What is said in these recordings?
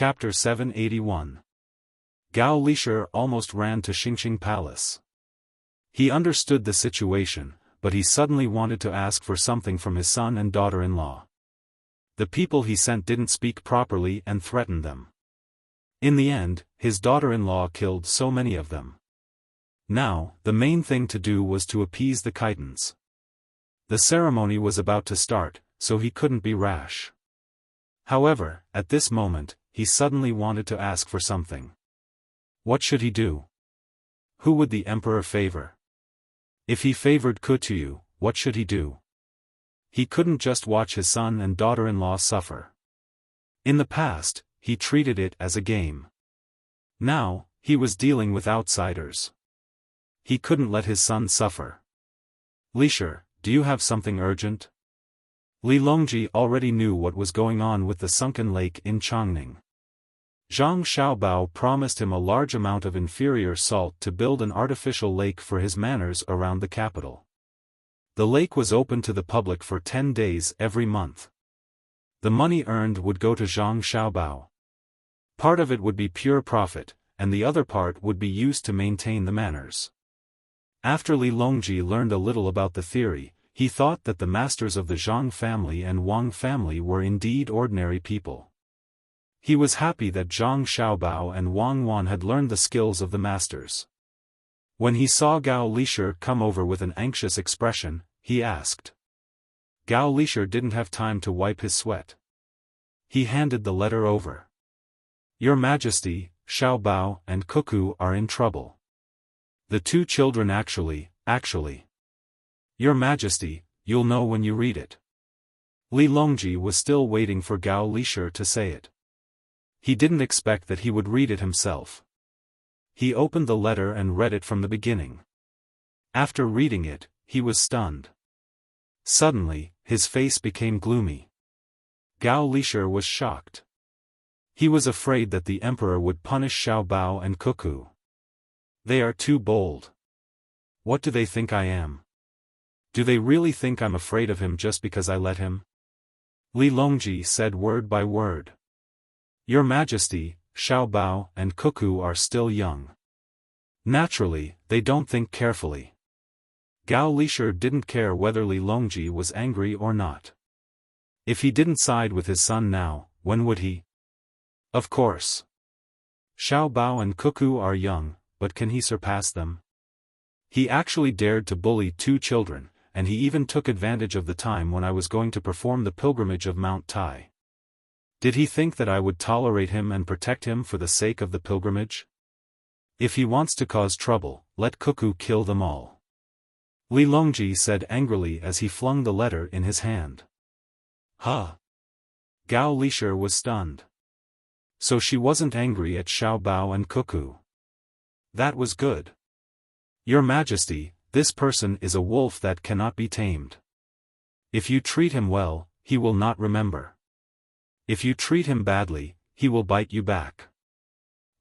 Chapter 781. Gao Lisher almost ran to Xingqing Palace. He understood the situation, but he suddenly wanted to ask for something from his son and daughter-in-law. The people he sent didn't speak properly and threatened them. In the end, his daughter-in-law killed so many of them. Now, the main thing to do was to appease the Khitans. The ceremony was about to start, so he couldn't be rash. However, at this moment, he suddenly wanted to ask for something. What should he do? Who would the emperor favor? If he favored Kutuyu, what should he do? He couldn't just watch his son and daughter-in-law suffer. In the past, he treated it as a game. Now, he was dealing with outsiders. He couldn't let his son suffer. Lisher, do you have something urgent? Li Longji already knew what was going on with the sunken lake in Chongning. Zhang Xiaobao promised him a large amount of inferior salt to build an artificial lake for his manors around the capital. The lake was open to the public for 10 days every month. The money earned would go to Zhang Xiaobao. Part of it would be pure profit, and the other part would be used to maintain the manors. After Li Longji learned a little about the theory, he thought that the masters of the Zhang family and Wang family were indeed ordinary people. He was happy that Zhang Xiaobao and Wang Wan had learned the skills of the masters. When he saw Gao Lisher come over with an anxious expression, he asked. Gao Lisher didn't have time to wipe his sweat. He handed the letter over. Your Majesty, Xiaobao and Cuckoo are in trouble. The two children actually. Your Majesty, you'll know when you read it. Li Longji was still waiting for Gao Lisher to say it. He didn't expect that he would read it himself. He opened the letter and read it from the beginning. After reading it, he was stunned. Suddenly, his face became gloomy. Gao Lisher was shocked. He was afraid that the emperor would punish Xiaobao and Cuckoo. They are too bold. What do they think I am? Do they really think I'm afraid of him just because I let him? Li Longji said word by word. Your Majesty, Xiaobao and Cuckoo are still young. Naturally, they don't think carefully. Gao Lisher didn't care whether Li Longji was angry or not. If he didn't side with his son now, when would he? Of course. Xiaobao and Cuckoo are young, but can he surpass them? He actually dared to bully two children, and he even took advantage of the time when I was going to perform the pilgrimage of Mount Tai. Did he think that I would tolerate him and protect him for the sake of the pilgrimage? If he wants to cause trouble, let Cuckoo kill them all. Li Longji said angrily as he flung the letter in his hand. Huh? Gao Lisher was stunned. So she wasn't angry at Xiaobao and Cuckoo. That was good. Your Majesty, this person is a wolf that cannot be tamed. If you treat him well, he will not remember. If you treat him badly, he will bite you back.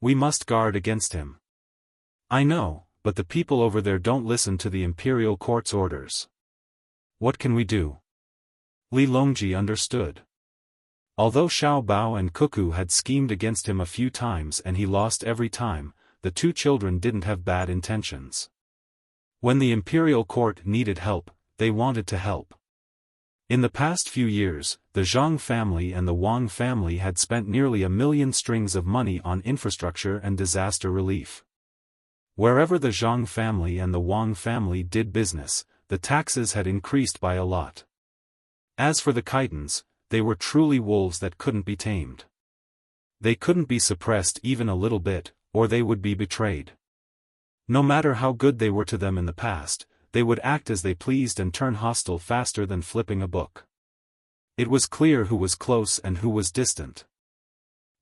We must guard against him. I know, but the people over there don't listen to the imperial court's orders. What can we do? Li Longji understood. Although Xiaobao and Cuckoo had schemed against him a few times and he lost every time, the two children didn't have bad intentions. When the imperial court needed help, they wanted to help. In the past few years, the Zhang family and the Wang family had spent nearly 1 million strings of money on infrastructure and disaster relief. Wherever the Zhang family and the Wang family did business, the taxes had increased by a lot. As for the Khitans, they were truly wolves that couldn't be tamed. They couldn't be suppressed even a little bit, or they would be betrayed. No matter how good they were to them in the past, they would act as they pleased and turn hostile faster than flipping a book. It was clear who was close and who was distant.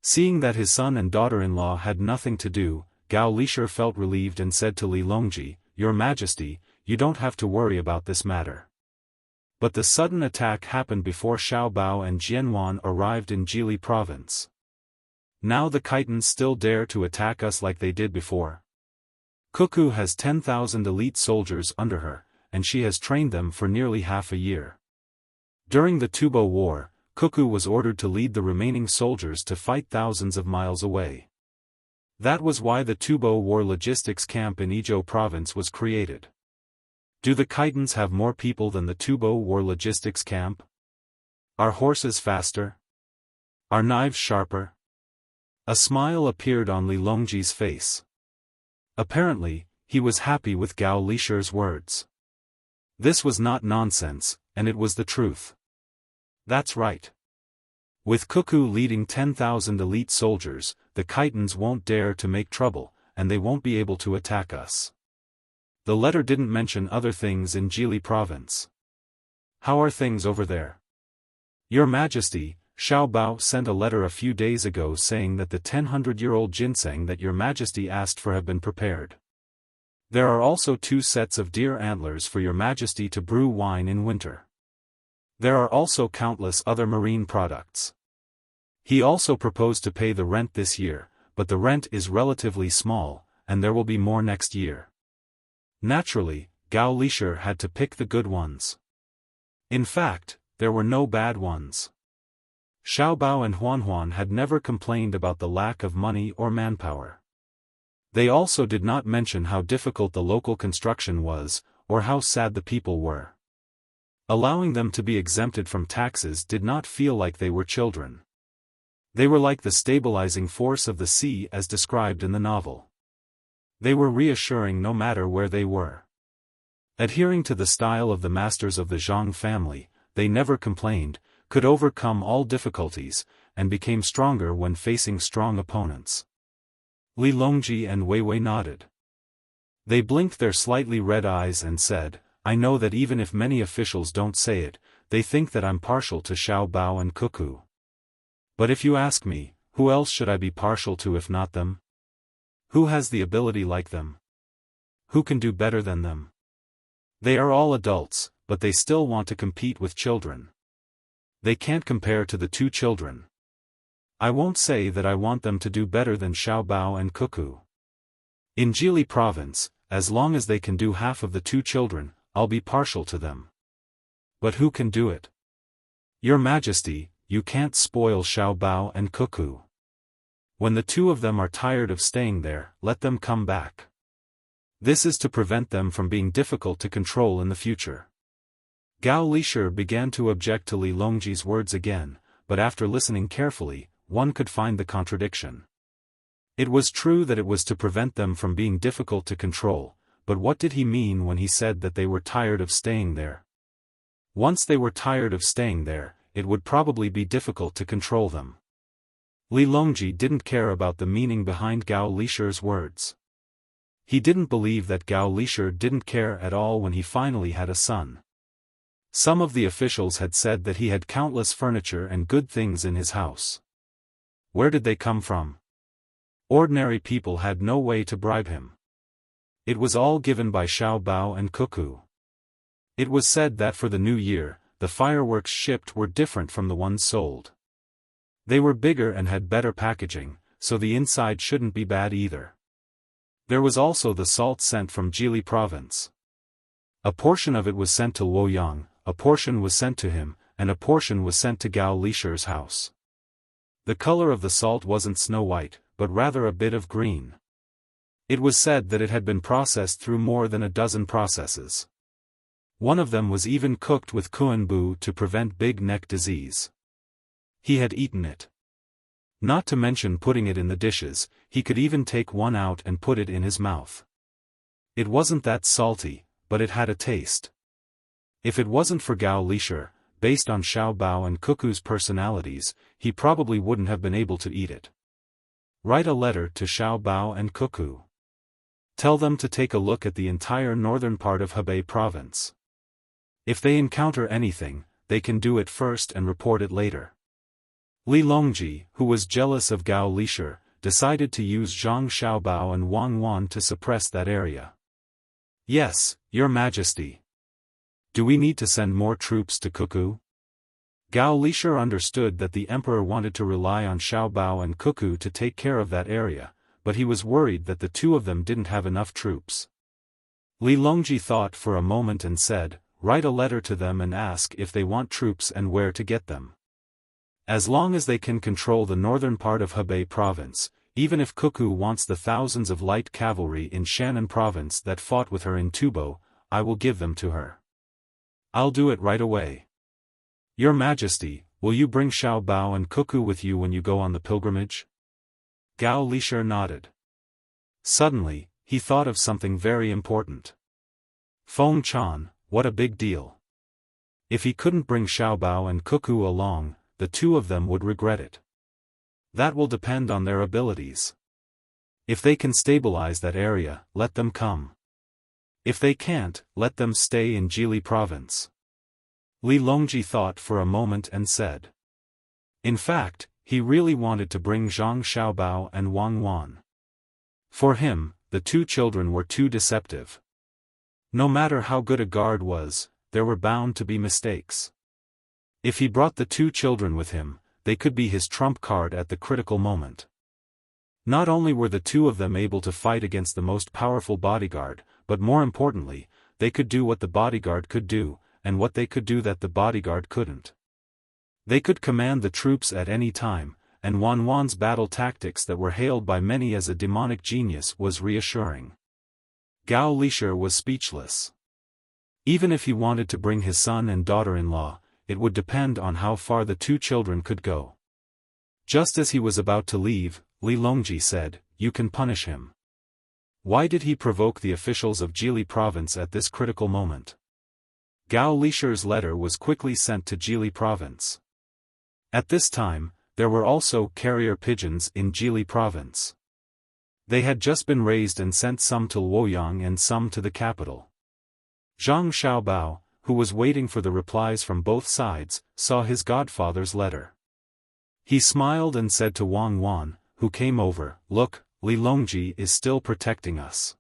Seeing that his son and daughter-in-law had nothing to do, Gao Lisher felt relieved and said to Li Longji, Your Majesty, you don't have to worry about this matter. But the sudden attack happened before Xiaobao and Jianwan arrived in Jili province. Now the Khitans still dare to attack us like they did before. Cuckoo has 10,000 elite soldiers under her, and she has trained them for nearly half a year. During the Tubo War, Cuckoo was ordered to lead the remaining soldiers to fight thousands of miles away. That was why the Tubo War Logistics Camp in Izhou Province was created. Do the Khitans have more people than the Tubo War Logistics Camp? Are horses faster? Are knives sharper? A smile appeared on Li Longji's face. Apparently, he was happy with Gao Lisher's words. This was not nonsense, and it was the truth. That's right. With Cuckoo leading 10,000 elite soldiers, the Khitans won't dare to make trouble, and they won't be able to attack us. The letter didn't mention other things in Jili province. How are things over there? Your Majesty, Xiao Bao sent a letter a few days ago saying that the 1,000-year-old ginseng that Your Majesty asked for have been prepared. There are also 2 sets of deer antlers for Your Majesty to brew wine in winter. There are also countless other marine products. He also proposed to pay the rent this year, but the rent is relatively small, and there will be more next year. Naturally, Gao Lisher had to pick the good ones. In fact, there were no bad ones. Xiao Bao and Huan had never complained about the lack of money or manpower. They also did not mention how difficult the local construction was, or how sad the people were. Allowing them to be exempted from taxes did not feel like they were children. They were like the stabilizing force of the sea as described in the novel. They were reassuring no matter where they were. Adhering to the style of the masters of the Zhang family, they never complained, could overcome all difficulties, and became stronger when facing strong opponents. Li Longji and Wei Wei nodded. They blinked their slightly red eyes and said, I know that even if many officials don't say it, they think that I'm partial to Xiao Bao and Cuckoo. But if you ask me, who else should I be partial to if not them? Who has the ability like them? Who can do better than them? They are all adults, but they still want to compete with children. They can't compare to the 2 children. I won't say that I want them to do better than Xiao Bao and Cuckoo. In Jili province, as long as they can do half of the 2 children, I'll be partial to them. But who can do it? Your Majesty, you can't spoil Xiao Bao and Cuckoo. When the 2 of them are tired of staying there, let them come back. This is to prevent them from being difficult to control in the future. Gao Lisher began to object to Li Longji's words again, but after listening carefully, one could find the contradiction. It was true that it was to prevent them from being difficult to control, but what did he mean when he said that they were tired of staying there? Once they were tired of staying there, it would probably be difficult to control them. Li Longji didn't care about the meaning behind Gao Lisher's words. He didn't believe that Gao Lisher didn't care at all when he finally had a son. Some of the officials had said that he had countless furniture and good things in his house. Where did they come from? Ordinary people had no way to bribe him. It was all given by Xiao Bao and Cuckoo. It was said that for the new year, the fireworks shipped were different from the ones sold. They were bigger and had better packaging, so the inside shouldn't be bad either. There was also the salt sent from Jili province. A portion of it was sent to Luoyang, a portion was sent to him, and a portion was sent to Gao Lisher's house. The color of the salt wasn't snow white, but rather a bit of green. It was said that it had been processed through more than a dozen processes. One of them was even cooked with kuanbu to prevent big neck disease. He had eaten it. Not to mention putting it in the dishes, he could even take one out and put it in his mouth. It wasn't that salty, but it had a taste. If it wasn't for Gao Lisher, based on Xiao Bao and Cuckoo's personalities, he probably wouldn't have been able to eat it. Write a letter to Xiao Bao and Cuckoo. Tell them to take a look at the entire northern part of Hebei province. If they encounter anything, they can do it first and report it later. Li Longji, who was jealous of Gao Lisher, decided to use Zhang Xiaobao and Wang Wan to suppress that area. Yes, Your Majesty. Do we need to send more troops to Cuckoo? Gao Lisher understood that the emperor wanted to rely on Xiaobao and Cuckoo to take care of that area, but he was worried that the 2 of them didn't have enough troops. Li Longji thought for a moment and said, write a letter to them and ask if they want troops and where to get them. As long as they can control the northern part of Hebei province, even if Cuckoo wants the thousands of light cavalry in Shannan province that fought with her in Tubo, I will give them to her. I'll do it right away. Your Majesty, will you bring Xiao Bao and Cuckoo with you when you go on the pilgrimage? Gao Lisher nodded. Suddenly, he thought of something very important. Feng Chan, what a big deal. If he couldn't bring Xiao Bao and Cuckoo along, the two of them would regret it. That will depend on their abilities. If they can stabilize that area, let them come. If they can't, let them stay in Jili province. Li Longji thought for a moment and said. In fact, he really wanted to bring Zhang Xiaobao and Wang Wan. For him, the two children were too deceptive. No matter how good a guard was, there were bound to be mistakes. If he brought the two children with him, they could be his trump card at the critical moment. Not only were the two of them able to fight against the most powerful bodyguard, but more importantly, they could do what the bodyguard could do, and what they could do that the bodyguard couldn't. They could command the troops at any time, and Wan Wan's battle tactics that were hailed by many as a demonic genius was reassuring. Gao Lisher was speechless. Even if he wanted to bring his son and daughter-in-law, it would depend on how far the two children could go. Just as he was about to leave, Li Longji said, "You can punish him." Why did he provoke the officials of Jili province at this critical moment? Gao Lisher's letter was quickly sent to Jili province. At this time, there were also carrier pigeons in Jili province. They had just been raised and sent some to Luoyang and some to the capital. Zhang Xiaobao, who was waiting for the replies from both sides, saw his godfather's letter. He smiled and said to Wang Wan, who came over, "Look, Li Longji is still protecting us."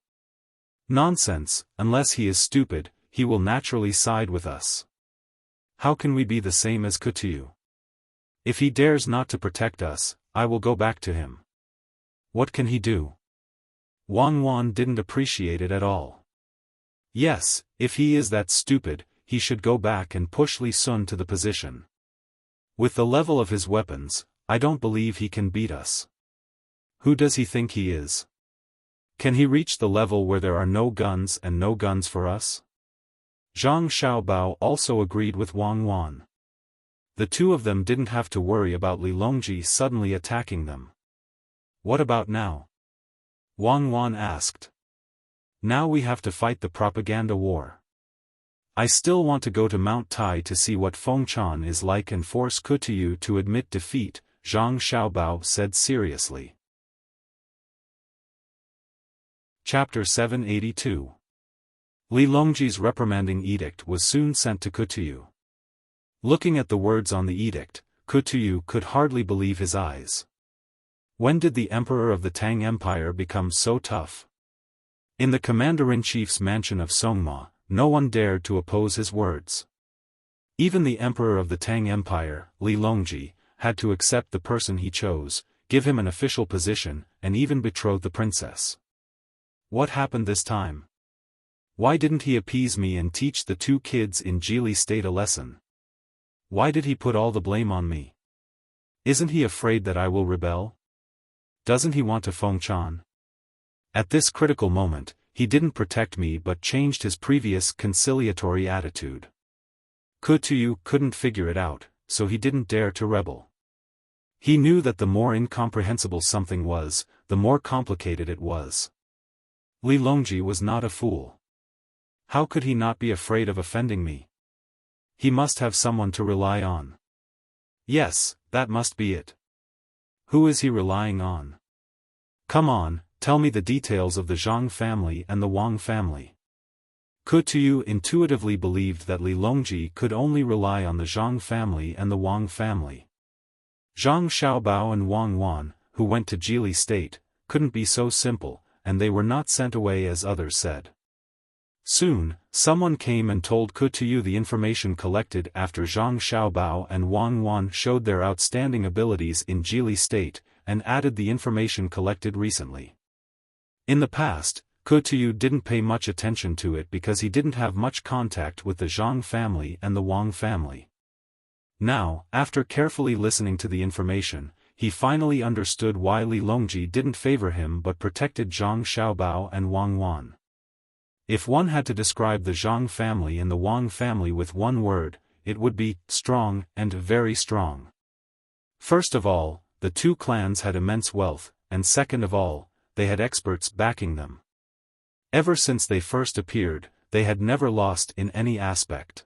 "Nonsense, unless he is stupid, he will naturally side with us. How can we be the same as Kutuyu? If he dares not to protect us, I will go back to him. What can he do?" Wang Wan didn't appreciate it at all. Yes, if he is that stupid, he should go back and push Li Sun to the position. With the level of his weapons, I don't believe he can beat us. Who does he think he is? Can he reach the level where there are no guns and no guns for us? Zhang Xiaobao also agreed with Wang Wan. The two of them didn't have to worry about Li Longji suddenly attacking them. What about now? Wang Wan asked. Now we have to fight the propaganda war. I still want to go to Mount Tai to see what Feng Chan is like and force Kutuyu to admit defeat, Zhang Xiaobao said seriously. Chapter 782. Li Longji's reprimanding edict was soon sent to Kutuyu. Looking at the words on the edict, Kutuyu could hardly believe his eyes. When did the emperor of the Tang Empire become so tough? In the commander-in-chief's mansion of Songma, no one dared to oppose his words. Even the emperor of the Tang Empire, Li Longji, had to accept the person he chose, give him an official position, and even betroth the princess. What happened this time? Why didn't he appease me and teach the two kids in Jili state a lesson? Why did he put all the blame on me? Isn't he afraid that I will rebel? Doesn't he want to Feng Chan? At this critical moment, he didn't protect me but changed his previous conciliatory attitude. Kutuyu couldn't figure it out, so he didn't dare to rebel. He knew that the more incomprehensible something was, the more complicated it was. Li Longji was not a fool. How could he not be afraid of offending me? He must have someone to rely on. Yes, that must be it. Who is he relying on? Come on, tell me the details of the Zhang family and the Wang family. Kutuyu intuitively believed that Li Longji could only rely on the Zhang family and the Wang family. Zhang Xiaobao and Wang Wan, who went to Jili state, couldn't be so simple, and they were not sent away as others said. Soon, someone came and told Kutuyu the information collected after Zhang Xiaobao and Wang Wan showed their outstanding abilities in Jili state, and added the information collected recently. In the past, Kutuyu didn't pay much attention to it because he didn't have much contact with the Zhang family and the Wang family. Now, after carefully listening to the information, he finally understood why Li Longji didn't favor him but protected Zhang Xiaobao and Wang Wan. If one had to describe the Zhang family and the Wang family with one word, it would be strong and very strong. First of all, the two clans had immense wealth, and second of all, they had experts backing them. Ever since they first appeared, they had never lost in any aspect.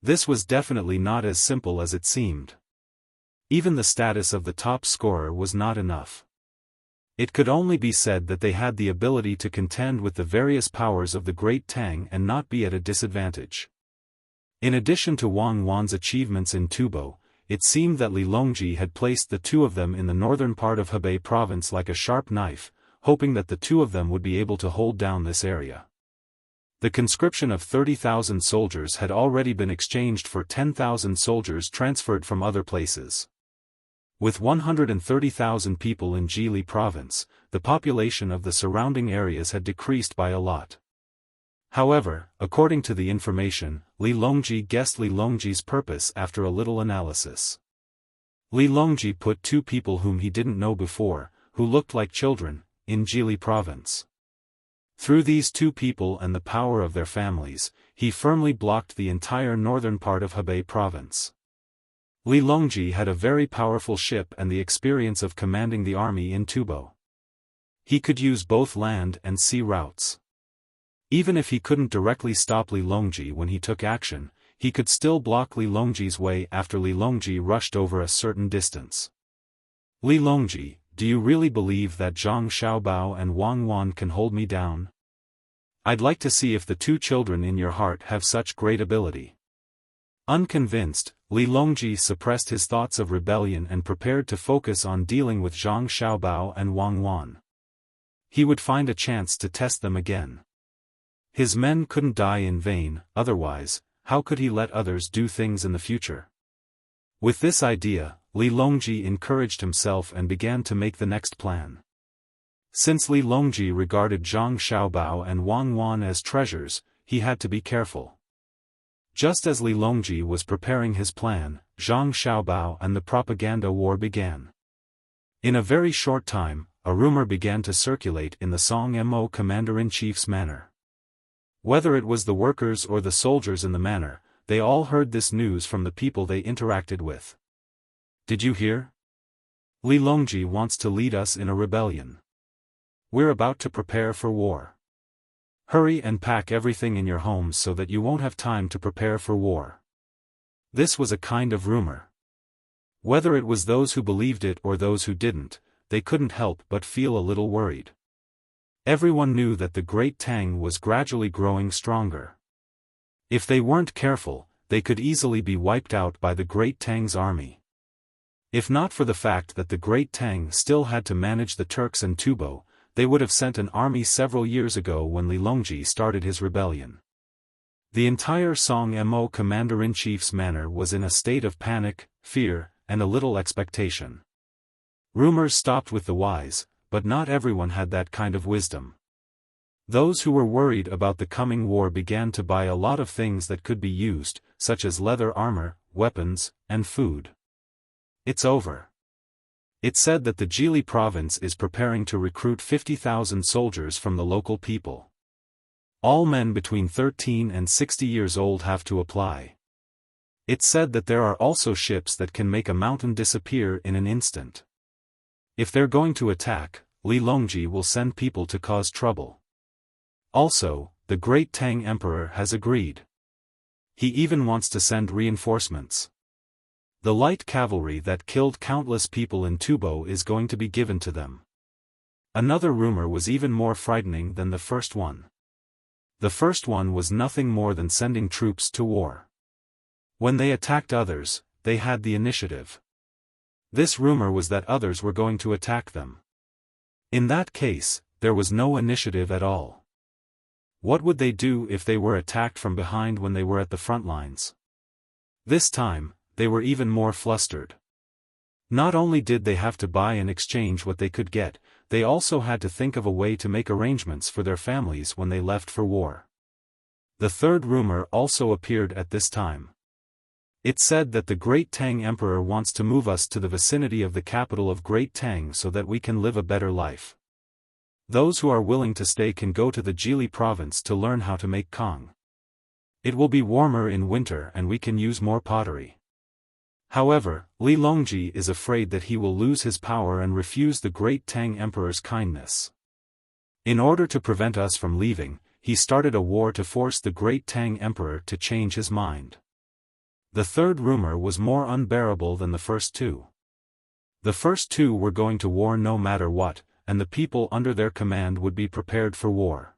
This was definitely not as simple as it seemed. Even the status of the top scorer was not enough. It could only be said that they had the ability to contend with the various powers of the great Tang and not be at a disadvantage. In addition to Wang Wan's achievements in Tubo, it seemed that Li Longji had placed the two of them in the northern part of Hebei province like a sharp knife, hoping that the two of them would be able to hold down this area. The conscription of 30,000 soldiers had already been exchanged for 10,000 soldiers transferred from other places. With 130,000 people in Jili province, the population of the surrounding areas had decreased by a lot. However, according to the information, Li Longji guessed Li Longji's purpose after a little analysis. Li Longji put two people whom he didn't know before, who looked like children, in Jili province. Through these two people and the power of their families, he firmly blocked the entire northern part of Hebei province. Li Longji had a very powerful ship and the experience of commanding the army in Tubo. He could use both land and sea routes. Even if he couldn't directly stop Li Longji when he took action, he could still block Li Longji's way after Li Longji rushed over a certain distance. Li Longji, do you really believe that Zhang Xiaobao and Wang Wan can hold me down? I'd like to see if the two children in your heart have such great ability. Unconvinced, Li Longji suppressed his thoughts of rebellion and prepared to focus on dealing with Zhang Xiaobao and Wang Wan. He would find a chance to test them again. His men couldn't die in vain, otherwise, how could he let others do things in the future? With this idea, Li Longji encouraged himself and began to make the next plan. Since Li Longji regarded Zhang Xiaobao and Wang Wan as treasures, he had to be careful. Just as Li Longji was preparing his plan, Zhang Xiaobao and the propaganda war began. In a very short time, a rumor began to circulate in the Song Mo commander-in-chief's manor. Whether it was the workers or the soldiers in the manor, they all heard this news from the people they interacted with. Did you hear? Li Longji wants to lead us in a rebellion. We're about to prepare for war. Hurry and pack everything in your homes so that you won't have time to prepare for war. This was a kind of rumor. Whether it was those who believed it or those who didn't, they couldn't help but feel a little worried. Everyone knew that the great Tang was gradually growing stronger. If they weren't careful, they could easily be wiped out by the great Tang's army. If not for the fact that the great Tang still had to manage the Turks and Tubo, they would have sent an army several years ago when Li Longji started his rebellion. The entire Song Mo commander-in-chief's manor was in a state of panic, fear, and a little expectation. Rumors stopped with the wise, but not everyone had that kind of wisdom. Those who were worried about the coming war began to buy a lot of things that could be used, such as leather armor, weapons, and food. It's over. It's said that the Jili province is preparing to recruit 50,000 soldiers from the local people. All men between 13 and 60 years old have to apply. It's said that there are also ships that can make a mountain disappear in an instant. If they're going to attack, Li Longji will send people to cause trouble. Also, the great Tang Emperor has agreed. He even wants to send reinforcements. The light cavalry that killed countless people in Tubo is going to be given to them. Another rumor was even more frightening than the first one. The first one was nothing more than sending troops to war. When they attacked others, they had the initiative. This rumor was that others were going to attack them. In that case, there was no initiative at all. What would they do if they were attacked from behind when they were at the front lines? This time, they were even more flustered. Not only did they have to buy and exchange what they could get, they also had to think of a way to make arrangements for their families when they left for war. The third rumor also appeared at this time. It said that the Great Tang Emperor wants to move us to the vicinity of the capital of Great Tang so that we can live a better life. Those who are willing to stay can go to the Jili province to learn how to make Kong. It will be warmer in winter and we can use more pottery. However, Li Longji is afraid that he will lose his power and refuse the Great Tang Emperor's kindness. In order to prevent us from leaving, he started a war to force the Great Tang Emperor to change his mind. The third rumor was more unbearable than the first two. The first two were going to war no matter what, and the people under their command would be prepared for war.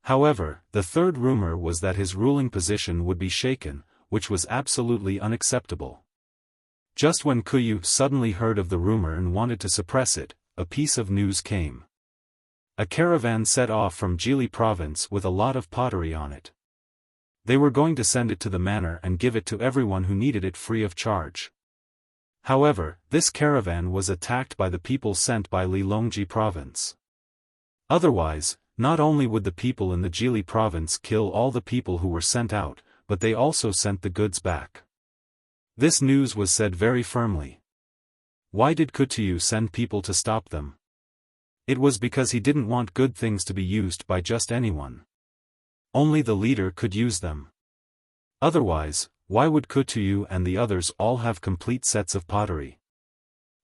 However, the third rumor was that his ruling position would be shaken, which was absolutely unacceptable. Just when Kuyu suddenly heard of the rumor and wanted to suppress it, a piece of news came. A caravan set off from Jili province with a lot of pottery on it. They were going to send it to the manor and give it to everyone who needed it free of charge. However, this caravan was attacked by the people sent by Li Longji province. Otherwise, not only would the people in the Jili province kill all the people who were sent out, but they also sent the goods back. This news was said very firmly. Why did Kutuyu send people to stop them? It was because he didn't want good things to be used by just anyone. Only the leader could use them. Otherwise, why would Kutuyu and the others all have complete sets of pottery?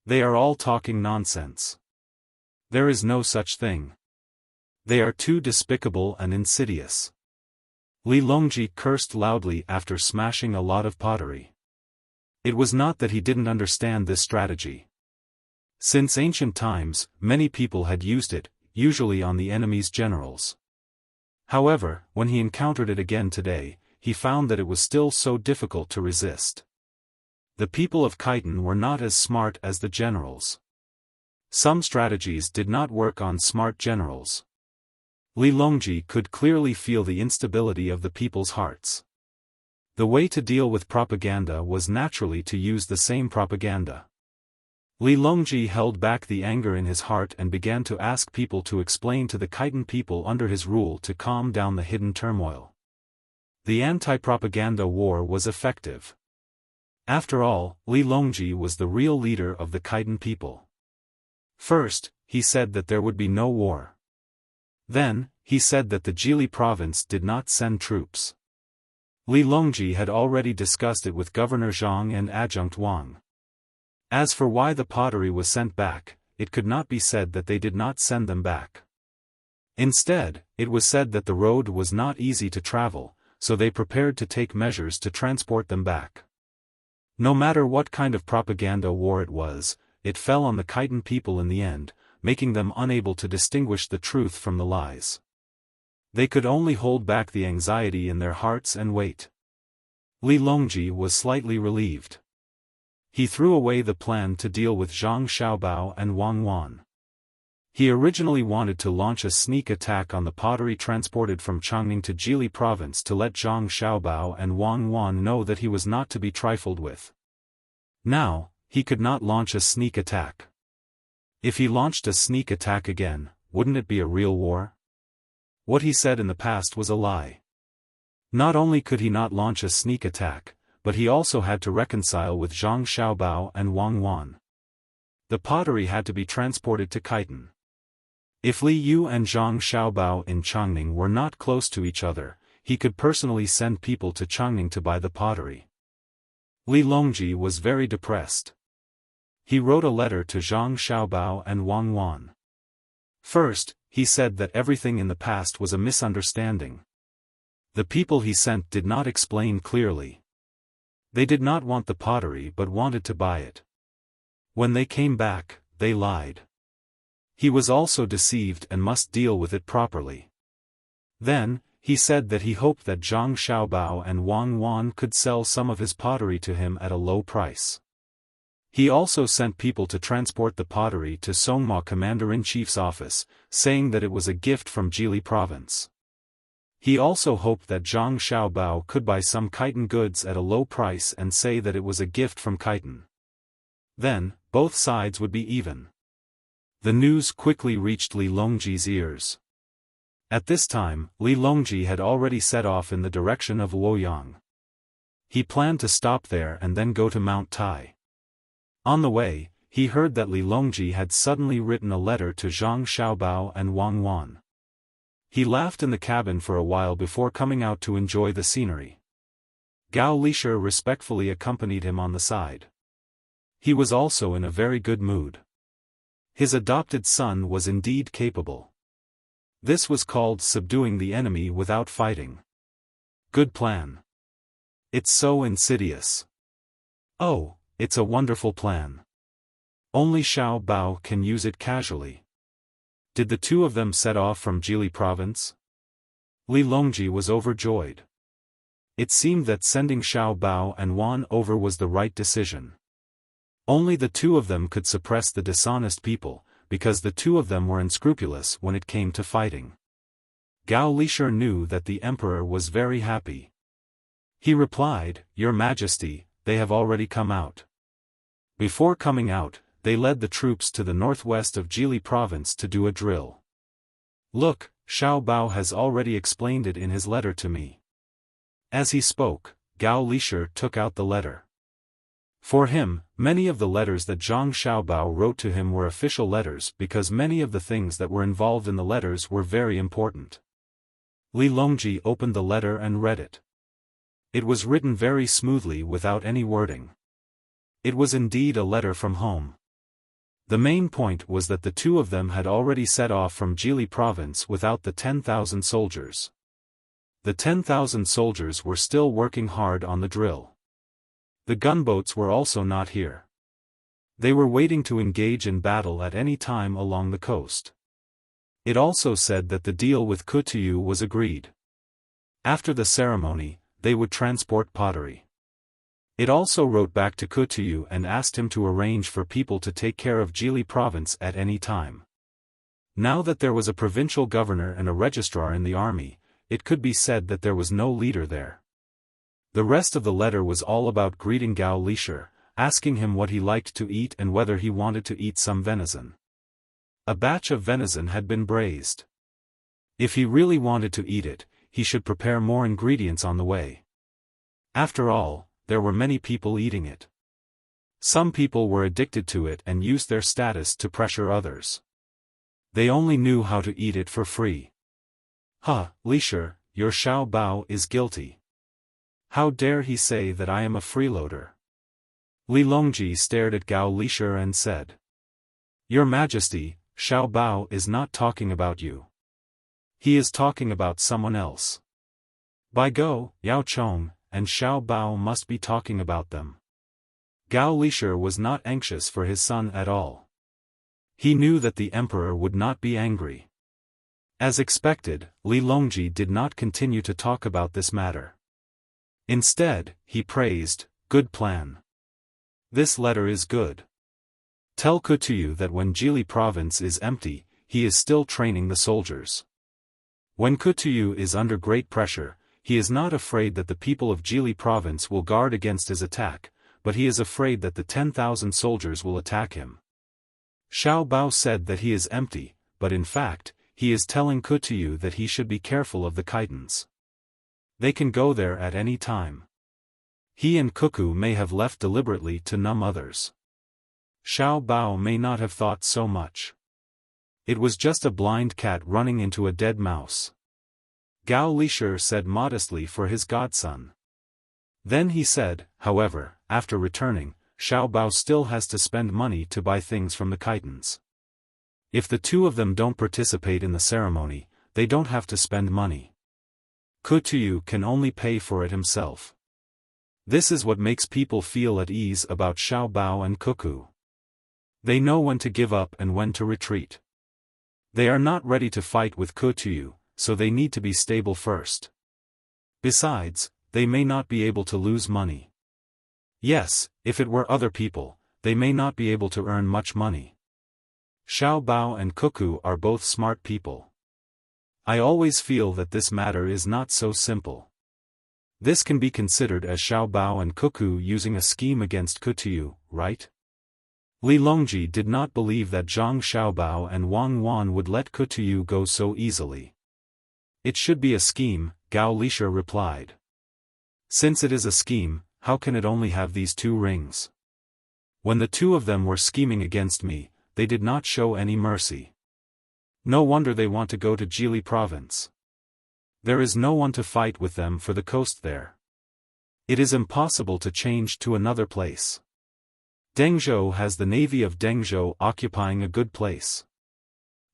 They are all talking nonsense. There is no such thing. They are too despicable and insidious. Li Longji cursed loudly after smashing a lot of pottery. It was not that he didn't understand this strategy. Since ancient times, many people had used it, usually on the enemy's generals. However, when he encountered it again today, he found that it was still so difficult to resist. The people of Khitan were not as smart as the generals. Some strategies did not work on smart generals. Li Longji could clearly feel the instability of the people's hearts. The way to deal with propaganda was naturally to use the same propaganda. Li Longji held back the anger in his heart and began to ask people to explain to the Khitan people under his rule to calm down the hidden turmoil. The anti-propaganda war was effective. After all, Li Longji was the real leader of the Khitan people. First, he said that there would be no war. Then, he said that the Jili province did not send troops. Li Longji had already discussed it with Governor Zhang and Adjunct Wang. As for why the pottery was sent back, it could not be said that they did not send them back. Instead, it was said that the road was not easy to travel, so they prepared to take measures to transport them back. No matter what kind of propaganda war it was, it fell on the Khitan people in the end, making them unable to distinguish the truth from the lies. They could only hold back the anxiety in their hearts and wait. Li Longji was slightly relieved. He threw away the plan to deal with Zhang Xiaobao and Wang Wan. He originally wanted to launch a sneak attack on the pottery transported from Changning to Jili province to let Zhang Xiaobao and Wang Wan know that he was not to be trifled with. Now, he could not launch a sneak attack. If he launched a sneak attack again, wouldn't it be a real war? What he said in the past was a lie. Not only could he not launch a sneak attack, but he also had to reconcile with Zhang Xiaobao and Wang Wan. The pottery had to be transported to Khitan. If Li Yu and Zhang Xiaobao in Changning were not close to each other, he could personally send people to Changning to buy the pottery. Li Longji was very depressed. He wrote a letter to Zhang Xiaobao and Wang Wan. First, he said that everything in the past was a misunderstanding. The people he sent did not explain clearly. They did not want the pottery but wanted to buy it. When they came back, they lied. He was also deceived and must deal with it properly. Then, he said that he hoped that Zhang Xiaobao and Wang Wan could sell some of his pottery to him at a low price. He also sent people to transport the pottery to Songma Commander-in-Chief's office, saying that it was a gift from Jili province. He also hoped that Zhang Xiaobao could buy some Khitan goods at a low price and say that it was a gift from Khitan. Then, both sides would be even. The news quickly reached Li Longji's ears. At this time, Li Longji had already set off in the direction of Luoyang. He planned to stop there and then go to Mount Tai. On the way, he heard that Li Longji had suddenly written a letter to Zhang Xiaobao and Wang Wan. He laughed in the cabin for a while before coming out to enjoy the scenery. Gao Lisher respectfully accompanied him on the side. He was also in a very good mood. His adopted son was indeed capable. This was called subduing the enemy without fighting. Good plan. It's so insidious. Oh, it's a wonderful plan. Only Xiao Bao can use it casually. Did the two of them set off from Jili province? Li Longji was overjoyed. It seemed that sending Xiao Bao and Wan over was the right decision. Only the two of them could suppress the dishonest people, because the two of them were unscrupulous when it came to fighting. Gao Lisher knew that the emperor was very happy. He replied, "Your Majesty, they have already come out." Before coming out, they led the troops to the northwest of Jili province to do a drill. "Look, Xiao Bao has already explained it in his letter to me." As he spoke, Gao Lisher took out the letter. For him, many of the letters that Zhang Xiaobao wrote to him were official letters because many of the things that were involved in the letters were very important. Li Longji opened the letter and read it. It was written very smoothly without any wording. It was indeed a letter from home. The main point was that the two of them had already set off from Jili province without the 10,000 soldiers. The 10,000 soldiers were still working hard on the drill. The gunboats were also not here. They were waiting to engage in battle at any time along the coast. It also said that the deal with Kutuyu was agreed. After the ceremony, they would transport pottery. It also wrote back to Kutuyu and asked him to arrange for people to take care of Jili province at any time. Now that there was a provincial governor and a registrar in the army, it could be said that there was no leader there. The rest of the letter was all about greeting Gao Lisher, asking him what he liked to eat and whether he wanted to eat some venison. A batch of venison had been braised. If he really wanted to eat it, he should prepare more ingredients on the way. After all, there were many people eating it. Some people were addicted to it and used their status to pressure others. They only knew how to eat it for free. Lisher, your Xiao Bao is guilty. How dare he say that I am a freeloader? Li Longji stared at Gao Lisher and said, "Your Majesty, Xiao Bao is not talking about you. He is talking about someone else. By Go, Yao Chong, and Xiao Bao must be talking about them." Gao Lisher was not anxious for his son at all. He knew that the emperor would not be angry. As expected, Li Longji did not continue to talk about this matter. Instead, he praised, "Good plan. This letter is good. Tell Kutuyu that when Jili province is empty, he is still training the soldiers. When Kutuyu is under great pressure, he is not afraid that the people of Jili province will guard against his attack, but he is afraid that the 10,000 soldiers will attack him." Xiao Bao said that he is empty, but in fact, he is telling Kutuyu that he should be careful of the Khitans. They can go there at any time. He and Cuckoo may have left deliberately to numb others. Xiao Bao may not have thought so much. It was just a blind cat running into a dead mouse. Gao Lisher said modestly for his godson. Then he said, however, after returning, Xiao Bao still has to spend money to buy things from the Khitans. If the two of them don't participate in the ceremony, they don't have to spend money. Kutuyu can only pay for it himself. This is what makes people feel at ease about Xiao Bao and Cuckoo. They know when to give up and when to retreat. They are not ready to fight with Kutuyu, so they need to be stable first. Besides, they may not be able to lose money. Yes, if it were other people, they may not be able to earn much money. Xiao Bao and Cuckoo are both smart people. I always feel that this matter is not so simple. This can be considered as Xiao Bao and Cuckoo using a scheme against Kutuyu, right? Li Longji did not believe that Zhang Xiaobao and Wang Wan would let Kutuyu go so easily. It should be a scheme, Gao Lisher replied. Since it is a scheme, how can it only have these 2 rings? When the 2 of them were scheming against me, they did not show any mercy. No wonder they want to go to Jili province. There is no one to fight with them for the coast there. It is impossible to change to another place. Dengzhou has the navy of Dengzhou occupying a good place.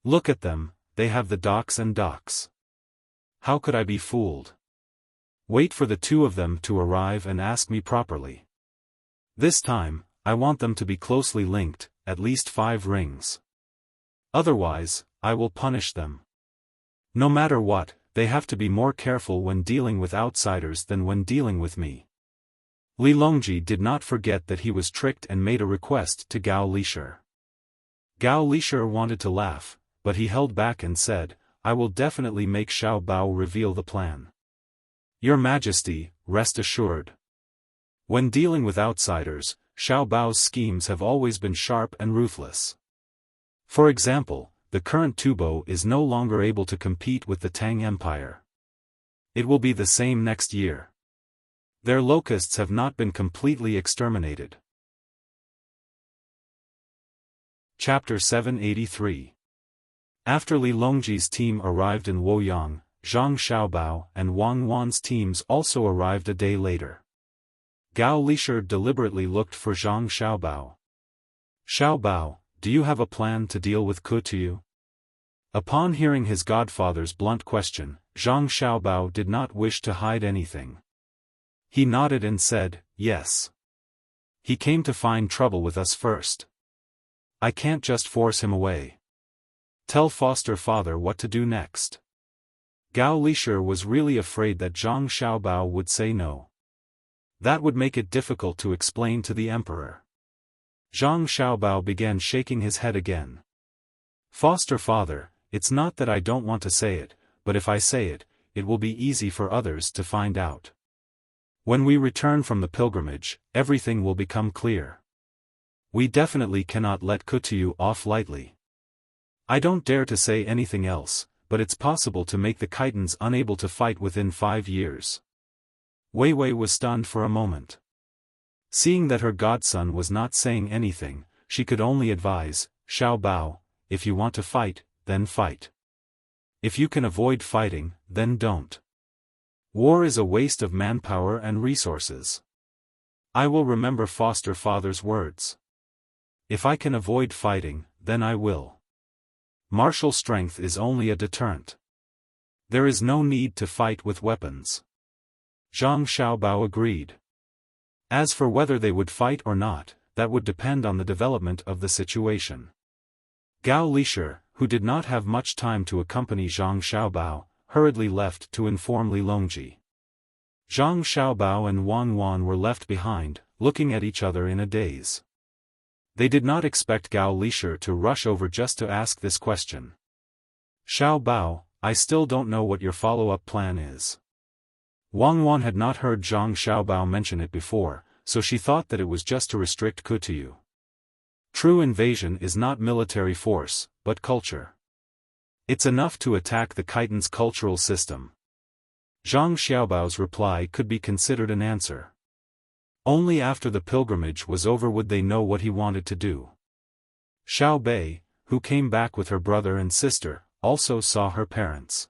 Look at them, they have the docks and docks. How could I be fooled? Wait for the 2 of them to arrive and ask me properly. This time, I want them to be closely linked, at least 5 rings. Otherwise, I will punish them. No matter what, they have to be more careful when dealing with outsiders than when dealing with me. Li Longji did not forget that he was tricked and made a request to Gao Lishur. Gao Lishur wanted to laugh, but he held back and said, I will definitely make Xiao Bao reveal the plan. Your Majesty, rest assured. When dealing with outsiders, Xiao Bao's schemes have always been sharp and ruthless. For example, the current Tubo is no longer able to compete with the Tang Empire. It will be the same next year. Their locusts have not been completely exterminated. Chapter 783. After Li Longji's team arrived in Luoyang, Zhang Xiaobao and Wang Wan's teams also arrived a day later. Gao Lishur deliberately looked for Zhang Xiaobao. Xiaobao, do you have a plan to deal with Kutuyu? Upon hearing his godfather's blunt question, Zhang Xiaobao did not wish to hide anything. He nodded and said, yes. He came to find trouble with us first. I can't just force him away. Tell foster father what to do next. Gao Lishur was really afraid that Zhang Xiaobao would say no. That would make it difficult to explain to the emperor. Zhang Xiaobao began shaking his head again. Foster father, it's not that I don't want to say it, but if I say it, it will be easy for others to find out. When we return from the pilgrimage, everything will become clear. We definitely cannot let Kutuyu off lightly. I don't dare to say anything else, but it's possible to make the Khitans unable to fight within 5 years. Wei Wei was stunned for a moment. Seeing that her godson was not saying anything, she could only advise, Xiao Bao, if you want to fight, then fight. If you can avoid fighting, then don't. War is a waste of manpower and resources. I will remember foster father's words. If I can avoid fighting, then I will. Martial strength is only a deterrent. There is no need to fight with weapons. Zhang Xiaobao agreed. As for whether they would fight or not, that would depend on the development of the situation. Gao Lishur, who did not have much time to accompany Zhang Xiaobao, hurriedly left to inform Li Longji. Zhang Xiaobao and Wang Wan were left behind, looking at each other in a daze. They did not expect Gao Lishur to rush over just to ask this question. Xiao Bao, I still don't know what your follow-up plan is. Wang Wan had not heard Zhang Xiaobao mention it before, so she thought that it was just to restrict Kutuyu. True invasion is not military force, but culture. It's enough to attack the Khitan's cultural system. Zhang Xiaobao's reply could be considered an answer. Only after the pilgrimage was over would they know what he wanted to do. Xiao Bei, who came back with her brother and sister, also saw her parents.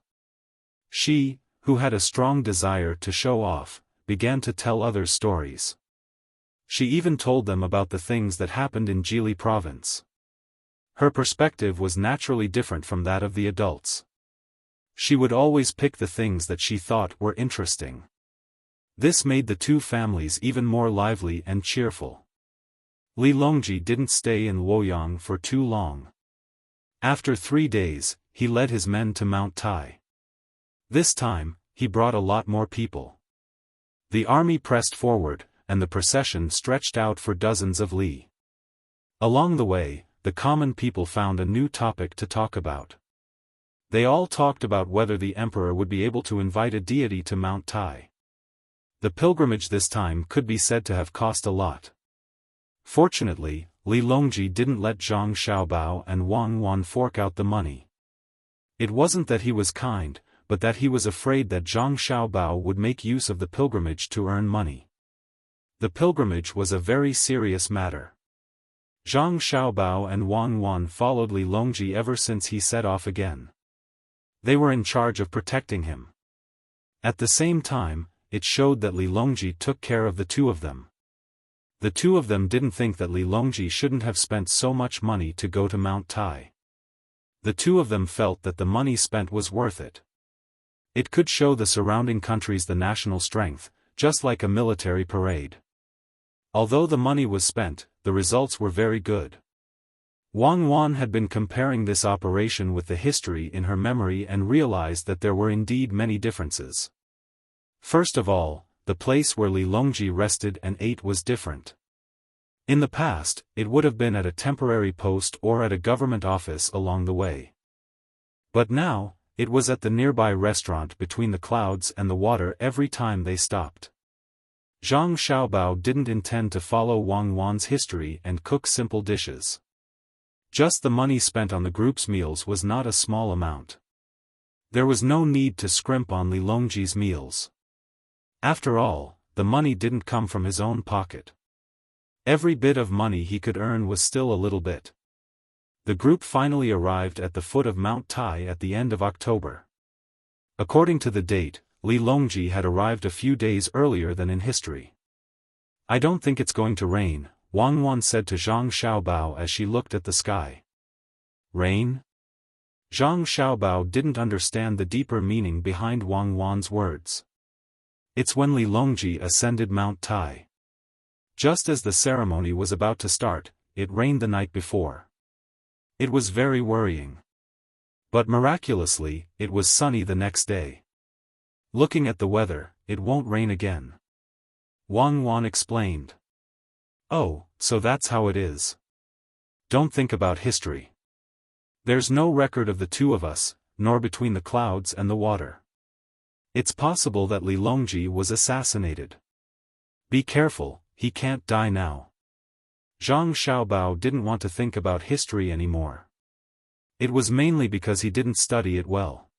She, who had a strong desire to show off, began to tell others stories. She even told them about the things that happened in Jili province. Her perspective was naturally different from that of the adults. She would always pick the things that she thought were interesting. This made the two families even more lively and cheerful. Li Longji didn't stay in Luoyang for too long. After 3 days, he led his men to Mount Tai. This time, he brought a lot more people. The army pressed forward, and the procession stretched out for dozens of li. Along the way, the common people found a new topic to talk about. They all talked about whether the emperor would be able to invite a deity to Mount Tai. The pilgrimage this time could be said to have cost a lot. Fortunately, Li Longji didn't let Zhang Xiaobao and Wang Wan fork out the money. It wasn't that he was kind, but that he was afraid that Zhang Xiaobao would make use of the pilgrimage to earn money. The pilgrimage was a very serious matter. Zhang Xiaobao and Wang Wan followed Li Longji ever since he set off again. They were in charge of protecting him. At the same time, it showed that Li Longji took care of the two of them. The two of them didn't think that Li Longji shouldn't have spent so much money to go to Mount Tai. The two of them felt that the money spent was worth it. It could show the surrounding countries the national strength, just like a military parade. Although the money was spent, the results were very good. Wang Wan had been comparing this operation with the history in her memory and realized that there were indeed many differences. First of all, the place where Li Longji rested and ate was different. In the past, it would have been at a temporary post or at a government office along the way. But now, it was at the nearby restaurant between the clouds and the water every time they stopped. Zhang Xiaobao didn't intend to follow Wang Wan's history and cook simple dishes. Just the money spent on the group's meals was not a small amount. There was no need to scrimp on Li Longji's meals. After all, the money didn't come from his own pocket. Every bit of money he could earn was still a little bit. The group finally arrived at the foot of Mount Tai at the end of October. According to the date, Li Longji had arrived a few days earlier than in history. "I don't think it's going to rain," Wang Wan said to Zhang Xiaobao as she looked at the sky. "Rain?" Zhang Xiaobao didn't understand the deeper meaning behind Wang Wan's words. It's when Li Longji ascended Mount Tai. Just as the ceremony was about to start, it rained the night before. It was very worrying. But miraculously, it was sunny the next day. "Looking at the weather, it won't rain again," Wang Wan explained. "Oh, so that's how it is. Don't think about history. There's no record of the two of us, nor between the clouds and the water. It's possible that Li Longji was assassinated. Be careful, he can't die now." Zhang Xiaobao didn't want to think about history anymore. It was mainly because he didn't study it well.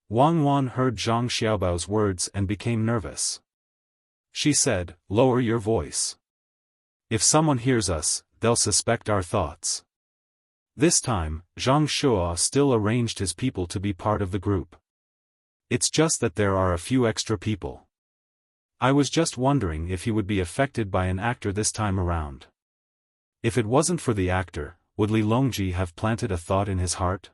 Wang Wan heard Zhang Xiaobao's words and became nervous. She said, "Lower your voice. If someone hears us, they'll suspect our thoughts." This time, Zhang Shuo still arranged his people to be part of the group. "It's just that there are a few extra people. I was just wondering if he would be affected by an actor this time around. If it wasn't for the actor, would Li Longji have planted a thought in his heart?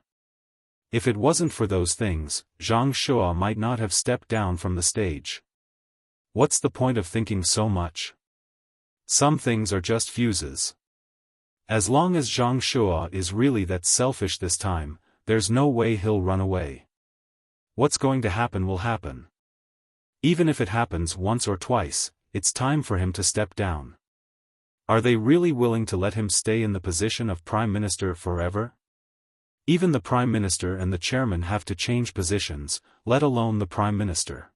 If it wasn't for those things, Zhang Shuo might not have stepped down from the stage. What's the point of thinking so much? Some things are just fuses. As long as Zhang Shuo is really that selfish this time, there's no way he'll run away. What's going to happen will happen. Even if it happens once or twice, it's time for him to step down. Are they really willing to let him stay in the position of Prime Minister forever? Even the Prime Minister and the Chairman have to change positions, let alone the Prime Minister."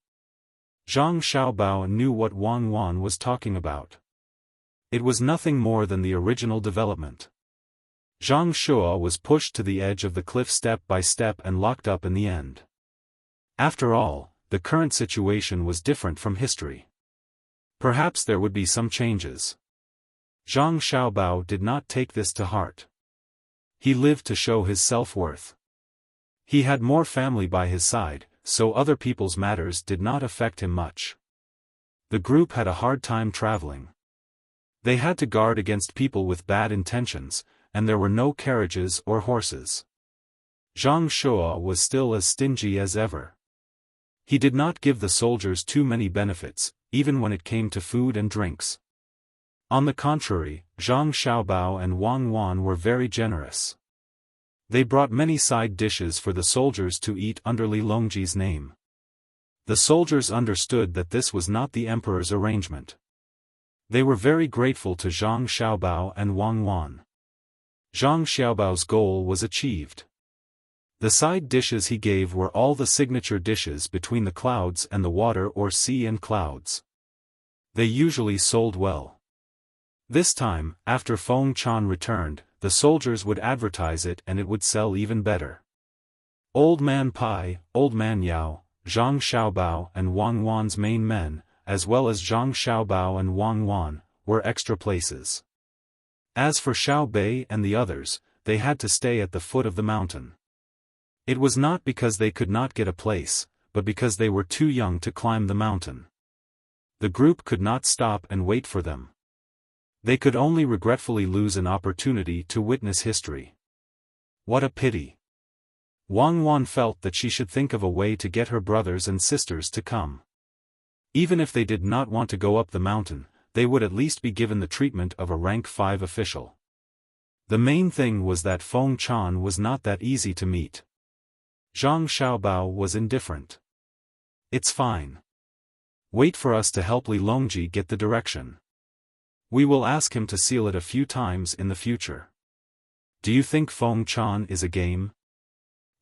Zhang Xiaobao knew what Wang Wan was talking about. It was nothing more than the original development. Zhang Shuo was pushed to the edge of the cliff step by step and locked up in the end. After all, the current situation was different from history. Perhaps there would be some changes. Zhang Xiaobao did not take this to heart. He lived to show his self-worth. He had more family by his side, so other people's matters did not affect him much. The group had a hard time traveling. They had to guard against people with bad intentions, and there were no carriages or horses. Zhang Shuo was still as stingy as ever. He did not give the soldiers too many benefits, even when it came to food and drinks. On the contrary, Zhang Xiaobao and Wang Wan were very generous. They brought many side dishes for the soldiers to eat under Li Longji's name. The soldiers understood that this was not the emperor's arrangement. They were very grateful to Zhang Xiaobao and Wang Wan. Zhang Xiaobao's goal was achieved. The side dishes he gave were all the signature dishes between the clouds and the water or sea and clouds. They usually sold well. This time, after Feng Chan returned, the soldiers would advertise it and it would sell even better. Old Man Pai, Old Man Yao, Zhang Xiaobao and Wang Wan's main men, as well as Zhang Xiaobao and Wang Wan, were extra places. As for Xiao Bei and the others, they had to stay at the foot of the mountain. It was not because they could not get a place, but because they were too young to climb the mountain. The group could not stop and wait for them. They could only regretfully lose an opportunity to witness history. What a pity! Wang Wan felt that she should think of a way to get her brothers and sisters to come. Even if they did not want to go up the mountain, they would at least be given the treatment of a rank 5 official. The main thing was that Feng Chan was not that easy to meet. Zhang Xiaobao was indifferent. It's fine. Wait for us to help Li Longji get the direction. We will ask him to seal it a few times in the future. Do you think Feng Chan is a game?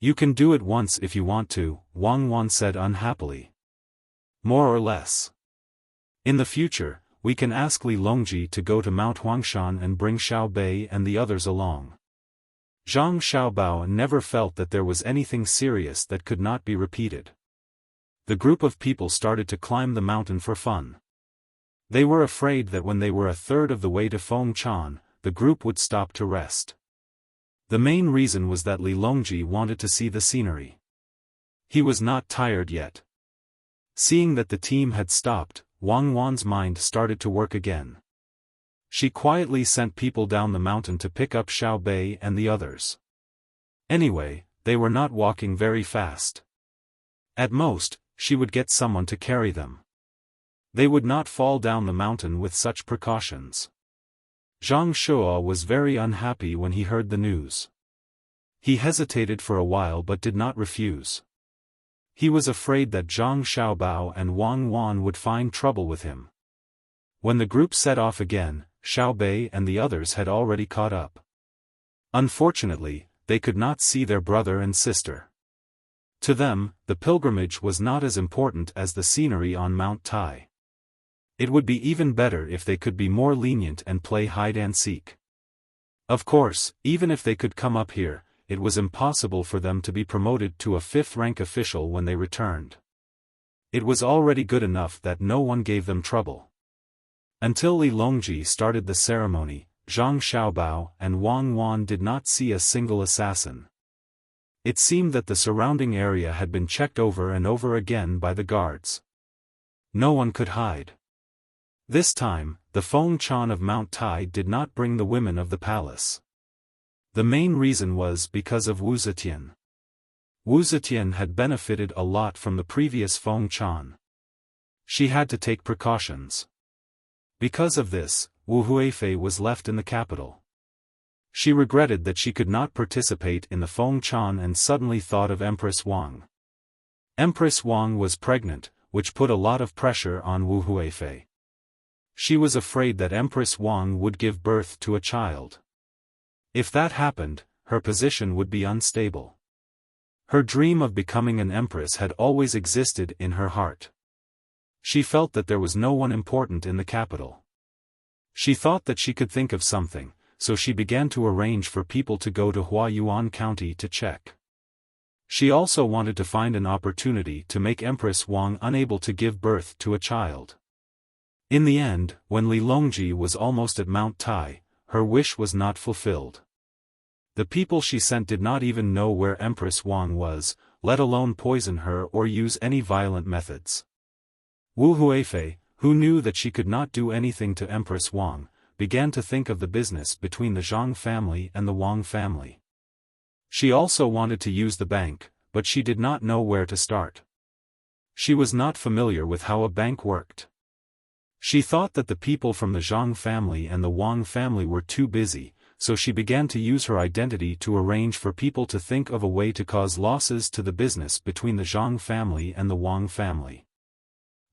You can do it once if you want to, Wang Wan said unhappily. More or less. In the future, we can ask Li Longji to go to Mount Huangshan and bring Xiao Bei and the others along. Zhang Xiaobao never felt that there was anything serious that could not be repeated. The group of people started to climb the mountain for fun. They were afraid that when they were a third of the way to Feng Chan, the group would stop to rest. The main reason was that Li Longji wanted to see the scenery. He was not tired yet. Seeing that the team had stopped, Wang Wan's mind started to work again. She quietly sent people down the mountain to pick up Xiao Bei and the others. Anyway, they were not walking very fast. At most, she would get someone to carry them. They would not fall down the mountain with such precautions. Zhang Shuo was very unhappy when he heard the news. He hesitated for a while but did not refuse. He was afraid that Zhang Xiaobao and Wang Wan would find trouble with him. When the group set off again, Xiao Bei and the others had already caught up. Unfortunately, they could not see their brother and sister. To them, the pilgrimage was not as important as the scenery on Mount Tai. It would be even better if they could be more lenient and play hide-and-seek. Of course, even if they could come up here, it was impossible for them to be promoted to a 5th-rank official when they returned. It was already good enough that no one gave them trouble. Until Li Longji started the ceremony, Zhang Xiaobao and Wang Wan did not see a single assassin. It seemed that the surrounding area had been checked over and over again by the guards. No one could hide. This time, the Feng Chan of Mount Tai did not bring the women of the palace. The main reason was because of Wu Zetian. Wu Zetian had benefited a lot from the previous Feng Chan. She had to take precautions. Because of this, Wu Huifei was left in the capital. She regretted that she could not participate in the Feng Chan and suddenly thought of Empress Wang. Empress Wang was pregnant, which put a lot of pressure on Wu Huifei. She was afraid that Empress Wang would give birth to a child. If that happened, her position would be unstable. Her dream of becoming an empress had always existed in her heart. She felt that there was no one important in the capital. She thought that she could think of something, so she began to arrange for people to go to Huayuan County to check. She also wanted to find an opportunity to make Empress Wang unable to give birth to a child. In the end, when Li Longji was almost at Mount Tai, her wish was not fulfilled. The people she sent did not even know where Empress Wang was, let alone poison her or use any violent methods. Wu Huifei, who knew that she could not do anything to Empress Wang, began to think of the business between the Zhang family and the Wang family. She also wanted to use the bank, but she did not know where to start. She was not familiar with how a bank worked. She thought that the people from the Zhang family and the Wang family were too busy, so she began to use her identity to arrange for people to think of a way to cause losses to the business between the Zhang family and the Wang family.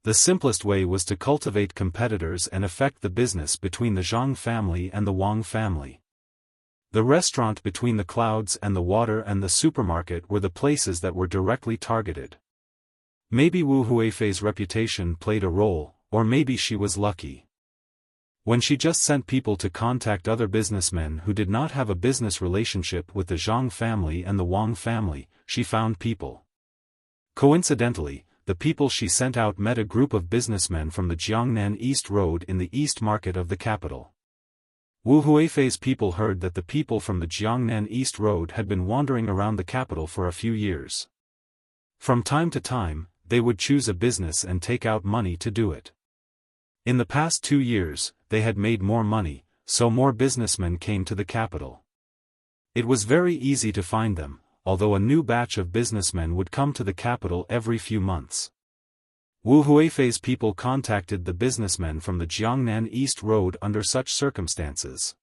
The simplest way was to cultivate competitors and affect the business between the Zhang family and the Wang family. The restaurant between the clouds and the water and the supermarket were the places that were directly targeted. Maybe Wu Huifei's reputation played a role, or maybe she was lucky. When she just sent people to contact other businessmen who did not have a business relationship with the Zhang family and the Wang family, she found people. Coincidentally, the people she sent out met a group of businessmen from the Jiangnan East Road in the East Market of the capital. Wu Huifei's people heard that the people from the Jiangnan East Road had been wandering around the capital for a few years. From time to time, they would choose a business and take out money to do it. In the past 2 years, they had made more money, so more businessmen came to the capital. It was very easy to find them, although a new batch of businessmen would come to the capital every few months. Wu Huifei's people contacted the businessmen from the Jiangnan East Road under such circumstances.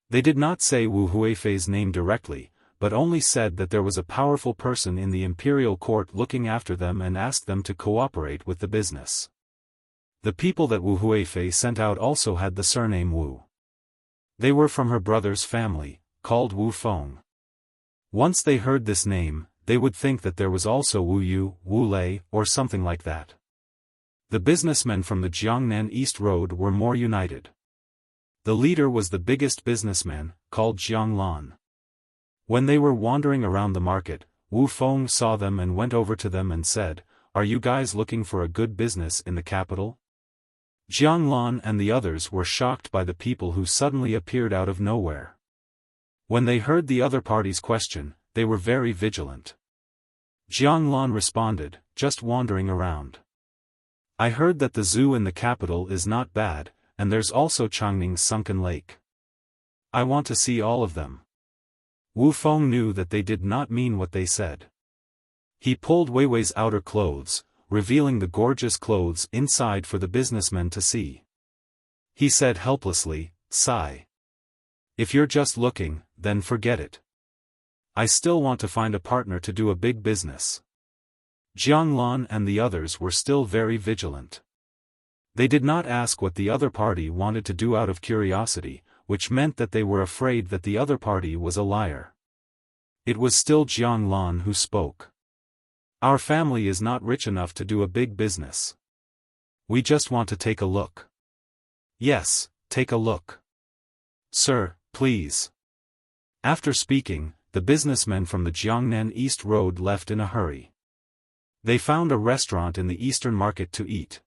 They did not say Wu Huifei's name directly, but only said that there was a powerful person in the imperial court looking after them and asked them to cooperate with the business. The people that Wu Huifei sent out also had the surname Wu. They were from her brother's family, called Wu Feng. Once they heard this name, they would think that there was also Wu Yu, Wu Lei, or something like that. The businessmen from the Jiangnan East Road were more united. The leader was the biggest businessman, called Jiang Lan. When they were wandering around the market, Wu Feng saw them and went over to them and said, "Are you guys looking for a good business in the capital?" Jiang Lan and the others were shocked by the people who suddenly appeared out of nowhere. When they heard the other party's question, they were very vigilant. Jiang Lan responded, "Just wandering around. I heard that the zoo in the capital is not bad, and there's also Changning's sunken lake. I want to see all of them." Wu Feng knew that they did not mean what they said. He pulled Weiwei's outer clothes, revealing the gorgeous clothes inside for the businessmen to see. He said helplessly, "Sigh. If you're just looking, then forget it. I still want to find a partner to do a big business." Jiang Lan and the others were still very vigilant. They did not ask what the other party wanted to do out of curiosity, which meant that they were afraid that the other party was a liar. It was still Jiang Lan who spoke. "Our family is not rich enough to do a big business. We just want to take a look." "Yes, take a look. Sir, please." After speaking, the businessmen from the Jiangnan East Road left in a hurry. They found a restaurant in the Eastern Market to eat.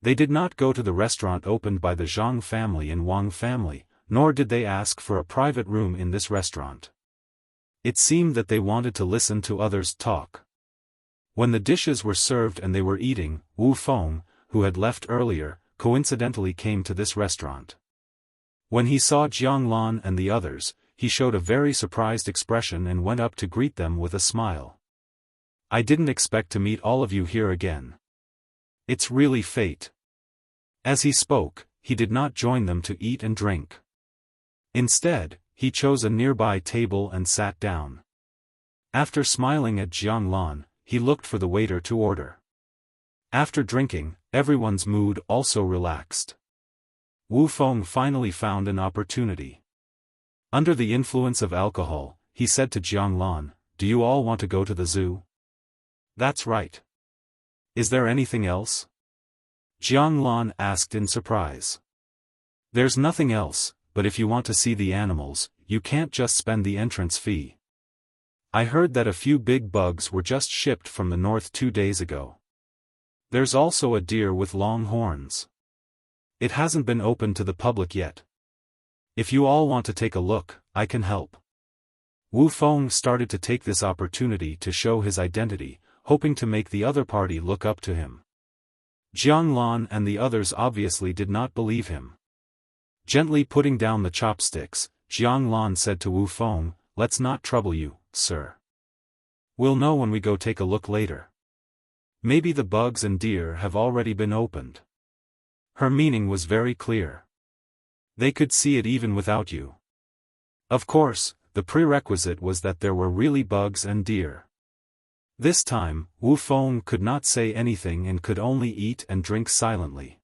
They did not go to the restaurant opened by the Zhang family and Wang family, nor did they ask for a private room in this restaurant. It seemed that they wanted to listen to others talk. When the dishes were served and they were eating, Wu Feng, who had left earlier, coincidentally came to this restaurant. When he saw Jiang Lan and the others, he showed a very surprised expression and went up to greet them with a smile. "I didn't expect to meet all of you here again. It's really fate." As he spoke, he did not join them to eat and drink. Instead, he chose a nearby table and sat down. After smiling at Jiang Lan, he looked for the waiter to order. After drinking, everyone's mood also relaxed. Wu Feng finally found an opportunity. Under the influence of alcohol, he said to Jiang Lan, "Do you all want to go to the zoo?" "That's right. Is there anything else?" Jiang Lan asked in surprise. "There's nothing else, but if you want to see the animals, you can't just spend the entrance fee. I heard that a few big bugs were just shipped from the north 2 days ago. There's also a deer with long horns. It hasn't been opened to the public yet. If you all want to take a look, I can help." Wu Feng started to take this opportunity to show his identity, hoping to make the other party look up to him. Jiang Lan and the others obviously did not believe him. Gently putting down the chopsticks, Jiang Lan said to Wu Feng, "Let's not trouble you, sir. We'll know when we go take a look later. Maybe the bugs and deer have already been opened." Her meaning was very clear. They could see it even without you. Of course, the prerequisite was that there were really bugs and deer. This time, Wu Feng could not say anything and could only eat and drink silently.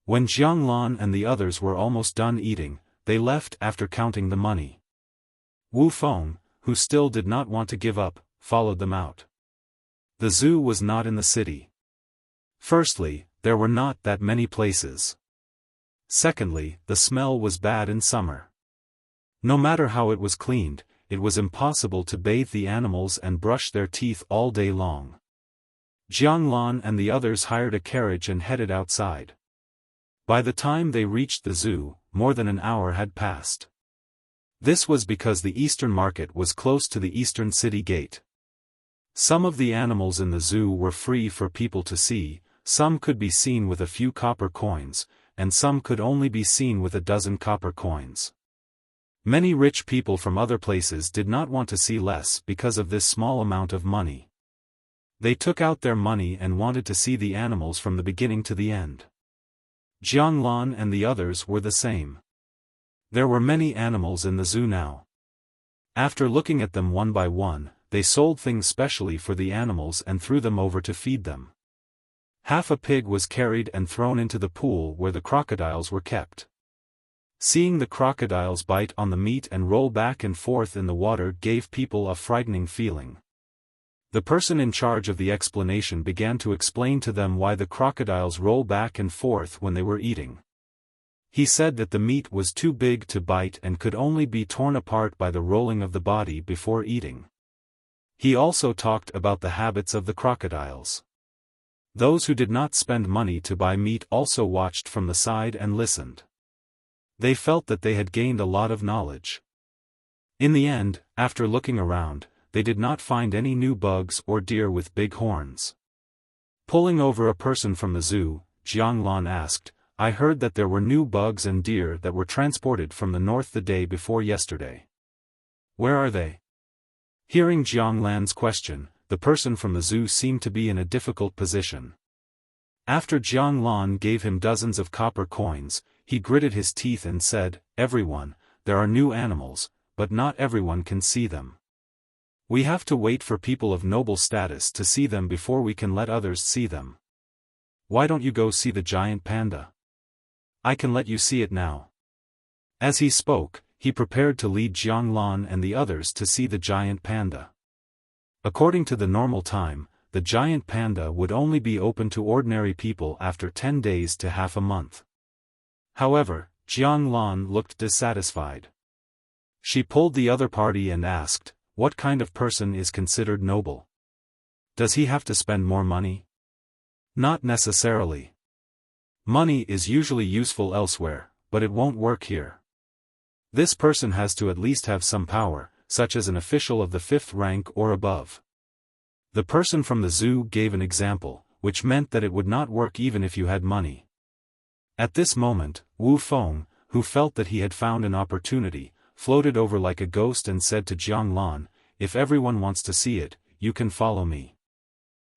When Jiang Lan and the others were almost done eating, they left after counting the money. Wu Feng, who still did not want to give up, followed them out. The zoo was not in the city. Firstly, there were not that many places. Secondly, the smell was bad in summer. No matter how it was cleaned, it was impossible to bathe the animals and brush their teeth all day long. Jianglan and the others hired a carriage and headed outside. By the time they reached the zoo, more than an hour had passed. This was because the eastern market was close to the eastern city gate. Some of the animals in the zoo were free for people to see, some could be seen with a few copper coins, and some could only be seen with a dozen copper coins. Many rich people from other places did not want to see less because of this small amount of money. They took out their money and wanted to see the animals from the beginning to the end. Jianglan and the others were the same. There were many animals in the zoo now. After looking at them one by one, they sold things specially for the animals and threw them over to feed them. Half a pig was carried and thrown into the pool where the crocodiles were kept. Seeing the crocodiles bite on the meat and roll back and forth in the water gave people a frightening feeling. The person in charge of the explanation began to explain to them why the crocodiles roll back and forth when they were eating. He said that the meat was too big to bite and could only be torn apart by the rolling of the body before eating. He also talked about the habits of the crocodiles. Those who did not spend money to buy meat also watched from the side and listened. They felt that they had gained a lot of knowledge. In the end, after looking around, they did not find any new bugs or deer with big horns. Pulling over a person from the zoo, Jianglan asked, "I heard that there were new bugs and deer that were transported from the north the day before yesterday. Where are they?" Hearing Jianglan's question, the person from the zoo seemed to be in a difficult position. After Jianglan gave him dozens of copper coins, he gritted his teeth and said, "Everyone, there are new animals, but not everyone can see them. We have to wait for people of noble status to see them before we can let others see them. Why don't you go see the giant panda? I can let you see it now." As he spoke, he prepared to lead Jianglan and the others to see the giant panda. According to the normal time, the giant panda would only be open to ordinary people after 10 days to half a month. However, Jianglan looked dissatisfied. She pulled the other party and asked, "What kind of person is considered noble? Does he have to spend more money?" "Not necessarily. Money is usually useful elsewhere, but it won't work here. This person has to at least have some power, such as an official of the 5th rank or above." The person from the zoo gave an example, which meant that it would not work even if you had money. At this moment, Wu Feng, who felt that he had found an opportunity, floated over like a ghost and said to Jianglan, "If everyone wants to see it, you can follow me.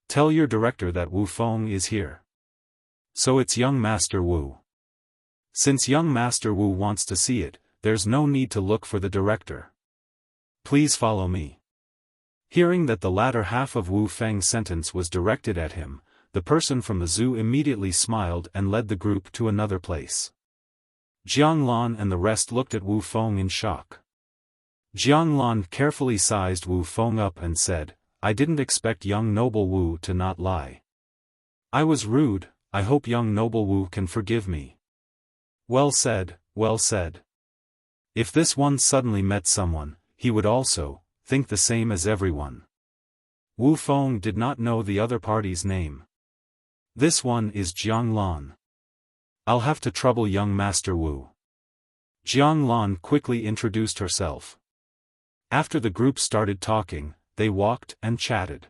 Tell your director that Wu Feng is here." So it's young Master Wu. Since young Master Wu wants to see it, there's no need to look for the director. Please follow me. Hearing that the latter half of Wu Feng's sentence was directed at him, the person from the zoo immediately smiled and led the group to another place. Jianglan and the rest looked at Wu Feng in shock. Jianglan carefully sized Wu Feng up and said, "I didn't expect young noble Wu to not lie. I was rude, I hope young noble Wu can forgive me." Well said, well said. If this one suddenly met someone, he would also think the same as everyone. Wu Feng did not know the other party's name. "This one is Jianglan. I'll have to trouble young Master Wu." Jianglan quickly introduced herself. After the group started talking, they walked and chatted.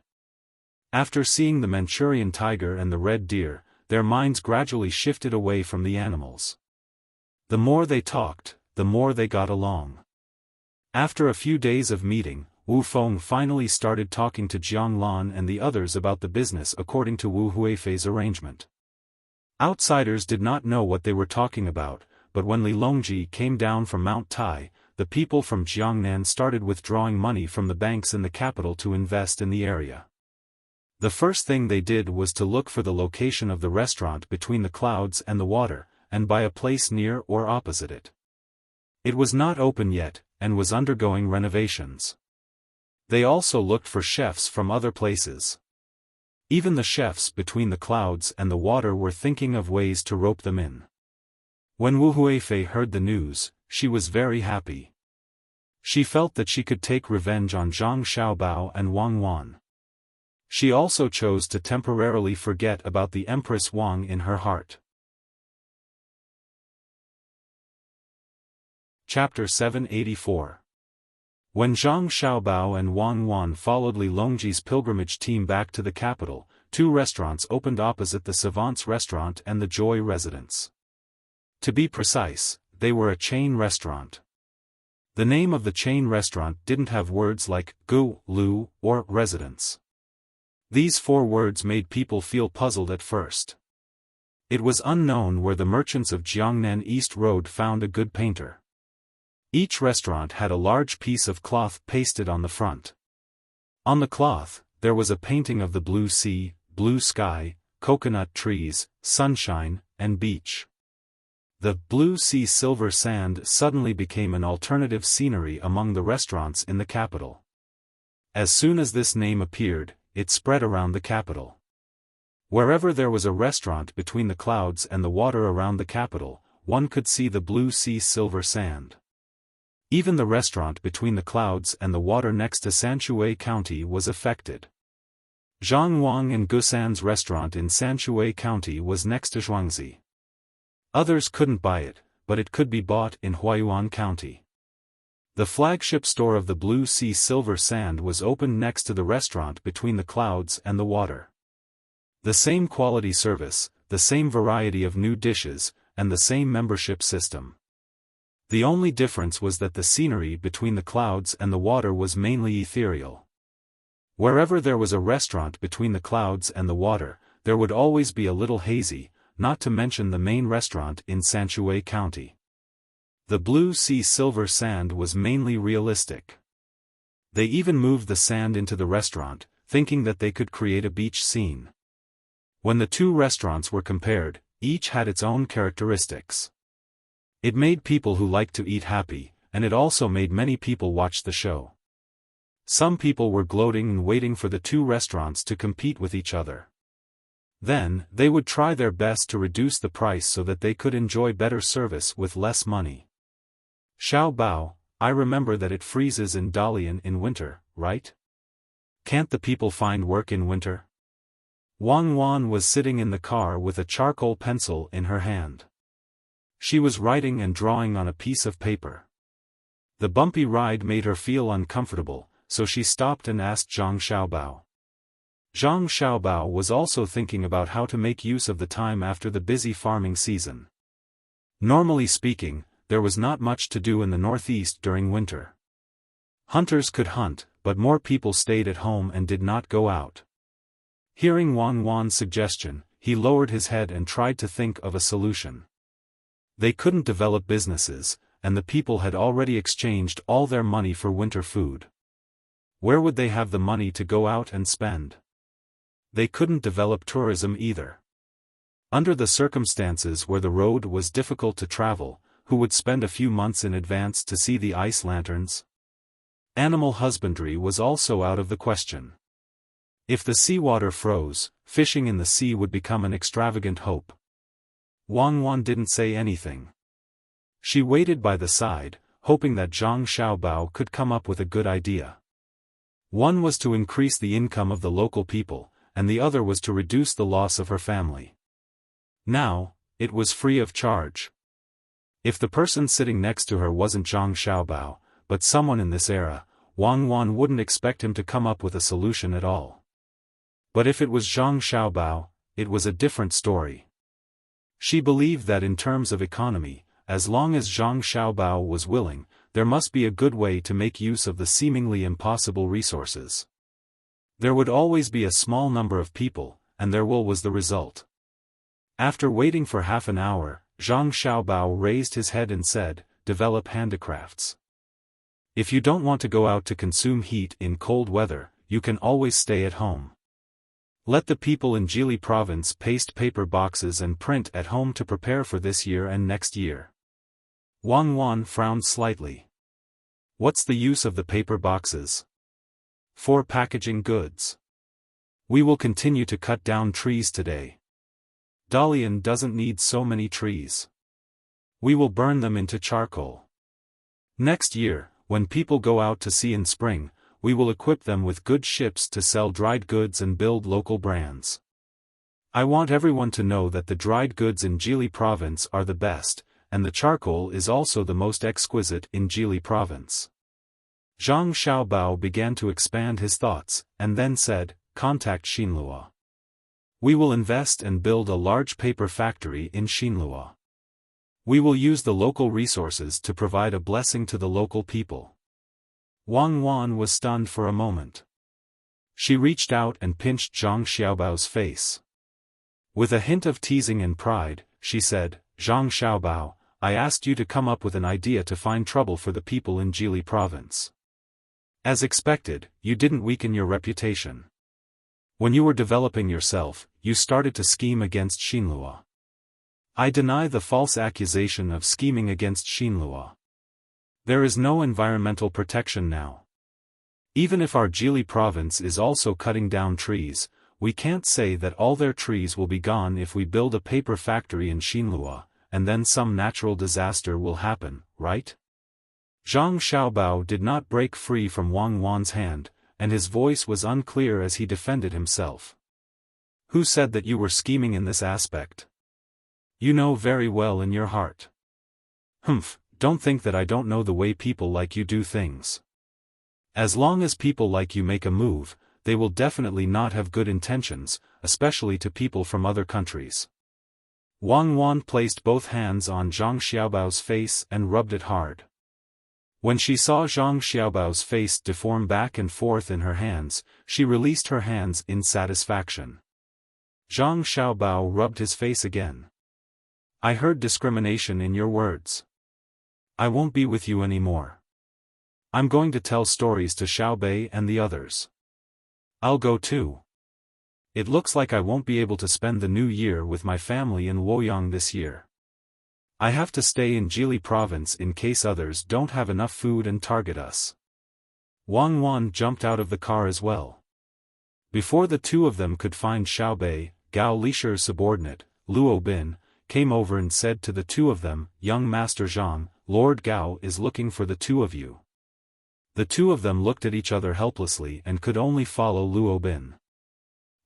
After seeing the Manchurian tiger and the red deer, their minds gradually shifted away from the animals. The more they talked, the more they got along. After a few days of meeting, Wu Feng finally started talking to Jianglan and the others about the business according to Wu Huifei's arrangement. Outsiders did not know what they were talking about, but when Li Longji came down from Mount Tai, the people from Jiangnan started withdrawing money from the banks in the capital to invest in the area. The first thing they did was to look for the location of the restaurant between the clouds and the water, and buy a place near or opposite it. It was not open yet, and was undergoing renovations. They also looked for chefs from other places. Even the chefs between the clouds and the water were thinking of ways to rope them in. When Wu Huifei heard the news, she was very happy. She felt that she could take revenge on Zhang Xiaobao and Wang Wan. She also chose to temporarily forget about the Empress Wang in her heart. Chapter 784. When Zhang Xiaobao and Wang Wan followed Li Longji's pilgrimage team back to the capital, 2 restaurants opened opposite the Savant's restaurant and the Joy residence. To be precise, they were a chain restaurant. The name of the chain restaurant didn't have words like gu, lu, or residence. These 4 words made people feel puzzled at first. It was unknown where the merchants of Jiangnan East Road found a good painter. Each restaurant had a large piece of cloth pasted on the front. On the cloth, there was a painting of the blue sea, blue sky, coconut trees, sunshine, and beach. The blue sea silver sand suddenly became an alternative scenery among the restaurants in the capital. As soon as this name appeared, it spread around the capital. Wherever there was a restaurant between the clouds and the water around the capital, one could see the blue sea silver sand. Even the restaurant between the clouds and the water next to Sanshui County was affected. Zhang Wang and Gusan's restaurant in Sanshui County was next to Zhuangzi. Others couldn't buy it, but it could be bought in Huayuan County. The flagship store of the Blue Sea Silver Sand was opened next to the restaurant between the clouds and the water. The same quality service, the same variety of new dishes, and the same membership system. The only difference was that the scenery between the clouds and the water was mainly ethereal. Wherever there was a restaurant between the clouds and the water, there would always be a little hazy, not to mention the main restaurant in Sanshui County. The Blue Sea Silver Sand was mainly realistic. They even moved the sand into the restaurant, thinking that they could create a beach scene. When the 2 restaurants were compared, each had its own characteristics. It made people who liked to eat happy, and it also made many people watch the show. Some people were gloating and waiting for the 2 restaurants to compete with each other. Then, they would try their best to reduce the price so that they could enjoy better service with less money. Xiao Bao, I remember that it freezes in Dalian in winter, right? Can't the people find work in winter? Wang Wan was sitting in the car with a charcoal pencil in her hand. She was writing and drawing on a piece of paper. The bumpy ride made her feel uncomfortable, so she stopped and asked Zhang Xiaobao. Zhang Xiaobao was also thinking about how to make use of the time after the busy farming season. Normally speaking, there was not much to do in the northeast during winter. Hunters could hunt, but more people stayed at home and did not go out. Hearing Wang Wan's suggestion, he lowered his head and tried to think of a solution. They couldn't develop businesses, and the people had already exchanged all their money for winter food. Where would they have the money to go out and spend? They couldn't develop tourism either. Under the circumstances where the road was difficult to travel, who would spend a few months in advance to see the ice lanterns? Animal husbandry was also out of the question. If the seawater froze, fishing in the sea would become an extravagant hope. Wang Wan didn't say anything. She waited by the side, hoping that Zhang Xiaobao could come up with a good idea. One was to increase the income of the local people, and the other was to reduce the loss of her family. Now, it was free of charge. If the person sitting next to her wasn't Zhang Xiaobao, but someone in this era, Wang Wan wouldn't expect him to come up with a solution at all. But if it was Zhang Xiaobao, it was a different story. She believed that in terms of economy, as long as Zhang Xiaobao was willing, there must be a good way to make use of the seemingly impossible resources. There would always be a small number of people, and their will was the result. After waiting for half an hour, Zhang Xiaobao raised his head and said, "Develop handicrafts. If you don't want to go out to consume heat in cold weather, you can always stay at home. Let the people in Jili province paste paper boxes and print at home to prepare for this year and next year." Wang Wan frowned slightly. What's the use of the paper boxes? For packaging goods. We will continue to cut down trees today. Dalian doesn't need so many trees. We will burn them into charcoal. Next year, when people go out to sea in spring, we will equip them with good ships to sell dried goods and build local brands. I want everyone to know that the dried goods in Jili province are the best, and the charcoal is also the most exquisite in Jili province. Zhang Xiaobao began to expand his thoughts, and then said, contact Xinluo. We will invest and build a large paper factory in Xinluo. We will use the local resources to provide a blessing to the local people. Wang Wan was stunned for a moment. She reached out and pinched Zhang Xiaobao's face. With a hint of teasing and pride, she said, Zhang Xiaobao, I asked you to come up with an idea to find trouble for the people in Jili province. As expected, you didn't weaken your reputation. When you were developing yourself, you started to scheme against Xinluo. I deny the false accusation of scheming against Xinluo. There is no environmental protection now. Even if our Jili province is also cutting down trees, we can't say that all their trees will be gone if we build a paper factory in Xinluo, and then some natural disaster will happen, right? Zhang Xiaobao did not break free from Wang Wan's hand, and his voice was unclear as he defended himself. Who said that you were scheming in this aspect? You know very well in your heart. Humph, don't think that I don't know the way people like you do things. As long as people like you make a move, they will definitely not have good intentions, especially to people from other countries. Wang Wan placed both hands on Zhang Xiaobao's face and rubbed it hard. When she saw Zhang Xiaobao's face deform back and forth in her hands, she released her hands in satisfaction. Zhang Xiaobao rubbed his face again. I heard discrimination in your words. I won't be with you anymore. I'm going to tell stories to Xiaobei and the others. I'll go too. It looks like I won't be able to spend the new year with my family in Luoyang this year. I have to stay in Jili province in case others don't have enough food and target us. Wang Wan jumped out of the car as well. Before the two of them could find Xiaobei, Gao Lishi's subordinate, Luo Bin, came over and said to the two of them, Young Master Zhang, Lord Gao is looking for the two of you. The two of them looked at each other helplessly and could only follow Luo Bin.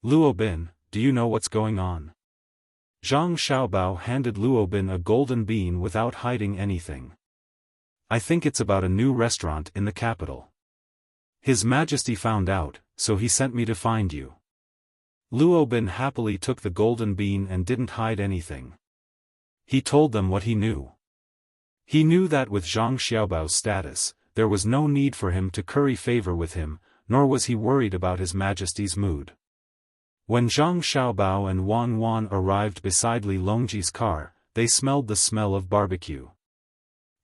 Luo Bin, do you know what's going on? Zhang Xiaobao handed Luo Bin a golden bean without hiding anything. I think it's about a new restaurant in the capital. His Majesty found out, so he sent me to find you. Luo Bin happily took the golden bean and didn't hide anything. He told them what he knew. He knew that with Zhang Xiaobao's status, there was no need for him to curry favor with him, nor was he worried about His Majesty's mood. When Zhang Xiaobao and Wang Wan arrived beside Li Longji's car, they smelled the smell of barbecue.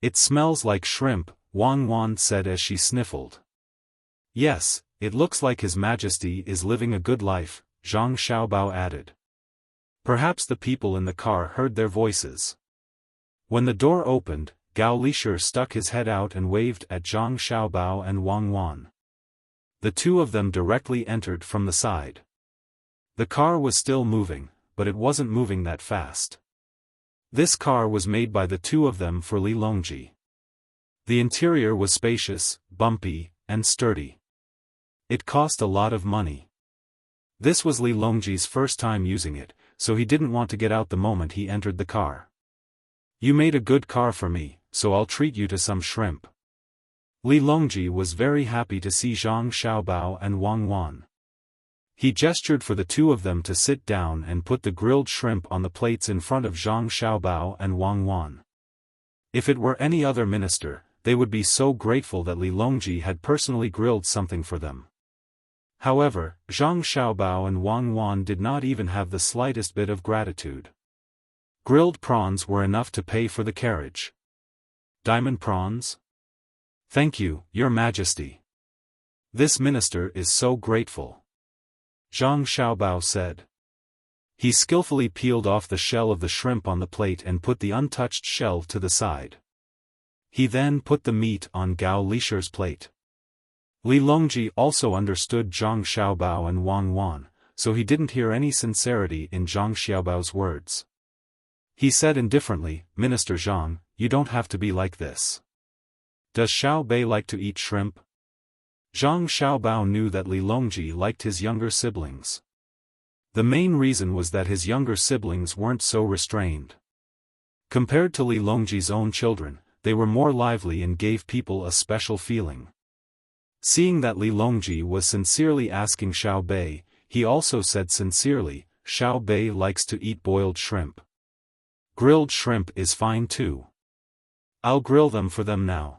It smells like shrimp, Wang Wan said as she sniffled. Yes, it looks like His Majesty is living a good life, Zhang Xiaobao added. Perhaps the people in the car heard their voices. When the door opened, Gao Lishi stuck his head out and waved at Zhang Xiaobao and Wang Wan. The two of them directly entered from the side. The car was still moving, but it wasn't moving that fast. This car was made by the two of them for Li Longji. The interior was spacious, bumpy, and sturdy. It cost a lot of money. This was Li Longji's first time using it, so he didn't want to get out the moment he entered the car. You made a good car for me, so I'll treat you to some shrimp. Li Longji was very happy to see Zhang Xiaobao and Wang Wan. He gestured for the two of them to sit down and put the grilled shrimp on the plates in front of Zhang Xiaobao and Wang Wan. If it were any other minister, they would be so grateful that Li Longji had personally grilled something for them. However, Zhang Xiaobao and Wang Wan did not even have the slightest bit of gratitude. Grilled prawns were enough to pay for the carriage. Diamond prawns? Thank you, Your Majesty. This minister is so grateful. Zhang Xiaobao said. He skillfully peeled off the shell of the shrimp on the plate and put the untouched shell to the side. He then put the meat on Gao Lishi's plate. Li Longji also understood Zhang Xiaobao and Wang Wan, so he didn't hear any sincerity in Zhang Xiaobao's words. He said indifferently, Minister Zhang, you don't have to be like this. Does Xiao Bei like to eat shrimp? Zhang Xiaobao knew that Li Longji liked his younger siblings. The main reason was that his younger siblings weren't so restrained. Compared to Li Longji's own children, they were more lively and gave people a special feeling. Seeing that Li Longji was sincerely asking Xiao Bei, he also said sincerely, Xiao Bei likes to eat boiled shrimp. Grilled shrimp is fine too. I'll grill them for them now.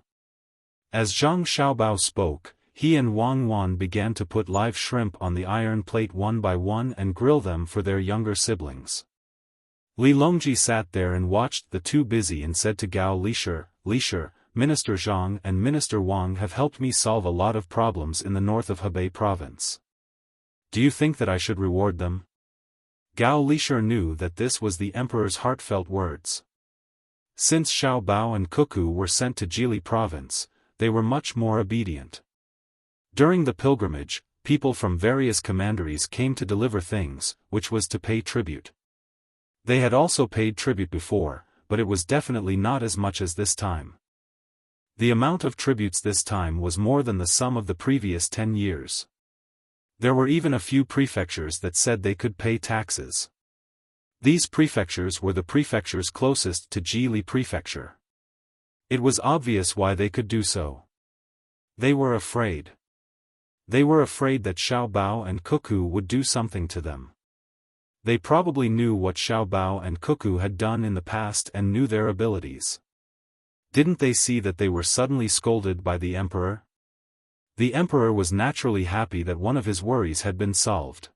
As Zhang Xiaobao spoke, he and Wang Wan began to put live shrimp on the iron plate one by one and grill them for their younger siblings. Li Longji sat there and watched the two busy and said to Gao Lisher, Minister Zhang and Minister Wang have helped me solve a lot of problems in the north of Hebei province. Do you think that I should reward them? Gao Lisher knew that this was the emperor's heartfelt words. Since Xiao Bao and Cuckoo were sent to Jili province, they were much more obedient. During the pilgrimage, people from various commanderies came to deliver things, which was to pay tribute. They had also paid tribute before, but it was definitely not as much as this time. The amount of tributes this time was more than the sum of the previous 10 years. There were even a few prefectures that said they could pay taxes. These prefectures were the prefectures closest to Jili prefecture. It was obvious why they could do so. They were afraid. They were afraid that Xiao Bao and Cuckoo would do something to them. They probably knew what Xiao Bao and Cuckoo had done in the past and knew their abilities. Didn't they see that they were suddenly scolded by the emperor? The emperor was naturally happy that one of his worries had been solved.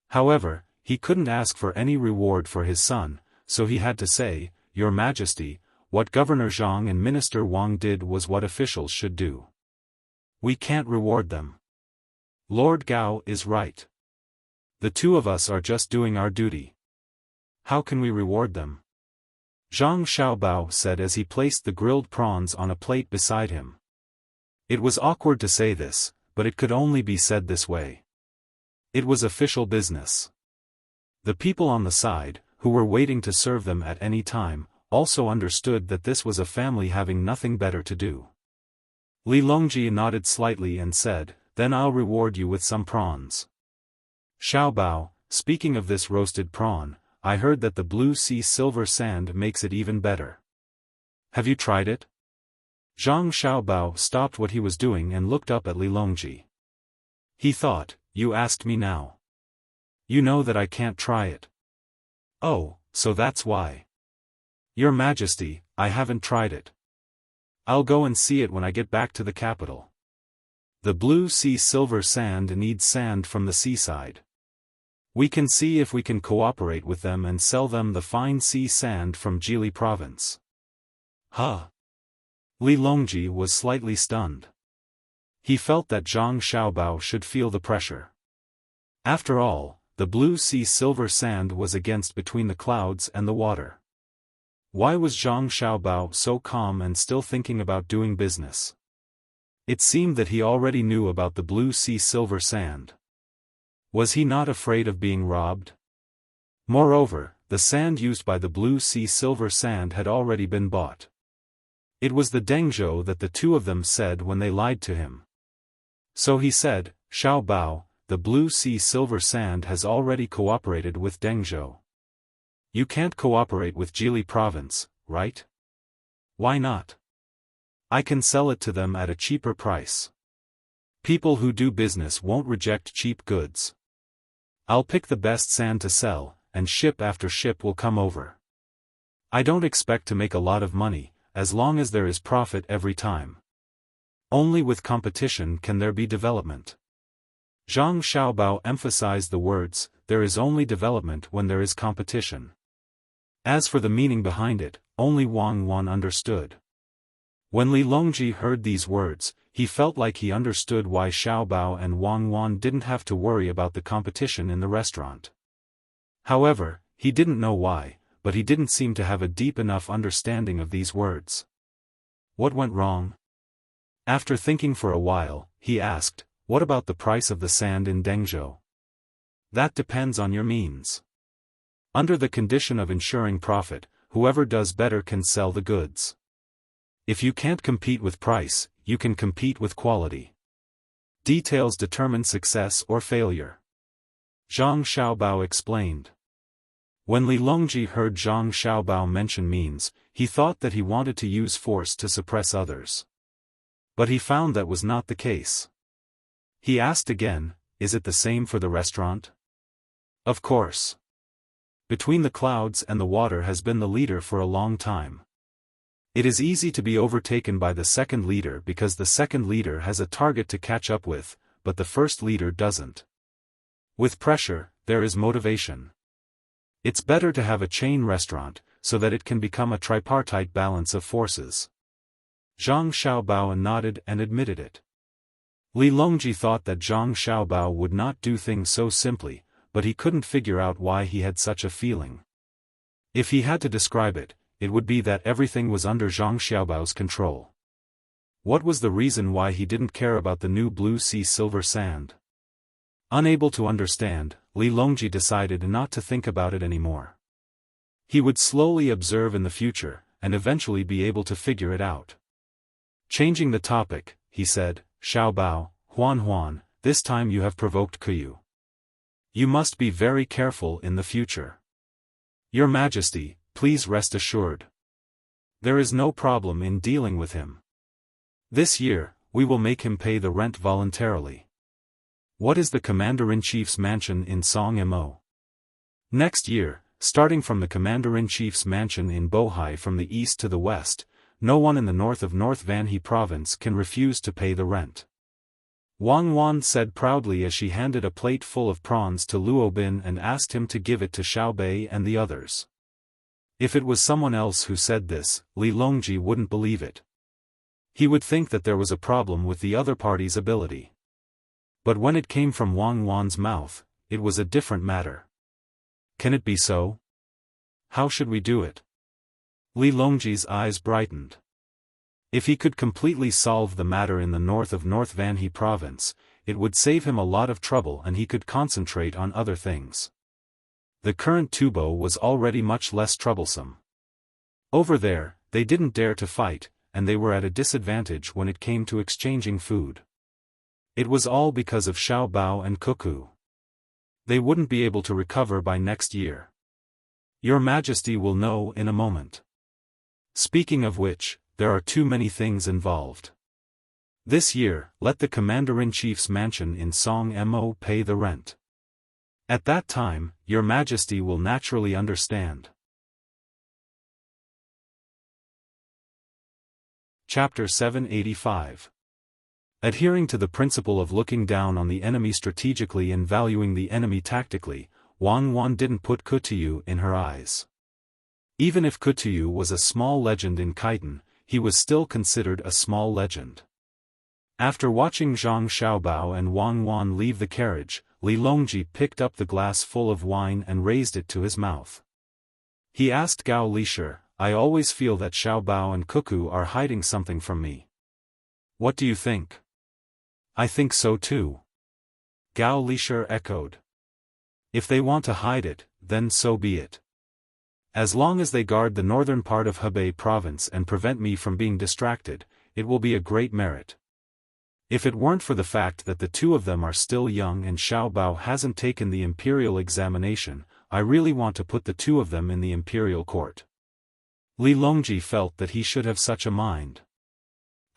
However, he couldn't ask for any reward for his son, so he had to say, Your Majesty, what Governor Zhang and Minister Wang did was what officials should do. We can't reward them. Lord Gao is right. The two of us are just doing our duty. How can we reward them? Zhang Xiaobao said as he placed the grilled prawns on a plate beside him. It was awkward to say this, but it could only be said this way. It was official business. The people on the side, who were waiting to serve them at any time, also understood that this was a family having nothing better to do. Li Longji nodded slightly and said, Then I'll reward you with some prawns. Xiao Bao, speaking of this roasted prawn, I heard that the blue sea silver sand makes it even better. Have you tried it? Zhang Xiaobao stopped what he was doing and looked up at Li Longji. He thought, You asked me now. You know that I can't try it. Oh, so that's why. Your Majesty, I haven't tried it. I'll go and see it when I get back to the capital. The blue sea silver sand needs sand from the seaside. We can see if we can cooperate with them and sell them the fine sea sand from Jili province. Huh? Li Longji was slightly stunned. He felt that Zhang Xiaobao should feel the pressure. After all, the blue sea silver sand was against between the clouds and the water. Why was Zhang Xiaobao so calm and still thinking about doing business? It seemed that he already knew about the blue sea silver sand. Was he not afraid of being robbed? Moreover, the sand used by the blue sea silver sand had already been bought. It was the Dengzhou that the two of them said when they lied to him. So he said, Xiao Bao, the blue sea silver sand has already cooperated with Dengzhou. You can't cooperate with Jili province, right? Why not? I can sell it to them at a cheaper price. People who do business won't reject cheap goods. I'll pick the best sand to sell, and ship after ship will come over. I don't expect to make a lot of money, as long as there is profit every time. Only with competition can there be development. Zhang Xiaobao emphasized the words, there is only development when there is competition. As for the meaning behind it, only Wang Wan understood. When Li Longji heard these words, he felt like he understood why Xiao Bao and Wang Wan didn't have to worry about the competition in the restaurant. However, he didn't know why, but he didn't seem to have a deep enough understanding of these words. What went wrong? After thinking for a while, he asked, what about the price of the sand in Dengzhou? That depends on your means. Under the condition of ensuring profit, whoever does better can sell the goods. If you can't compete with price, you can compete with quality. Details determine success or failure. Zhang Xiaobao explained. When Li Longji heard Zhang Xiaobao mention means, he thought that he wanted to use force to suppress others. But he found that was not the case. He asked again, is it the same for the restaurant? Of course. Between the clouds and the water has been the leader for a long time. It is easy to be overtaken by the second leader because the second leader has a target to catch up with, but the first leader doesn't. With pressure, there is motivation. It's better to have a chain restaurant, so that it can become a tripartite balance of forces. Zhang Xiaobao nodded and admitted it. Li Longji thought that Zhang Xiaobao would not do things so simply, but he couldn't figure out why he had such a feeling. If he had to describe it, it would be that everything was under Zhang Xiaobao's control. What was the reason why he didn't care about the new blue sea silver sand? Unable to understand, Li Longji decided not to think about it anymore. He would slowly observe in the future, and eventually be able to figure it out. Changing the topic, he said, Xiaobao, Huan, this time you have provoked Kuyu. You must be very careful in the future. Your Majesty, please rest assured. There is no problem in dealing with him. This year, we will make him pay the rent voluntarily. What is the Commander-in-Chief's mansion in Song-Mo? Next year, starting from the Commander-in-Chief's mansion in Bohai from the east to the west, no one in the north of North Vanhe province can refuse to pay the rent. Wang Wan said proudly as she handed a plate full of prawns to Luobin and asked him to give it to Xiaobei and the others. If it was someone else who said this, Li Longji wouldn't believe it. He would think that there was a problem with the other party's ability. But when it came from Wang Wan's mouth, it was a different matter. Can it be so? How should we do it? Li Longji's eyes brightened. If he could completely solve the matter in the north of North Vanhe province, it would save him a lot of trouble and he could concentrate on other things. The current Tubo was already much less troublesome. Over there, they didn't dare to fight, and they were at a disadvantage when it came to exchanging food. It was all because of Xiaobao and Cuckoo. They wouldn't be able to recover by next year. Your Majesty will know in a moment. Speaking of which, there are too many things involved. This year, let the Commander-in-Chief's mansion in Song-Mo pay the rent. At that time, Your Majesty will naturally understand. Chapter 785. Adhering to the principle of looking down on the enemy strategically and valuing the enemy tactically, Wang Wan didn't put Kutuyu in her eyes. Even if Kutuyu was a small legend in Khitan, he was still considered a small legend. After watching Zhang Xiaobao and Wang Wan leave the carriage, Li Longji picked up the glass full of wine and raised it to his mouth. He asked Gao Lisher, I always feel that Xiaobao and Cuckoo are hiding something from me. What do you think? I think so too. Gao Lisher echoed. If they want to hide it, then so be it. As long as they guard the northern part of Hebei province and prevent me from being distracted, it will be a great merit. If it weren't for the fact that the two of them are still young and Xiaobao hasn't taken the imperial examination, I really want to put the two of them in the imperial court. Li Longji felt that he should have such a mind.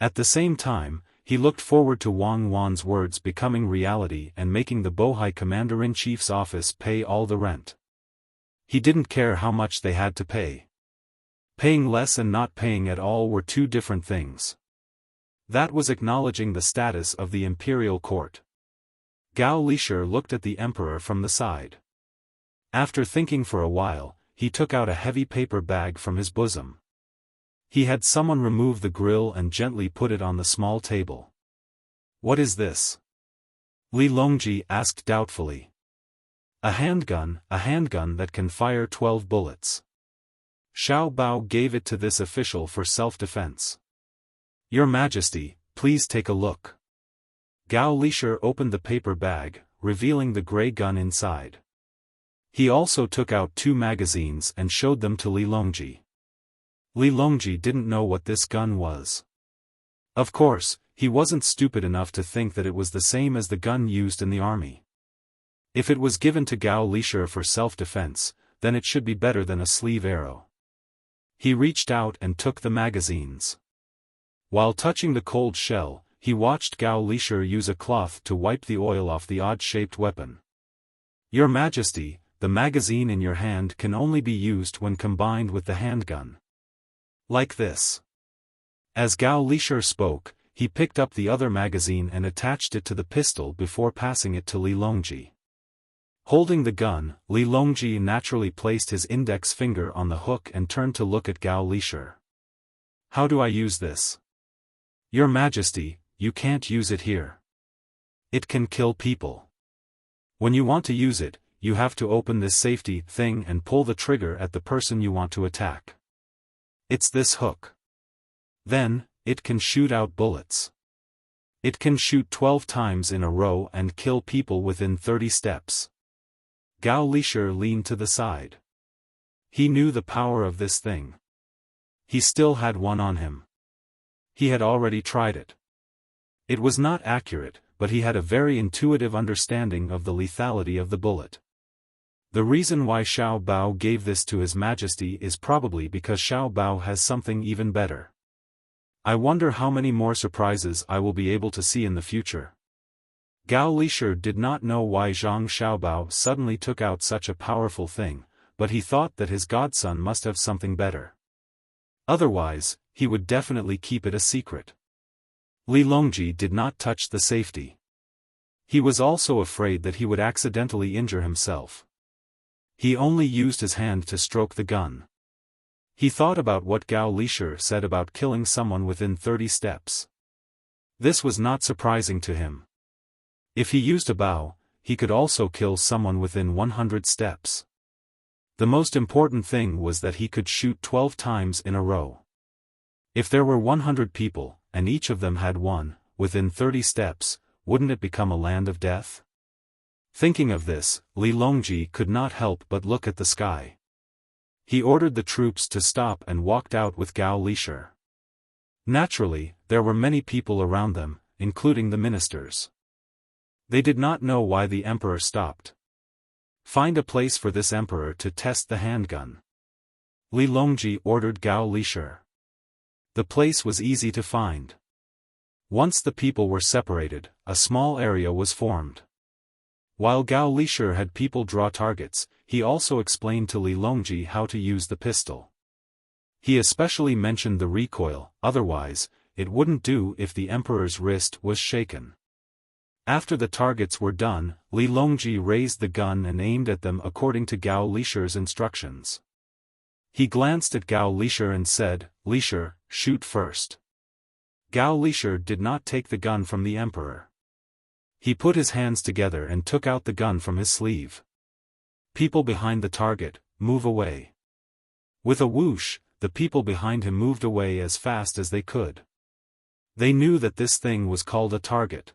At the same time, he looked forward to Wang Wan's words becoming reality and making the Bohai Commander-in-Chief's office pay all the rent. He didn't care how much they had to pay. Paying less and not paying at all were two different things. That was acknowledging the status of the imperial court. Gao Lisher looked at the emperor from the side. After thinking for a while, he took out a heavy paper bag from his bosom. He had someone remove the grill and gently put it on the small table. What is this? Li Longji asked doubtfully. A handgun that can fire 12 bullets. Xiaobao gave it to this official for self-defense. Your Majesty, please take a look. Gao Lisher opened the paper bag, revealing the gray gun inside. He also took out 2 magazines and showed them to Li Longji. Li Longji didn't know what this gun was. Of course, he wasn't stupid enough to think that it was the same as the gun used in the army. If it was given to Gao Lisher for self-defense, then it should be better than a sleeve arrow. He reached out and took the magazines. While touching the cold shell, he watched Gao Lisher use a cloth to wipe the oil off the odd-shaped weapon. "Your Majesty, the magazine in your hand can only be used when combined with the handgun. Like this." As Gao Lisher spoke, he picked up the other magazine and attached it to the pistol before passing it to Li Longji. Holding the gun, Li Longji naturally placed his index finger on the hook and turned to look at Gao Lisher. "How do I use this?" "Your Majesty, you can't use it here. It can kill people. When you want to use it, you have to open this safety thing and pull the trigger at the person you want to attack. It's this hook. Then, it can shoot out bullets. It can shoot 12 times in a row and kill people within 30 steps. Gao Lisher leaned to the side. He knew the power of this thing. He still had one on him. He had already tried it. It was not accurate, but he had a very intuitive understanding of the lethality of the bullet. The reason why Xiao Bao gave this to His Majesty is probably because Xiao Bao has something even better. I wonder how many more surprises I will be able to see in the future. Gao Lisher did not know why Zhang Xiaobao suddenly took out such a powerful thing, but he thought that his godson must have something better. Otherwise, he would definitely keep it a secret. Li Longji did not touch the safety. He was also afraid that he would accidentally injure himself. He only used his hand to stroke the gun. He thought about what Gao Lisher said about killing someone within 30 steps. This was not surprising to him. If he used a bao, he could also kill someone within 100 steps. The most important thing was that he could shoot 12 times in a row. If there were 100 people, and each of them had one, within 30 steps, wouldn't it become a land of death? Thinking of this, Li Longji could not help but look at the sky. He ordered the troops to stop and walked out with Gao Lisher. Naturally, there were many people around them, including the ministers. They did not know why the emperor stopped. "Find a place for this emperor to test the handgun." Li Longji ordered Gao Lisher. The place was easy to find. Once the people were separated, a small area was formed. While Gao Lisher had people draw targets, he also explained to Li Longji how to use the pistol. He especially mentioned the recoil, otherwise, it wouldn't do if the emperor's wrist was shaken. After the targets were done, Li Longji raised the gun and aimed at them according to Gao Lisher's instructions. He glanced at Gao Lisher and said, "Lisher, shoot first." Gao Lisher did not take the gun from the emperor. He put his hands together and took out the gun from his sleeve. "People behind the target, move away." With a whoosh, the people behind him moved away as fast as they could. They knew that this thing was called a target.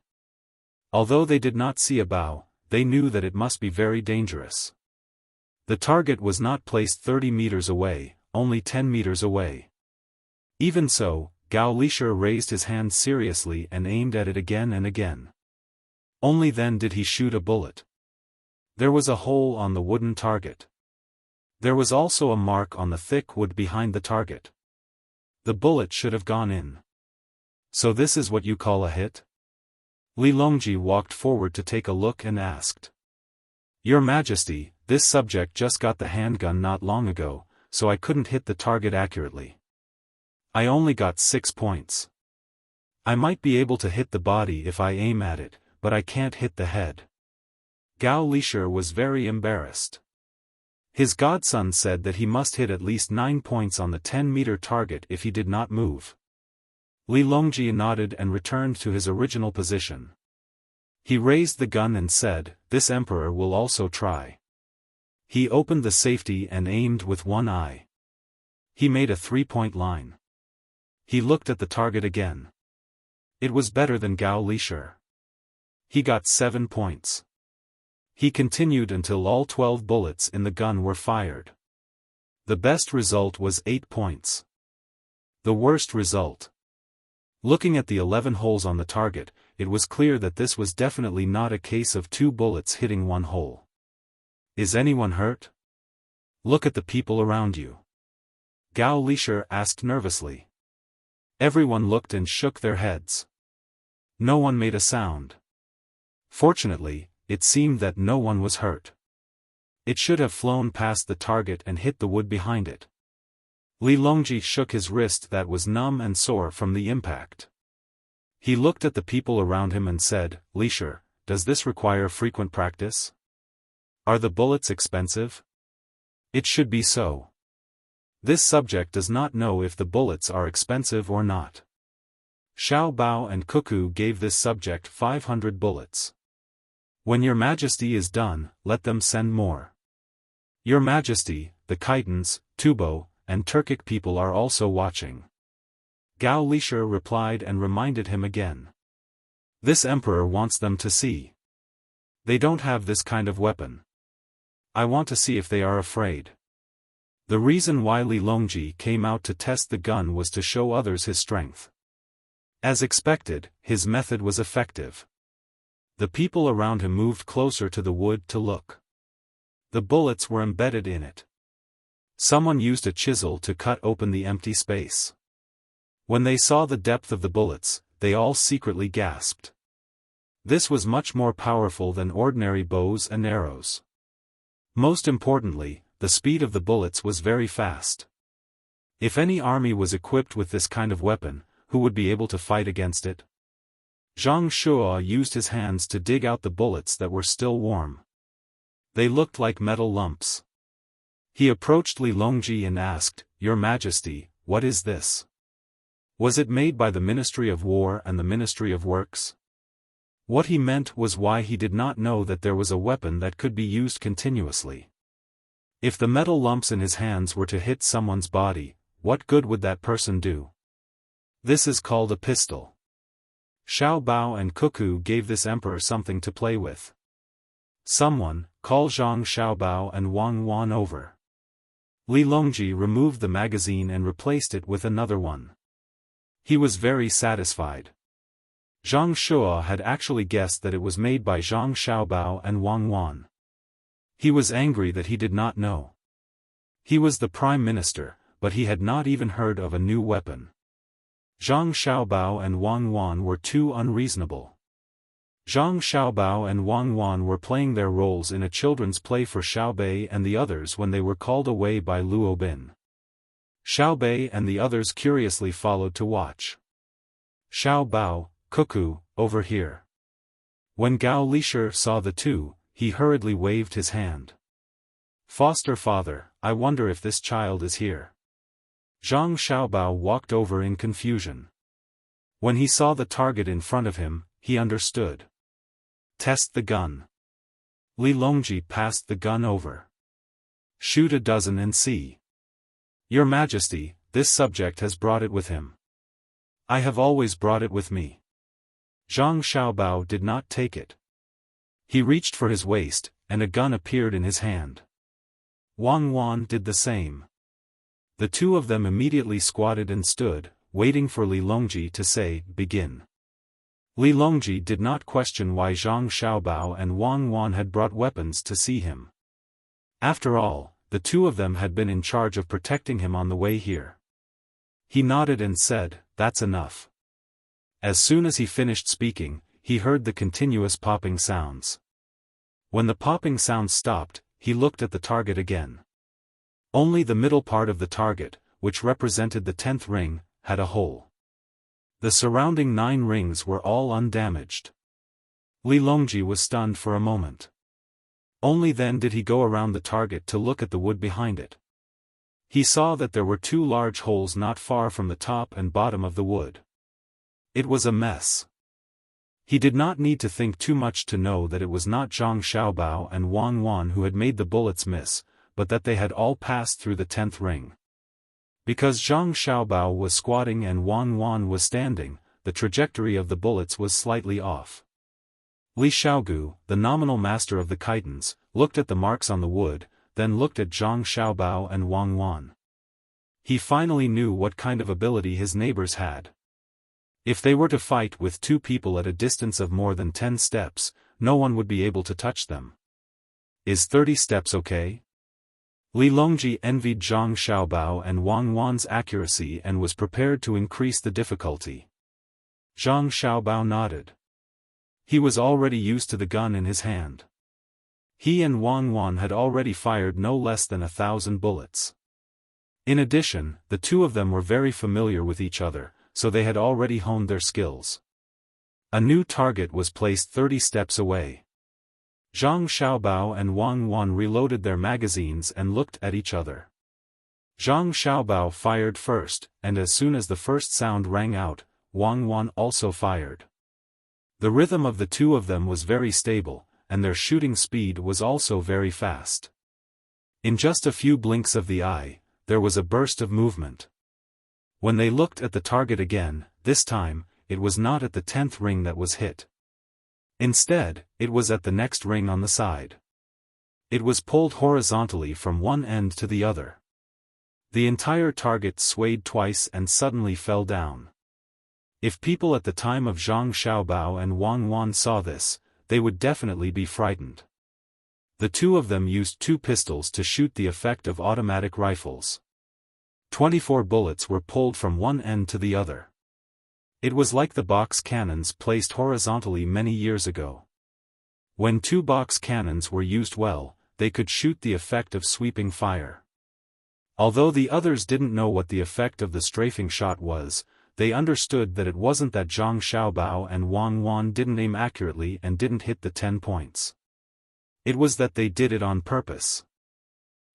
Although they did not see a bao, they knew that it must be very dangerous. The target was not placed 30 meters away, only 10 meters away. Even so, Gao Lisher raised his hand seriously and aimed at it again and again. Only then did he shoot a bullet. There was a hole on the wooden target. There was also a mark on the thick wood behind the target. The bullet should have gone in. "So this is what you call a hit?" Li Longji walked forward to take a look and asked. "Your Majesty, this subject just got the handgun not long ago, so I couldn't hit the target accurately. I only got 6 points. I might be able to hit the body if I aim at it, but I can't hit the head." Gao Lisher was very embarrassed. His godson said that he must hit at least 9 points on the 10-meter target if he did not move. Li Longji nodded and returned to his original position. He raised the gun and said, "This emperor will also try." He opened the safety and aimed with one eye. He made a 3-point line. He looked at the target again. It was better than Gao Lisher. He got 7 points. He continued until all 12 bullets in the gun were fired. The best result was 8 points. The worst result. Looking at the 11 holes on the target, it was clear that this was definitely not a case of 2 bullets hitting 1 hole. Is anyone hurt? Look at the people around you. Gao Lisher asked nervously. Everyone looked and shook their heads. No one made a sound. Fortunately, it seemed that no one was hurt. It should have flown past the target and hit the wood behind it. Li Longji shook his wrist that was numb and sore from the impact. He looked at the people around him and said, Lisher, does this require frequent practice? Are the bullets expensive? It should be so. This subject does not know if the bullets are expensive or not. Xiao Bao and Cuckoo gave this subject 500 bullets. When your majesty is done, let them send more. Your majesty, the Khitans, Tubo, and Turkic people are also watching. Gao Lisher replied and reminded him again. This emperor wants them to see. They don't have this kind of weapon. I want to see if they are afraid. The reason why Li Longji came out to test the gun was to show others his strength. As expected, his method was effective. The people around him moved closer to the wood to look. The bullets were embedded in it. Someone used a chisel to cut open the empty space. When they saw the depth of the bullets, they all secretly gasped. This was much more powerful than ordinary bows and arrows. Most importantly, the speed of the bullets was very fast. If any army was equipped with this kind of weapon, who would be able to fight against it? Zhang Shuo used his hands to dig out the bullets that were still warm. They looked like metal lumps. He approached Li Longji and asked, Your Majesty, what is this? Was it made by the Ministry of War and the Ministry of Works? What he meant was why he did not know that there was a weapon that could be used continuously. If the metal lumps in his hands were to hit someone's body, what good would that person do? This is called a pistol. Xiao Bao and Cuckoo gave this emperor something to play with. Someone, call Zhang Xiaobao and Wang Wan over. Li Longji removed the magazine and replaced it with another one. He was very satisfied. Zhang Shuo had actually guessed that it was made by Zhang Xiaobao and Wang Wan. He was angry that he did not know. He was the prime minister, but he had not even heard of a new weapon. Zhang Xiaobao and Wang Wan were too unreasonable. Zhang Xiaobao and Wang Wan were playing their roles in a children's play for Xiaobei and the others when they were called away by Luobin. Xiaobei and the others curiously followed to watch. Xiao Bao, Cuckoo, over here. When Gao Lisher saw the two, he hurriedly waved his hand. Foster father, I wonder if this child is here. Zhang Xiaobao walked over in confusion. When he saw the target in front of him, he understood. Test the gun. Li Longji passed the gun over. Shoot a dozen and see. Your Majesty, this subject has brought it with him. I have always brought it with me. Zhang Xiaobao did not take it. He reached for his waist, and a gun appeared in his hand. Wang Wan did the same. The two of them immediately squatted and stood, waiting for Li Longji to say, begin. Li Longji did not question why Zhang Xiaobao and Wang Wan had brought weapons to see him. After all, the two of them had been in charge of protecting him on the way here. He nodded and said, that's enough. As soon as he finished speaking, he heard the continuous popping sounds. When the popping sounds stopped, he looked at the target again. Only the middle part of the target, which represented the 10th ring, had a hole. The surrounding 9 rings were all undamaged. Li Longji was stunned for a moment. Only then did he go around the target to look at the wood behind it. He saw that there were 2 large holes not far from the top and bottom of the wood. It was a mess. He did not need to think too much to know that it was not Zhang Xiaobao and Wang Wan who had made the bullets miss, but that they had all passed through the 10th ring. Because Zhang Xiaobao was squatting and Wang Wan was standing, the trajectory of the bullets was slightly off. Li Xiaogu, the nominal master of the Khitans, looked at the marks on the wood, then looked at Zhang Xiaobao and Wang Wan. He finally knew what kind of ability his neighbors had. If they were to fight with two people at a distance of more than 10 steps, no one would be able to touch them. Is 30 steps okay? Li Longji envied Zhang Xiaobao and Wang Wan's accuracy and was prepared to increase the difficulty. Zhang Xiaobao nodded. He was already used to the gun in his hand. He and Wang Wan had already fired no less than 1,000 bullets. In addition, the two of them were very familiar with each other, so they had already honed their skills. A new target was placed 30 steps away. Zhang Xiaobao and Wang Wan reloaded their magazines and looked at each other. Zhang Xiaobao fired first, and as soon as the first sound rang out, Wang Wan also fired. The rhythm of the two of them was very stable, and their shooting speed was also very fast. In just a few blinks of the eye, there was a burst of movement. When they looked at the target again, this time, it was not at the 10th ring that was hit. Instead, it was at the next ring on the side. It was pulled horizontally from one end to the other. The entire target swayed twice and suddenly fell down. If people at the time of Zhang Xiaobao and Wang Wan saw this, they would definitely be frightened. The two of them used 2 pistols to shoot the effect of automatic rifles. 24 bullets were pulled from one end to the other. It was like the box cannons placed horizontally many years ago. When 2 box cannons were used well, they could shoot the effect of sweeping fire. Although the others didn't know what the effect of the strafing shot was, they understood that it wasn't that Zhang Xiaobao and Wang Wan didn't aim accurately and didn't hit the 10 points. It was that they did it on purpose.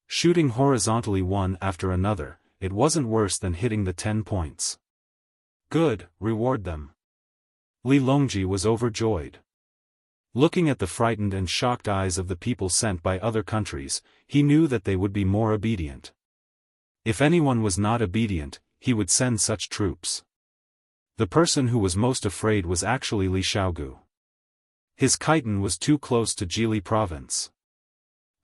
Shooting horizontally one after another, it wasn't worse than hitting the 10 points. Good, reward them. Li Longji was overjoyed. Looking at the frightened and shocked eyes of the people sent by other countries, he knew that they would be more obedient. If anyone was not obedient, he would send such troops. The person who was most afraid was actually Li Xiaogu. His chitin was too close to Jili province.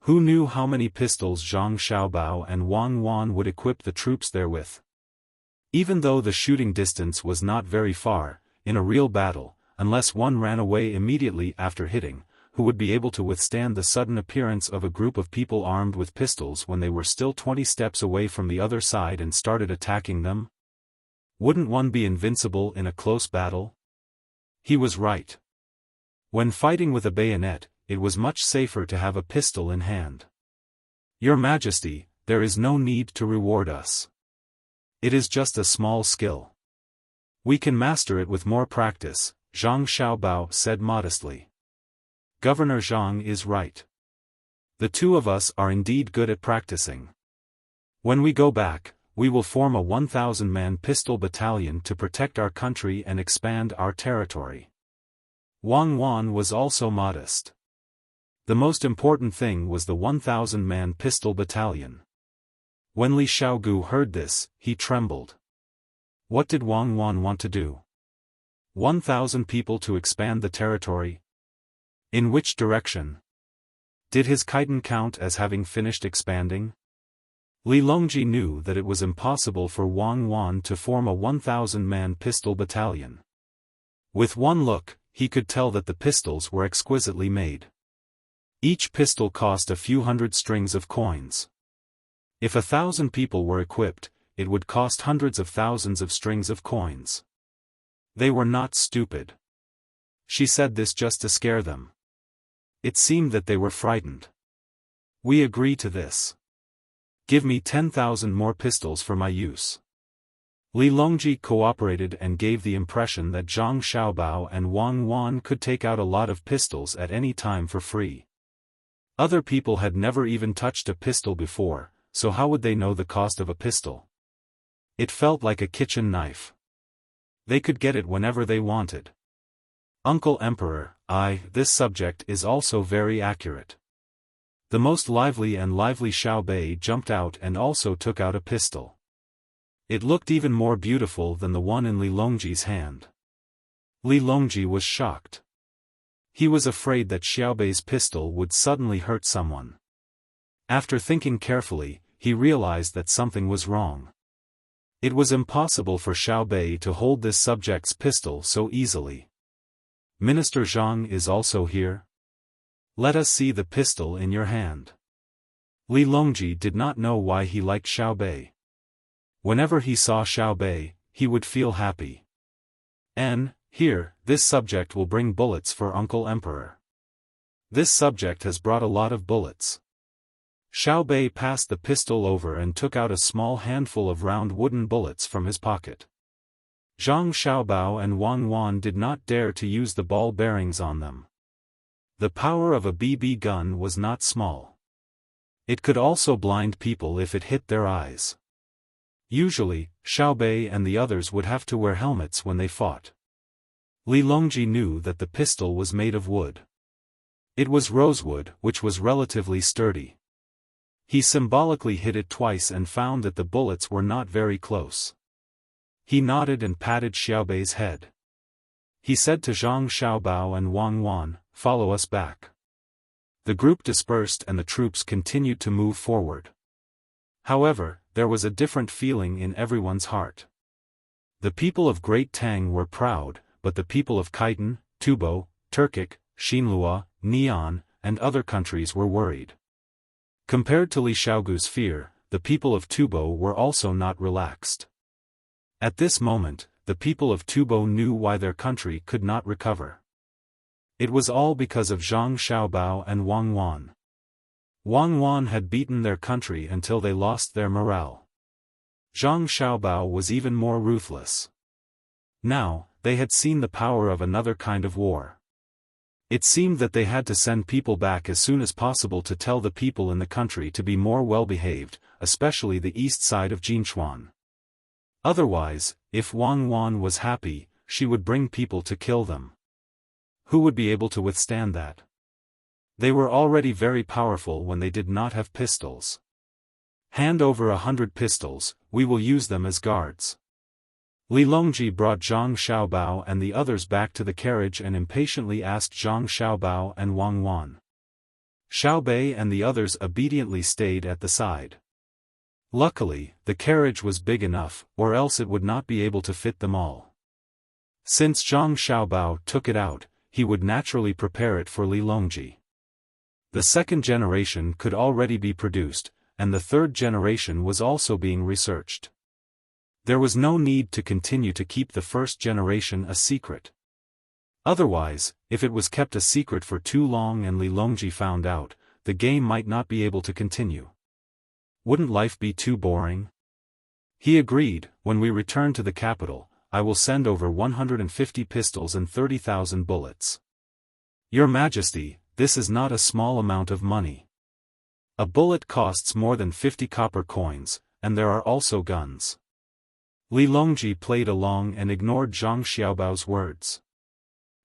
Who knew how many pistols Zhang Xiaobao and Wang Wan would equip the troops therewith? Even though the shooting distance was not very far, in a real battle, unless one ran away immediately after hitting, who would be able to withstand the sudden appearance of a group of people armed with pistols when they were still 20 steps away from the other side and started attacking them? Wouldn't one be invincible in a close battle? He was right. When fighting with a bayonet, it was much safer to have a pistol in hand. Your Majesty, there is no need to reward us. It is just a small skill. We can master it with more practice, Zhang Xiaobao said modestly. Governor Zhang is right. The two of us are indeed good at practicing. When we go back, we will form a 1,000-man pistol battalion to protect our country and expand our territory. Wang Wan was also modest. The most important thing was the 1,000-man pistol battalion. When Li Xiaogu heard this, he trembled. What did Wang Wan want to do? 1,000 people to expand the territory? In which direction? Did his chitin count as having finished expanding? Li Longji knew that it was impossible for Wang Wan to form a 1,000-man pistol battalion. With one look, he could tell that the pistols were exquisitely made. Each pistol cost a few hundred strings of coins. If 1,000 people were equipped, it would cost hundreds of thousands of strings of coins. They were not stupid. She said this just to scare them. It seemed that they were frightened. We agree to this. Give me 10,000 more pistols for my use. Li Longji cooperated and gave the impression that Zhang Xiaobao and Wang Wan could take out a lot of pistols at any time for free. Other people had never even touched a pistol before, so how would they know the cost of a pistol? It felt like a kitchen knife. They could get it whenever they wanted. Uncle Emperor, this subject is also very accurate. The most lively Xiao Bei jumped out and also took out a pistol. It looked even more beautiful than the one in Li Longji's hand. Li Longji was shocked. He was afraid that Xiao Bei's pistol would suddenly hurt someone. After thinking carefully, he realized that something was wrong. It was impossible for Xiao Bei to hold this subject's pistol so easily. Minister Zhang is also here? Let us see the pistol in your hand. Li Longji did not know why he liked Xiao Bei. Whenever he saw Xiao Bei, he would feel happy. Here, this subject will bring bullets for Uncle Emperor. This subject has brought a lot of bullets. Xiao Bei passed the pistol over and took out a small handful of round wooden bullets from his pocket. Zhang Xiaobao and Wang Wan did not dare to use the ball bearings on them. The power of a BB gun was not small. It could also blind people if it hit their eyes. Usually, Xiao Bei and the others would have to wear helmets when they fought. Li Longji knew that the pistol was made of wood. It was rosewood, which was relatively sturdy. He symbolically hit it twice and found that the bullets were not very close. He nodded and patted Xiao Bei's head. He said to Zhang Xiaobao and Wang Wan, "Follow us back." The group dispersed and the troops continued to move forward. However, there was a different feeling in everyone's heart. The people of Great Tang were proud, but the people of Khitan, Tubo, Turkic, Xinlua, Neon, and other countries were worried. Compared to Li Xiaogu's fear, the people of Tubo were also not relaxed. At this moment, the people of Tubo knew why their country could not recover. It was all because of Zhang Xiaobao and Wang Wan. Wang Wan had beaten their country until they lost their morale. Zhang Xiaobao was even more ruthless. Now, they had seen the power of another kind of war. It seemed that they had to send people back as soon as possible to tell the people in the country to be more well-behaved, especially the east side of Jinchuan. Otherwise, if Wang Wan was happy, she would bring people to kill them. Who would be able to withstand that? They were already very powerful when they did not have pistols. Hand over 100 pistols, we will use them as guards. Li Longji brought Zhang Xiaobao and the others back to the carriage and impatiently asked Zhang Xiaobao and Wang Wan. Xiao Bei and the others obediently stayed at the side. Luckily, the carriage was big enough, or else it would not be able to fit them all. Since Zhang Xiaobao took it out, he would naturally prepare it for Li Longji. The second generation could already be produced, and the third generation was also being researched. There was no need to continue to keep the first generation a secret. Otherwise, if it was kept a secret for too long and Li Longji found out, the game might not be able to continue. Wouldn't life be too boring? He agreed, when we return to the capital, I will send over 150 pistols and 30,000 bullets. Your Majesty, this is not a small amount of money. A bullet costs more than 50 copper coins, and there are also guns. Li Longji played along and ignored Zhang Xiaobao's words.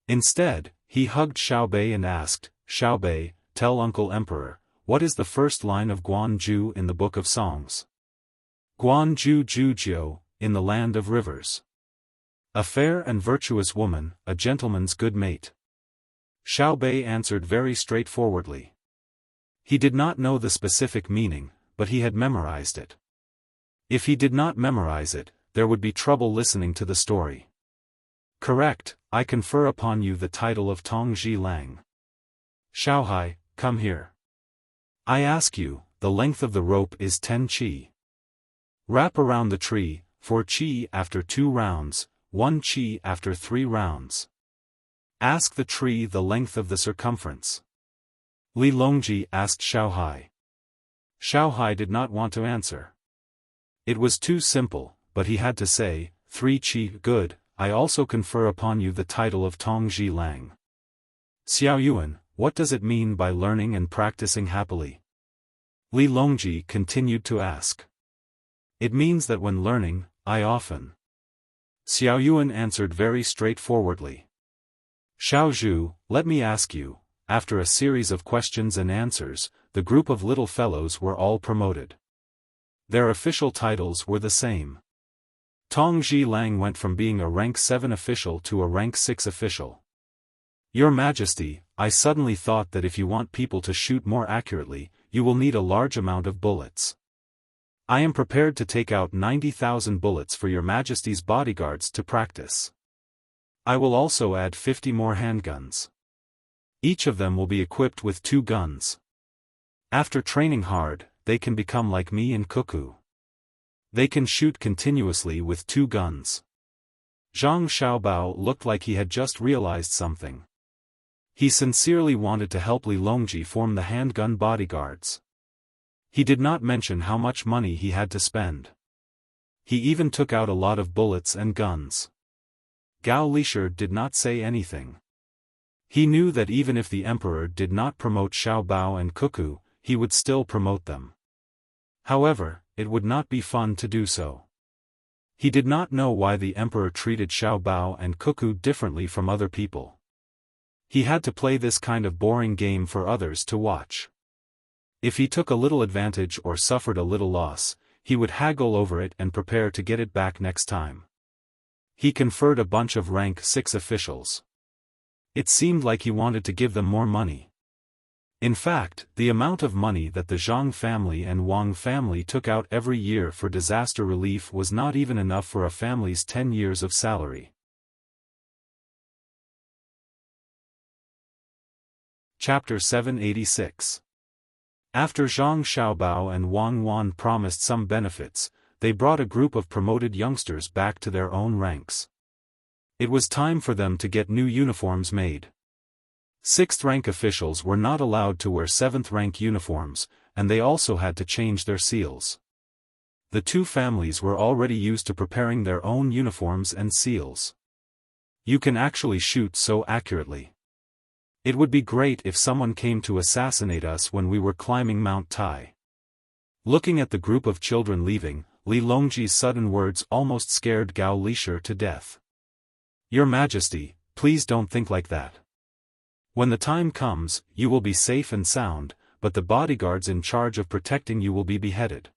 Instead, he hugged Xiao Bei and asked, "Xiao Bei, tell Uncle Emperor, what is the first line of Guanzhu in the Book of Songs?" Guanzhu Zhujiu, in the land of rivers. A fair and virtuous woman, a gentleman's good mate. Xiao Bei answered very straightforwardly. He did not know the specific meaning, but he had memorized it. If he did not memorize it, there would be trouble listening to the story. Correct, I confer upon you the title of Tong Ji Lang. Xiaohai, come here. I ask you, the length of the rope is 10 qi. Wrap around the tree, 4 qi after 2 rounds, 1 qi after 3 rounds. Ask the tree the length of the circumference. Li Longji asked Xiaohai. Xiaohai did not want to answer. It was too simple, but he had to say, 3 qi, good, I also confer upon you the title of Tong Ji Lang. Xiao Yuan, what does it mean by learning and practicing happily? Li Longji continued to ask. It means that when learning, I often. Xiao Yuan answered very straightforwardly. Xiao Zhu, let me ask you, after a series of questions and answers, the group of little fellows were all promoted. Their official titles were the same. Tong Ji Lang went from being a rank 7 official to a rank 6 official. Your Majesty, I suddenly thought that if you want people to shoot more accurately, you will need a large amount of bullets. I am prepared to take out 90,000 bullets for your Majesty's bodyguards to practice. I will also add 50 more handguns. Each of them will be equipped with 2 guns. After training hard, they can become like me and Cuckoo. They can shoot continuously with 2 guns. Zhang Xiaobao looked like he had just realized something. He sincerely wanted to help Li Longji form the handgun bodyguards. He did not mention how much money he had to spend. He even took out a lot of bullets and guns. Gao Lisher did not say anything. He knew that even if the emperor did not promote Xiaobao and Cuckoo, he would still promote them. However, it would not be fun to do so. He did not know why the emperor treated Xiaobao and Cuckoo differently from other people. He had to play this kind of boring game for others to watch. If he took a little advantage or suffered a little loss, he would haggle over it and prepare to get it back next time. He conferred a bunch of rank 6 officials. It seemed like he wanted to give them more money. In fact, the amount of money that the Zhang family and Wang family took out every year for disaster relief was not even enough for a family's 10 years of salary. Chapter 786. After Zhang Xiaobao and Wang Wan promised some benefits, they brought a group of promoted youngsters back to their own ranks. It was time for them to get new uniforms made. 6th-rank officials were not allowed to wear 7th-rank uniforms, and they also had to change their seals. The 2 families were already used to preparing their own uniforms and seals. You can actually shoot so accurately. It would be great if someone came to assassinate us when we were climbing Mount Tai. Looking at the group of children leaving, Li Longji's sudden words almost scared Gao Lisher to death. Your Majesty, please don't think like that. When the time comes, you will be safe and sound, but the bodyguards in charge of protecting you will be beheaded.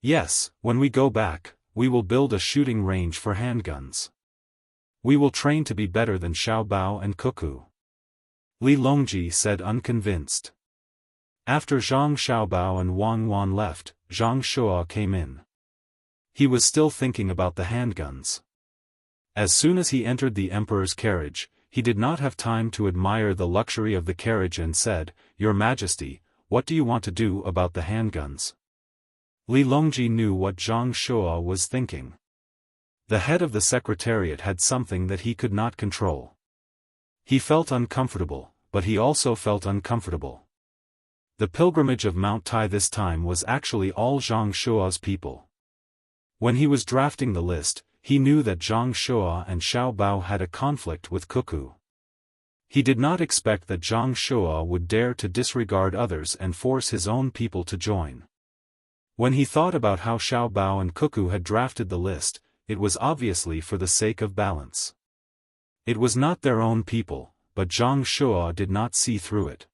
Yes, when we go back, we will build a shooting range for handguns. We will train to be better than Xiaobao and Cuckoo. Li Longji said unconvinced. After Zhang Xiaobao and Wang Wan left, Zhang Shuo came in. He was still thinking about the handguns. As soon as he entered the emperor's carriage, he did not have time to admire the luxury of the carriage and said, Your Majesty, what do you want to do about the handguns? Li Longji knew what Zhang Shuo was thinking. The head of the secretariat had something that he could not control. He felt uncomfortable, but he also felt uncomfortable. The pilgrimage of Mount Tai this time was actually all Zhang Shuo's people. When he was drafting the list, he knew that Zhang Shuo and Xiaobao had a conflict with Cuckoo. He did not expect that Zhang Shuo would dare to disregard others and force his own people to join. When he thought about how Xiaobao and Cuckoo had drafted the list, it was obviously for the sake of balance. It was not their own people, but Zhang Shuo did not see through it.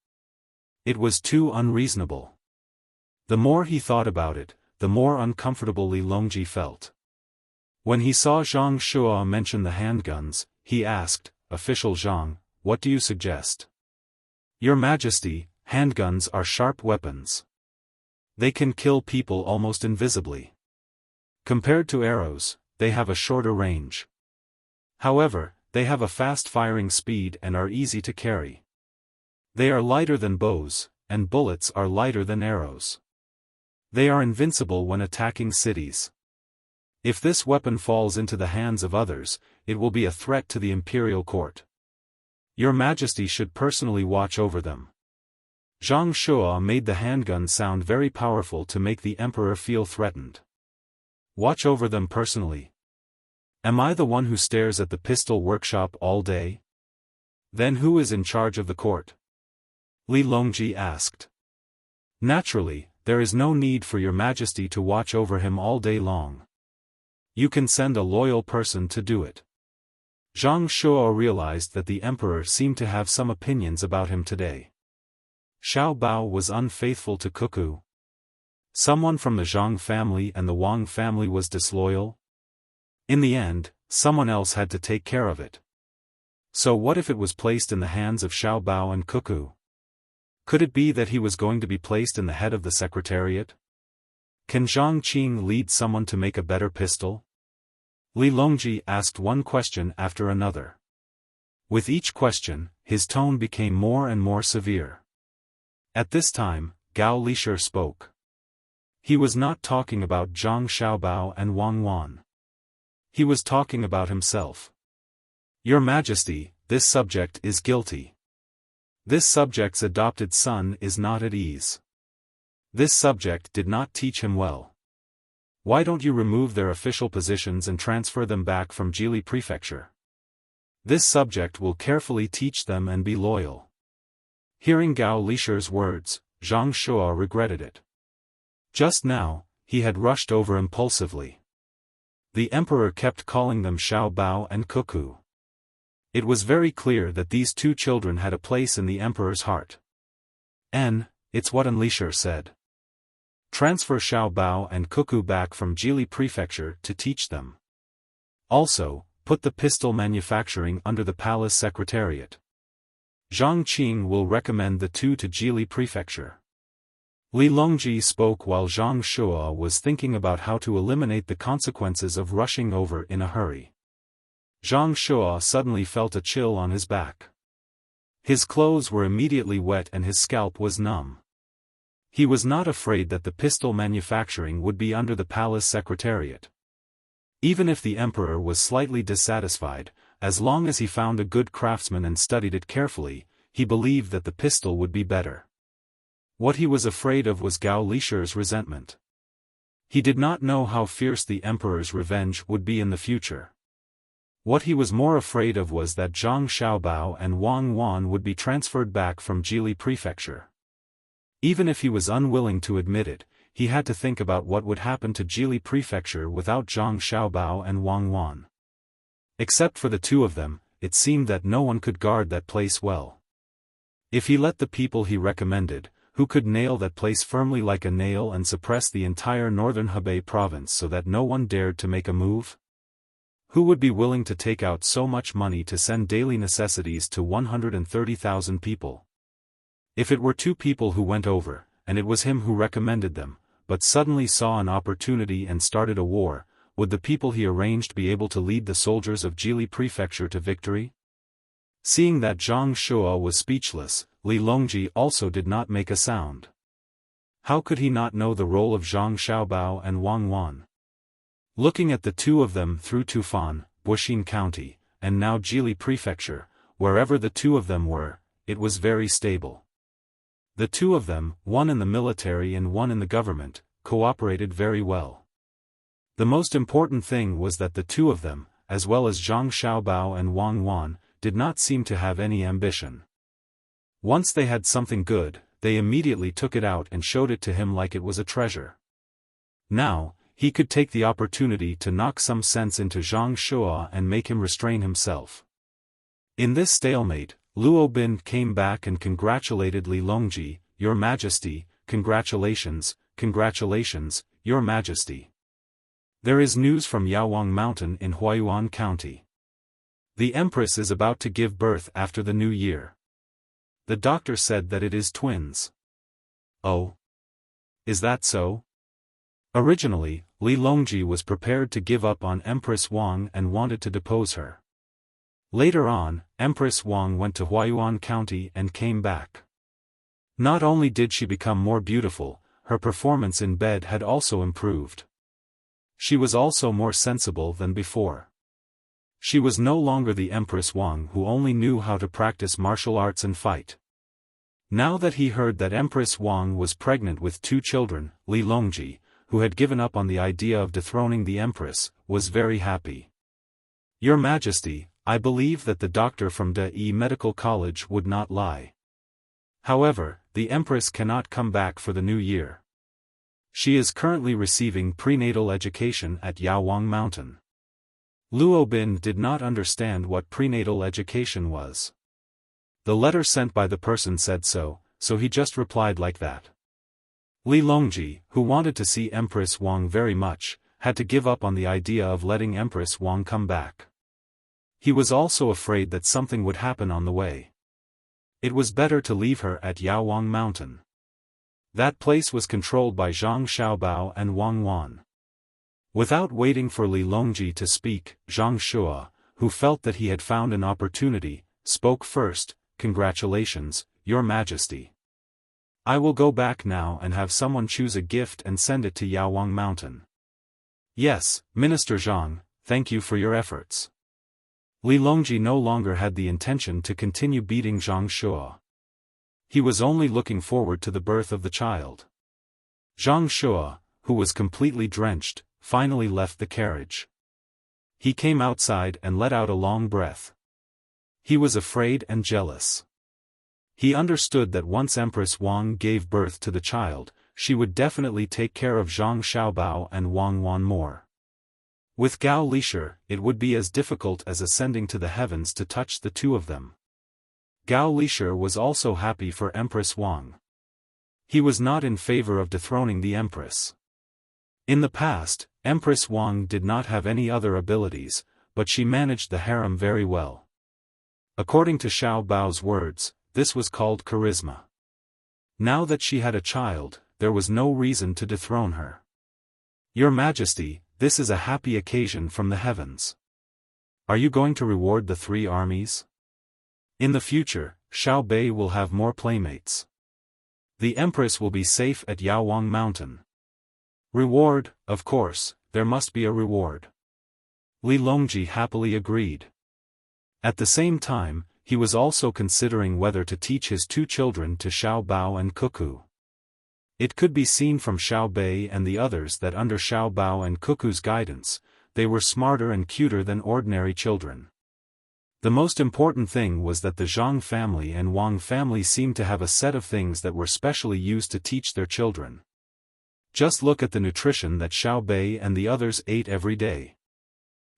It was too unreasonable. The more he thought about it, the more uncomfortable Li Longji felt. When he saw Zhang Shuo mention the handguns, he asked, Official Zhang, what do you suggest? Your Majesty, handguns are sharp weapons. They can kill people almost invisibly. Compared to arrows, they have a shorter range. However, they have a fast firing speed and are easy to carry. They are lighter than bows, and bullets are lighter than arrows. They are invincible when attacking cities. If this weapon falls into the hands of others, it will be a threat to the imperial court. Your Majesty should personally watch over them. Zhang Shuo made the handgun sound very powerful to make the emperor feel threatened. Watch over them personally. Am I the one who stares at the pistol workshop all day? Then who is in charge of the court? Li Longji asked. Naturally, there is no need for your Majesty to watch over him all day long. You can send a loyal person to do it. Zhang Shuo realized that the emperor seemed to have some opinions about him today. Xiaobao was unfaithful to Cuckoo. Someone from the Zhang family and the Wang family was disloyal. In the end, someone else had to take care of it. So what if it was placed in the hands of Xiaobao and Cuckoo? Could it be that he was going to be placed in the head of the secretariat? Can Zhang Qing lead someone to make a better pistol? Li Longji asked one question after another. With each question, his tone became more and more severe. At this time, Gao Lishir spoke. He was not talking about Zhang Xiaobao and Wang Wan. He was talking about himself. Your Majesty, this subject is guilty. This subject's adopted son is not at ease. This subject did not teach him well. Why don't you remove their official positions and transfer them back from Jili Prefecture? This subject will carefully teach them and be loyal. Hearing Gao Lishir's words, Zhang Shua regretted it. Just now, he had rushed over impulsively. The emperor kept calling them Xiao Bao and Cuckoo. It was very clear that these two children had a place in the emperor's heart. It's what Lishir said. Transfer Xiao Bao and Cuckoo back from Jili Prefecture to teach them. Also, put the pistol manufacturing under the palace secretariat. Zhang Qing will recommend the two to Jili Prefecture. Li Longji spoke while Zhang Shua was thinking about how to eliminate the consequences of rushing over in a hurry. Zhang Shua suddenly felt a chill on his back. His clothes were immediately wet and his scalp was numb. He was not afraid that the pistol manufacturing would be under the palace secretariat. Even if the emperor was slightly dissatisfied, as long as he found a good craftsman and studied it carefully, he believed that the pistol would be better. What he was afraid of was Gao Lishir's resentment. He did not know how fierce the emperor's revenge would be in the future. What he was more afraid of was that Zhang Xiaobao and Wang Wan would be transferred back from Jili Prefecture. Even if he was unwilling to admit it, he had to think about what would happen to Jili Prefecture without Zhang Xiaobao and Wang Wan. Except for the two of them, it seemed that no one could guard that place well. If he let the people he recommended, who could nail that place firmly like a nail and suppress the entire northern Hebei province so that no one dared to make a move? Who would be willing to take out so much money to send daily necessities to 130,000 people? If it were two people who went over, and it was him who recommended them, but suddenly saw an opportunity and started a war, would the people he arranged be able to lead the soldiers of Jili Prefecture to victory? Seeing that Zhang Shua was speechless, Li Longji also did not make a sound. How could he not know the role of Zhang Xiaobao and Wang Wan? Looking at the two of them through Tufan, Buxin County, and now Jili Prefecture, wherever the two of them were, it was very stable. The two of them, one in the military and one in the government, cooperated very well. The most important thing was that the two of them, as well as Zhang Xiaobao and Wang Wan, did not seem to have any ambition. Once they had something good, they immediately took it out and showed it to him like it was a treasure. Now, he could take the opportunity to knock some sense into Zhang Shua and make him restrain himself. In this stalemate, Luo Bin came back and congratulated Li Longji, Your Majesty, congratulations, congratulations, Your Majesty. There is news from Yaowang Mountain in Huayuan County. The Empress is about to give birth after the new year. The doctor said that it is twins. Oh? Is that so? Originally, Li Longji was prepared to give up on Empress Wang and wanted to depose her. Later on, Empress Wang went to Huayuan County and came back. Not only did she become more beautiful, her performance in bed had also improved. She was also more sensible than before. She was no longer the Empress Wang who only knew how to practice martial arts and fight. Now that he heard that Empress Wang was pregnant with two children, Li Longji, who had given up on the idea of dethroning the Empress, was very happy. Your Majesty, I believe that the doctor from De Medical College would not lie. However, the Empress cannot come back for the new year. She is currently receiving prenatal education at Yaowang Mountain. Luo Bin did not understand what prenatal education was. The letter sent by the person said so, so he just replied like that. Li Longji, who wanted to see Empress Wang very much, had to give up on the idea of letting Empress Wang come back. He was also afraid that something would happen on the way. It was better to leave her at Yaowang Mountain. That place was controlled by Zhang Xiaobao and Wang Wan. Without waiting for Li Longji to speak, Zhang Shua, who felt that he had found an opportunity, spoke first. "Congratulations, Your Majesty. I will go back now and have someone choose a gift and send it to Yaowang Mountain." "Yes, Minister Zhang, thank you for your efforts." Li Longji no longer had the intention to continue beating Zhang Shua. He was only looking forward to the birth of the child. Zhang Shua, who was completely drenched, finally left the carriage. He came outside and let out a long breath. He was afraid and jealous. He understood that once Empress Wang gave birth to the child, she would definitely take care of Zhang Xiaobao and Wang Wan more. With Gao Lisher, it would be as difficult as ascending to the heavens to touch the two of them. Gao Lisher was also happy for Empress Wang. He was not in favor of dethroning the Empress. In the past, Empress Wang did not have any other abilities, but she managed the harem very well. According to Xiao Bao's words, this was called charisma. Now that she had a child, there was no reason to dethrone her. "Your Majesty, this is a happy occasion from the heavens. Are you going to reward the 3 armies? In the future, Xiao Bei will have more playmates. The Empress will be safe at Yaowang Mountain." "Reward, of course, there must be a reward." Li Longji happily agreed. At the same time, he was also considering whether to teach his 2 children to Xiao Bao and Cuckoo. It could be seen from Xiao Bei and the others that under Xiao Bao and Cuckoo's guidance, they were smarter and cuter than ordinary children. The most important thing was that the Zhang family and Wang family seemed to have a set of things that were specially used to teach their children. Just look at the nutrition that Xiao Bei and the others ate every day.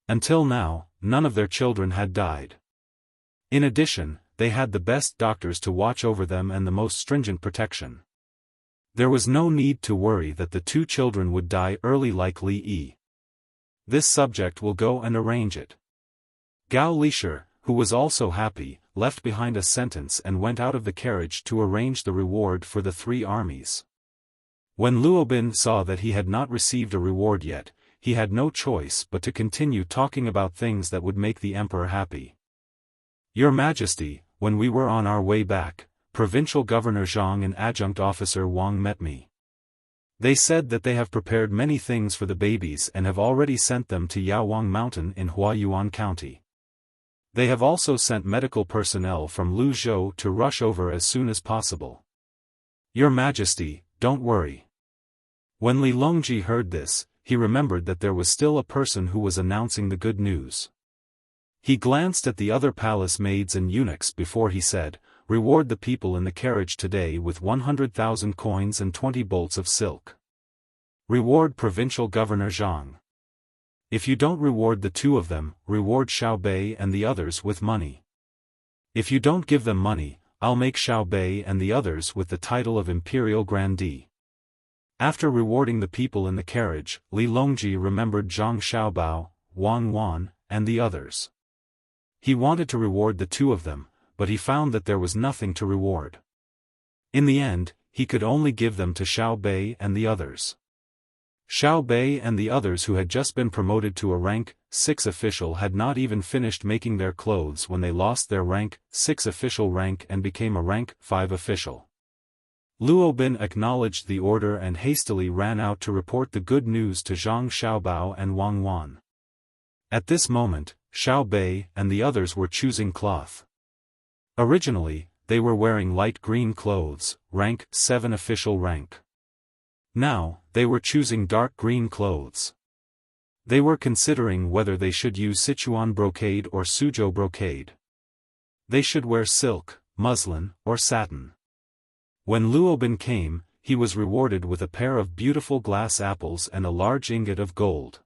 Until now, none of their children had died. In addition, they had the best doctors to watch over them and the most stringent protection. There was no need to worry that the 2 children would die early like Li Yi. This subject will go and arrange it. Gao Lisher, who was also happy, left behind a sentence and went out of the carriage to arrange the reward for the 3 armies. When Luobin saw that he had not received a reward yet, he had no choice but to continue talking about things that would make the emperor happy. "Your Majesty, when we were on our way back, Provincial Governor Zhang and Adjunct Officer Wang met me. They said that they have prepared many things for the babies and have already sent them to Yaowang Mountain in Huayuan County. They have also sent medical personnel from Luzhou to rush over as soon as possible. Your Majesty, don't worry." When Li Longji heard this, he remembered that there was still a person who was announcing the good news. He glanced at the other palace maids and eunuchs before he said, "Reward the people in the carriage today with 100,000 coins and 20 bolts of silk. Reward Provincial Governor Zhang. If you don't reward the 2 of them, reward Xiao Bei and the others with money. If you don't give them money, I'll make Xiao Bei and the others with the title of Imperial Grandee." After rewarding the people in the carriage, Li Longji remembered Zhang Xiaobao, Wang Wan, and the others. He wanted to reward the 2 of them, but he found that there was nothing to reward. In the end, he could only give them to Xiao Bei and the others. Xiao Bei and the others who had just been promoted to a rank 6 official had not even finished making their clothes when they lost their rank 6 official rank and became a rank 5 official. Luobin acknowledged the order and hastily ran out to report the good news to Zhang Xiaobao and Wang Wan. At this moment, Xiao Bei and the others were choosing cloth. Originally, they were wearing light green clothes, rank 7 official rank. Now, they were choosing dark green clothes. They were considering whether they should use Sichuan brocade or Suzhou brocade. They should wear silk, muslin, or satin. When Luobin came, he was rewarded with a pair of beautiful glass apples and a large ingot of gold.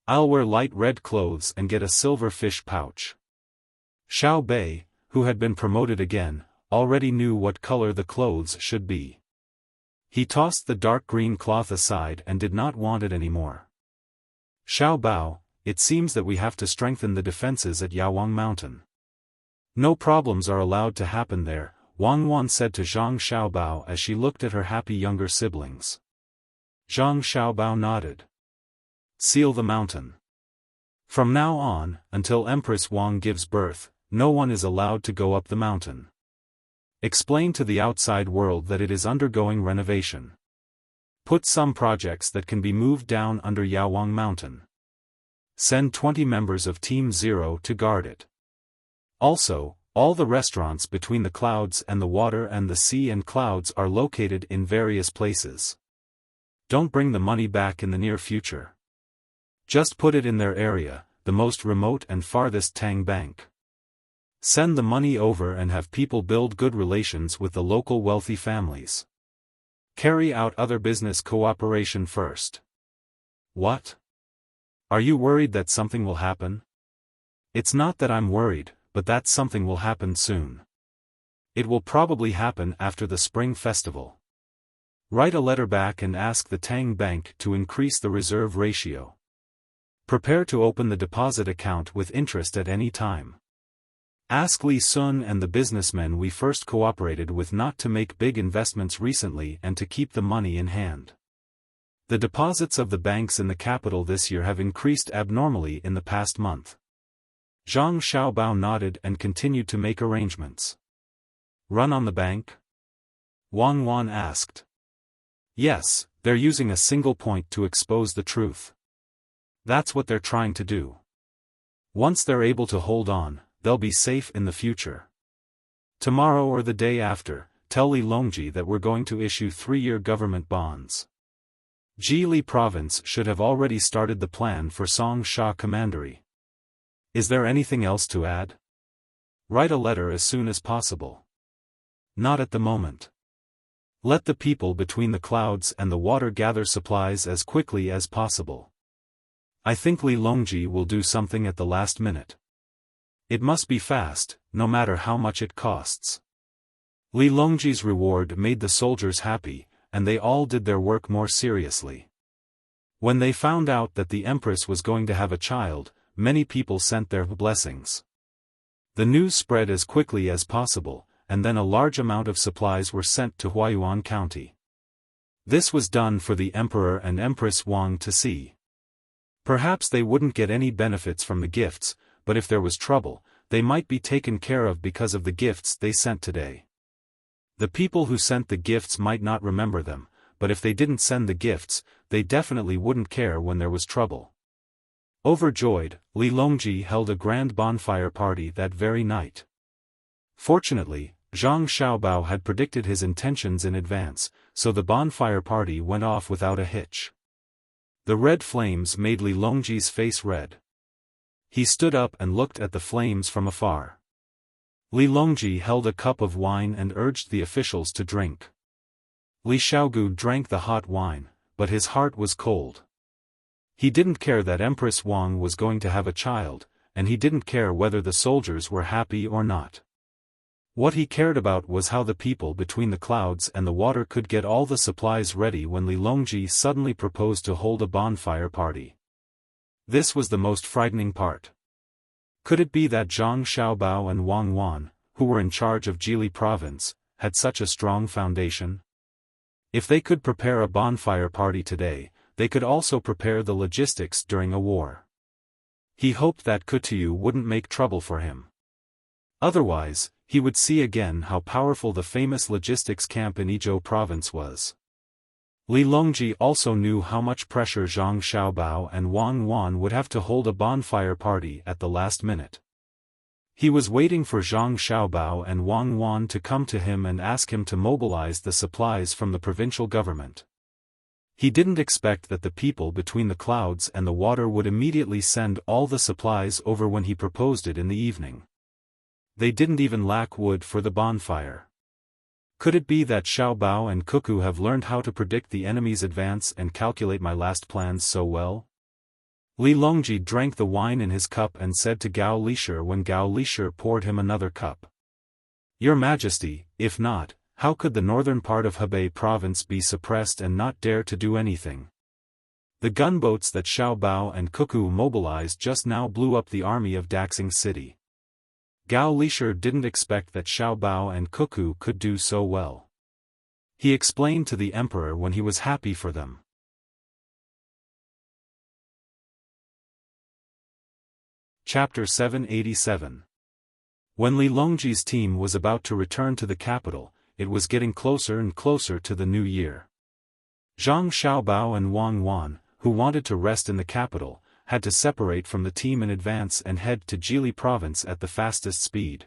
"I'll wear light red clothes and get a silver fish pouch." Xiao Bei, who had been promoted again, already knew what color the clothes should be. He tossed the dark green cloth aside and did not want it anymore. "Xiao Bao, it seems that we have to strengthen the defenses at Yaowang Mountain. No problems are allowed to happen there, Wang Wan said to Zhang Xiaobao as she looked at her happy younger siblings. Zhang Xiaobao nodded. Seal the mountain. From now on, until Empress Wang gives birth, no one is allowed to go up the mountain. Explain to the outside world that it is undergoing renovation. Put some projects that can be moved down under Yaowang Mountain. Send 20 members of Team Zero to guard it. Also, all the restaurants between the clouds and the water and the sea and clouds are located in various places. Don't bring the money back in the near future. Just put it in their area, the most remote and farthest Tang Bank. Send the money over and have people build good relations with the local wealthy families. Carry out other business cooperation first. What? Are you worried that something will happen? It's not that I'm worried, but that something will happen soon. It will probably happen after the Spring Festival. Write a letter back and ask the Tang Bank to increase the reserve ratio. Prepare to open the deposit account with interest at any time. Ask Li Sun and the businessmen we first cooperated with not to make big investments recently and to keep the money in hand. The deposits of the banks in the capital this year have increased abnormally in the past month. Zhang Xiaobao nodded and continued to make arrangements. Run on the bank? Wang Wan asked. Yes, they're using a single point to expose the truth. That's what they're trying to do. Once they're able to hold on, they'll be safe in the future. Tomorrow or the day after, tell Li Longji that we're going to issue 3-year government bonds. Jili province should have already started the plan for Song Sha Commandery. Is there anything else to add? Write a letter as soon as possible. Not at the moment. Let the people between the clouds and the water gather supplies as quickly as possible. I think Li Longji will do something at the last minute. It must be fast, no matter how much it costs. Li Longji's reward made the soldiers happy, and they all did their work more seriously. When they found out that the Empress was going to have a child, many people sent their blessings. The news spread as quickly as possible, and then a large amount of supplies were sent to Huayuan County. This was done for the Emperor and Empress Wang to see. Perhaps they wouldn't get any benefits from the gifts, but if there was trouble, they might be taken care of because of the gifts they sent today. The people who sent the gifts might not remember them, but if they didn't send the gifts, they definitely wouldn't care when there was trouble. Overjoyed, Li Longji held a grand bonfire party that very night. Fortunately, Zhang Xiaobao had predicted his intentions in advance, so the bonfire party went off without a hitch. The red flames made Li Longji's face red. He stood up and looked at the flames from afar. Li Longji held a cup of wine and urged the officials to drink. Li Xiaogu drank the hot wine, but his heart was cold. He didn't care that Empress Wang was going to have a child, and he didn't care whether the soldiers were happy or not. What he cared about was how the people between the clouds and the water could get all the supplies ready when Li Longji suddenly proposed to hold a bonfire party. This was the most frightening part. Could it be that Zhang Xiaobao and Wang Wan, who were in charge of Jili province, had such a strong foundation? If they could prepare a bonfire party today, they could also prepare the logistics during a war. He hoped that Kutuyu wouldn't make trouble for him. Otherwise, he would see again how powerful the famous logistics camp in Izhou province was. Li Longji also knew how much pressure Zhang Xiaobao and Wang Wan would have to hold a bonfire party at the last minute. He was waiting for Zhang Xiaobao and Wang Wan to come to him and ask him to mobilize the supplies from the provincial government. He didn't expect that the people between the clouds and the water would immediately send all the supplies over when he proposed it in the evening. They didn't even lack wood for the bonfire. Could it be that Xiaobao and Cuckoo have learned how to predict the enemy's advance and calculate my last plans so well? Li Longji drank the wine in his cup and said to Gao Lishir when Gao Lishir poured him another cup. Your Majesty, if not, how could the northern part of Hebei province be suppressed and not dare to do anything? The gunboats that Xiaobao and Cuckoo mobilized just now blew up the army of Daxing City. Gao Lisher didn't expect that Xiao Bao and Cuckoo could do so well. He explained to the emperor when he was happy for them. Chapter 787. When Li Longji's team was about to return to the capital, it was getting closer and closer to the new year. Zhang Xiaobao and Wang Wan, who wanted to rest in the capital, had to separate from the team in advance and head to Jili province at the fastest speed.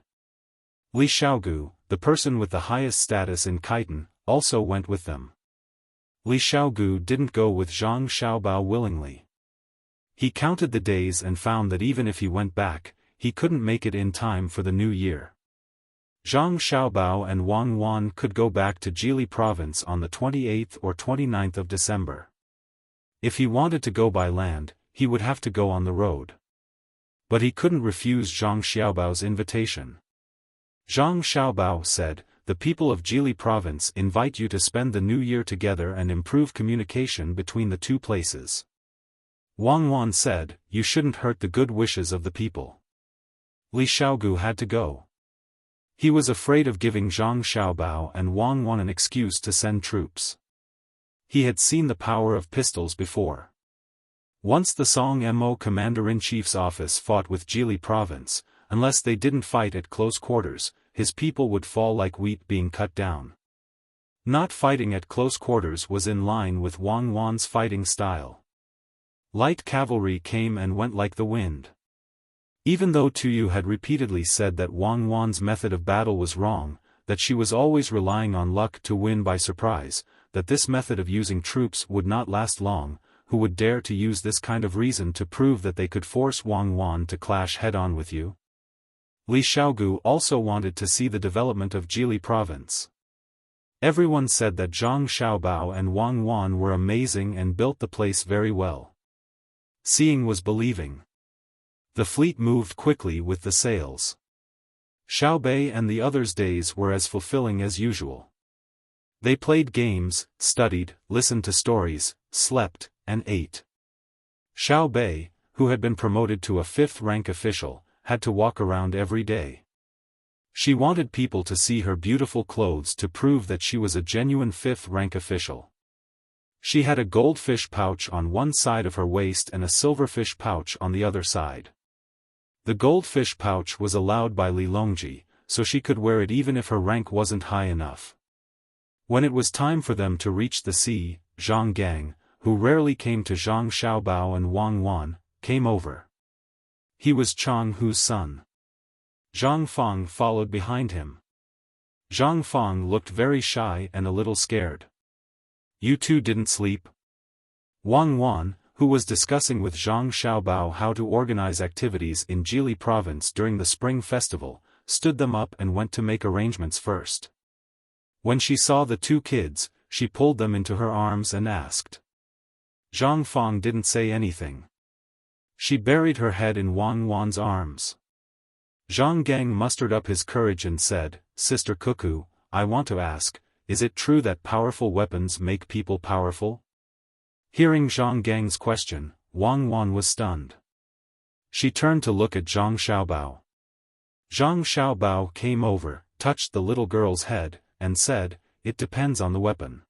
Li Xiaogu, the person with the highest status in Khitan, also went with them. Li Xiaogu didn't go with Zhang Xiaobao willingly. He counted the days and found that even if he went back, he couldn't make it in time for the new year. Zhang Xiaobao and Wang Wan could go back to Jili province on the 28th or 29th of December. If he wanted to go by land, he would have to go on the road. But he couldn't refuse Zhang Xiaobao's invitation. Zhang Xiaobao said, "The people of Jili province invite you to spend the new year together and improve communication between the two places." Wang Wan said, "You shouldn't hurt the good wishes of the people." Li Xiaogu had to go. He was afraid of giving Zhang Xiaobao and Wang Wan an excuse to send troops. He had seen the power of pistols before. Once the Song Mo Commander-in-Chief's office fought with Jili province, unless they didn't fight at close quarters, his people would fall like wheat being cut down. Not fighting at close quarters was in line with Wang Wan's fighting style. Light cavalry came and went like the wind. Even though Tuyu had repeatedly said that Wang Wan's method of battle was wrong, that she was always relying on luck to win by surprise, that this method of using troops would not last long, who would dare to use this kind of reason to prove that they could force Wang Wan to clash head-on with you? Li Xiaogu also wanted to see the development of Jili province. Everyone said that Zhang Xiaobao and Wang Wan were amazing and built the place very well. Seeing was believing. The fleet moved quickly with the sails. Xiaobei and the others' days were as fulfilling as usual. They played games, studied, listened to stories, slept, and ate. Xiaobei, who had been promoted to a 5th-rank official, had to walk around every day. She wanted people to see her beautiful clothes to prove that she was a genuine 5th-rank official. She had a goldfish pouch on one side of her waist and a silverfish pouch on the other side. The goldfish pouch was allowed by Li Longji, so she could wear it even if her rank wasn't high enough. When it was time for them to reach the sea, Zhang Gang, who rarely came to Zhang Xiaobao and Wang Wan, came over. He was Chang Hu's son. Zhang Fang followed behind him. Zhang Fang looked very shy and a little scared. "You two didn't sleep?" Wang Wan, who was discussing with Zhang Xiaobao how to organize activities in Jili province during the spring festival, stood them up and went to make arrangements first. When she saw the two kids, she pulled them into her arms and asked. Zhang Fang didn't say anything. She buried her head in Wang Wan's arms. Zhang Gang mustered up his courage and said, "Sister Cuckoo, I want to ask, is it true that powerful weapons make people powerful?" Hearing Zhang Gang's question, Wang Wan was stunned. She turned to look at Zhang Xiaobao. Zhang Xiaobao came over, touched the little girl's head, and said, "It depends on the weapon.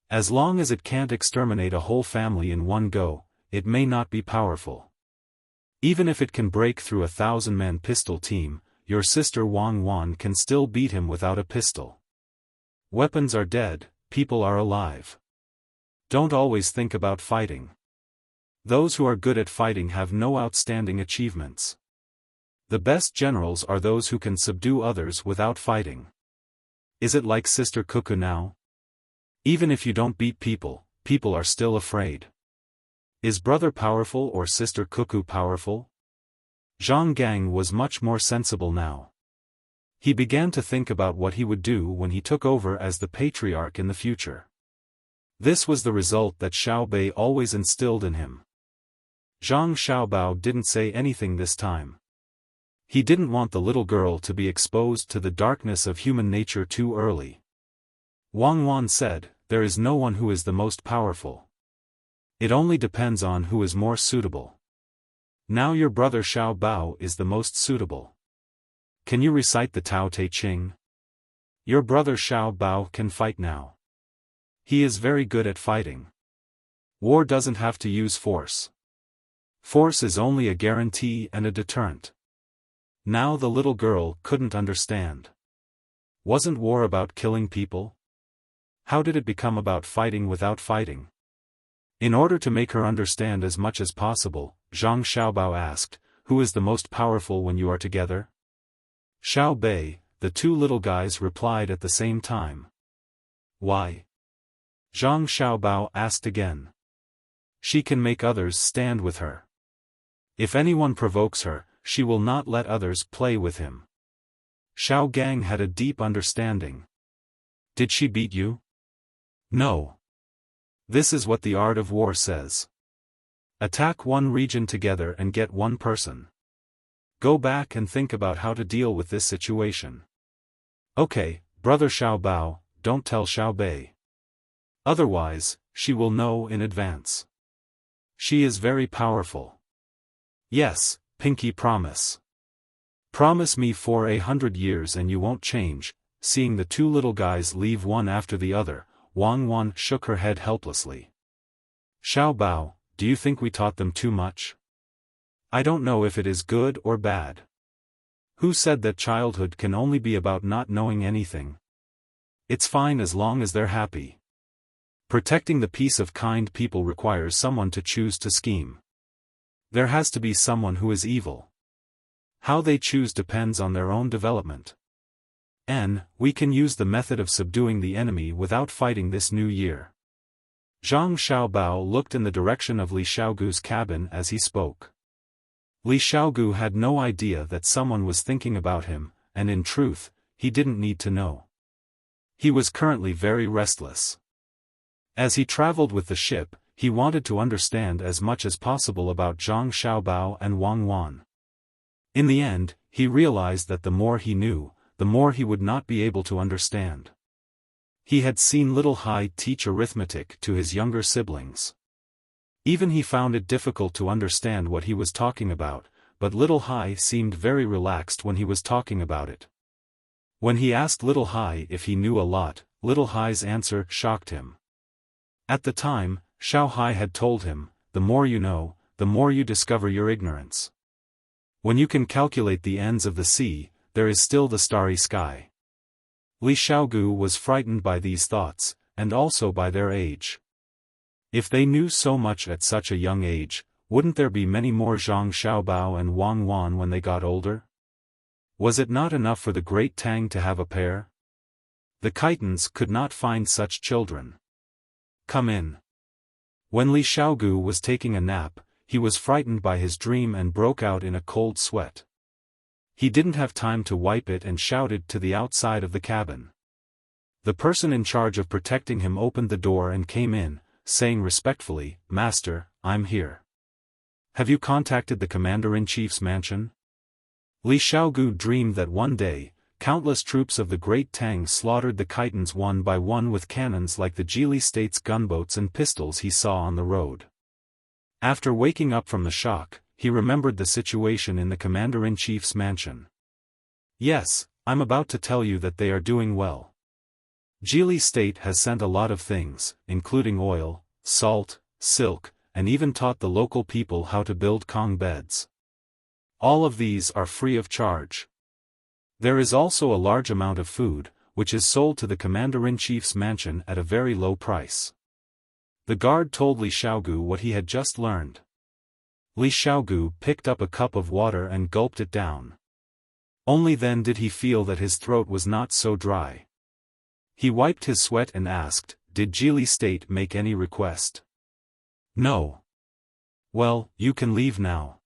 As long as it can't exterminate a whole family in one go, it may not be powerful. Even if it can break through a 1,000-man pistol team, your sister Wang Wan can still beat him without a pistol. Weapons are dead, people are alive. Don't always think about fighting. Those who are good at fighting have no outstanding achievements. The best generals are those who can subdue others without fighting. Is it like Sister Cuckoo now? Even if you don't beat people, people are still afraid. Is brother powerful or Sister Cuckoo powerful?" Zhang Gang was much more sensible now. He began to think about what he would do when he took over as the patriarch in the future. This was the result that Xiaobei always instilled in him. Zhang Xiaobao didn't say anything this time. He didn't want the little girl to be exposed to the darkness of human nature too early. Wang Wan said, "There is no one who is the most powerful. It only depends on who is more suitable. Now your brother Xiaobao is the most suitable." can you recite the Tao Te Ching? Your brother Xiao Bao can fight now. He is very good at fighting. War doesn't have to use force. Force is only a guarantee and a deterrent. Now the little girl couldn't understand. Wasn't war about killing people? How did it become about fighting without fighting? In order to make her understand as much as possible, Zhang Xiaobao asked, "Who is the most powerful when you are together?" Xiao Bei, the two little guys replied at the same time. Why? Zhang Xiaobao asked again. She can make others stand with her. If anyone provokes her, she will not let others play with him. Xiao Gang had a deep understanding. Did she beat you? No. This is what the art of war says. Attack one region together and get one person. Go back and think about how to deal with this situation. Okay, brother Xiao Bao, don't tell Xiao Bei. Otherwise, she will know in advance. She is very powerful. Yes, Pinky, promise. Promise me for 100 years and you won't change. Seeing the two little guys leave one after the other, Wang Wan shook her head helplessly. Xiao Bao, do you think we taught them too much? I don't know if it is good or bad. Who said that childhood can only be about not knowing anything? It's fine as long as they're happy. Protecting the peace of kind people requires someone to choose to scheme. There has to be someone who is evil. How they choose depends on their own development. We can use the method of subduing the enemy without fighting this new year. Zhang Xiaobao looked in the direction of Li Xiaogu's cabin as he spoke. Li Xiaogu had no idea that someone was thinking about him, and in truth, he didn't need to know. He was currently very restless. As he traveled with the ship, he wanted to understand as much as possible about Zhang Xiaobao and Wang Wan. In the end, he realized that the more he knew, the more he would not be able to understand. He had seen Little Hai teach arithmetic to his younger siblings. Even he found it difficult to understand what he was talking about, but Little Hai seemed very relaxed when he was talking about it. When he asked Little Hai if he knew a lot, Little Hai's answer shocked him. At the time, Xiao Hai had told him, "The more you know, the more you discover your ignorance. When you can calculate the ends of the sea, there is still the starry sky." Li Xiaogu was frightened by these thoughts, and also by their age. If they knew so much at such a young age, wouldn't there be many more Zhang Xiaobao and Wang Wan when they got older? Was it not enough for the great Tang to have a pair? The Khitans could not find such children. Come in. When Li Xiaogu was taking a nap, he was frightened by his dream and broke out in a cold sweat. He didn't have time to wipe it and shouted to the outside of the cabin. The person in charge of protecting him opened the door and came in, saying respectfully, "Master, I'm here. Have you contacted the Commander-in-Chief's mansion?" Li Xiaogu dreamed that one day, countless troops of the Great Tang slaughtered the Khitans one by one with cannons like the Geely State's gunboats and pistols he saw on the road. After waking up from the shock, he remembered the situation in the Commander-in-Chief's mansion. "Yes, I'm about to tell you that they are doing well. Geely State has sent a lot of things, including oil, salt, silk, and even taught the local people how to build Kong beds. All of these are free of charge. There is also a large amount of food, which is sold to the Commander-in-Chief's mansion at a very low price." The guard told Li Xiaogu what he had just learned. Li Xiaogu picked up a cup of water and gulped it down. Only then did he feel that his throat was not so dry. He wiped his sweat and asked, "Did Geely State make any request?" "No." "Well, you can leave now."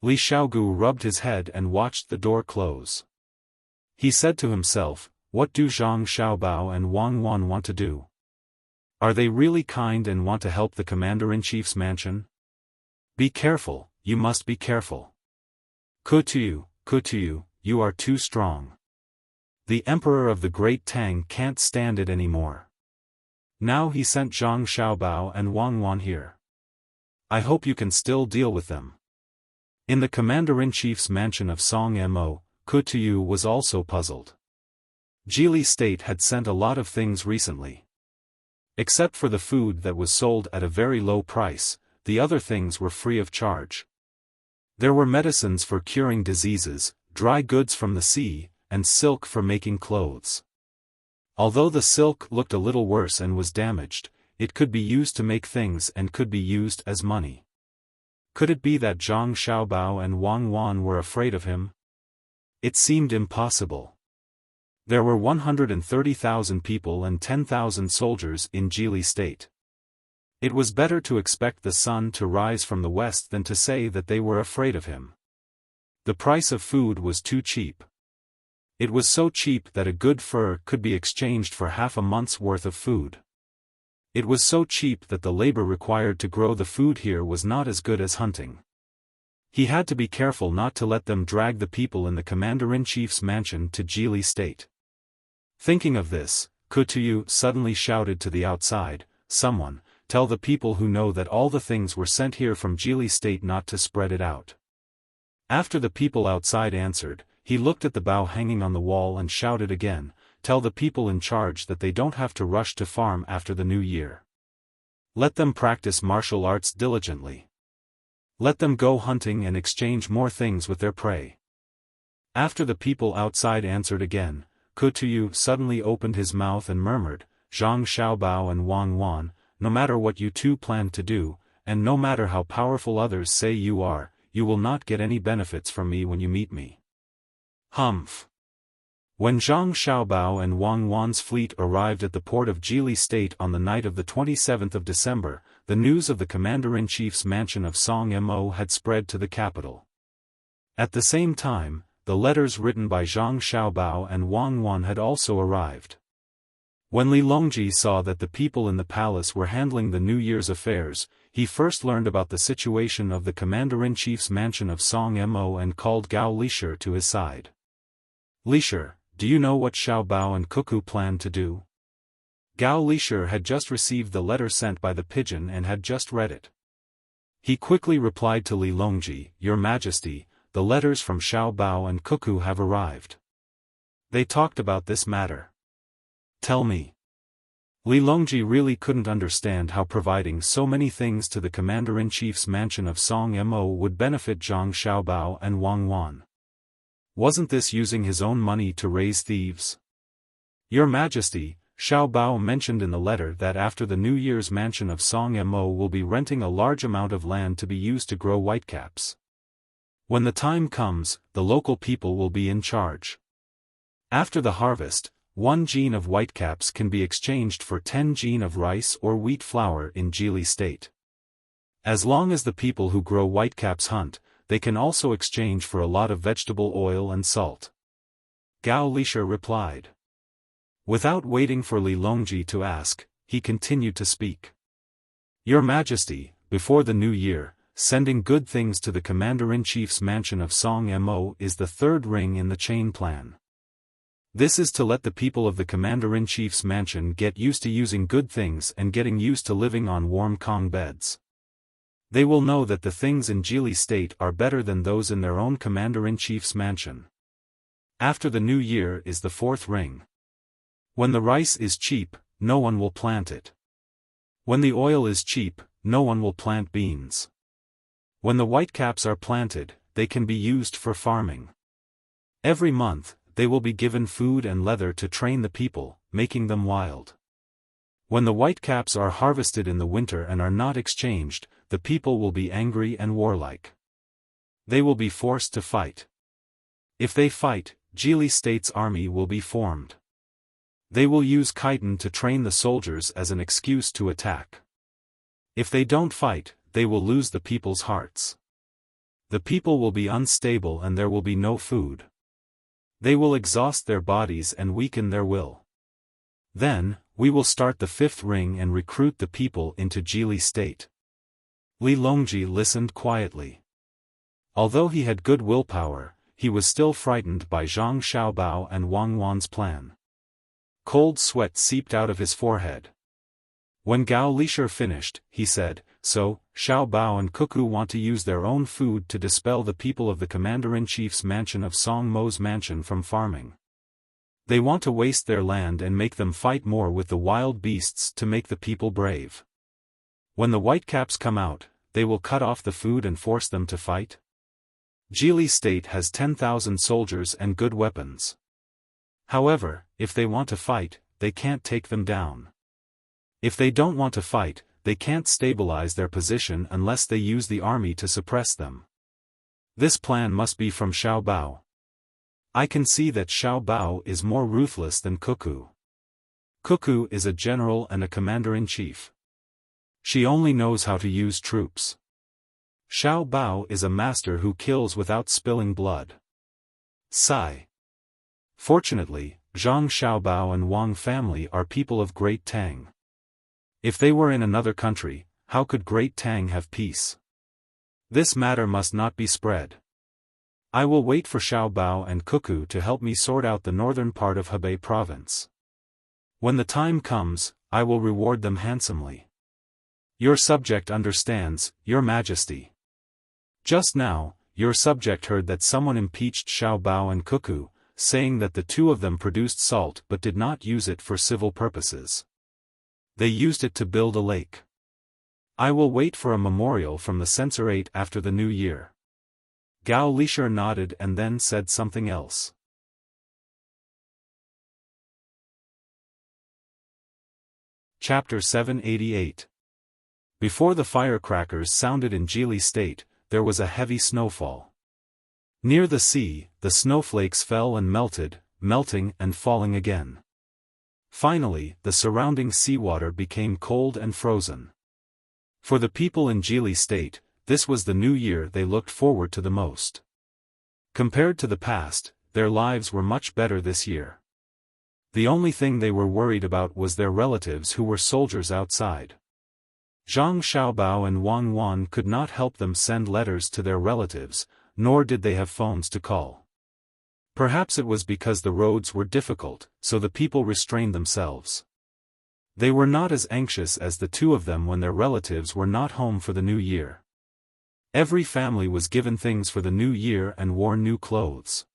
Li Xiaogu rubbed his head and watched the door close. He said to himself, "What do Zhang Xiaobao and Wang Wan want to do? Are they really kind and want to help the Commander-in-Chief's mansion? Be careful, you must be careful. Kutuyu, you are too strong. The Emperor of the Great Tang can't stand it anymore. Now he sent Zhang Xiaobao and Wang Wan here. I hope you can still deal with them." In the Commander-in-Chief's mansion of Song Mo, Kutuyu was also puzzled. Jili State had sent a lot of things recently. Except for the food that was sold at a very low price, the other things were free of charge. There were medicines for curing diseases, dry goods from the sea, and silk for making clothes. Although the silk looked a little worse and was damaged, it could be used to make things and could be used as money. Could it be that Zhang Xiaobao and Wang Wan were afraid of him? It seemed impossible. There were 130,000 people and 10,000 soldiers in Jili State. It was better to expect the sun to rise from the west than to say that they were afraid of him. The price of food was too cheap. It was so cheap that a good fur could be exchanged for half a month's worth of food. It was so cheap that the labor required to grow the food here was not as good as hunting. He had to be careful not to let them drag the people in the commander-in-chief's mansion to Jili State. Thinking of this, Kutuyu suddenly shouted to the outside, "Someone, tell the people who know that all the things were sent here from Jili State not to spread it out." After the people outside answered, he looked at the bow hanging on the wall and shouted again, "Tell the people in charge that they don't have to rush to farm after the new year. Let them practice martial arts diligently. Let them go hunting and exchange more things with their prey." After the people outside answered again, Kutuyu suddenly opened his mouth and murmured, "Zhang Xiaobao and Wang Wan, no matter what you two plan to do, and no matter how powerful others say you are, you will not get any benefits from me when you meet me." Humph. When Zhang Xiaobao and Wang Wan's fleet arrived at the port of Jili State on the night of the 27th of December, the news of the commander-in-chief's mansion of Song Mo had spread to the capital. At the same time, the letters written by Zhang Xiaobao and Wang Wan had also arrived. When Li Longji saw that the people in the palace were handling the New Year's affairs, he first learned about the situation of the commander-in-chief's mansion of Song Mo and called Gao Lishir to his side. "Lishir, do you know what Xiaobao and Cuckoo plan to do?" Gao Lishir had just received the letter sent by the pigeon and had just read it. He quickly replied to Li Longji, "Your Majesty, the letters from Xiaobao and Cuckoo have arrived. They talked about this matter." "Tell me." Li Longji really couldn't understand how providing so many things to the commander-in-chief's mansion of Song Mo would benefit Zhang Xiaobao and Wang Wan. Wasn't this using his own money to raise thieves? "Your Majesty, Xiaobao mentioned in the letter that after the New Year's mansion of Song Mo will be renting a large amount of land to be used to grow whitecaps. When the time comes, the local people will be in charge. After the harvest, 1 gene of whitecaps can be exchanged for 10 gene of rice or wheat flour in Jili State. As long as the people who grow whitecaps hunt, they can also exchange for a lot of vegetable oil and salt." Gao Lishir replied. Without waiting for Li Longji to ask, he continued to speak. "Your Majesty, before the new year, sending good things to the commander-in-chief's mansion of Song Mo is the third ring in the chain plan. This is to let the people of the commander-in-chief's mansion get used to using good things and getting used to living on warm Kong beds. They will know that the things in Jili State are better than those in their own commander-in-chief's mansion. After the new year is the fourth ring. When the rice is cheap, no one will plant it. When the oil is cheap, no one will plant beans. When the whitecaps are planted, they can be used for farming. Every month, they will be given food and leather to train the people, making them wild. When the whitecaps are harvested in the winter and are not exchanged, the people will be angry and warlike. They will be forced to fight. If they fight, Jili State's army will be formed. They will use chitin to train the soldiers as an excuse to attack. If they don't fight, they will lose the people's hearts. The people will be unstable and there will be no food. They will exhaust their bodies and weaken their will. Then, we will start the fifth ring and recruit the people into Jili State." Li Longji listened quietly. Although he had good willpower, he was still frightened by Zhang Xiaobao and Wang Wan's plan. Cold sweat seeped out of his forehead. When Gao Lisher finished, he said, "So, Xiao Bao and Cuckoo want to use their own food to dispel the people of the Commander-in-Chief's mansion of Song Mo's mansion from farming. They want to waste their land and make them fight more with the wild beasts to make the people brave. When the Whitecaps come out, they will cut off the food and force them to fight? Jili State has 10,000 soldiers and good weapons. However, if they want to fight, they can't take them down. If they don't want to fight, they can't stabilize their position unless they use the army to suppress them. This plan must be from Xiao Bao. I can see that Xiao Bao is more ruthless than Cuckoo. Cuckoo is a general and a commander-in-chief. She only knows how to use troops. Xiao Bao is a master who kills without spilling blood. Sigh. Fortunately, Zhang Xiaobao and Wang family are people of Great Tang. If they were in another country, how could Great Tang have peace? This matter must not be spread. I will wait for Xiao Bao and Cuckoo to help me sort out the northern part of Hebei province. When the time comes, I will reward them handsomely. Your subject understands, Your Majesty. Just now, your subject heard that someone impeached Xiao Bao and Cuckoo, saying that the two of them produced salt but did not use it for civil purposes. They used it to build a lake. I will wait for a memorial from the censorate after the new year. Gao Lisher nodded and then said something else. Chapter 788. Before the firecrackers sounded in Jili State, there was a heavy snowfall. Near the sea, the snowflakes fell and melted, melting and falling again. Finally, the surrounding seawater became cold and frozen. For the people in Jili State, this was the new year they looked forward to the most. Compared to the past, their lives were much better this year. The only thing they were worried about was their relatives who were soldiers outside. Zhang Xiaobao and Wang Wan could not help them send letters to their relatives, nor did they have phones to call. Perhaps it was because the roads were difficult, so the people restrained themselves. They were not as anxious as the two of them when their relatives were not home for the new year. Every family was given things for the new year and wore new clothes.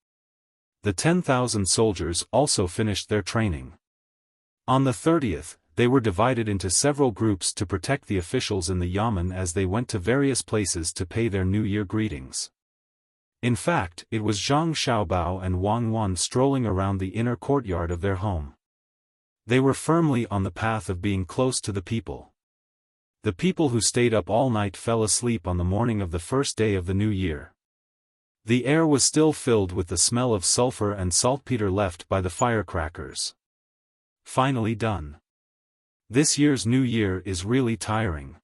The 10,000 soldiers also finished their training. On the 30th, they were divided into several groups to protect the officials in the yamen as they went to various places to pay their New Year greetings. In fact, it was Zhang Xiaobao and Wang Wan strolling around the inner courtyard of their home. They were firmly on the path of being close to the people. The people who stayed up all night fell asleep on the morning of the first day of the new year. The air was still filled with the smell of sulfur and saltpeter left by the firecrackers. Finally done. This year's new year is really tiring.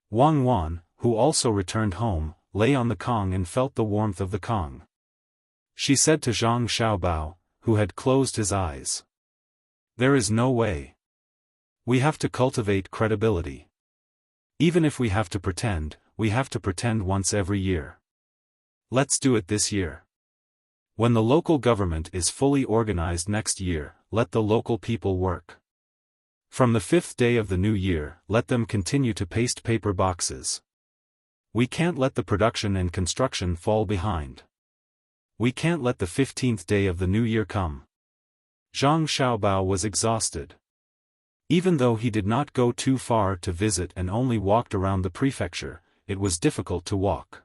Wang Wan, who also returned home, lay on the Kong and felt the warmth of the Kong. She said to Zhang Xiaobao, who had closed his eyes, "There is no way. We have to cultivate credibility. Even if we have to pretend once every year. Let's do it this year. When the local government is fully organized next year, let the local people work. From the 5th day of the new year, let them continue to paste paper boxes. We can't let the production and construction fall behind. We can't let the 15th day of the new year come." Zhang Xiaobao was exhausted. Even though he did not go too far to visit and only walked around the prefecture, it was difficult to walk.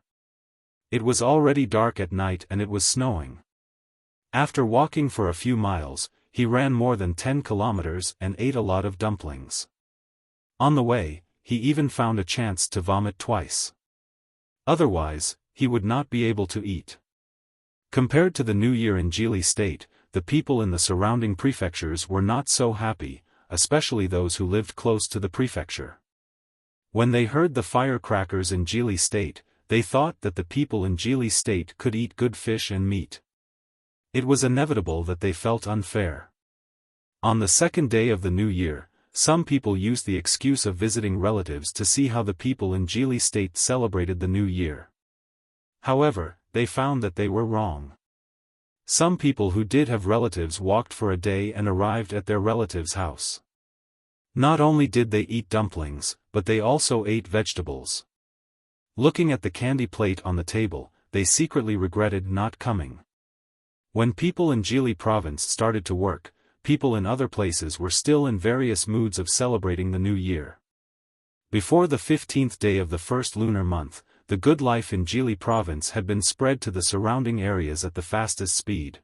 It was already dark at night and it was snowing. After walking for a few miles, he ran more than 10 kilometers and ate a lot of dumplings. On the way, he even found a chance to vomit twice. Otherwise, he would not be able to eat. Compared to the new year in Jili State, the people in the surrounding prefectures were not so happy, especially those who lived close to the prefecture. When they heard the firecrackers in Jili State, they thought that the people in Jili State could eat good fish and meat. It was inevitable that they felt unfair. On the 2nd day of the new year, some people used the excuse of visiting relatives to see how the people in Jili State celebrated the new year. However, they found that they were wrong. Some people who did have relatives walked for a day and arrived at their relative's house. Not only did they eat dumplings, but they also ate vegetables. Looking at the candy plate on the table, they secretly regretted not coming. When people in Jili province started to work, people in other places were still in various moods of celebrating the new year. Before the 15th day of the first lunar month, the good life in Jili province had been spread to the surrounding areas at the fastest speed.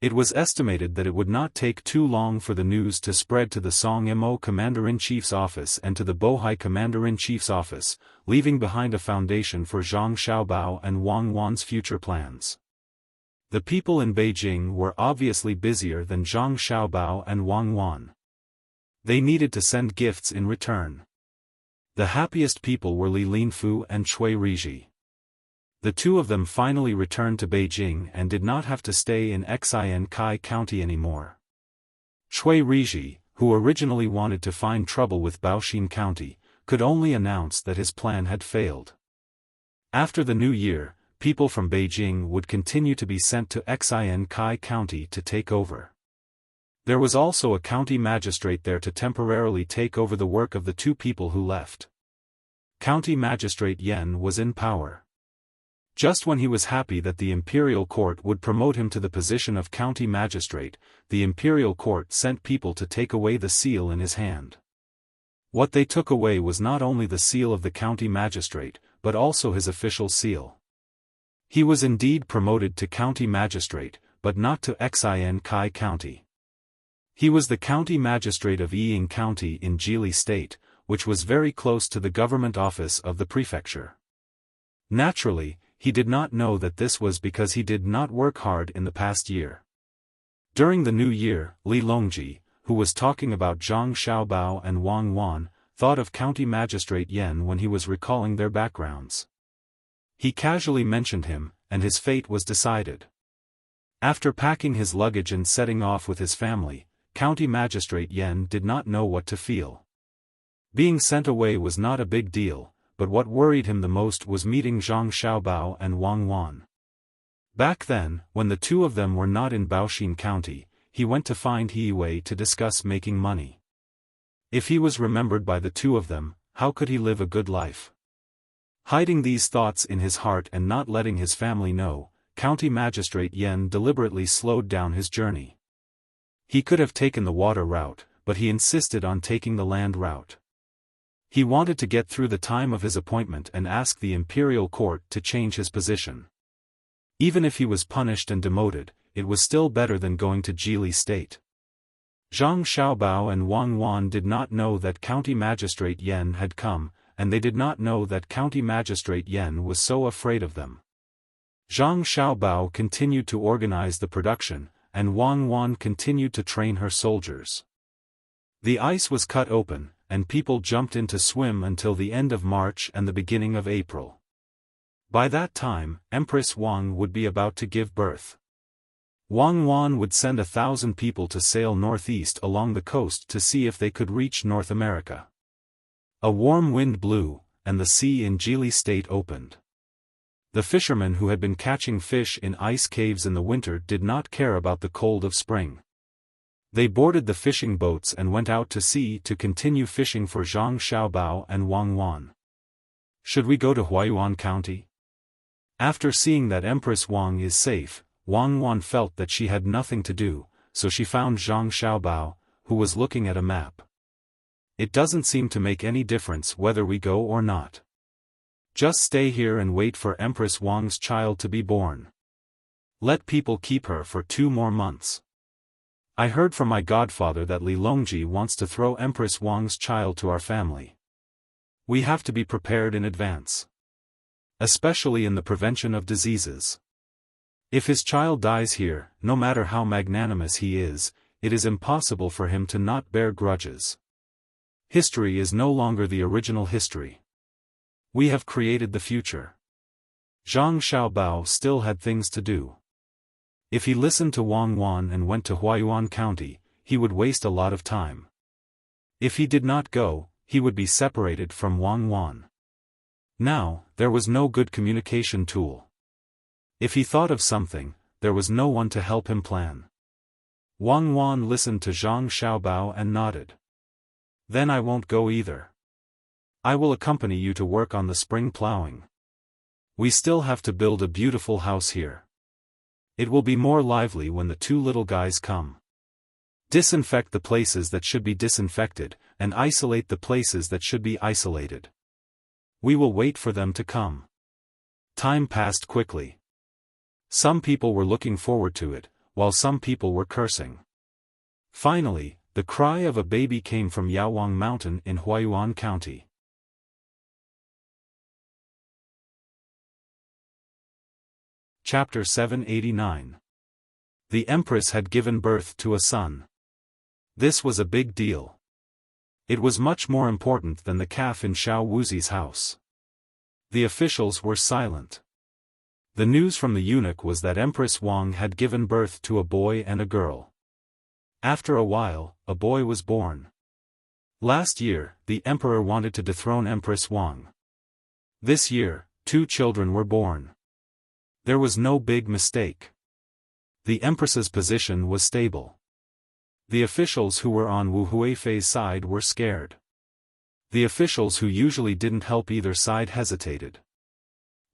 It was estimated that it would not take too long for the news to spread to the Song-Mo Commander-in-Chief's office and to the Bohai Commander-in-Chief's office, leaving behind a foundation for Zhang Xiaobao and Wang Wan's future plans. The people in Beijing were obviously busier than Zhang Xiaobao and Wang Wan. They needed to send gifts in return. The happiest people were Li Linfu and Cui Riji. The two of them finally returned to Beijing and did not have to stay in Xiankai County anymore. Cui Riji, who originally wanted to find trouble with Baoxin County, could only announce that his plan had failed. After the new year, people from Beijing would continue to be sent to Xiankai County to take over. There was also a county magistrate there to temporarily take over the work of the two people who left. County Magistrate Yan was in power. Just when he was happy that the imperial court would promote him to the position of county magistrate, the imperial court sent people to take away the seal in his hand. What they took away was not only the seal of the county magistrate, but also his official seal. He was indeed promoted to county magistrate, but not to Xiankai County. He was the county magistrate of Yiying County in Jili State, which was very close to the government office of the prefecture. Naturally, he did not know that this was because he did not work hard in the past year. During the new year, Li Longji, who was talking about Zhang Xiaobao and Wang Wan, thought of County Magistrate Yan when he was recalling their backgrounds. He casually mentioned him, and his fate was decided. After packing his luggage and setting off with his family, County Magistrate Yan did not know what to feel. Being sent away was not a big deal, but what worried him the most was meeting Zhang Xiaobao and Wang Wan. Back then, when the two of them were not in Baoxin County, he went to find He Wei to discuss making money. If he was remembered by the two of them, how could he live a good life? Hiding these thoughts in his heart and not letting his family know, County Magistrate Yan deliberately slowed down his journey. He could have taken the water route, but he insisted on taking the land route. He wanted to get through the time of his appointment and ask the imperial court to change his position. Even if he was punished and demoted, it was still better than going to Jili State. Zhang Xiaobao and Wang Wan did not know that County Magistrate Yan had come, and they did not know that County Magistrate Yan was so afraid of them. Zhang Xiaobao continued to organize the production, and Wang Wan continued to train her soldiers. The ice was cut open, and people jumped in to swim until the end of March and the beginning of April. By that time, Empress Wang would be about to give birth. Wang Wan would send 1,000 people to sail northeast along the coast to see if they could reach North America. A warm wind blew, and the sea in Jili State opened. The fishermen who had been catching fish in ice caves in the winter did not care about the cold of spring. They boarded the fishing boats and went out to sea to continue fishing for Zhang Xiaobao and Wang Wan. Should we go to Huaiyuan County? After seeing that Empress Wang is safe, Wang Wan felt that she had nothing to do, so she found Zhang Xiaobao, who was looking at a map. It doesn't seem to make any difference whether we go or not. Just stay here and wait for Empress Wang's child to be born. Let people keep her for 2 more months. I heard from my godfather that Li Longji wants to throw Empress Wang's child to our family. We have to be prepared in advance. Especially in the prevention of diseases. If his child dies here, no matter how magnanimous he is, it is impossible for him to not bear grudges. History is no longer the original history. We have created the future. Zhang Xiaobao still had things to do. If he listened to Wang Wan and went to Huaiyuan County, he would waste a lot of time. If he did not go, he would be separated from Wang Wan. Now, there was no good communication tool. If he thought of something, there was no one to help him plan. Wang Wan listened to Zhang Xiaobao and nodded. Then I won't go either. I will accompany you to work on the spring plowing. We still have to build a beautiful house here. It will be more lively when the two little guys come. Disinfect the places that should be disinfected, and isolate the places that should be isolated. We will wait for them to come. Time passed quickly. Some people were looking forward to it, while some people were cursing. Finally, the cry of a baby came from Yaowang Mountain in Huayuan County. Chapter 789. The Empress had given birth to a son. This was a big deal. It was much more important than the calf in Xiao Wuzi's house. The officials were silent. The news from the eunuch was that Empress Wang had given birth to a boy and a girl. After a while, a boy was born. Last year, the emperor wanted to dethrone Empress Wang. This year, 2 children were born. There was no big mistake. The empress's position was stable. The officials who were on Wu Huifei's side were scared. The officials who usually didn't help either side hesitated.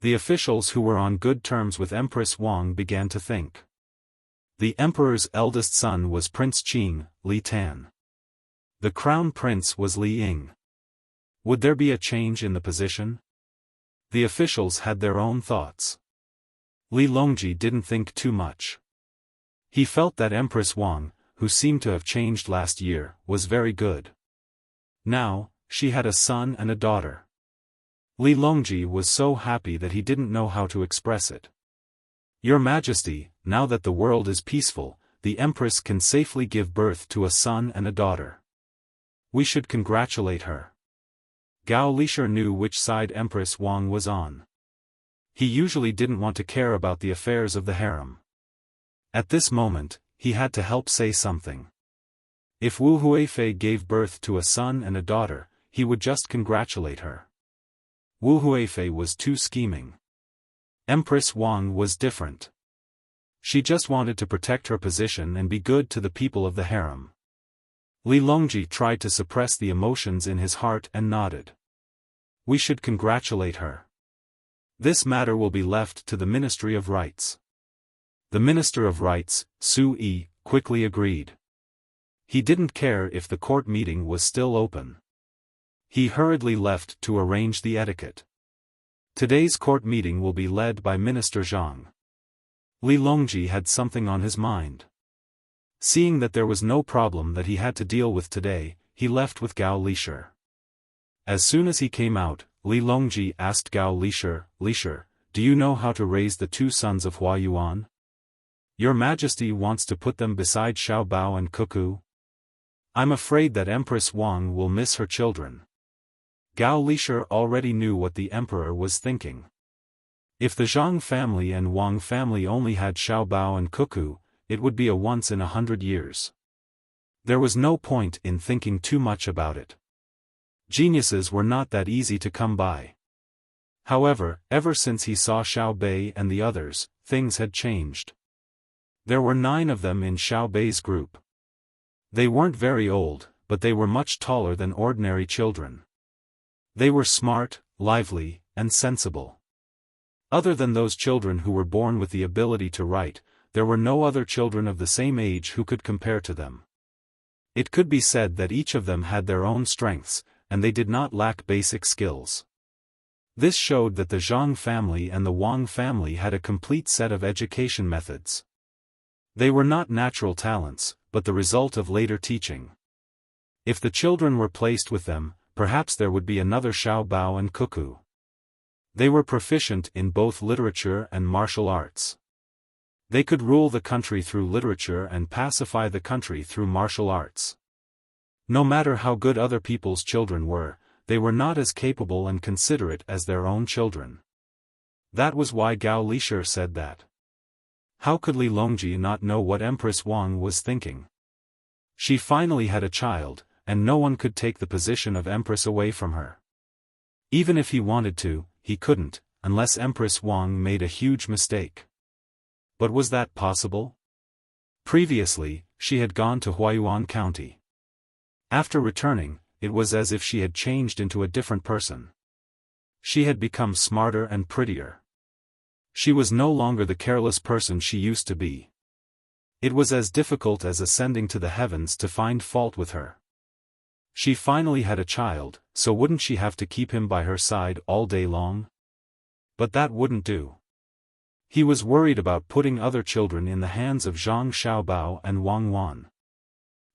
The officials who were on good terms with Empress Wang began to think. The emperor's eldest son was Prince Qing, Li Tan. The crown prince was Li Ying. Would there be a change in the position? The officials had their own thoughts. Li Longji didn't think too much. He felt that Empress Wang, who seemed to have changed last year, was very good. Now, she had a son and a daughter. Li Longji was so happy that he didn't know how to express it. Your Majesty, now that the world is peaceful, the Empress can safely give birth to a son and a daughter. We should congratulate her. Gao Lisher knew which side Empress Wang was on. He usually didn't want to care about the affairs of the harem. At this moment, he had to help say something. If Wu Huifei gave birth to a son and a daughter, he would just congratulate her. Wu Huifei was too scheming. Empress Wang was different. She just wanted to protect her position and be good to the people of the harem. Li Longji tried to suppress the emotions in his heart and nodded. We should congratulate her. This matter will be left to the Ministry of Rights. The Minister of Rights, Su Yi, quickly agreed. He didn't care if the court meeting was still open. He hurriedly left to arrange the etiquette. Today's court meeting will be led by Minister Zhang. Li Longji had something on his mind. Seeing that there was no problem that he had to deal with today, he left with Gao Lisher. As soon as he came out, Li Longji asked Gao Lisher, "Lisher, do you know how to raise the 2 sons of Huayuan? Your Majesty wants to put them beside Xiao Bao and Cuckoo? I'm afraid that Empress Wang will miss her children." Gao Lisher already knew what the emperor was thinking. If the Zhang family and Wang family only had Xiao Bao and Cuckoo, it would be a once in 100 years. There was no point in thinking too much about it. Geniuses were not that easy to come by. However, ever since he saw Xiao Bei and the others, things had changed. There were 9 of them in Xiao Bei's group. They weren't very old, but they were much taller than ordinary children. They were smart, lively, and sensible. Other than those children who were born with the ability to write, there were no other children of the same age who could compare to them. It could be said that each of them had their own strengths, and they did not lack basic skills. This showed that the Zhang family and the Wang family had a complete set of education methods. They were not natural talents, but the result of later teaching. If the children were placed with them, perhaps there would be another Xiao Bao and Cuckoo. They were proficient in both literature and martial arts. They could rule the country through literature and pacify the country through martial arts. No matter how good other people's children were, they were not as capable and considerate as their own children. That was why Gao Lisher said that. How could Li Longji not know what Empress Wang was thinking? She finally had a child, and no one could take the position of Empress away from her. Even if he wanted to, he couldn't, unless Empress Wang made a huge mistake. But was that possible? Previously, she had gone to Huayuan County. After returning, it was as if she had changed into a different person. She had become smarter and prettier. She was no longer the careless person she used to be. It was as difficult as ascending to the heavens to find fault with her. She finally had a child, so wouldn't she have to keep him by her side all day long? But that wouldn't do. He was worried about putting other children in the hands of Zhang Xiaobao and Wang Wan.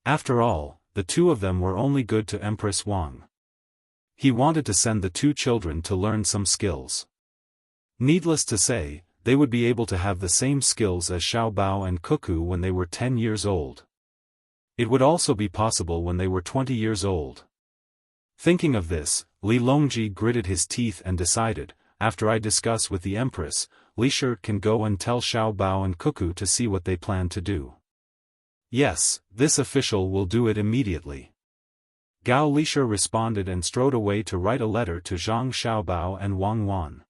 After all, the two of them were only good to Empress Wang. He wanted to send the two children to learn some skills. Needless to say, they would be able to have the same skills as Xiaobao and Cuckoo when they were 10 years old. It would also be possible when they were 20 years old. Thinking of this, Li Longji gritted his teeth and decided, after I discuss with the Empress, Li Shi can go and tell Xiaobao and Cuckoo to see what they plan to do. Yes, this official will do it immediately. Gao Lisha responded and strode away to write a letter to Zhang Xiaobao and Wang Wan.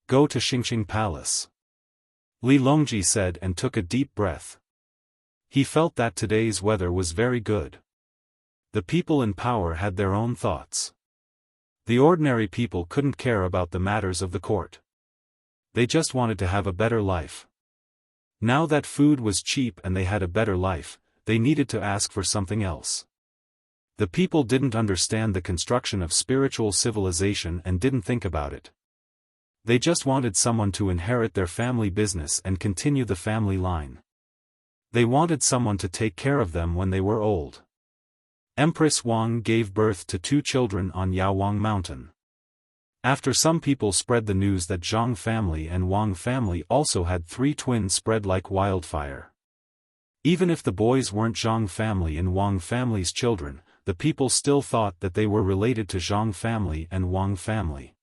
Go to Xingqing Palace. Li Longji said and took a deep breath. He felt that today's weather was very good. The people in power had their own thoughts. The ordinary people couldn't care about the matters of the court. They just wanted to have a better life. Now that food was cheap and they had a better life, they needed to ask for something else. The people didn't understand the construction of spiritual civilization and didn't think about it. They just wanted someone to inherit their family business and continue the family line. They wanted someone to take care of them when they were old. Empress Wang gave birth to 2 children on Yaowang Mountain. After some people spread the news that Zhang family and Wang family also had 3 twins spread like wildfire. Even if the boys weren't Zhang family and Wang family's children, the people still thought that they were related to Zhang family and Wang family.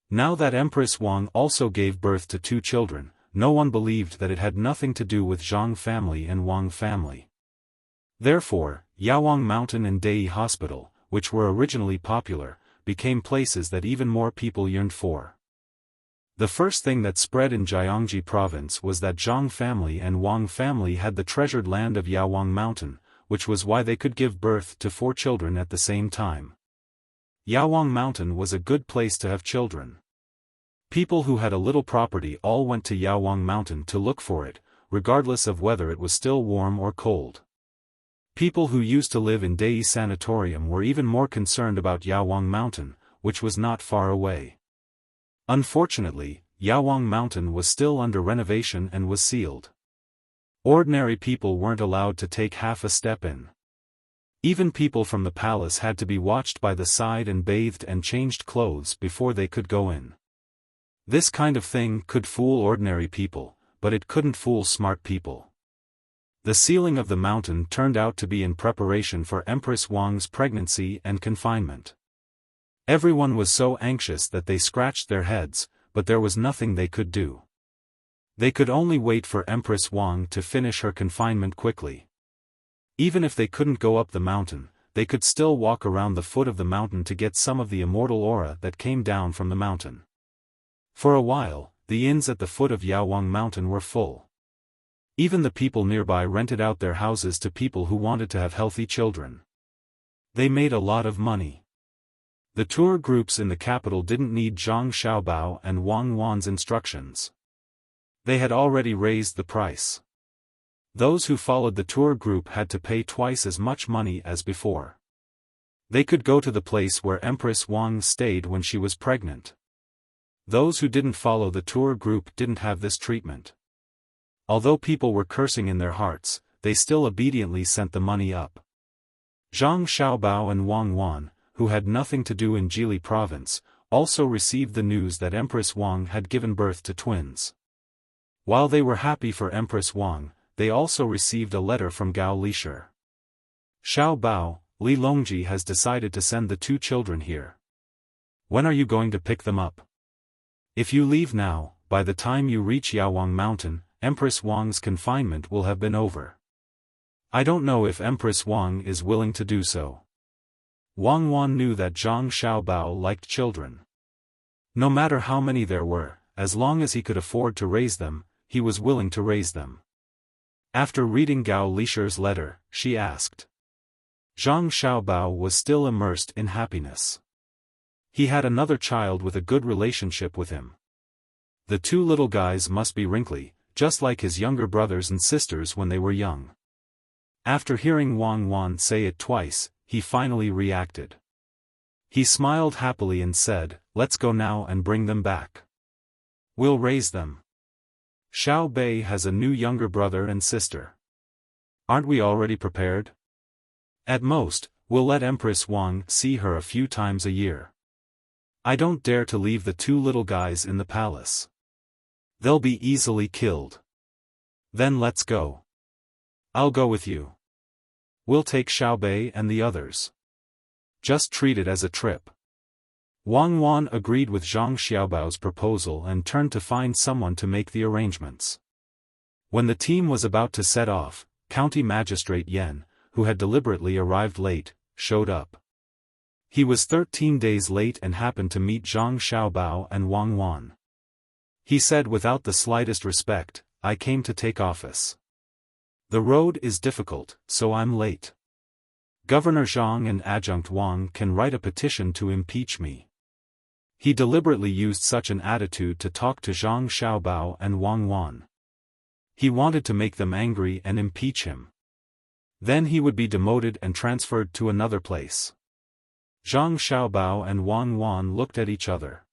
Now that Empress Wang also gave birth to 2 children, no one believed that it had nothing to do with Zhang family and Wang family. Therefore, Yaowang Mountain and Dei Hospital, which were originally popular, became places that even more people yearned for. The first thing that spread in Jiangxi province was that Zhang family and Wang family had the treasured land of Yaowang Mountain, which was why they could give birth to 4 children at the same time. Yaowang Mountain was a good place to have children. People who had a little property all went to Yaowang Mountain to look for it, regardless of whether it was still warm or cold. People who used to live in Dei Sanatorium were even more concerned about Yaowang Mountain, which was not far away. Unfortunately, Yaowang Mountain was still under renovation and was sealed. Ordinary people weren't allowed to take half a step in. Even people from the palace had to be watched by the side and bathed and changed clothes before they could go in. This kind of thing could fool ordinary people, but it couldn't fool smart people. The sealing of the mountain turned out to be in preparation for Empress Wang's pregnancy and confinement. Everyone was so anxious that they scratched their heads, but there was nothing they could do. They could only wait for Empress Wang to finish her confinement quickly. Even if they couldn't go up the mountain, they could still walk around the foot of the mountain to get some of the immortal aura that came down from the mountain. For a while, the inns at the foot of Yaowang Mountain were full. Even the people nearby rented out their houses to people who wanted to have healthy children. They made a lot of money. The tour groups in the capital didn't need Zhang Xiaobao and Wang Wan's instructions. They had already raised the price. Those who followed the tour group had to pay twice as much money as before. They could go to the place where Empress Wang stayed when she was pregnant. Those who didn't follow the tour group didn't have this treatment. Although people were cursing in their hearts, they still obediently sent the money up. Zhang Xiaobao and Wang Wan, who had nothing to do in Jili province, also received the news that Empress Wang had given birth to twins. While they were happy for Empress Wang, they also received a letter from Gao Lisha. Xiaobao, Li Longji has decided to send the 2 children here. When are you going to pick them up? If you leave now, by the time you reach Yaowang Mountain, Empress Wang's confinement will have been over. I don't know if Empress Wang is willing to do so. Wang Wan knew that Zhang Xiaobao liked children. No matter how many there were, as long as he could afford to raise them, he was willing to raise them. After reading Gao Lisha's letter, she asked, Zhang Xiaobao was still immersed in happiness. He had another child with a good relationship with him. The two little guys must be wrinkly, just like his younger brothers and sisters when they were young. After hearing Wang Wan say it twice, he finally reacted. He smiled happily and said, "Let's go now and bring them back. We'll raise them. Xiao Bei has a new younger brother and sister. Aren't we already prepared? At most, we'll let Empress Wang see her a few times a year. I don't dare to leave the two little guys in the palace. They'll be easily killed. Then let's go. I'll go with you. We'll take Xiao Bei and the others. Just treat it as a trip." Wang Wan agreed with Zhang Xiaobao's proposal and turned to find someone to make the arrangements. When the team was about to set off, County Magistrate Yan, who had deliberately arrived late, showed up. He was 13 days late and happened to meet Zhang Xiaobao and Wang Wan. He said without the slightest respect, "I came to take office. The road is difficult, so I'm late. Governor Zhang and Adjunct Wang can write a petition to impeach me." He deliberately used such an attitude to talk to Zhang Xiaobao and Wang Wan. He wanted to make them angry and impeach him. Then he would be demoted and transferred to another place. Zhang Xiaobao and Wang Wan looked at each other.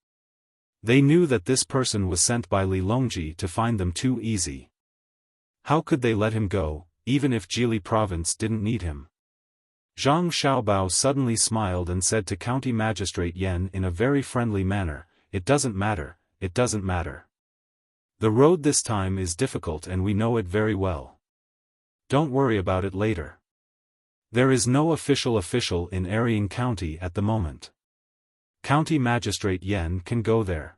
They knew that this person was sent by Li Longji to find them too easy. How could they let him go, even if Jili province didn't need him? Zhang Xiaobao suddenly smiled and said to County Magistrate Yan in a very friendly manner, "It doesn't matter, it doesn't matter. The road this time is difficult and we know it very well. Don't worry about it later. There is no official in Arying County at the moment. County Magistrate Yan can go there.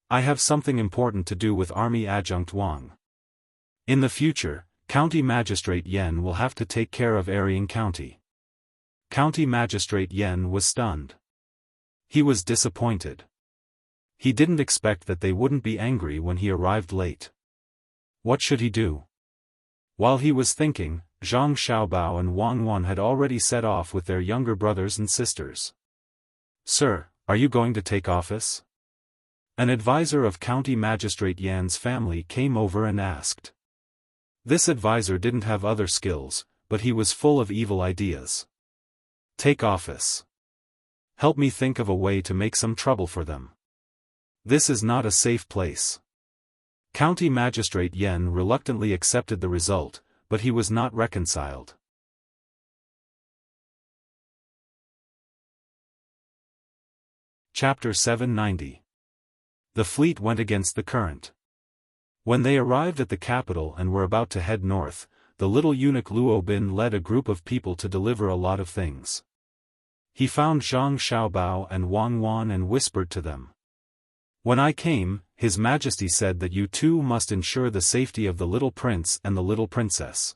I have something important to do with Army Adjunct Wang. In the future, County Magistrate Yan will have to take care of Arying County." County Magistrate Yan was stunned. He was disappointed. He didn't expect that they wouldn't be angry when he arrived late. What should he do? While he was thinking, Zhang Xiaobao and Wang Wan had already set off with their younger brothers and sisters. "Sir, are you going to take office?" An advisor of County Magistrate Yan's family came over and asked. This advisor didn't have other skills, but he was full of evil ideas. "Take office. Help me think of a way to make some trouble for them. This is not a safe place." County Magistrate Yan reluctantly accepted the result, but he was not reconciled. Chapter 790. The fleet went against the current. When they arrived at the capital and were about to head north, the little eunuch Luo Bin led a group of people to deliver a lot of things. He found Zhang Xiaobao and Wang Wan and whispered to them. "When I came, His Majesty said that you two must ensure the safety of the little prince and the little princess.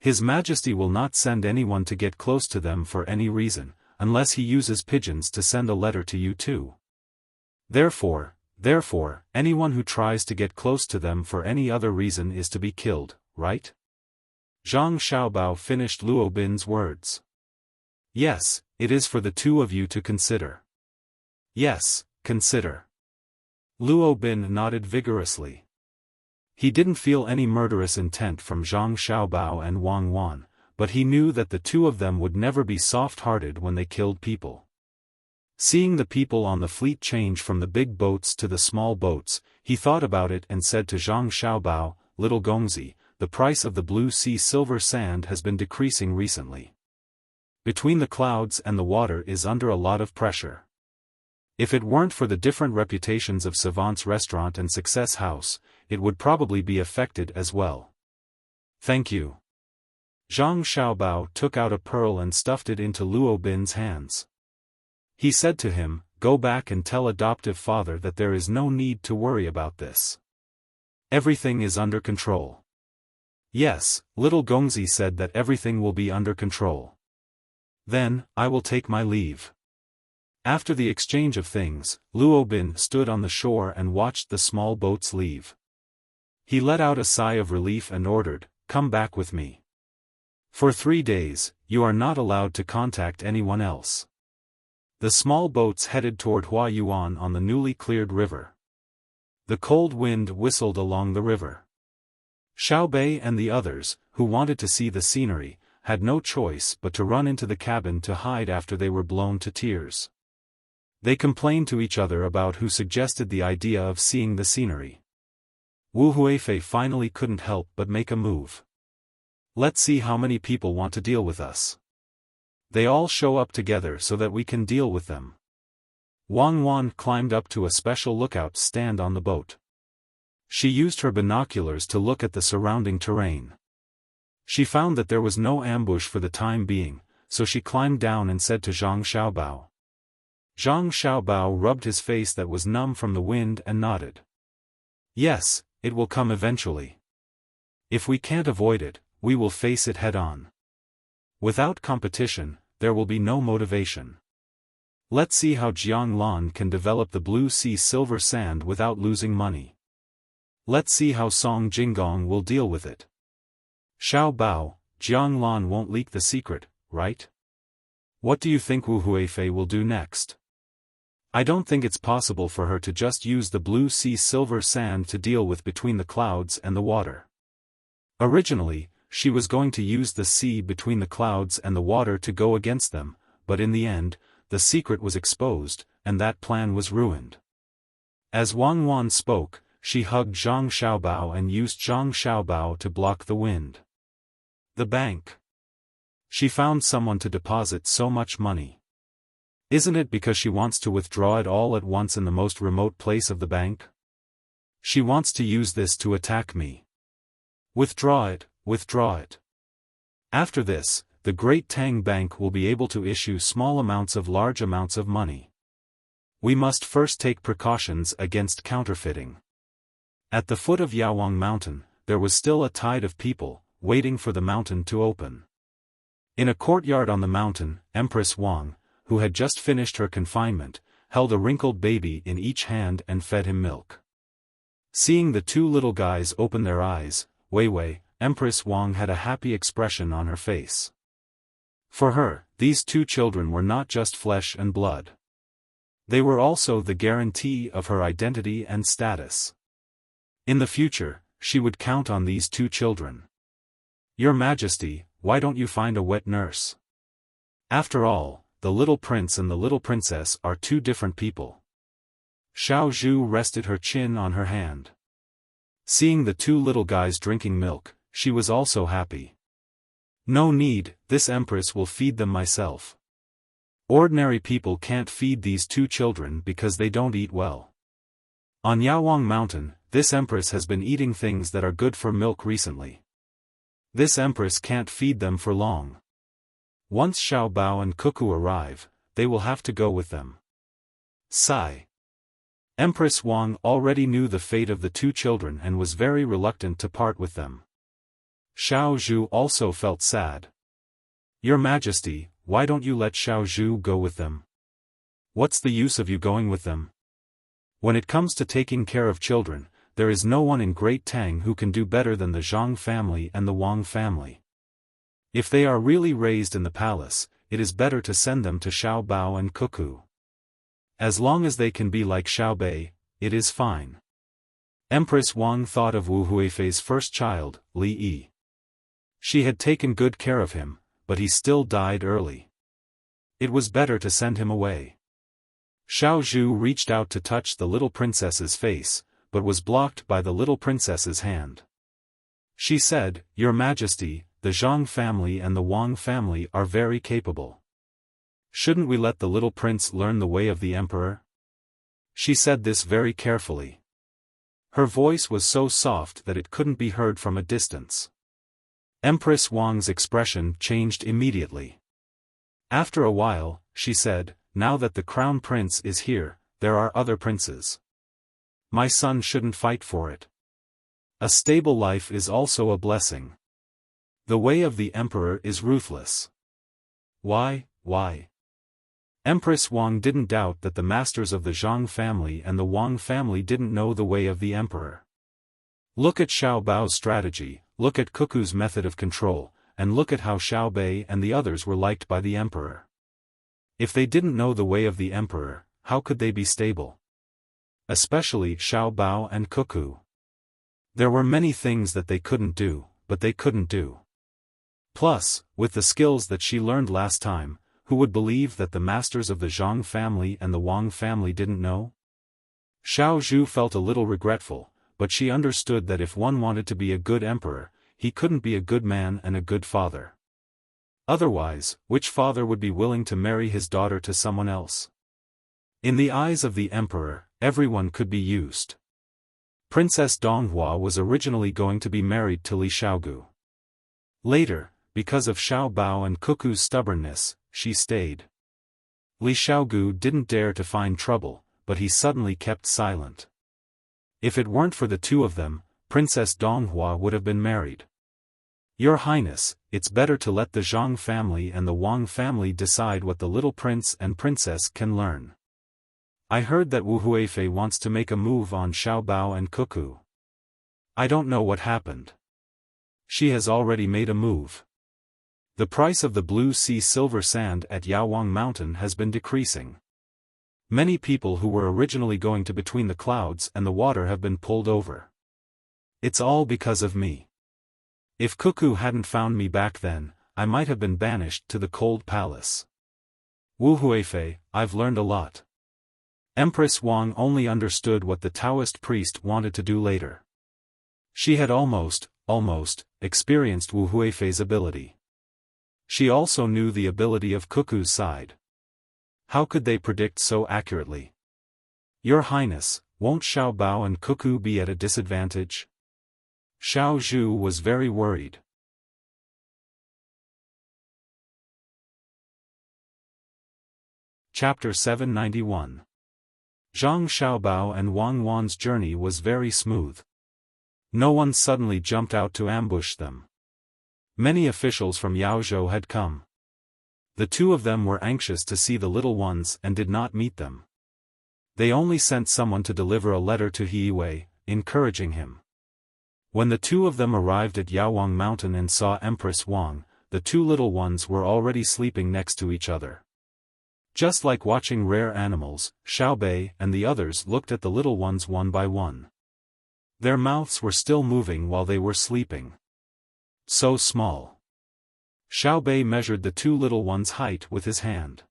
His Majesty will not send anyone to get close to them for any reason, unless he uses pigeons to send a letter to you two. Therefore, anyone who tries to get close to them for any other reason is to be killed, right?" Zhang Xiaobao finished Luo Bin's words. "Yes, it is for the two of you to consider." "Yes, consider." Luo Bin nodded vigorously. He didn't feel any murderous intent from Zhang Xiaobao and Wang Wan, but he knew that the two of them would never be soft-hearted when they killed people. Seeing the people on the fleet change from the big boats to the small boats, he thought about it and said to Zhang Xiaobao, "Little Gongzi, the price of the blue sea silver sand has been decreasing recently. Between the clouds and the water is under a lot of pressure. If it weren't for the different reputations of Savant's Restaurant and Success House, it would probably be affected as well." "Thank you." Zhang Xiaobao took out a pearl and stuffed it into Luo Bin's hands. He said to him, "Go back and tell adoptive father that there is no need to worry about this. Everything is under control." "Yes," little Gongzi said that everything will be under control. "Then, I will take my leave." After the exchange of things, Luo Bin stood on the shore and watched the small boats leave. He let out a sigh of relief and ordered, "Come back with me." For 3 days, you are not allowed to contact anyone else. The small boats headed toward Huayuan on the newly cleared river. The cold wind whistled along the river. Xiaobei and the others, who wanted to see the scenery, had no choice but to run into the cabin to hide after they were blown to tears. They complained to each other about who suggested the idea of seeing the scenery. Wu Huifei finally couldn't help but make a move. Let's see how many people want to deal with us. They all show up together so that we can deal with them. Wang Wan climbed up to a special lookout stand on the boat. She used her binoculars to look at the surrounding terrain. She found that there was no ambush for the time being, so she climbed down and said to Zhang Xiaobao. Zhang Xiaobao rubbed his face that was numb from the wind and nodded. Yes, it will come eventually. If we can't avoid it, we will face it head-on. Without competition, there will be no motivation. Let's see how Jianglan can develop the blue sea silver sand without losing money. Let's see how Song Jinggong will deal with it. Xiao Bao, Jianglan won't leak the secret, right? What do you think Wu Huifei will do next? I don't think it's possible for her to just use the blue sea silver sand to deal with between the clouds and the water. Originally, she was going to use the sea between the clouds and the water to go against them, but in the end, the secret was exposed, and that plan was ruined. As Wang Wan spoke, she hugged Zhang Xiaobao and used Zhang Xiaobao to block the wind. The bank. She found someone to deposit so much money. Isn't it because she wants to withdraw it all at once in the most remote place of the bank? She wants to use this to attack me. Withdraw it, withdraw it. After this, the Great Tang Bank will be able to issue small amounts of large amounts of money. We must first take precautions against counterfeiting. At the foot of Yaowang Mountain, there was still a tide of people, waiting for the mountain to open. In a courtyard on the mountain, Empress Wang, who had just finished her confinement, held a wrinkled baby in each hand and fed him milk. Seeing the two little guys open their eyes, Weiwei, Empress Wang had a happy expression on her face. For her, these two children were not just flesh and blood. They were also the guarantee of her identity and status. In the future, she would count on these two children. Your Majesty, why don't you find a wet nurse? After all, the little prince and the little princess are two different people. Xiao Zhu rested her chin on her hand. Seeing the two little guys drinking milk, she was also happy. No need, this empress will feed them myself. Ordinary people can't feed these two children because they don't eat well. On Yaowang Mountain, this empress has been eating things that are good for milk recently. This empress can't feed them for long. Once Xiao Bao and Cuckoo arrive, they will have to go with them. Sigh. Empress Wang already knew the fate of the two children and was very reluctant to part with them. Xiao Zhu also felt sad. Your Majesty, why don't you let Xiao Zhu go with them? What's the use of you going with them? When it comes to taking care of children, there is no one in Great Tang who can do better than the Zhang family and the Wang family. If they are really raised in the palace, it is better to send them to Xiao Bao and Cuckoo. As long as they can be like Xiaobei, it is fine. Empress Wang thought of Wu Huifei's first child, Li Yi. She had taken good care of him, but he still died early. It was better to send him away. Xiao Zhu reached out to touch the little princess's face, but was blocked by the little princess's hand. She said, Your Majesty, the Zhang family and the Wang family are very capable. Shouldn't we let the little prince learn the way of the emperor? She said this very carefully. Her voice was so soft that it couldn't be heard from a distance. Empress Wang's expression changed immediately. After a while, she said, Now that the crown prince is here, there are other princes. My son shouldn't fight for it. A stable life is also a blessing. The way of the emperor is ruthless. Why? Empress Wang didn't doubt that the masters of the Zhang family and the Wang family didn't know the way of the emperor. Look at Xiao Bao's strategy, look at Cuckoo's method of control, and look at how Xiao Bei and the others were liked by the emperor. If they didn't know the way of the emperor, how could they be stable? Especially Xiao Bao and Cuckoo. There were many things that they couldn't do, but they couldn't do. Plus, with the skills that she learned last time, who would believe that the masters of the Zhang family and the Wang family didn't know? Xiao Zhu felt a little regretful, but she understood that if one wanted to be a good emperor, he couldn't be a good man and a good father. Otherwise, which father would be willing to marry his daughter to someone else? In the eyes of the emperor, everyone could be used. Princess Donghua was originally going to be married to Li Xiaogu. Later, because of Xiao Bao and Cuckoo's stubbornness, she stayed. Li Xiaogu didn't dare to find trouble, but he suddenly kept silent. If it weren't for the two of them, Princess Donghua would have been married. Your Highness, it's better to let the Zhang family and the Wang family decide what the little prince and princess can learn. I heard that Wu Huifei wants to make a move on Xiao Bao and Cuckoo. I don't know what happened. She has already made a move. The price of the blue sea silver sand at Yaowang Mountain has been decreasing. Many people who were originally going to between the clouds and the water have been pulled over. It's all because of me. If Cuckoo hadn't found me back then, I might have been banished to the cold palace. Wu Huifei, I've learned a lot. Empress Wang only understood what the Taoist priest wanted to do later. She had almost, experienced Wu Huifei's ability. She also knew the ability of Cuckoo's side. How could they predict so accurately? Your Highness, won't Xiao Bao and Cuckoo be at a disadvantage? Xiao Zhu was very worried. Chapter 791. Zhang Xiaobao and Wang Wan's journey was very smooth. No one suddenly jumped out to ambush them. Many officials from Yaozhou had come. The two of them were anxious to see the little ones and did not meet them. They only sent someone to deliver a letter to He Wei, encouraging him. When the two of them arrived at Yaowang Mountain and saw Empress Wang, the two little ones were already sleeping next to each other. Just like watching rare animals, Xiao Bei and the others looked at the little ones one by one. Their mouths were still moving while they were sleeping. So small. Xiao Bei measured the two little ones' height with his hand.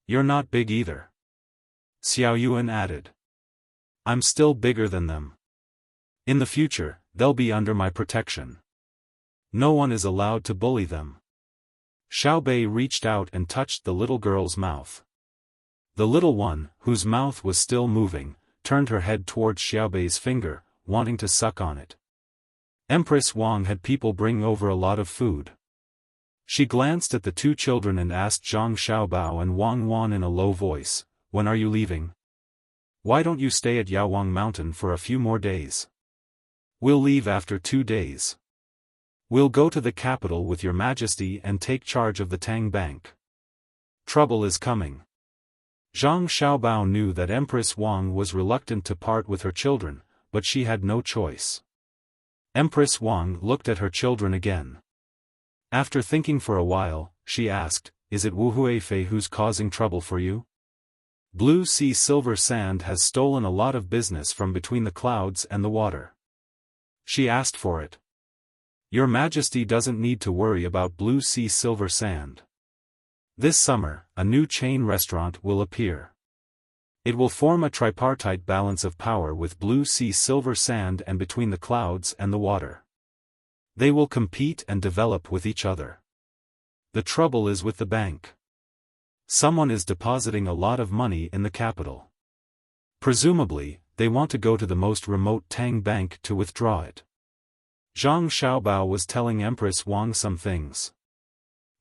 You're not big either. Xiao Yuan added. I'm still bigger than them. In the future, they'll be under my protection. No one is allowed to bully them. Xiao Bei reached out and touched the little girl's mouth. The little one, whose mouth was still moving, turned her head towards Xiao Bei's finger, wanting to suck on it. Empress Wang had people bring over a lot of food. She glanced at the two children and asked Zhang Xiaobao and Wang Wan in a low voice, "When are you leaving? Why don't you stay at Yaowang Mountain for a few more days? We'll leave after 2 days. We'll go to the capital with your majesty and take charge of the Tang Bank. Trouble is coming." Zhang Xiaobao knew that Empress Wang was reluctant to part with her children, but she had no choice. Empress Wang looked at her children again. After thinking for a while, she asked, "Is it Wu Huifei who's causing trouble for you? Blue sea silver sand has stolen a lot of business from between the clouds and the water. She asked for it. Your Majesty doesn't need to worry about blue sea silver sand. This summer, a new chain restaurant will appear. It will form a tripartite balance of power with blue sea silver sand and between the clouds and the water. They will compete and develop with each other. The trouble is with the bank. Someone is depositing a lot of money in the capital. Presumably, they want to go to the most remote Tang Bank to withdraw it." Zhang Xiaobao was telling Empress Wang some things.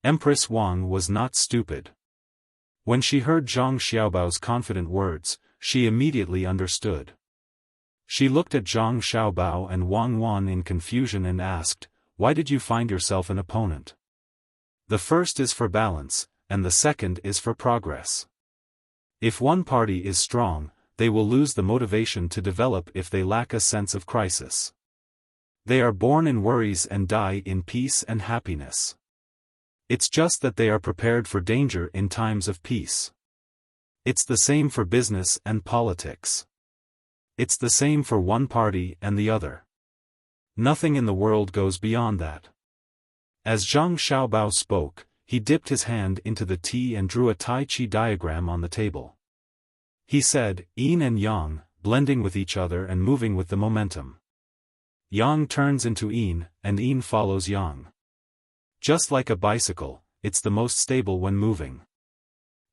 Empress Wang was not stupid. When she heard Zhang Xiaobao's confident words, she immediately understood. She looked at Zhang Xiaobao and Wang Wan in confusion and asked, "Why did you find yourself an opponent? The first is for balance, and the second is for progress. If one party is strong, they will lose the motivation to develop if they lack a sense of crisis. They are born in worries and die in peace and happiness. It's just that they are prepared for danger in times of peace. It's the same for business and politics. It's the same for one party and the other. Nothing in the world goes beyond that. As Zhang Xiaobao spoke, he dipped his hand into the tea and drew a Tai Chi diagram on the table. He said, yin and yang, blending with each other and moving with the momentum. Yang turns into yin, and yin follows yang. Just like a bicycle, it's the most stable when moving.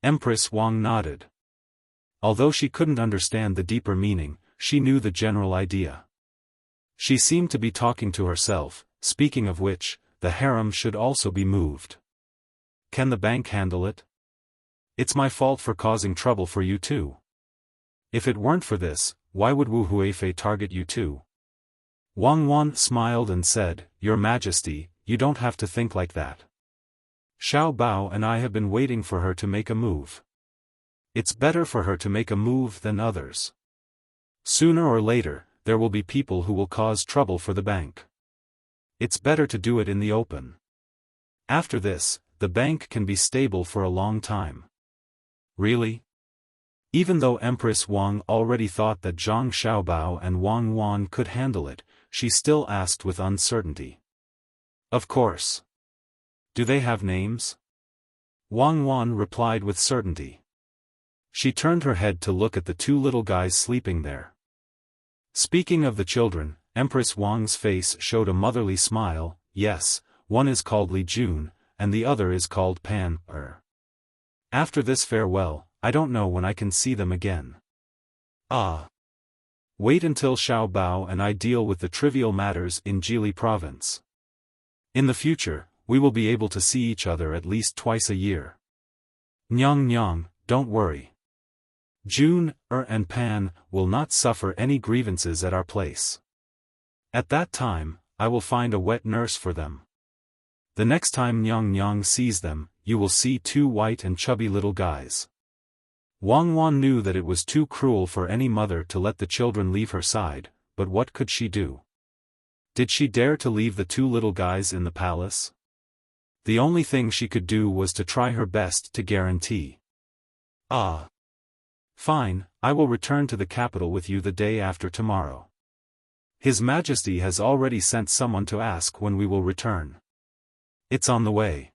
Empress Wang nodded. Although she couldn't understand the deeper meaning, she knew the general idea. She seemed to be talking to herself, speaking of which, the harem should also be moved. Can the bank handle it? It's my fault for causing trouble for you too. If it weren't for this, why would Wu Huifei target you too? Wang Wan smiled and said, Your Majesty, you don't have to think like that. Xiao Bao and I have been waiting for her to make a move. It's better for her to make a move than others. Sooner or later, there will be people who will cause trouble for the bank. It's better to do it in the open. After this, the bank can be stable for a long time. Really? Even though Empress Wang already thought that Zhang Xiaobao and Wang Wan could handle it, she still asked with uncertainty. Of course. Do they have names? Wang Wan replied with certainty. She turned her head to look at the two little guys sleeping there. Speaking of the children, Empress Wang's face showed a motherly smile. Yes, one is called Li Jun, and the other is called Pan. After this farewell, I don't know when I can see them again. Ah. Wait until Xiao Bao and I deal with the trivial matters in Jili province. In the future, we will be able to see each other at least twice a year. Nyang Nyang, don't worry. Jun, and Pan will not suffer any grievances at our place. At that time, I will find a wet nurse for them. The next time Nyang Nyang sees them, you will see two white and chubby little guys. Wang Wan knew that it was too cruel for any mother to let the children leave her side, but what could she do? Did she dare to leave the two little guys in the palace? The only thing she could do was to try her best to guarantee. Ah. Fine, I will return to the capital with you the day after tomorrow. His Majesty has already sent someone to ask when we will return. It's on the way.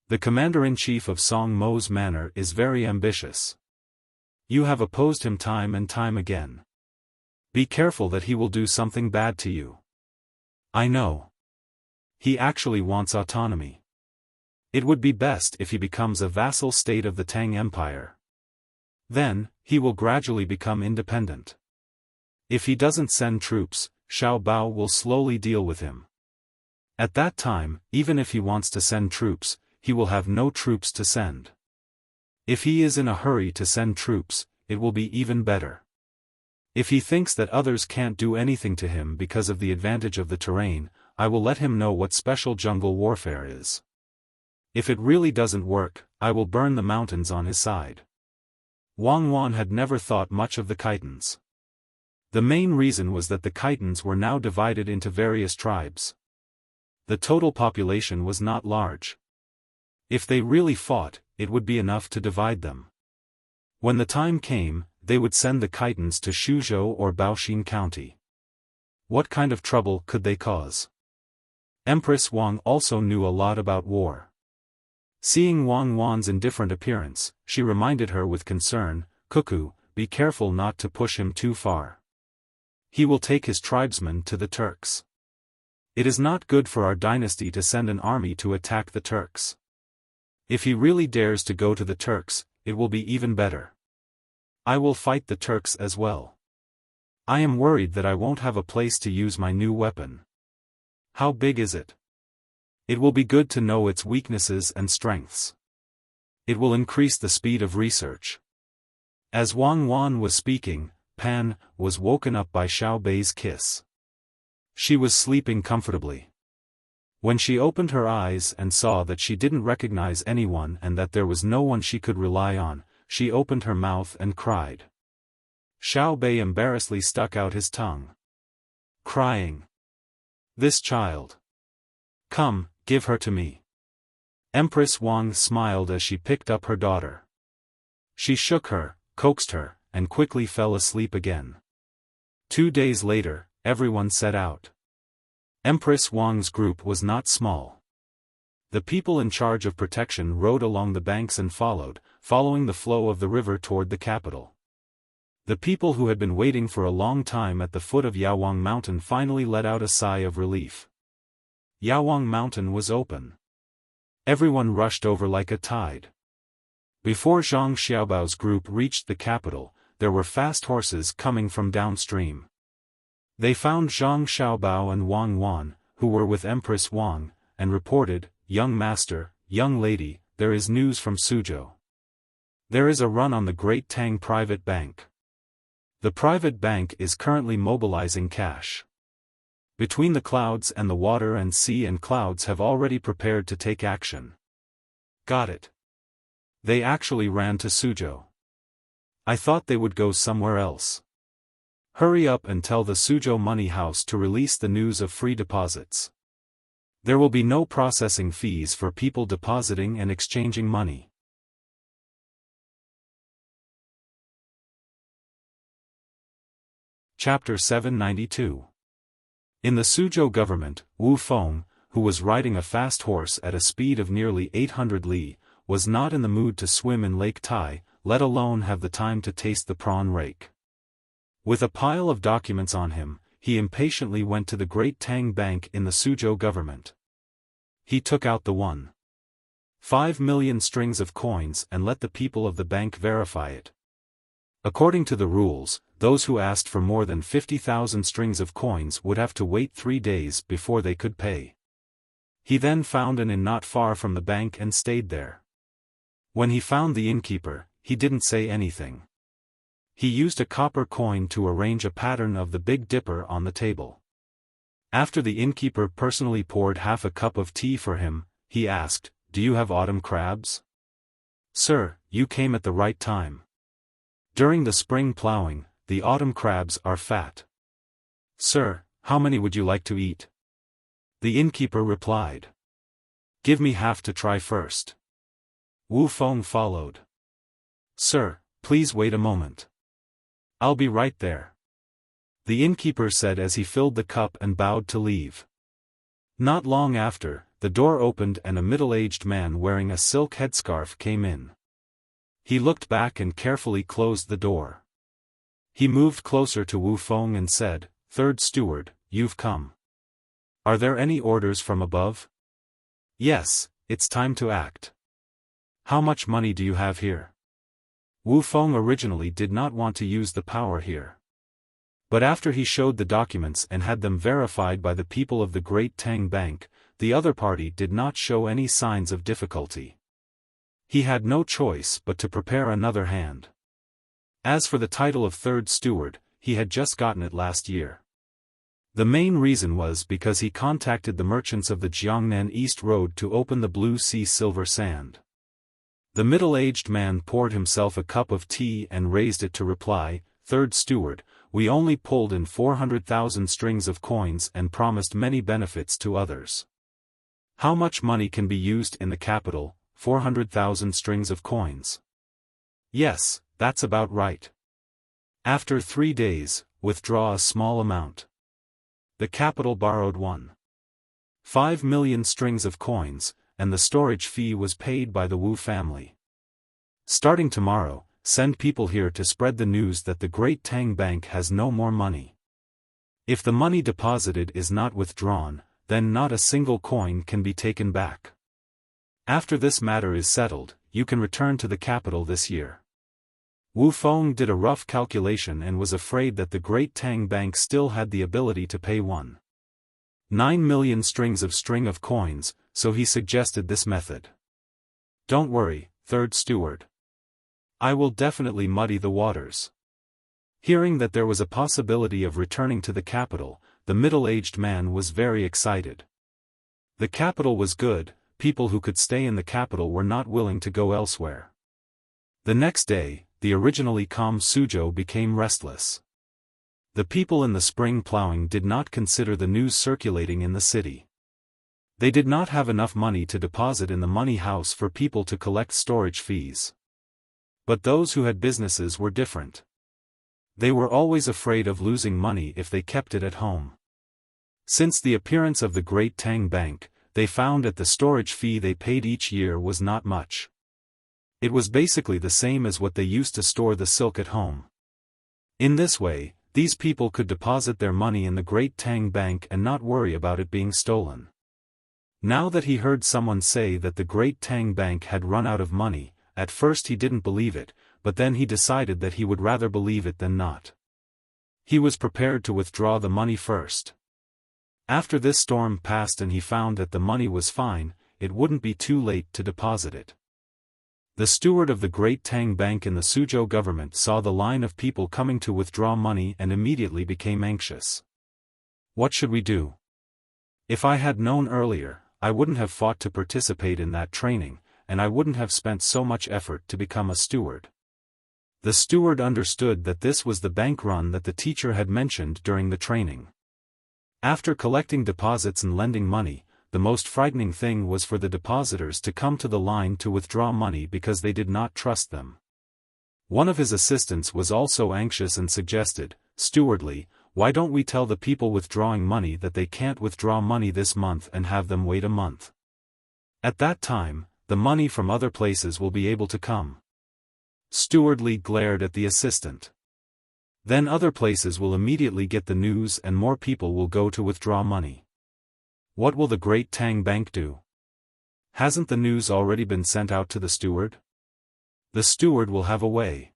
The Commander-in-Chief of Song Mo's manor is very ambitious. You have opposed him time and time again. Be careful that he will do something bad to you. I know. He actually wants autonomy. It would be best if he becomes a vassal state of the Tang Empire. Then, he will gradually become independent. If he doesn't send troops, Xiao Bao will slowly deal with him. At that time, even if he wants to send troops, he will have no troops to send. If he is in a hurry to send troops, it will be even better. If he thinks that others can't do anything to him because of the advantage of the terrain, I will let him know what special jungle warfare is. If it really doesn't work, I will burn the mountains on his side. Wang Wan had never thought much of the Khitans. The main reason was that the Khitans were now divided into various tribes. The total population was not large. If they really fought, it would be enough to divide them. When the time came, they would send the Khitans to Shuzhou or Baoxin County. What kind of trouble could they cause? Empress Wang also knew a lot about war. Seeing Wang Wan's indifferent appearance, she reminded her with concern, Cuckoo, be careful not to push him too far. He will take his tribesmen to the Turks. It is not good for our dynasty to send an army to attack the Turks. If he really dares to go to the Turks, it will be even better. I will fight the Turks as well. I am worried that I won't have a place to use my new weapon. How big is it? It will be good to know its weaknesses and strengths. It will increase the speed of research. As Wang Wan was speaking, Pan was woken up by Xiao Bei's kiss. She was sleeping comfortably. When she opened her eyes and saw that she didn't recognize anyone and that there was no one she could rely on, she opened her mouth and cried. Xiao Bei embarrassedly stuck out his tongue. Crying. This child. Come, give her to me. Empress Wang smiled as she picked up her daughter. She shook her, coaxed her, and quickly fell asleep again. 2 days later, everyone set out. Empress Wang's group was not small. The people in charge of protection rode along the banks and following the flow of the river toward the capital. The people who had been waiting for a long time at the foot of Yawang Mountain finally let out a sigh of relief. Yawang Mountain was open. Everyone rushed over like a tide. Before Zhang Xiaobao's group reached the capital, there were fast horses coming from downstream. They found Zhang Xiaobao and Wang Wan, who were with Empress Wang, and reported, "Young master, young lady, there is news from Suzhou. There is a run on the Great Tang private bank. The private bank is currently mobilizing cash. Between the clouds and the water and sea and clouds have already prepared to take action." Got it. They actually ran to Suzhou. I thought they would go somewhere else. Hurry up and tell the Suzhou Money House to release the news of free deposits. There will be no processing fees for people depositing and exchanging money. Chapter 792. In the Suzhou government, Wu Feng, who was riding a fast horse at a speed of nearly 800 li, was not in the mood to swim in Lake Tai, let alone have the time to taste the prawn rake. With a pile of documents on him, he impatiently went to the Great Tang Bank in the Suzhou government. He took out the 1.5 million strings of coins and let the people of the bank verify it. According to the rules, those who asked for more than 50,000 strings of coins would have to wait 3 days before they could pay. He then found an inn not far from the bank and stayed there. When he found the innkeeper, he didn't say anything. He used a copper coin to arrange a pattern of the Big Dipper on the table. After the innkeeper personally poured half a cup of tea for him, he asked, "Do you have autumn crabs?" "Sir, you came at the right time. During the spring plowing, the autumn crabs are fat." "Sir, how many would you like to eat?" The innkeeper replied. "Give me half to try first." Wu Feng followed. "Sir, please wait a moment. I'll be right there," the innkeeper said as he filled the cup and bowed to leave. Not long after, the door opened and a middle-aged man wearing a silk headscarf came in. He looked back and carefully closed the door. He moved closer to Wu Feng and said, "Third steward, you've come. Are there any orders from above?" "Yes, it's time to act." "How much money do you have here?" Wu Feng originally did not want to use the power here. But after he showed the documents and had them verified by the people of the Great Tang Bank, the other party did not show any signs of difficulty. He had no choice but to prepare another hand. As for the title of third steward, he had just gotten it last year. The main reason was because he contacted the merchants of the Jiangnan East Road to open the Blue Sea silver sand. The middle-aged man poured himself a cup of tea and raised it to reply, "Third steward, we only pulled in 400,000 strings of coins and promised many benefits to others. How much money can be used in the capital? 400,000 strings of coins." "Yes, that's about right. After 3 days, withdraw a small amount." The capital borrowed 1.5 million strings of coins, and the storage fee was paid by the Wu family. "Starting tomorrow, send people here to spread the news that the Great Tang Bank has no more money. If the money deposited is not withdrawn, then not a single coin can be taken back. After this matter is settled, you can return to the capital this year." Wu Feng did a rough calculation and was afraid that the Great Tang Bank still had the ability to pay 1.9 million strings of coins, so he suggested this method. "Don't worry, third steward. I will definitely muddy the waters." Hearing that there was a possibility of returning to the capital, the middle-aged man was very excited. The capital was good, people who could stay in the capital were not willing to go elsewhere. The next day, the originally calm Suzhou became restless. The people in the spring plowing did not consider the news circulating in the city. They did not have enough money to deposit in the money house for people to collect storage fees. But those who had businesses were different. They were always afraid of losing money if they kept it at home. Since the appearance of the Great Tang Bank, they found that the storage fee they paid each year was not much. It was basically the same as what they used to store the silk at home. In this way, these people could deposit their money in the Great Tang Bank and not worry about it being stolen. Now that he heard someone say that the Great Tang Bank had run out of money, at first he didn't believe it, but then he decided that he would rather believe it than not. He was prepared to withdraw the money first. After this storm passed and he found that the money was fine, it wouldn't be too late to deposit it. The steward of the Great Tang Bank in the Suzhou government saw the line of people coming to withdraw money and immediately became anxious. What should we do? If I had known earlier, I wouldn't have fought to participate in that training, and I wouldn't have spent so much effort to become a steward. The steward understood that this was the bank run that the teacher had mentioned during the training. After collecting deposits and lending money, the most frightening thing was for the depositors to come to the line to withdraw money because they did not trust them. One of his assistants was also anxious and suggested, "Stewardly, why don't we tell the people withdrawing money that they can't withdraw money this month and have them wait a month? At that time, the money from other places will be able to come." Stewardly glared at the assistant. "Then other places will immediately get the news and more people will go to withdraw money. What will the Great Tang Bank do? Hasn't the news already been sent out to the steward? The steward will have a way.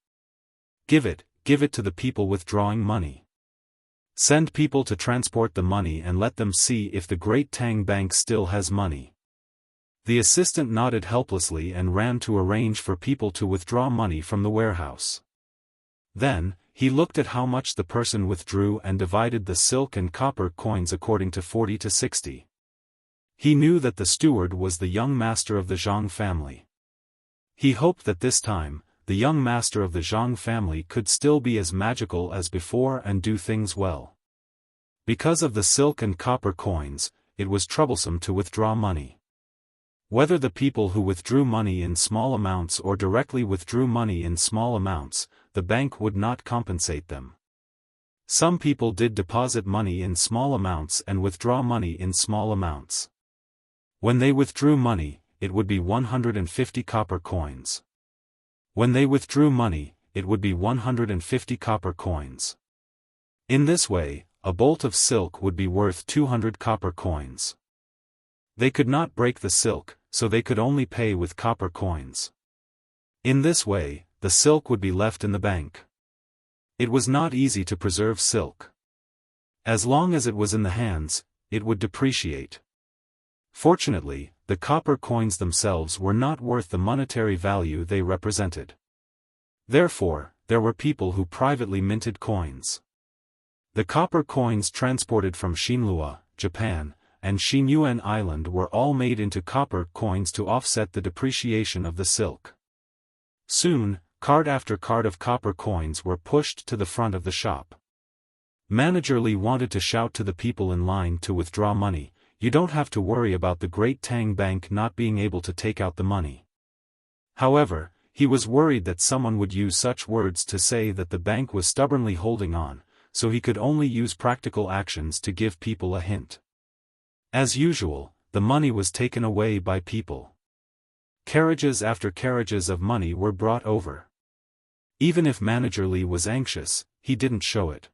Give it to the people withdrawing money. Send people to transport the money and let them see if the Great Tang Bank still has money." The assistant nodded helplessly and ran to arrange for people to withdraw money from the warehouse. Then, he looked at how much the person withdrew and divided the silk and copper coins according to 40 to 60. He knew that the steward was the young master of the Zhang family. He hoped that this time, the young master of the Zhang family could still be as magical as before and do things well. Because of the silk and copper coins, it was troublesome to withdraw money. Whether the people who withdrew money in small amounts or directly withdrew money in small amounts, the bank would not compensate them. Some people did deposit money in small amounts and withdraw money in small amounts. When they withdrew money, it would be 150 copper coins. When they withdrew money, it would be 150 copper coins. In this way, a bolt of silk would be worth 200 copper coins. They could not break the silk, so they could only pay with copper coins. In this way, the silk would be left in the bank. It was not easy to preserve silk. As long as it was in the hands, it would depreciate. Fortunately, the copper coins themselves were not worth the monetary value they represented. Therefore, there were people who privately minted coins. The copper coins transported from Xinlua, Japan, and Xinyuan Island were all made into copper coins to offset the depreciation of the silk. Soon, cart after cart of copper coins were pushed to the front of the shop. Manager Li wanted to shout to the people in line to withdraw money, "You don't have to worry about the Great Tang Bank not being able to take out the money." However, he was worried that someone would use such words to say that the bank was stubbornly holding on, so he could only use practical actions to give people a hint. As usual, the money was taken away by people. Carriages after carriages of money were brought over. Even if Manager Li was anxious, he didn't show it.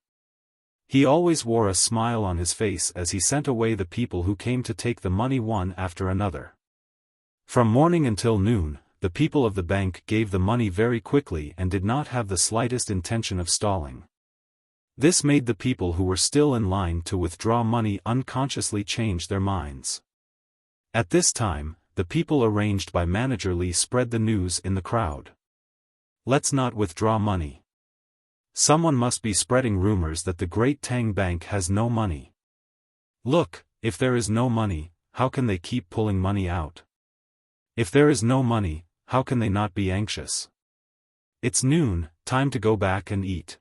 He always wore a smile on his face as he sent away the people who came to take the money one after another. From morning until noon, the people of the bank gave the money very quickly and did not have the slightest intention of stalling. This made the people who were still in line to withdraw money unconsciously change their minds. At this time, the people arranged by Manager Li spread the news in the crowd. "Let's not withdraw money. Someone must be spreading rumors that the Great Tang Bank has no money. Look, if there is no money, how can they keep pulling money out? If there is no money, how can they not be anxious? It's noon, time to go back and eat.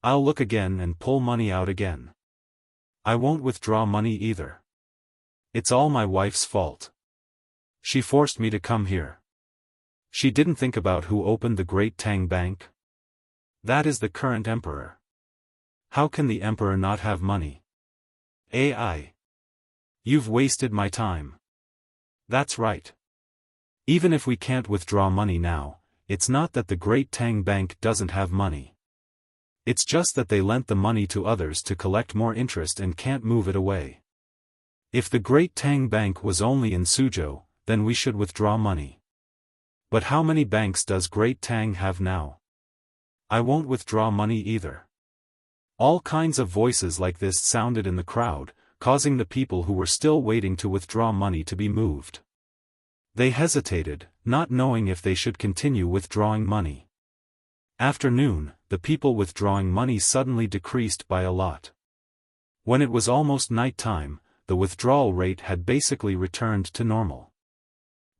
I'll look again and pull money out again. I won't withdraw money either. It's all my wife's fault. She forced me to come here. She didn't think about who opened the great Tang Bank. That is the current emperor. How can the emperor not have money? AI. You've wasted my time. That's right. Even if we can't withdraw money now, it's not that the great Tang Bank doesn't have money. It's just that they lent the money to others to collect more interest and can't move it away. If the great Tang Bank was only in Suzhou, then we should withdraw money. But how many banks does great Tang have now? I won't withdraw money either. All kinds of voices like this sounded in the crowd, causing the people who were still waiting to withdraw money to be moved. They hesitated, not knowing if they should continue withdrawing money. After noon, the people withdrawing money suddenly decreased by a lot. When it was almost night time, the withdrawal rate had basically returned to normal.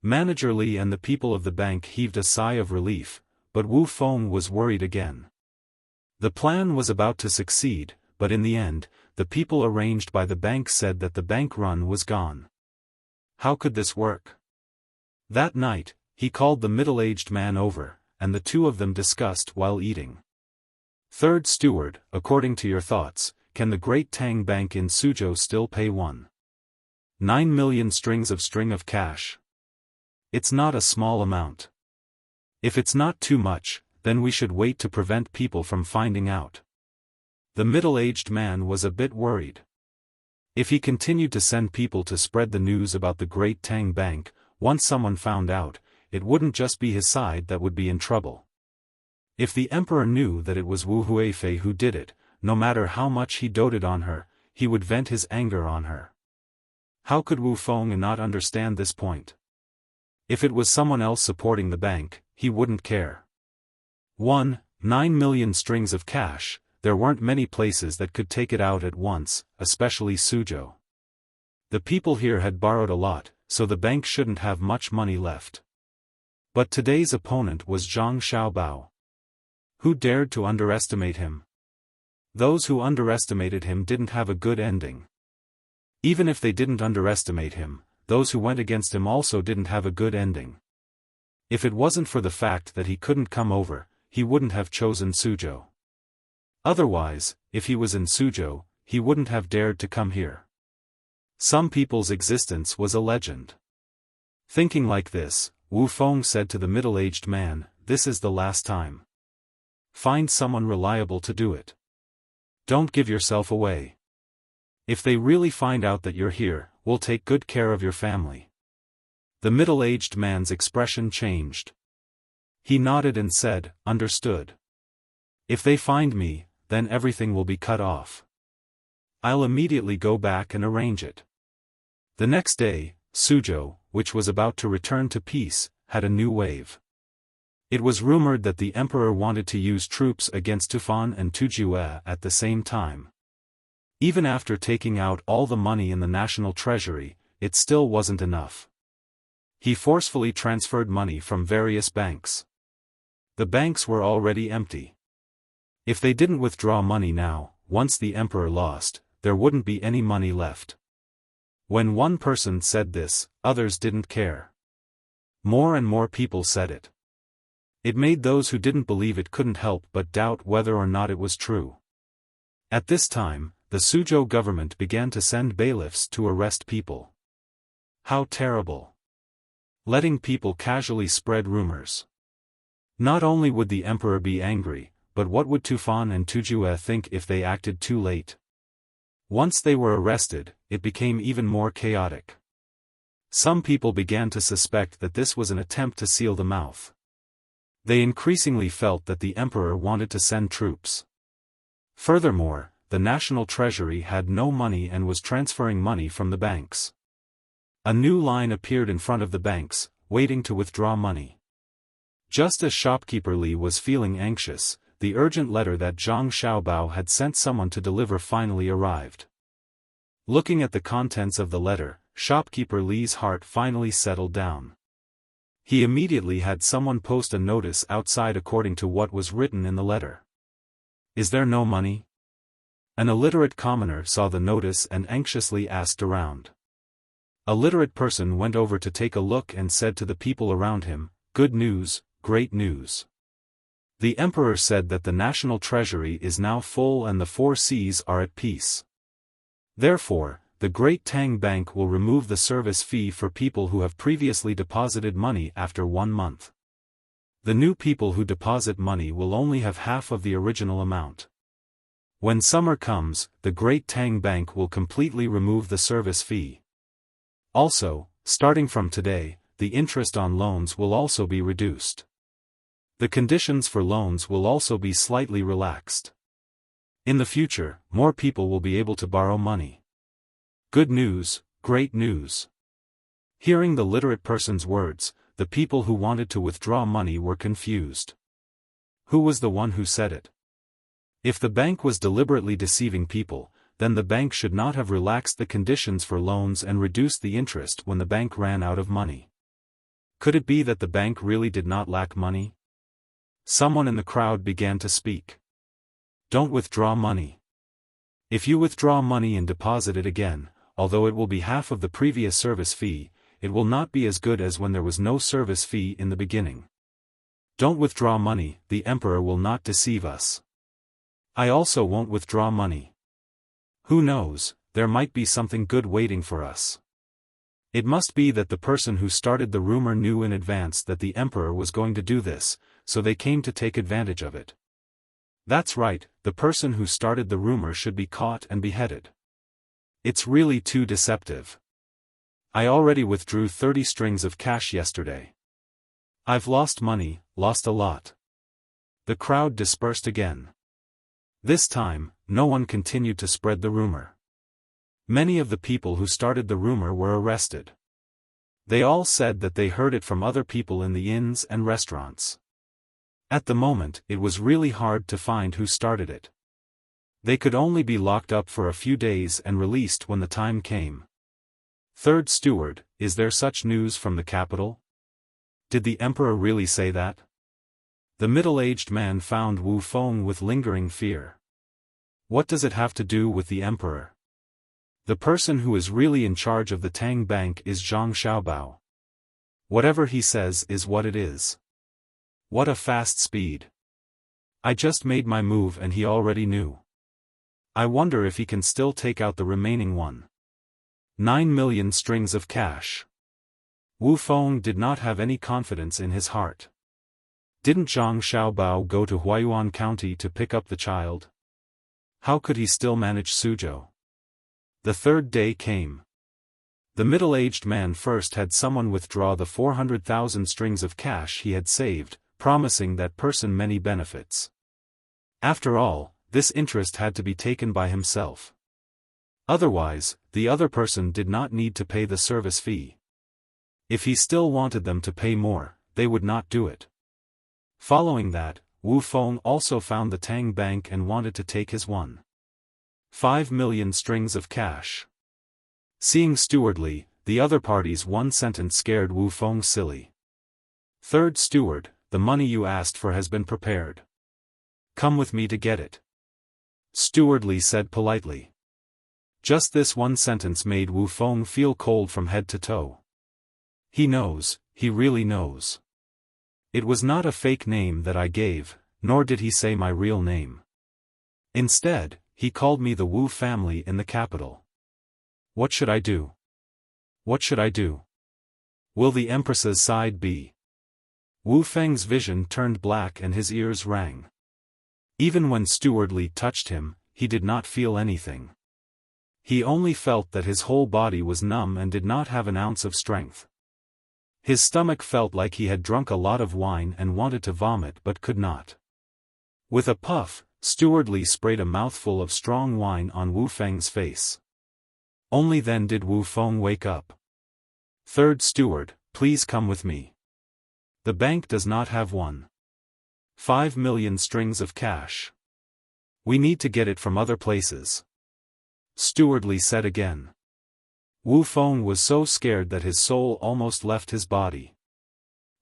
Manager Li and the people of the bank heaved a sigh of relief, but Wu Feng was worried again. The plan was about to succeed, but in the end, the people arranged by the bank said that the bank run was gone. How could this work? That night, he called the middle-aged man over, and the two of them discussed while eating. Third steward, according to your thoughts, can the great Tang Bank in Suzhou still pay 1.9 million strings of cash? It's not a small amount. If it's not too much, then we should wait to prevent people from finding out. The middle-aged man was a bit worried. If he continued to send people to spread the news about the great Tang Bank, once someone found out, it wouldn't just be his side that would be in trouble. If the emperor knew that it was Wu Huifei who did it, no matter how much he doted on her, he would vent his anger on her. How could Wu Feng not understand this point? If it was someone else supporting the bank, he wouldn't care. 1.9 million strings of cash, there weren't many places that could take it out at once, especially Suzhou. The people here had borrowed a lot, so the bank shouldn't have much money left. But today's opponent was Zhang Xiaobao. Who dared to underestimate him? Those who underestimated him didn't have a good ending. Even if they didn't underestimate him, those who went against him also didn't have a good ending. If it wasn't for the fact that he couldn't come over, he wouldn't have chosen Suzhou. Otherwise, if he was in Suzhou, he wouldn't have dared to come here. Some people's existence was a legend. Thinking like this, Wu Feng said to the middle-aged man, "This is the last time. Find someone reliable to do it. Don't give yourself away. If they really find out that you're here, we'll take good care of your family." The middle-aged man's expression changed. He nodded and said, "Understood. If they find me, then everything will be cut off. I'll immediately go back and arrange it." The next day, Suzhou, which was about to return to peace, had a new wave. It was rumored that the emperor wanted to use troops against Tufan and Tujue at the same time. Even after taking out all the money in the national treasury, it still wasn't enough. He forcefully transferred money from various banks. The banks were already empty. If they didn't withdraw money now, once the emperor lost, there wouldn't be any money left. When one person said this, others didn't care. More and more people said it. It made those who didn't believe it couldn't help but doubt whether or not it was true. At this time, the Suzhou government began to send bailiffs to arrest people. How terrible! Letting people casually spread rumors. Not only would the emperor be angry, but what would Tufan and Tujue think if they acted too late? Once they were arrested, it became even more chaotic. Some people began to suspect that this was an attempt to seal the mouth. They increasingly felt that the emperor wanted to send troops. Furthermore, the national treasury had no money and was transferring money from the banks. A new line appeared in front of the banks, waiting to withdraw money. Just as shopkeeper Li was feeling anxious, the urgent letter that Zhang Xiaobao had sent someone to deliver finally arrived. Looking at the contents of the letter, shopkeeper Li's heart finally settled down. He immediately had someone post a notice outside according to what was written in the letter. Is there no money? An illiterate commoner saw the notice and anxiously asked around. A literate person went over to take a look and said to the people around him, "Good news, great news. The emperor said that the national treasury is now full and the 4 seas are at peace. Therefore, the great Tang Bank will remove the service fee for people who have previously deposited money after 1 month. The new people who deposit money will only have half of the original amount. When summer comes, the great Tang Bank will completely remove the service fee. Also, starting from today, the interest on loans will also be reduced. The conditions for loans will also be slightly relaxed. In the future, more people will be able to borrow money. Good news, great news." Hearing the literate person's words, the people who wanted to withdraw money were confused. Who was the one who said it? If the bank was deliberately deceiving people, then the bank should not have relaxed the conditions for loans and reduced the interest when the bank ran out of money. Could it be that the bank really did not lack money? Someone in the crowd began to speak. Don't withdraw money. If you withdraw money and deposit it again, although it will be half of the previous service fee, it will not be as good as when there was no service fee in the beginning. Don't withdraw money, the emperor will not deceive us. I also won't withdraw money. Who knows, there might be something good waiting for us. It must be that the person who started the rumor knew in advance that the emperor was going to do this, so they came to take advantage of it. That's right, the person who started the rumor should be caught and beheaded. It's really too deceptive. I already withdrew 30 strings of cash yesterday. I've lost money, lost a lot. The crowd dispersed again. This time, no one continued to spread the rumor. Many of the people who started the rumor were arrested. They all said that they heard it from other people in the inns and restaurants. At the moment, it was really hard to find who started it. They could only be locked up for a few days and released when the time came. Third steward, is there such news from the capital? Did the emperor really say that? The middle-aged man found Wu Feng with lingering fear. What does it have to do with the emperor? The person who is really in charge of the Tang Bank is Zhang Xiaobao. Whatever he says is what it is. What a fast speed. I just made my move and he already knew. I wonder if he can still take out the remaining 9 million strings of cash. Wu Feng did not have any confidence in his heart. Didn't Zhang Xiaobao go to Huayuan County to pick up the child? How could he still manage Suzhou? The third day came. The middle-aged man first had someone withdraw the 400,000 strings of cash he had saved, promising that person many benefits. After all, this interest had to be taken by himself. Otherwise, the other person did not need to pay the service fee. If he still wanted them to pay more, they would not do it. Following that, Wu Feng also found the Tang Bank and wanted to take his 5 million strings of cash. Seeing stewardly, the other party's one sentence scared Wu Feng silly. Third steward, the money you asked for has been prepared. Come with me to get it. Stewardly said politely. Just this one sentence made Wu Feng feel cold from head to toe. He knows, he really knows. It was not a fake name that I gave, nor did he say my real name. Instead, he called me the Wu family in the capital. What should I do? What should I do? Will the empress's side be? Wu Feng's vision turned black and his ears rang. Even when stewardly touched him, he did not feel anything. He only felt that his whole body was numb and did not have an ounce of strength. His stomach felt like he had drunk a lot of wine and wanted to vomit but could not. With a puff, stewardly sprayed a mouthful of strong wine on Wu Feng's face. Only then did Wu Feng wake up. Third steward, please come with me. The bank does not have 5 million strings of cash. We need to get it from other places. Stewardly said again. Wu Feng was so scared that his soul almost left his body.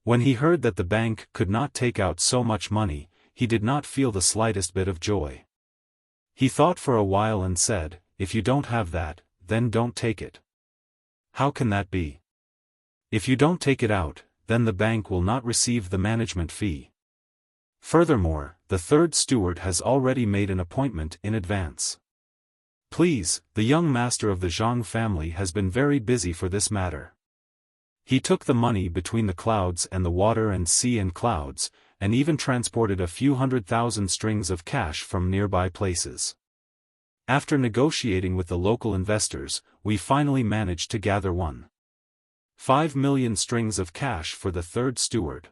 When he heard that the bank could not take out so much money, he did not feel the slightest bit of joy. He thought for a while and said, "If you don't have that, then don't take it." "How can that be?" "If you don't take it out, then the bank will not receive the management fee. Furthermore, the third steward has already made an appointment in advance. Please, the young master of the Zhang family has been very busy for this matter. He took the money between the clouds and the water and sea and clouds, and even transported a few 100,000 strings of cash from nearby places. After negotiating with the local investors, we finally managed to gather 1.5 million strings of cash for the third steward.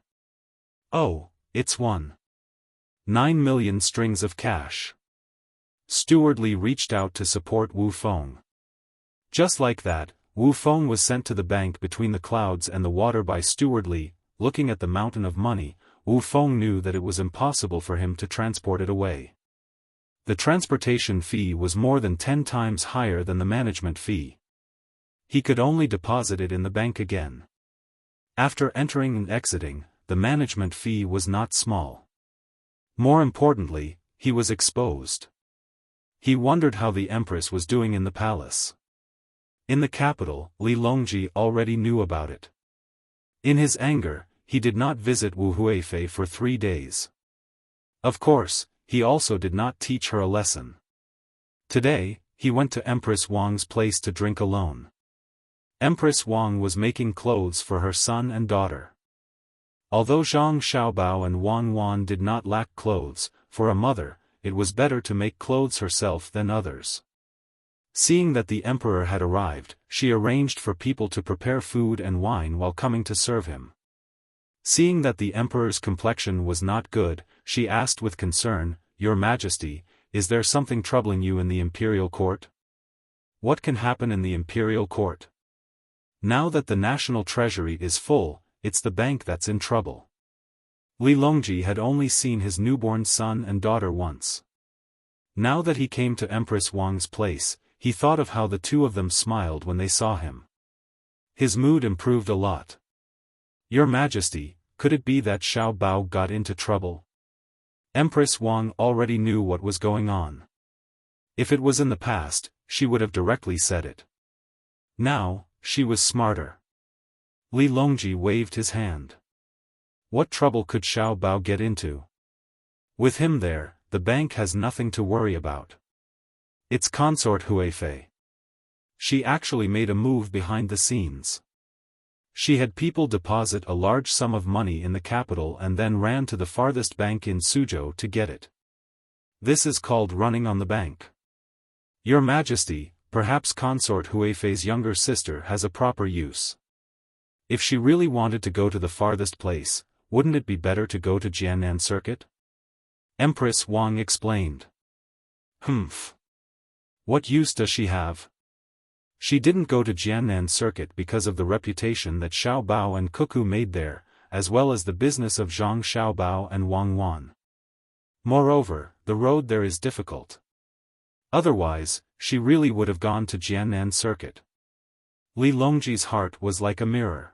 Oh, it's 1.9 million strings of cash." Steward Li reached out to support Wu Feng. Just like that, Wu Feng was sent to the bank between the clouds and the water by Steward Li. Looking at the mountain of money, Wu Feng knew that it was impossible for him to transport it away. The transportation fee was more than 10 times higher than the management fee. He could only deposit it in the bank again. After entering and exiting, the management fee was not small. More importantly, he was exposed. He wondered how the empress was doing in the palace. In the capital, Li Longji already knew about it. In his anger, he did not visit Wu Huifei for 3 days. Of course, he also did not teach her a lesson. Today, he went to Empress Wang's place to drink alone. Empress Wang was making clothes for her son and daughter. Although Zhang Xiaobao and Wang Wan did not lack clothes, for a mother, it was better to make clothes herself than others. Seeing that the emperor had arrived, she arranged for people to prepare food and wine while coming to serve him. Seeing that the emperor's complexion was not good, she asked with concern, "Your Majesty, is there something troubling you in the imperial court?" "What can happen in the imperial court? Now that the national treasury is full, it's the bank that's in trouble." Li Longji had only seen his newborn son and daughter once. Now that he came to Empress Wang's place, he thought of how the two of them smiled when they saw him. His mood improved a lot. "Your Majesty, could it be that Xiao Bao got into trouble?" Empress Wang already knew what was going on. If it was in the past, she would have directly said it. Now, she was smarter. Li Longji waved his hand. What trouble could Xiao Bao get into? With him there, the bank has nothing to worry about. It's consort Huifei. She actually made a move behind the scenes. She had people deposit a large sum of money in the capital and then ran to the farthest bank in Suzhou to get it. This is called running on the bank. Your Majesty, perhaps consort Huifei's younger sister has a proper use. If she really wanted to go to the farthest place, wouldn't it be better to go to Jiannan Circuit? Empress Wang explained. Humph. What use does she have? She didn't go to Jiannan Circuit because of the reputation that Xiao Bao and Cuckoo made there, as well as the business of Zhang Xiaobao and Wang Wan. Moreover, the road there is difficult. Otherwise, she really would have gone to Jiannan Circuit. Li Longji's heart was like a mirror.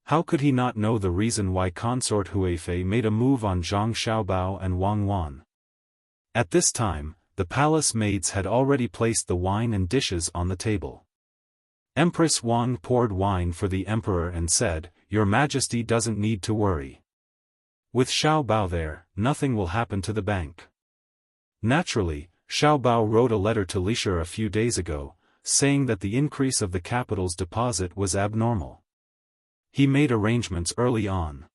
How could he not know the reason why consort Huifei made a move on Zhang Xiaobao and Wang Wan? At this time, the palace maids had already placed the wine and dishes on the table. Empress Wang poured wine for the emperor and said, "Your Majesty doesn't need to worry. With Xiao Bao there, nothing will happen to the bank." Naturally, Xiao Bao wrote a letter to Lisher a few days ago, saying that the increase of the capital's deposit was abnormal. He made arrangements early on.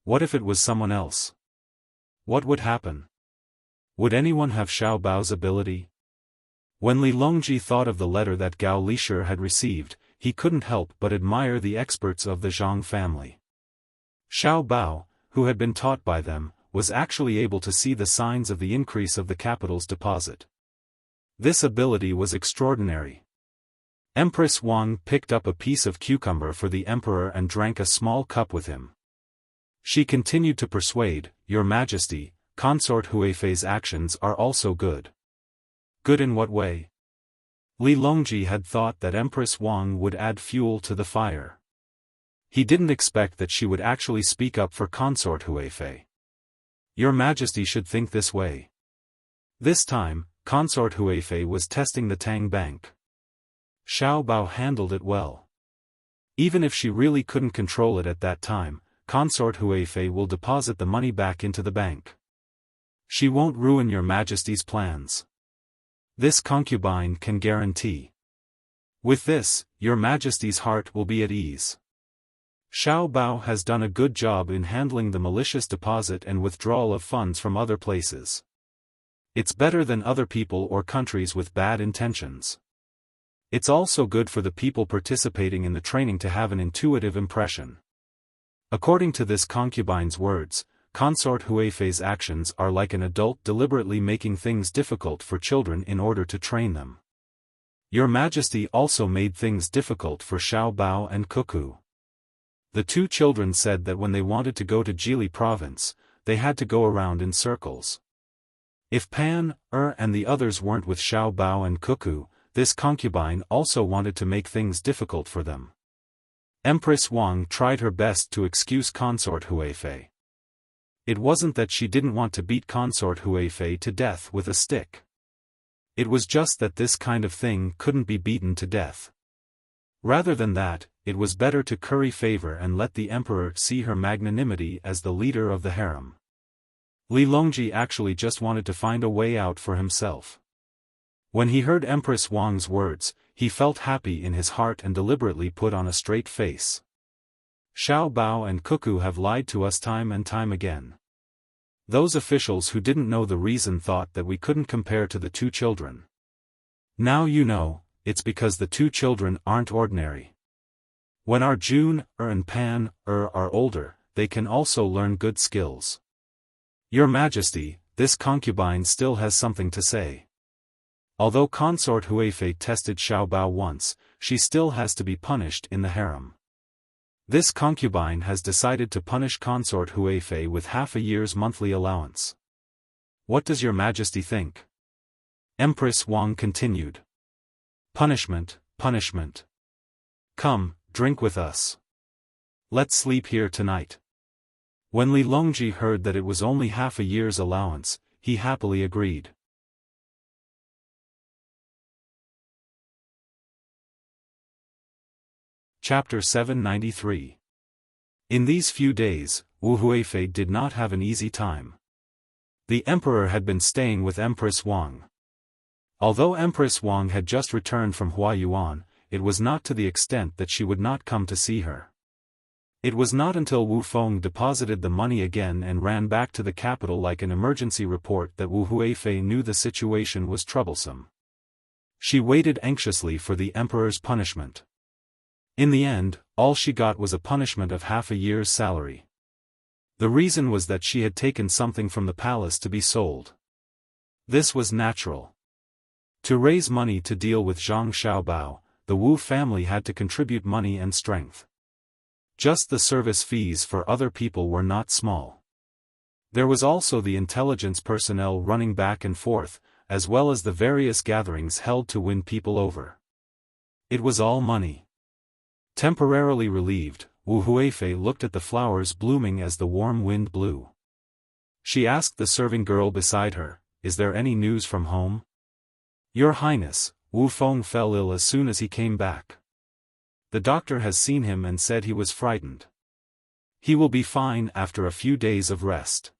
What if it was someone else? What would happen? Would anyone have Xiao Bao's ability? When Li Longji thought of the letter that Gao Lisher had received, he couldn't help but admire the experts of the Zhang family. Xiao Bao, who had been taught by them, was actually able to see the signs of the increase of the capital's deposit. This ability was extraordinary. Empress Wang picked up a piece of cucumber for the emperor and drank a small cup with him. She continued to persuade, "Your Majesty, consort Huifei's actions are also good." Good in what way? Li Longji had thought that Empress Wang would add fuel to the fire. He didn't expect that she would actually speak up for consort Huifei. Your Majesty should think this way. This time, Consort Huifei was testing the Tang Bank. Xiao Bao handled it well. Even if she really couldn't control it at that time, Consort Huifei will deposit the money back into the bank. She won't ruin your Majesty's plans. This concubine can guarantee. With this, your Majesty's heart will be at ease. Xiao Bao has done a good job in handling the malicious deposit and withdrawal of funds from other places. It's better than other people or countries with bad intentions. It's also good for the people participating in the training to have an intuitive impression. According to this concubine's words, Consort Huifei's actions are like an adult deliberately making things difficult for children in order to train them. Your Majesty also made things difficult for Xiao Bao and Cuckoo. The two children said that when they wanted to go to Jili province, they had to go around in circles. If Pan, and the others weren't with Xiao Bao and Cuckoo, this concubine also wanted to make things difficult for them. Empress Wang tried her best to excuse Consort Huifei. It wasn't that she didn't want to beat Consort Huifei to death with a stick. It was just that this kind of thing couldn't be beaten to death. Rather than that, it was better to curry favor and let the emperor see her magnanimity as the leader of the harem. Li Longji actually just wanted to find a way out for himself. When he heard Empress Wang's words, he felt happy in his heart and deliberately put on a straight face. Xiao Bao and Cuckoo have lied to us time and time again. Those officials who didn't know the reason thought that we couldn't compare to the two children. Now you know, it's because the two children aren't ordinary. When our June, and Pan, are older, they can also learn good skills. Your Majesty, this concubine still has something to say. Although Consort Huifei tested Xiao Bao once, she still has to be punished in the harem. This concubine has decided to punish Consort Huifei with half a year's monthly allowance. What does your Majesty think? Empress Wang continued. Punishment, punishment. Come, drink with us. Let's sleep here tonight. When Li Longji heard that it was only half a year's allowance, he happily agreed. Chapter 793. In these few days, Wu Huifei did not have an easy time. The emperor had been staying with Empress Wang. Although Empress Wang had just returned from Huayuan, it was not to the extent that she would not come to see her. It was not until Wu Feng deposited the money again and ran back to the capital like an emergency report that Wu Huifei knew the situation was troublesome. She waited anxiously for the emperor's punishment. In the end, all she got was a punishment of half a year's salary. The reason was that she had taken something from the palace to be sold. This was natural. To raise money to deal with Zhang Xiaobao, the Wu family had to contribute money and strength. Just the service fees for other people were not small. There was also the intelligence personnel running back and forth, as well as the various gatherings held to win people over. It was all money. Temporarily relieved, Wu Huifei looked at the flowers blooming as the warm wind blew. She asked the serving girl beside her, "Is there any news from home?" "Your Highness, Wu Feng fell ill as soon as he came back. The doctor has seen him and said he was frightened. He will be fine after a few days of rest."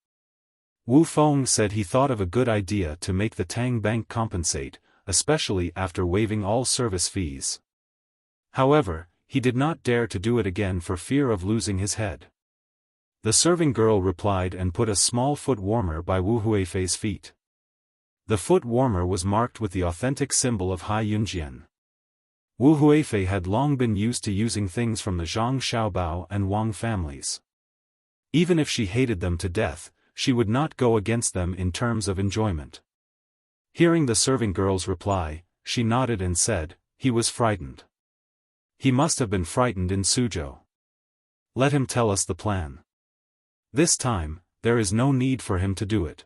Wu Feng said he thought of a good idea to make the Tang Bank compensate, especially after waiving all service fees. However, he did not dare to do it again for fear of losing his head. The serving girl replied and put a small foot warmer by Wu Huifei's feet. The foot warmer was marked with the authentic symbol of Hai Yunjian. Wu Huifei had long been used to using things from the Zhang Xiaobao and Wang families. Even if she hated them to death, she would not go against them in terms of enjoyment. Hearing the serving girl's reply, she nodded and said, "He was frightened. He must have been frightened in Suzhou. Let him tell us the plan. This time, there is no need for him to do it.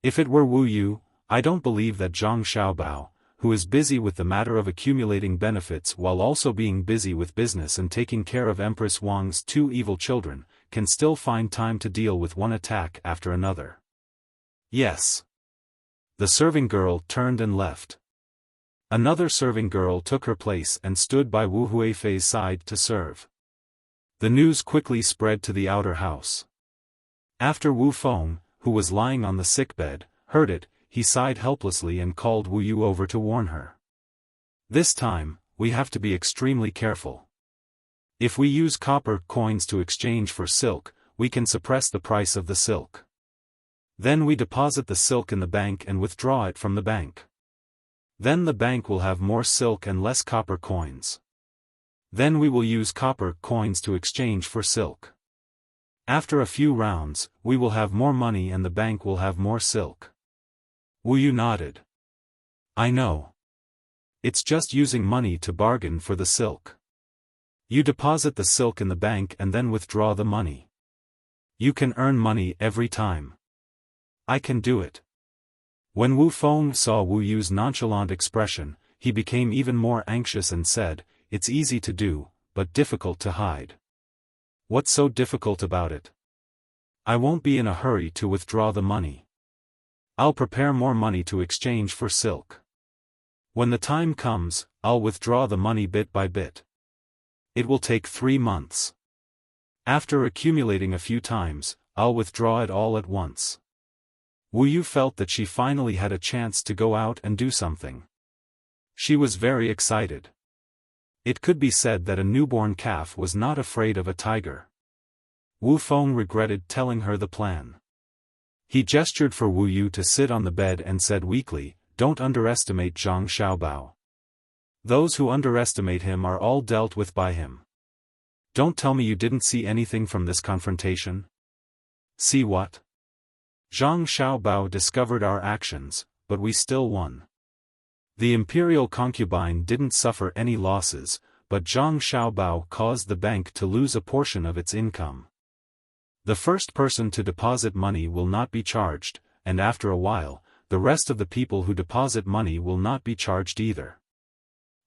If it were Wu Yu, I don't believe that Zhang Xiaobao, who is busy with the matter of accumulating benefits while also being busy with business and taking care of Empress Wang's two evil children, can still find time to deal with one attack after another. Yes. The serving girl turned and left. Another serving girl took her place and stood by Wu Huifei's side to serve. The news quickly spread to the outer house. After Wu Feng, who was lying on the sickbed, heard it, he sighed helplessly and called Wu Yu over to warn her. This time, we have to be extremely careful. If we use copper coins to exchange for silk, we can suppress the price of the silk. Then we deposit the silk in the bank and withdraw it from the bank. Then the bank will have more silk and less copper coins. Then we will use copper coins to exchange for silk. After a few rounds, we will have more money and the bank will have more silk. Wu Yu nodded. I know. It's just using money to bargain for the silk. You deposit the silk in the bank and then withdraw the money. You can earn money every time. I can do it. When Wu Feng saw Wu Yu's nonchalant expression, he became even more anxious and said, "It's easy to do, but difficult to hide." What's so difficult about it? I won't be in a hurry to withdraw the money. I'll prepare more money to exchange for silk. When the time comes, I'll withdraw the money bit by bit. It will take 3 months. After accumulating a few times, I'll withdraw it all at once. Wu Yu felt that she finally had a chance to go out and do something. She was very excited. It could be said that a newborn calf was not afraid of a tiger. Wu Feng regretted telling her the plan. He gestured for Wu Yu to sit on the bed and said weakly, "Don't underestimate Zhang Xiaobao. Those who underestimate him are all dealt with by him. Don't tell me you didn't see anything from this confrontation." "See what?" "Zhang Xiaobao discovered our actions, but we still won. The imperial concubine didn't suffer any losses, but Zhang Xiaobao caused the bank to lose a portion of its income. The first person to deposit money will not be charged, and after a while, the rest of the people who deposit money will not be charged either.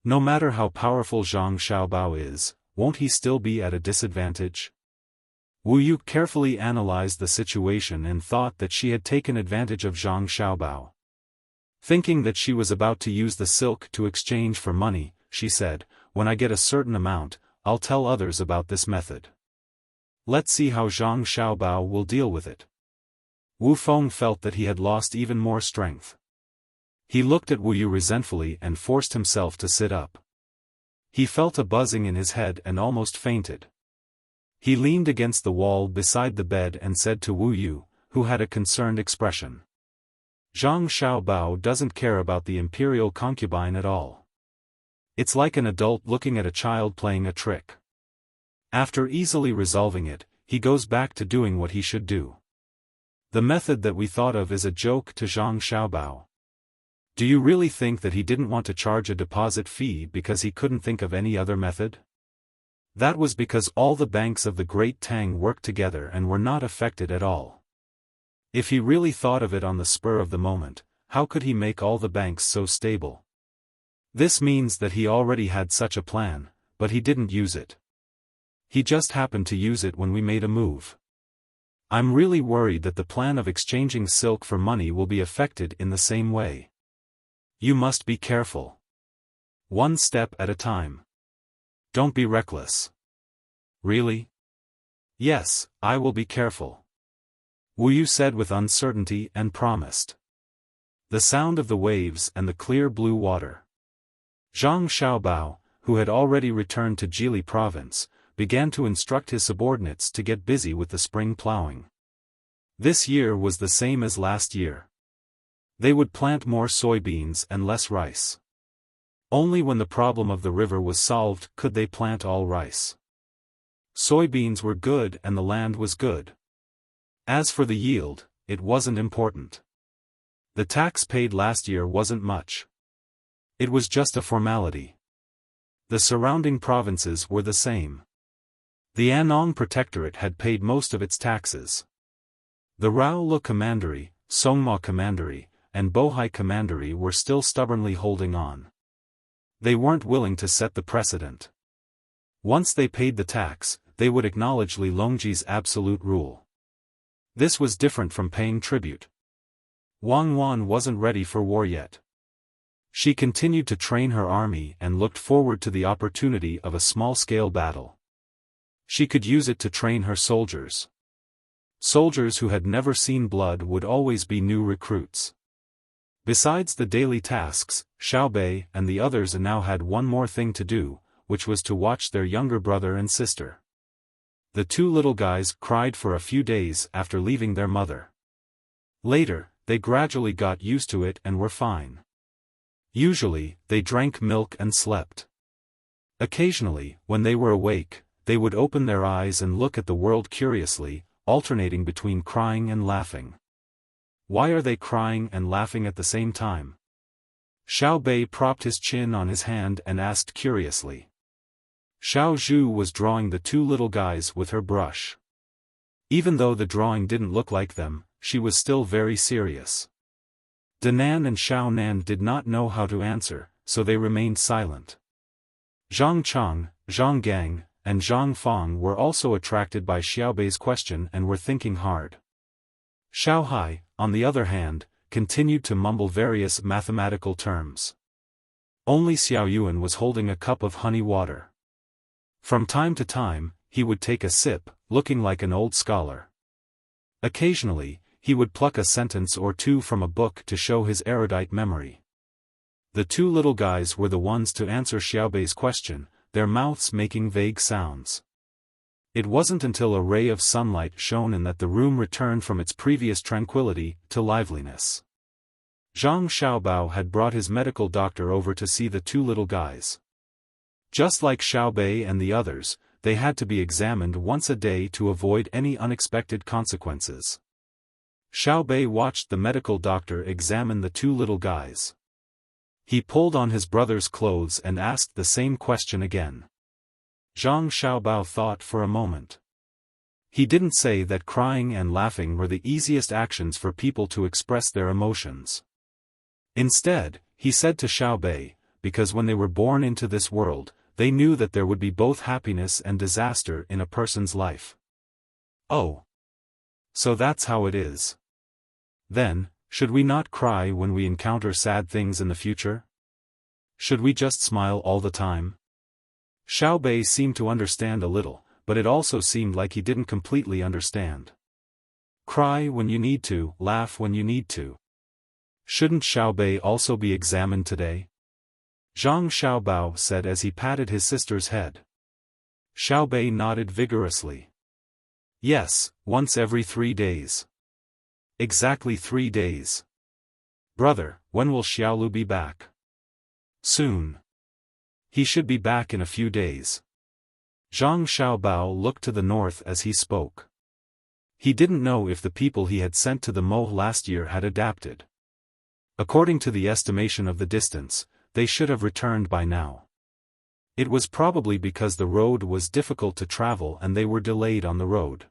No matter how powerful Zhang Xiaobao is, won't he still be at a disadvantage?" Wu Yu carefully analyzed the situation and thought that she had taken advantage of Zhang Xiaobao. Thinking that she was about to use the silk to exchange for money, she said, "When I get a certain amount, I'll tell others about this method. Let's see how Zhang Xiaobao will deal with it." Wu Feng felt that he had lost even more strength. He looked at Wu Yu resentfully and forced himself to sit up. He felt a buzzing in his head and almost fainted. He leaned against the wall beside the bed and said to Wu Yu, who had a concerned expression, "Zhang Xiaobao doesn't care about the imperial concubine at all. It's like an adult looking at a child playing a trick. After easily resolving it, he goes back to doing what he should do. The method that we thought of is a joke to Zhang Xiaobao. Do you really think that he didn't want to charge a deposit fee because he couldn't think of any other method? That was because all the banks of the Great Tang worked together and were not affected at all. If he really thought of it on the spur of the moment, how could he make all the banks so stable? This means that he already had such a plan, but he didn't use it. He just happened to use it when we made a move. I'm really worried that the plan of exchanging silk for money will be affected in the same way. You must be careful. One step at a time. Don't be reckless." "Really?" "Yes, I will be careful," Wu Yu said with uncertainty and promised. The sound of the waves and the clear blue water. Zhang Xiaobao, who had already returned to Jili province, began to instruct his subordinates to get busy with the spring plowing. This year was the same as last year. They would plant more soybeans and less rice. Only when the problem of the river was solved could they plant all rice. Soybeans were good and the land was good. As for the yield, it wasn't important. The tax paid last year wasn't much. It was just a formality. The surrounding provinces were the same. The Annong Protectorate had paid most of its taxes. The Raolu Commandery, Songma Commandery, and Bohai Commandery were still stubbornly holding on. They weren't willing to set the precedent. Once they paid the tax, they would acknowledge Li Longji's absolute rule. This was different from paying tribute. Wang Wan wasn't ready for war yet. She continued to train her army and looked forward to the opportunity of a small-scale battle. She could use it to train her soldiers. Soldiers who had never seen blood would always be new recruits. Besides the daily tasks, Xiaobei and the others now had one more thing to do, which was to watch their younger brother and sister. The two little guys cried for a few days after leaving their mother. Later, they gradually got used to it and were fine. Usually, they drank milk and slept. Occasionally, when they were awake, they would open their eyes and look at the world curiously, alternating between crying and laughing. Why are they crying and laughing at the same time? Xiaobei propped his chin on his hand and asked curiously. Xiao Zhu was drawing the two little guys with her brush. Even though the drawing didn't look like them, she was still very serious. Danan and Xiao Nan did not know how to answer, so they remained silent. Zhang Chang, Zhang Gang, and Zhang Fang were also attracted by Xiaobei's question and were thinking hard. Xiao Hai, on the other hand, continued to mumble various mathematical terms. Only Xiao Yuan was holding a cup of honey water. From time to time, he would take a sip, looking like an old scholar. Occasionally, he would pluck a sentence or two from a book to show his erudite memory. The two little guys were the ones to answer Xiaobei's question, their mouths making vague sounds. It wasn't until a ray of sunlight shone in that the room returned from its previous tranquility to liveliness. Zhang Xiaobao had brought his medical doctor over to see the two little guys. Just like Xiaobei and the others, they had to be examined once a day to avoid any unexpected consequences. Xiaobei watched the medical doctor examine the two little guys. He pulled on his brother's clothes and asked the same question again. Zhang Xiaobao thought for a moment. He didn't say that crying and laughing were the easiest actions for people to express their emotions. Instead, he said to Xiaobei, because when they were born into this world, they knew that there would be both happiness and disaster in a person's life. Oh. So that's how it is. Then, should we not cry when we encounter sad things in the future? Should we just smile all the time? Xiaobei seemed to understand a little, but it also seemed like he didn't completely understand. Cry when you need to, laugh when you need to. Shouldn't Xiaobei also be examined today? Zhang Xiaobao said as he patted his sister's head. Xiaobei nodded vigorously. Yes, once every 3 days. Exactly 3 days. Brother, when will Xiaolu be back? Soon. He should be back in a few days. Zhang Xiaobao looked to the north as he spoke. He didn't know if the people he had sent to the Mo last year had adapted. According to the estimation of the distance, they should have returned by now. It was probably because the road was difficult to travel and they were delayed on the road.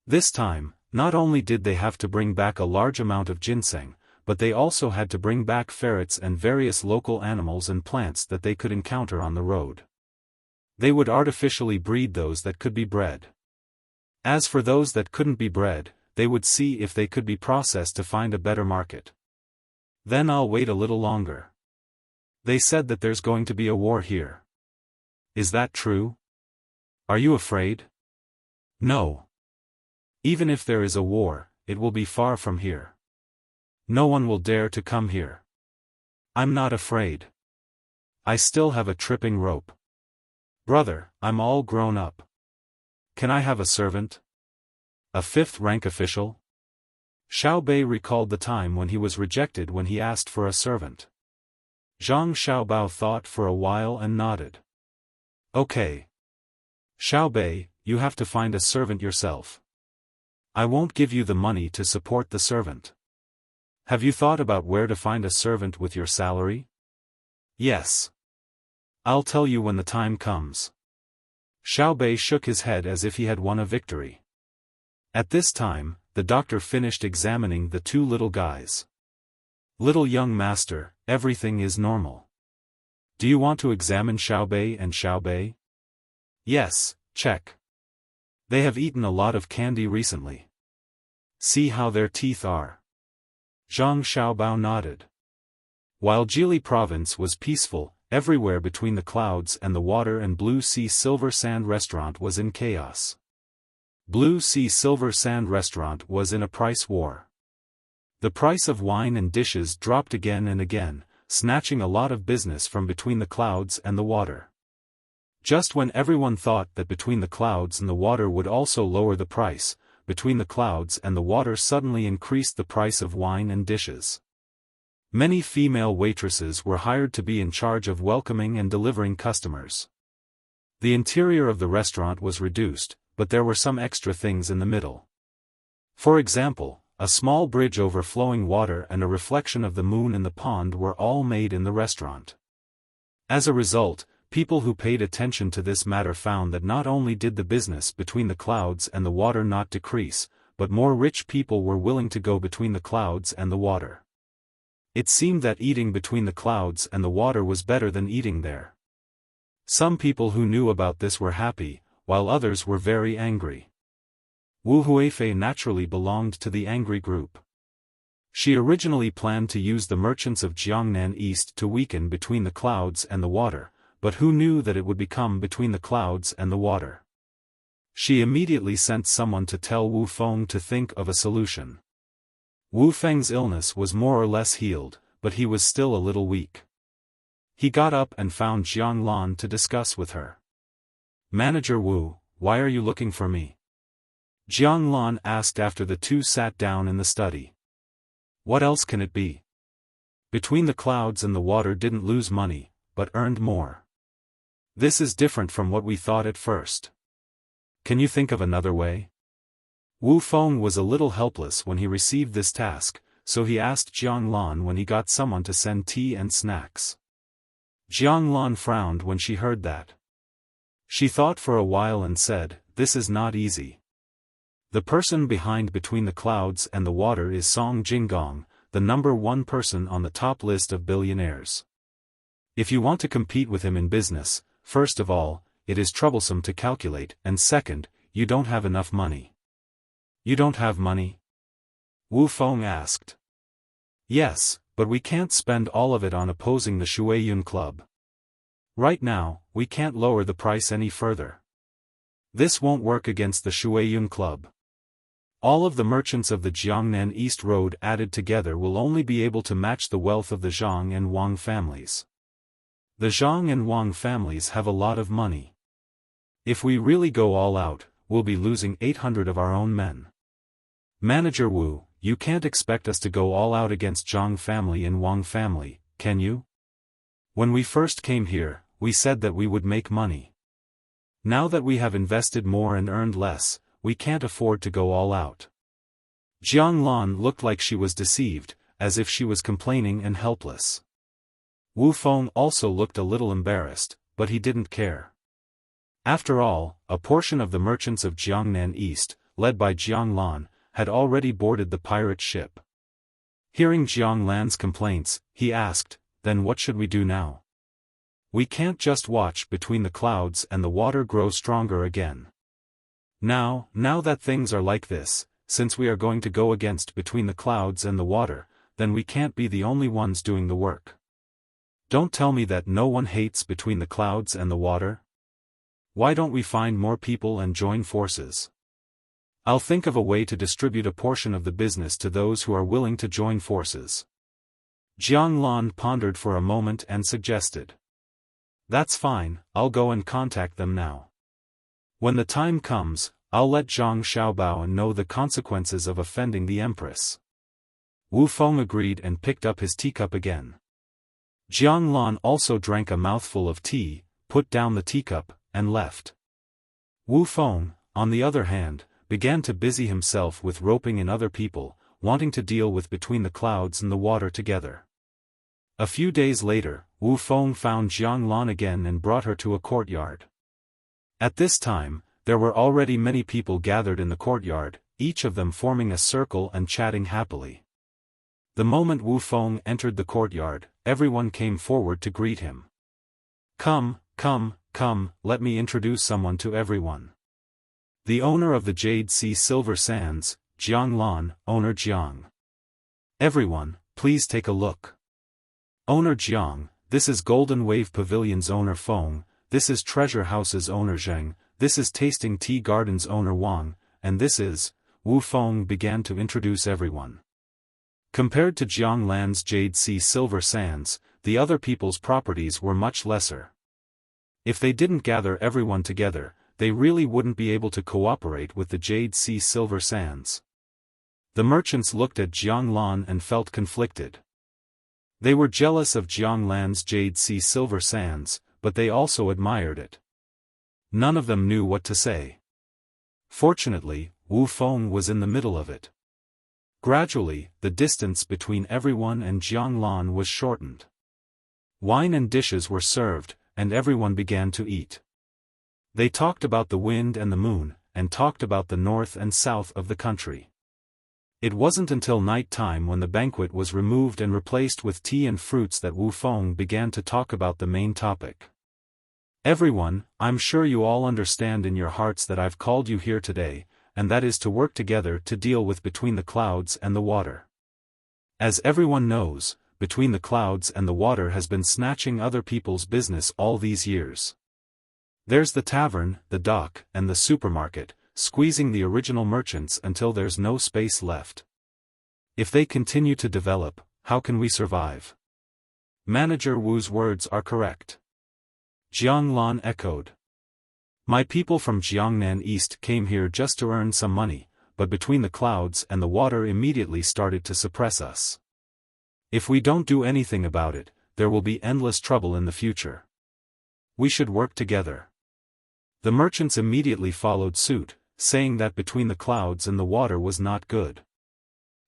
This time, not only did they have to bring back a large amount of ginseng, but they also had to bring back ferrets and various local animals and plants that they could encounter on the road. They would artificially breed those that could be bred. As for those that couldn't be bred, they would see if they could be processed to find a better market. Then I'll wait a little longer. They said that there's going to be a war here. Is that true? Are you afraid? No. Even if there is a war, it will be far from here. No one will dare to come here. I'm not afraid. I still have a tripping rope. Brother, I'm all grown up. Can I have a servant? A 5th-rank official? Xiaobei recalled the time when he was rejected when he asked for a servant. Zhang Xiaobao thought for a while and nodded. Okay. Xiaobei, you have to find a servant yourself. I won't give you the money to support the servant. Have you thought about where to find a servant with your salary? Yes. I'll tell you when the time comes. Xiaobei shook his head as if he had won a victory. At this time, the doctor finished examining the two little guys. Little young master, everything is normal. Do you want to examine Xiaobei and Xiaobei? Yes, check. They have eaten a lot of candy recently. See how their teeth are. Zhang Xiaobao nodded. While Jili province was peaceful, everywhere between the clouds and the water and Blue Sea Silver Sand restaurant was in chaos. Blue Sea Silver Sand restaurant was in a price war. The price of wine and dishes dropped again and again, snatching a lot of business from between the clouds and the water. Just when everyone thought that between the clouds and the water would also lower the price, between the clouds and the water suddenly increased the price of wine and dishes. Many female waitresses were hired to be in charge of welcoming and delivering customers. The interior of the restaurant was reduced, but there were some extra things in the middle. For example, a small bridge over flowing water and a reflection of the moon in the pond were all made in the restaurant. As a result, people who paid attention to this matter found that not only did the business between the clouds and the water not decrease, but more rich people were willing to go between the clouds and the water. It seemed that eating between the clouds and the water was better than eating there. Some people who knew about this were happy, while others were very angry. Wu Huifei naturally belonged to the angry group. She originally planned to use the merchants of Jiangnan East to weaken between the clouds and the water, but who knew that it would become between the clouds and the water? She immediately sent someone to tell Wu Feng to think of a solution. Wu Feng's illness was more or less healed, but he was still a little weak. He got up and found Jiang Lan to discuss with her. "Manager Wu, why are you looking for me?" Jiang Lan asked after the two sat down in the study. "What else can it be? Between the clouds and the water didn't lose money, but earned more. This is different from what we thought at first. Can you think of another way?" Wu Feng was a little helpless when he received this task, so he asked Jiang Lan when he got someone to send tea and snacks. Jiang Lan frowned when she heard that. She thought for a while and said, "This is not easy. The person behind between the clouds and the water is Song Jinggong, the #1 person on the top list of billionaires. If you want to compete with him in business, first of all, it is troublesome to calculate, and second, you don't have enough money." "You don't have money?" Wu Feng asked. "Yes, but we can't spend all of it on opposing the Shuiyun Club. Right now, we can't lower the price any further. This won't work against the Shuiyun Club. All of the merchants of the Jiangnan East Road added together will only be able to match the wealth of the Zhang and Wang families. The Zhang and Wang families have a lot of money. If we really go all out, we'll be losing 800 of our own men. Manager Wu, you can't expect us to go all out against Zhang family and Wang family, can you? When we first came here, we said that we would make money. Now that we have invested more and earned less, we can't afford to go all out." Jiang Lan looked like she was deceived, as if she was complaining and helpless. Wu Feng also looked a little embarrassed, but he didn't care. After all, a portion of the merchants of Jiangnan East, led by Jiang Lan, had already boarded the pirate ship. Hearing Jiang Lan's complaints, he asked, "Then what should we do now? We can't just watch between the clouds and the water grow stronger again. Now that things are like this, since we are going to go against between the clouds and the water, then we can't be the only ones doing the work. Don't tell me that no one hates between the clouds and the water. Why don't we find more people and join forces? I'll think of a way to distribute a portion of the business to those who are willing to join forces." Jiang Lan pondered for a moment and suggested. "That's fine, I'll go and contact them now. When the time comes, I'll let Zhang Xiaobao know the consequences of offending the Empress." Wu Feng agreed and picked up his teacup again. Jiang Lan also drank a mouthful of tea, put down the teacup, and left. Wu Feng, on the other hand, began to busy himself with roping in other people, wanting to deal with between the clouds and the water together. A few days later, Wu Feng found Jiang Lan again and brought her to a courtyard. At this time, there were already many people gathered in the courtyard, each of them forming a circle and chatting happily. The moment Wu Feng entered the courtyard, everyone came forward to greet him. Come, let me introduce someone to everyone. The owner of the Jade Sea Silver Sands, Jiang Lan, owner Jiang. Everyone, please take a look. Owner Jiang, this is Golden Wave Pavilion's owner Feng, this is Treasure House's owner Zheng, this is Tasting Tea Garden's owner Wang, and this is, Wu Feng began to introduce everyone. Compared to Jiang Lan's Jade Sea Silver Sands, the other people's properties were much lesser. If they didn't gather everyone together, they really wouldn't be able to cooperate with the Jade Sea Silver Sands. The merchants looked at Jiang Lan and felt conflicted. They were jealous of Jiang Lan's Jade Sea Silver Sands, but they also admired it. None of them knew what to say. Fortunately, Wu Feng was in the middle of it. Gradually, the distance between everyone and Jiang Lan was shortened. Wine and dishes were served, and everyone began to eat. They talked about the wind and the moon, and talked about the north and south of the country. It wasn't until night time when the banquet was removed and replaced with tea and fruits that Wu Feng began to talk about the main topic. Everyone, I'm sure you all understand in your hearts that I've called you here today, and that is to work together to deal with Between the Clouds and the Water. As everyone knows, Between the Clouds and the Water has been snatching other people's business all these years. There's the tavern, the dock, and the supermarket, squeezing the original merchants until there's no space left. If they continue to develop, how can we survive? Manager Wu's words are correct. Jiang Lan echoed. My people from Jiangnan East came here just to earn some money, but Between the Clouds and the Water immediately started to suppress us. If we don't do anything about it, there will be endless trouble in the future. We should work together. The merchants immediately followed suit, saying that Between the Clouds and the Water was not good.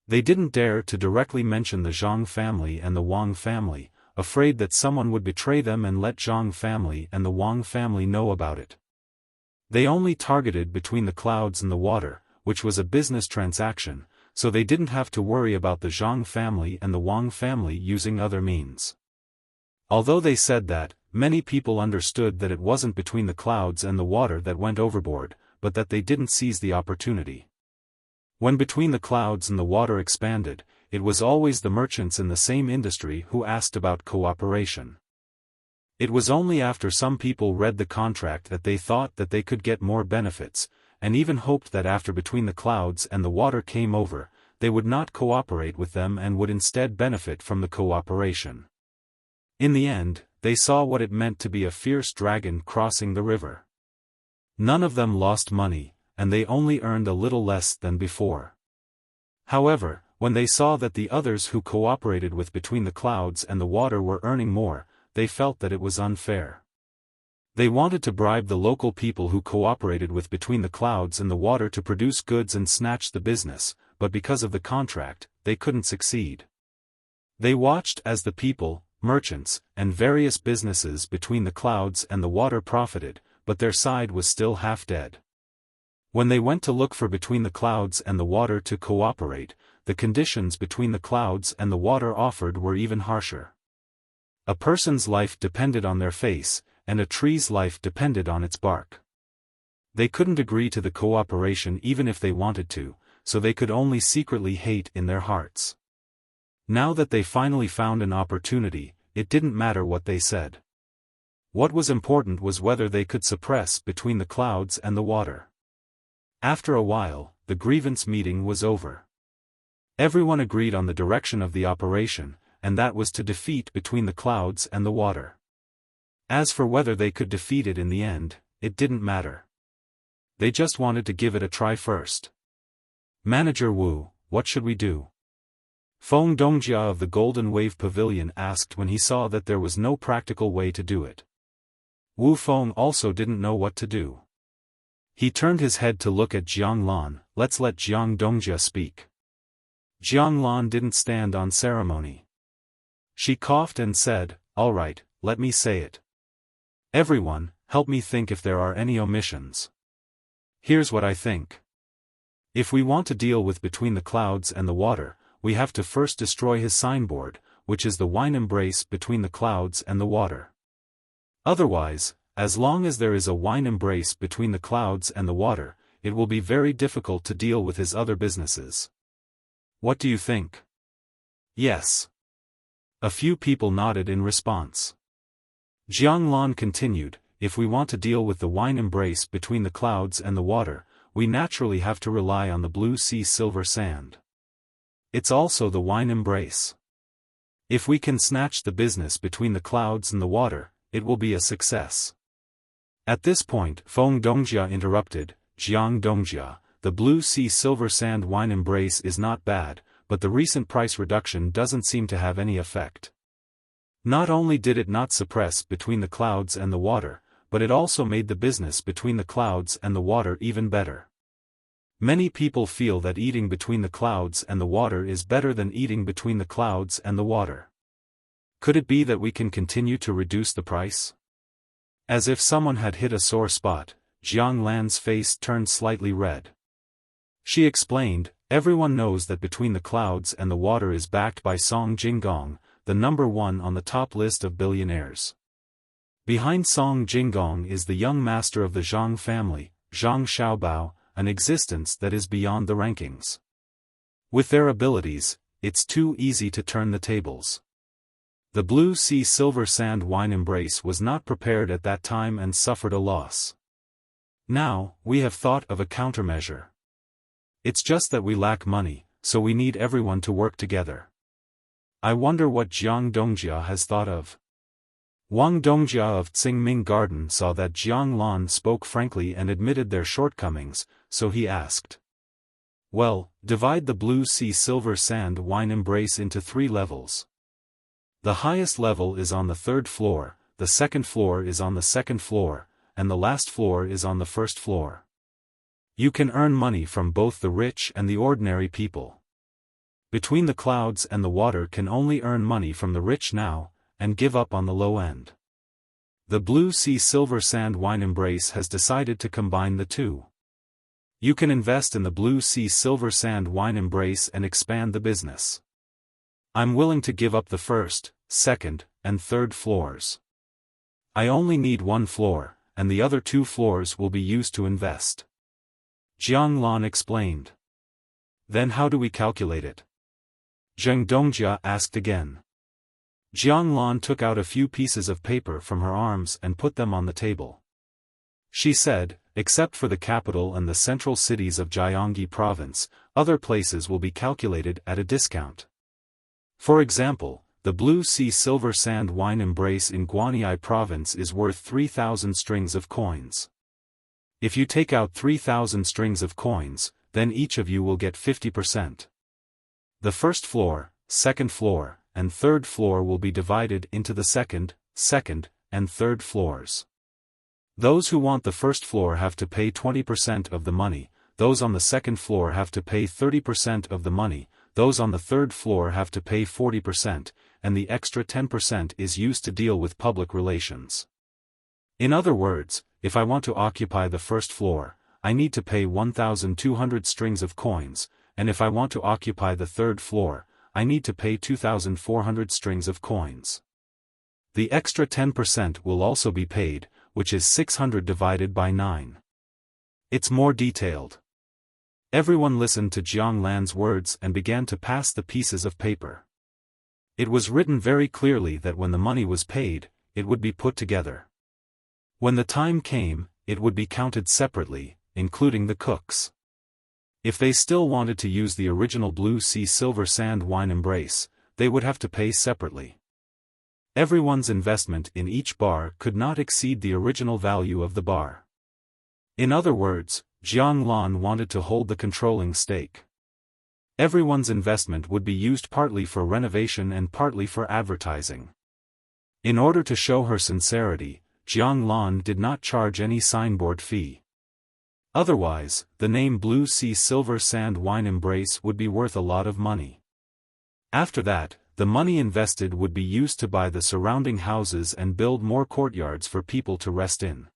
They didn't dare to directly mention the Zhang family and the Wang family, afraid that someone would betray them and let Zhang family and the Wang family know about it. They only targeted Between the Clouds and the Water, which was a business transaction, so they didn't have to worry about the Zhang family and the Wang family using other means. Although they said that, many people understood that it wasn't Between the Clouds and the Water that went overboard, but that they didn't seize the opportunity. When Between the Clouds and the Water expanded, it was always the merchants in the same industry who asked about cooperation. It was only after some people read the contract that they thought that they could get more benefits, and even hoped that after Between the Clouds and the Water came over, they would not cooperate with them and would instead benefit from the cooperation. In the end, they saw what it meant to be a fierce dragon crossing the river. None of them lost money, and they only earned a little less than before. However, when they saw that the others who cooperated with Between the Clouds and the Water were earning more, they felt that it was unfair. They wanted to bribe the local people who cooperated with Between the Clouds and the Water to produce goods and snatch the business, but because of the contract, they couldn't succeed. They watched as the people, merchants, and various businesses Between the Clouds and the Water profited, but their side was still half dead. When they went to look for Between the Clouds and the Water to cooperate, the conditions Between the Clouds and the Water offered were even harsher. A person's life depended on their face, and a tree's life depended on its bark. They couldn't agree to the cooperation even if they wanted to, so they could only secretly hate in their hearts. Now that they finally found an opportunity, it didn't matter what they said. What was important was whether they could suppress Between the Clouds and the Water. After a while, the grievance meeting was over. Everyone agreed on the direction of the operation, and that was to defeat Between the Clouds and the Water. As for whether they could defeat it in the end, it didn't matter. They just wanted to give it a try first. Manager Wu, what should we do? Feng Dongjia of the Golden Wave Pavilion asked when he saw that there was no practical way to do it. Wu Feng also didn't know what to do. He turned his head to look at Jiang Lan. Let's let Jiang Dongjia speak. Jiang Lan didn't stand on ceremony. She coughed and said, all right, let me say it. Everyone, help me think if there are any omissions. Here's what I think. If we want to deal with Between the Clouds and the Water, we have to first destroy his signboard, which is the wine embrace Between the Clouds and the Water. Otherwise, as long as there is a wine embrace Between the Clouds and the Water, it will be very difficult to deal with his other businesses. What do you think? Yes. A few people nodded in response. Jiang Lan continued, if we want to deal with the wine embrace between the clouds and the water, we naturally have to rely on the blue sea silver sand. It's also the wine embrace. If we can snatch the business between the clouds and the water, it will be a success. At this point, Feng Dongjia interrupted, Jiang Dongjia, the blue sea silver sand wine embrace is not bad, but the recent price reduction doesn't seem to have any effect. Not only did it not suppress between the clouds and the water, but it also made the business between the clouds and the water even better. Many people feel that eating between the clouds and the water is better than eating between the clouds and the water. Could it be that we can continue to reduce the price? As if someone had hit a sore spot, Jiang Lan's face turned slightly red. She explained, everyone knows that between the clouds and the water is backed by Song Jinggong, the number one on the top list of billionaires. Behind Song Jinggong is the young master of the Zhang family, Zhang Xiaobao, an existence that is beyond the rankings. With their abilities, it's too easy to turn the tables. The blue sea silver sand wine embrace was not prepared at that time and suffered a loss. Now, we have thought of a countermeasure. It's just that we lack money, so we need everyone to work together. I wonder what Jiang Dongjia has thought of. Wang Dongjia of Tsingming Garden saw that Jiang Lan spoke frankly and admitted their shortcomings, so he asked. Well, divide the blue sea silver sand wine embrace into 3 levels. The highest level is on the 3rd floor, the 2nd floor is on the 2nd floor, and the last floor is on the 1st floor. You can earn money from both the rich and the ordinary people. Between the clouds and the water can only earn money from the rich now, and give up on the low end. The blue sea silver sand wine embrace has decided to combine the two. You can invest in the blue sea silver sand wine embrace and expand the business. I'm willing to give up the 1st, 2nd, and 3rd floors. I only need 1 floor, and the other 2 floors will be used to invest. Jiang Lan explained. Then how do we calculate it? Zheng Dongjia asked again. Jiang Lan took out a few pieces of paper from her arms and put them on the table. She said, except for the capital and the central cities of Jiangxi province, other places will be calculated at a discount. For example, the blue sea silver sand wine embrace in Guanyi province is worth 3,000 strings of coins. If you take out 3,000 strings of coins, then each of you will get 50%. The 1st floor, 2nd floor, and 3rd floor will be divided into the 2nd, and 3rd floors. Those who want the 1st floor have to pay 20% of the money, those on the 2nd floor have to pay 30% of the money, those on the 3rd floor have to pay 40%, and the extra 10% is used to deal with public relations. In other words, if I want to occupy the 1st floor, I need to pay 1,200 strings of coins, and if I want to occupy the 3rd floor, I need to pay 2,400 strings of coins. The extra 10% will also be paid, which is 600 divided by 9. It's more detailed. Everyone listened to Jiang Lan's words and began to pass the pieces of paper. It was written very clearly that when the money was paid, it would be put together. When the time came, it would be counted separately, including the cooks. If they still wanted to use the original blue sea silver sand wine embrace, they would have to pay separately. Everyone's investment in each bar could not exceed the original value of the bar. In other words, Jiang Lan wanted to hold the controlling stake. Everyone's investment would be used partly for renovation and partly for advertising. In order to show her sincerity, Jiang Lan did not charge any signboard fee. Otherwise, the name Blue Sea Silver Sand Wine Embrace would be worth a lot of money. After that, the money invested would be used to buy the surrounding houses and build more courtyards for people to rest in.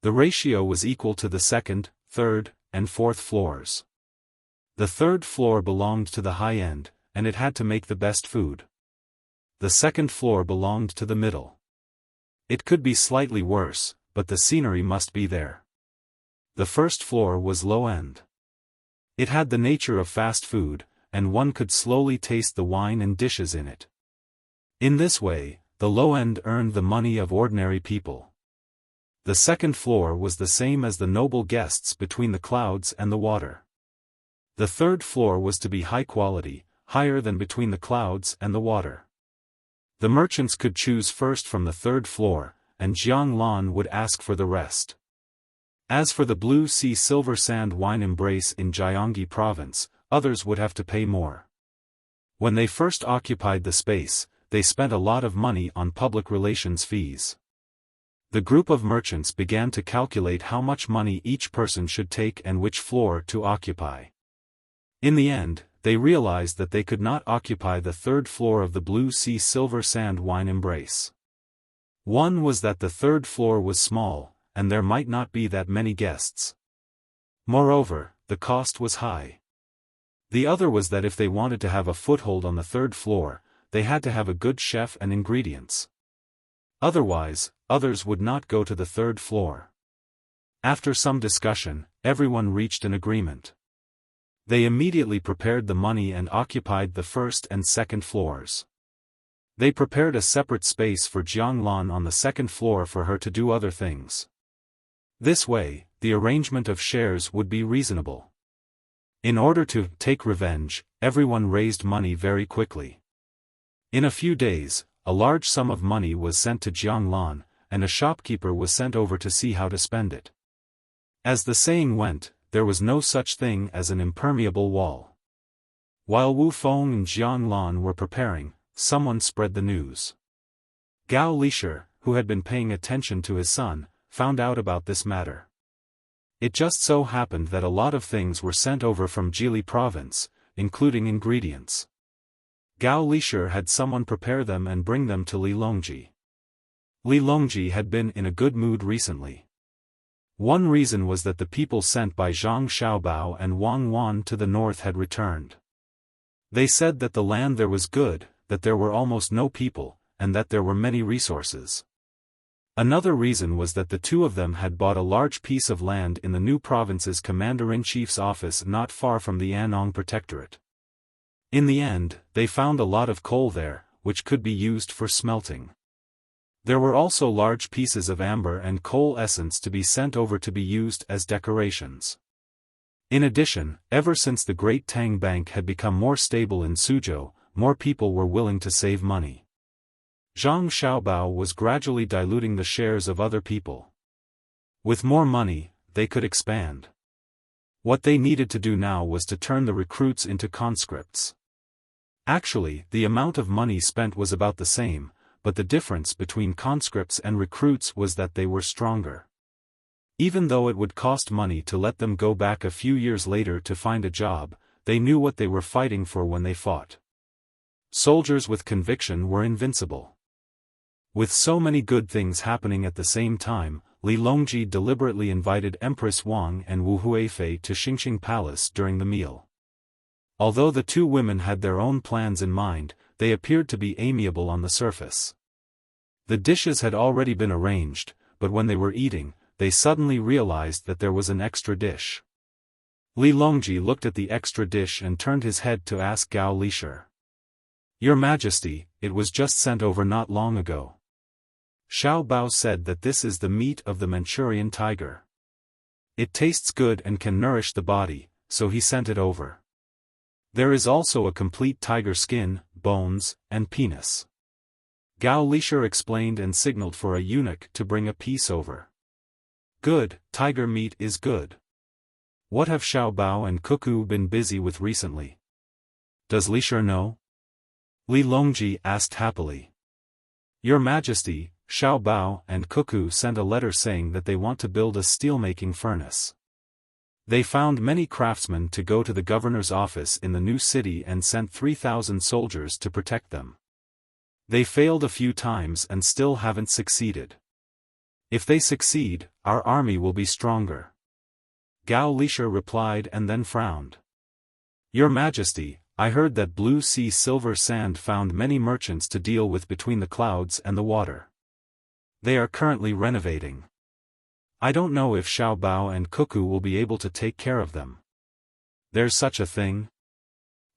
The ratio was equal to the 2nd, 3rd, and 4th floors. The 3rd floor belonged to the high end, and it had to make the best food. The 2nd floor belonged to the middle. It could be slightly worse, but the scenery must be there. The first floor was low-end. It had the nature of fast food, and one could slowly taste the wine and dishes in it. In this way, the low-end earned the money of ordinary people. The second floor was the same as the noble guests between the clouds and the water. The third floor was to be high quality, higher than between the clouds and the water. The merchants could choose first from the third floor, and Jiang Lan would ask for the rest. As for the blue sea silver sand wine embrace in Jiangxi province, others would have to pay more. When they first occupied the space, they spent a lot of money on public relations fees. The group of merchants began to calculate how much money each person should take and which floor to occupy. In the end, they realized that they could not occupy the third floor of the blue sea silver sand wine embrace. One was that the third floor was small, and there might not be that many guests. Moreover, the cost was high. The other was that if they wanted to have a foothold on the third floor, they had to have a good chef and ingredients. Otherwise, others would not go to the third floor. After some discussion, everyone reached an agreement. They immediately prepared the money and occupied the first and second floors. They prepared a separate space for Jiang Lan on the second floor for her to do other things. This way, the arrangement of shares would be reasonable. In order to take revenge, everyone raised money very quickly. In a few days, a large sum of money was sent to Jiang Lan, and a shopkeeper was sent over to see how to spend it. As the saying went, there was no such thing as an impermeable wall. While Wu Feng and Jiang Lan were preparing, someone spread the news. Gao Lishir, who had been paying attention to his son, found out about this matter. It just so happened that a lot of things were sent over from Jili province, including ingredients. Gao Lishir had someone prepare them and bring them to Li Longji. Li Longji had been in a good mood recently. One reason was that the people sent by Zhang Xiaobao and Wang Wan to the north had returned. They said that the land there was good, that there were almost no people, and that there were many resources. Another reason was that the two of them had bought a large piece of land in the new province's commander-in-chief's office not far from the Annong Protectorate. In the end, they found a lot of coal there, which could be used for smelting. There were also large pieces of amber and coal essence to be sent over to be used as decorations. In addition, ever since the Great Tang Bank had become more stable in Suzhou, more people were willing to save money. Zhang Xiaobao was gradually diluting the shares of other people. With more money, they could expand. What they needed to do now was to turn the recruits into conscripts. Actually, the amount of money spent was about the same, but the difference between conscripts and recruits was that they were stronger. Even though it would cost money to let them go back a few years later to find a job, they knew what they were fighting for when they fought. Soldiers with conviction were invincible. With so many good things happening at the same time, Li Longji deliberately invited Empress Wang and Wu Huifei to Xingqing Palace during the meal. Although the two women had their own plans in mind, they appeared to be amiable on the surface. The dishes had already been arranged, but when they were eating, they suddenly realized that there was an extra dish. Li Longji looked at the extra dish and turned his head to ask Gao Lishir. "Your Majesty, it was just sent over not long ago." Xiao Bao said that this is the meat of the Manchurian tiger. It tastes good and can nourish the body, so he sent it over. There is also a complete tiger skin, bones, and penis. Gao Lishir explained and signaled for a eunuch to bring a piece over. Good, tiger meat is good. What have Xiao Bao and Cuckoo been busy with recently? Does Lishir know? Li Longji asked happily. Your Majesty, Xiao Bao and Cuckoo sent a letter saying that they want to build a steelmaking furnace. They found many craftsmen to go to the governor's office in the new city and sent 3,000 soldiers to protect them. They failed a few times and still haven't succeeded. If they succeed, our army will be stronger. Gao Lishir replied and then frowned. Your Majesty, I heard that Blue Sea Silver Sand found many merchants to deal with between the clouds and the water. They are currently renovating. I don't know if Xiao Bao and Cuckoo will be able to take care of them. There's such a thing?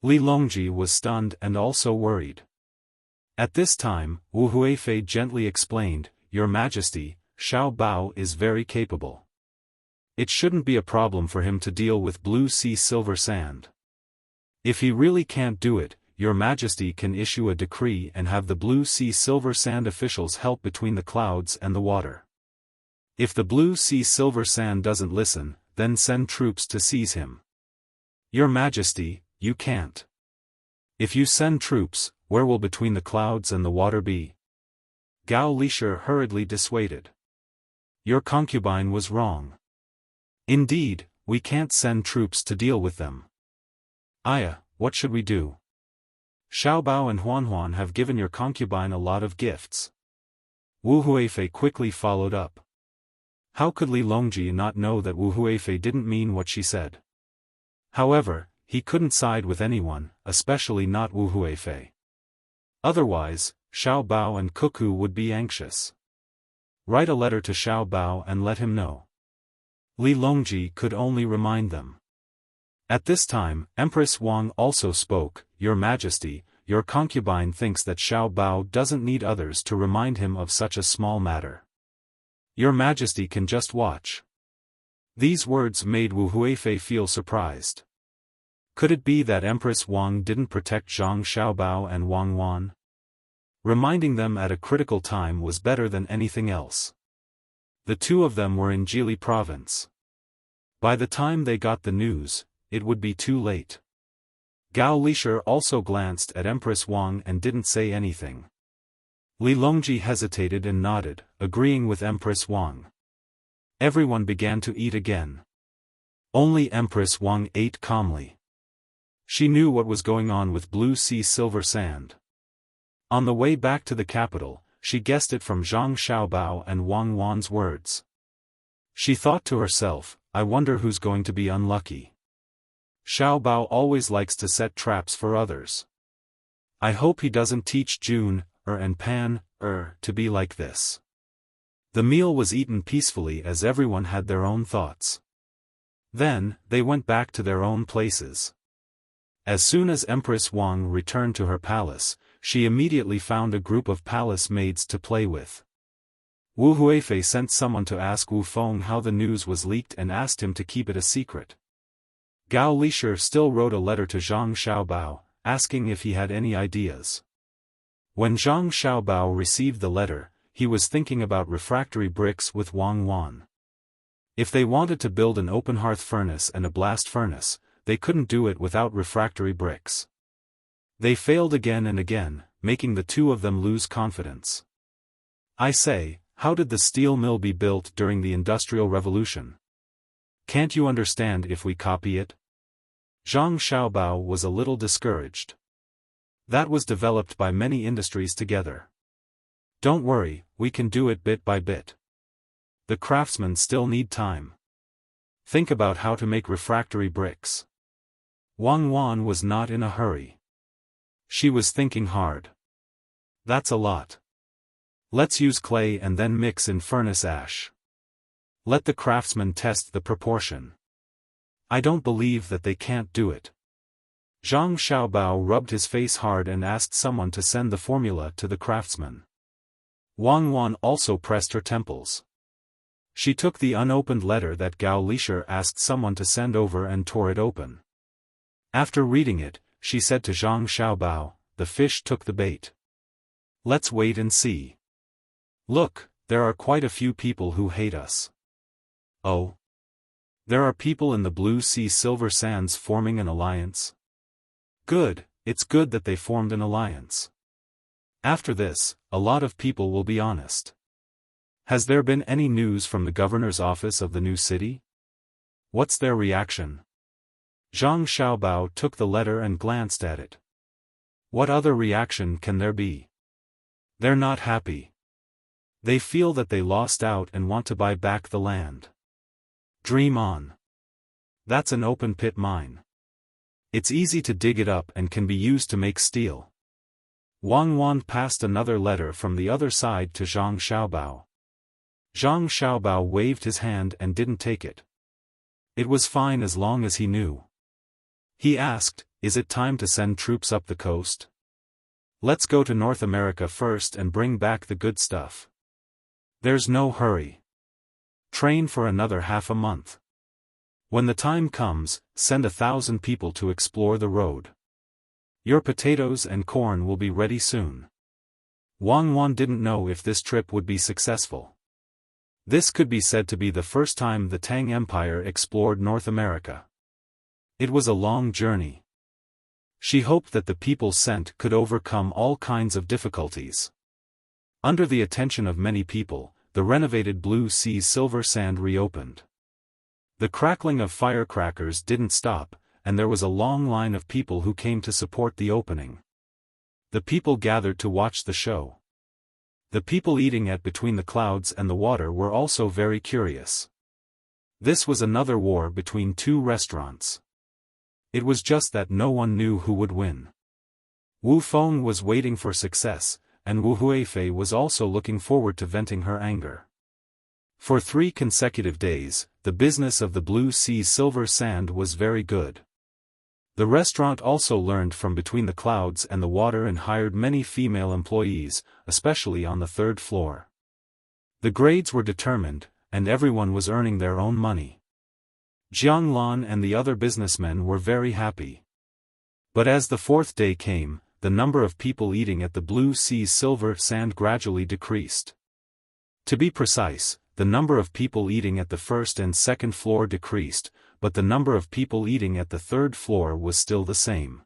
Li Longji was stunned and also worried. At this time, Wu Huifei gently explained, Your Majesty, Xiao Bao is very capable. It shouldn't be a problem for him to deal with blue sea silver sand. If he really can't do it, Your Majesty can issue a decree and have the blue sea silver sand officials help between the clouds and the water. If the blue sea silver sand doesn't listen, then send troops to seize him. Your Majesty, you can't. If you send troops, where will between the clouds and the water be? Gao Lisher hurriedly dissuaded. Your concubine was wrong. Indeed, we can't send troops to deal with them. Aya, what should we do? Xiao Bao and Huan have given your concubine a lot of gifts. Wu Huifei quickly followed up. How could Li Longji not know that Wu Huifei didn't mean what she said? However, he couldn't side with anyone, especially not Wu Huifei. Otherwise, Xiao Bao and Cuckoo would be anxious. Write a letter to Xiao Bao and let him know. Li Longji could only remind them. At this time, Empress Wang also spoke, Your Majesty, your concubine thinks that Xiao Bao doesn't need others to remind him of such a small matter. Your Majesty can just watch. These words made Wu Huifei feel surprised. Could it be that Empress Wang didn't protect Zhang Xiaobao and Wang Wan? Reminding them at a critical time was better than anything else. The two of them were in Jili province. By the time they got the news, it would be too late. Gao Lisher also glanced at Empress Wang and didn't say anything. Li Longji hesitated and nodded, agreeing with Empress Wang. Everyone began to eat again. Only Empress Wang ate calmly. She knew what was going on with blue sea silver sand. On the way back to the capital, she guessed it from Zhang Xiaobao and Wang Wan's words. She thought to herself, I wonder who's going to be unlucky. Xiaobao always likes to set traps for others. I hope he doesn't teach June, and Pan, to be like this. The meal was eaten peacefully as everyone had their own thoughts. Then, they went back to their own places. As soon as Empress Wang returned to her palace, she immediately found a group of palace maids to play with. Wu Huifei sent someone to ask Wu Feng how the news was leaked and asked him to keep it a secret. Gao Lisher still wrote a letter to Zhang Xiaobao, asking if he had any ideas. When Zhang Xiaobao received the letter, he was thinking about refractory bricks with Wang Wan. If they wanted to build an open hearth furnace and a blast furnace, they couldn't do it without refractory bricks. They failed again and again, making the two of them lose confidence. I say, how did the steel mill be built during the Industrial Revolution? Can't you understand if we copy it? Zhang Xiaobao was a little discouraged. That was developed by many industries together. Don't worry, we can do it bit by bit. The craftsmen still need time. Think about how to make refractory bricks. Wang Wan was not in a hurry. She was thinking hard. That's a lot. Let's use clay and then mix in furnace ash. Let the craftsmen test the proportion. I don't believe that they can't do it. Zhang Xiaobao rubbed his face hard and asked someone to send the formula to the craftsman. Wang Wan also pressed her temples. She took the unopened letter that Gao Lisher asked someone to send over and tore it open. After reading it, she said to Zhang Xiaobao, the fish took the bait. Let's wait and see. Look, there are quite a few people who hate us. Oh? There are people in the blue sea silver sands forming an alliance? Good, it's good that they formed an alliance. After this, a lot of people will be honest. Has there been any news from the governor's office of the new city? What's their reaction? Zhang Xiaobao took the letter and glanced at it. What other reaction can there be? They're not happy. They feel that they lost out and want to buy back the land. Dream on. That's an open-pit mine. It's easy to dig it up and can be used to make steel. Wang Wan passed another letter from the other side to Zhang Xiaobao. Zhang Xiaobao waved his hand and didn't take it. It was fine as long as he knew. He asked, "Is it time to send troops up the coast? Let's go to North America first and bring back the good stuff. There's no hurry. Train for another half a month. When the time comes, send 1,000 people to explore the road. Your potatoes and corn will be ready soon." Wang Wan didn't know if this trip would be successful. This could be said to be the first time the Tang Empire explored North America. It was a long journey. She hoped that the people sent could overcome all kinds of difficulties. Under the attention of many people, the renovated Blue Sea Silver Sand reopened. The crackling of firecrackers didn't stop, and there was a long line of people who came to support the opening. The people gathered to watch the show. The people eating at Between the Clouds and the Water were also very curious. This was another war between two restaurants. It was just that no one knew who would win. Wu Feng was waiting for success, and Wu Huifei was also looking forward to venting her anger. For 3 consecutive days, the business of the Blue Sea Silver Sand was very good. The restaurant also learned from Between the Clouds and the Water and hired many female employees, especially on the 3rd floor. The grades were determined, and everyone was earning their own money. Jiang Lan and the other businessmen were very happy. But as the 4th day came, the number of people eating at the Blue Sea Silver Sand gradually decreased. To be precise, the number of people eating at the 1st and 2nd floor decreased, but the number of people eating at the 3rd floor was still the same.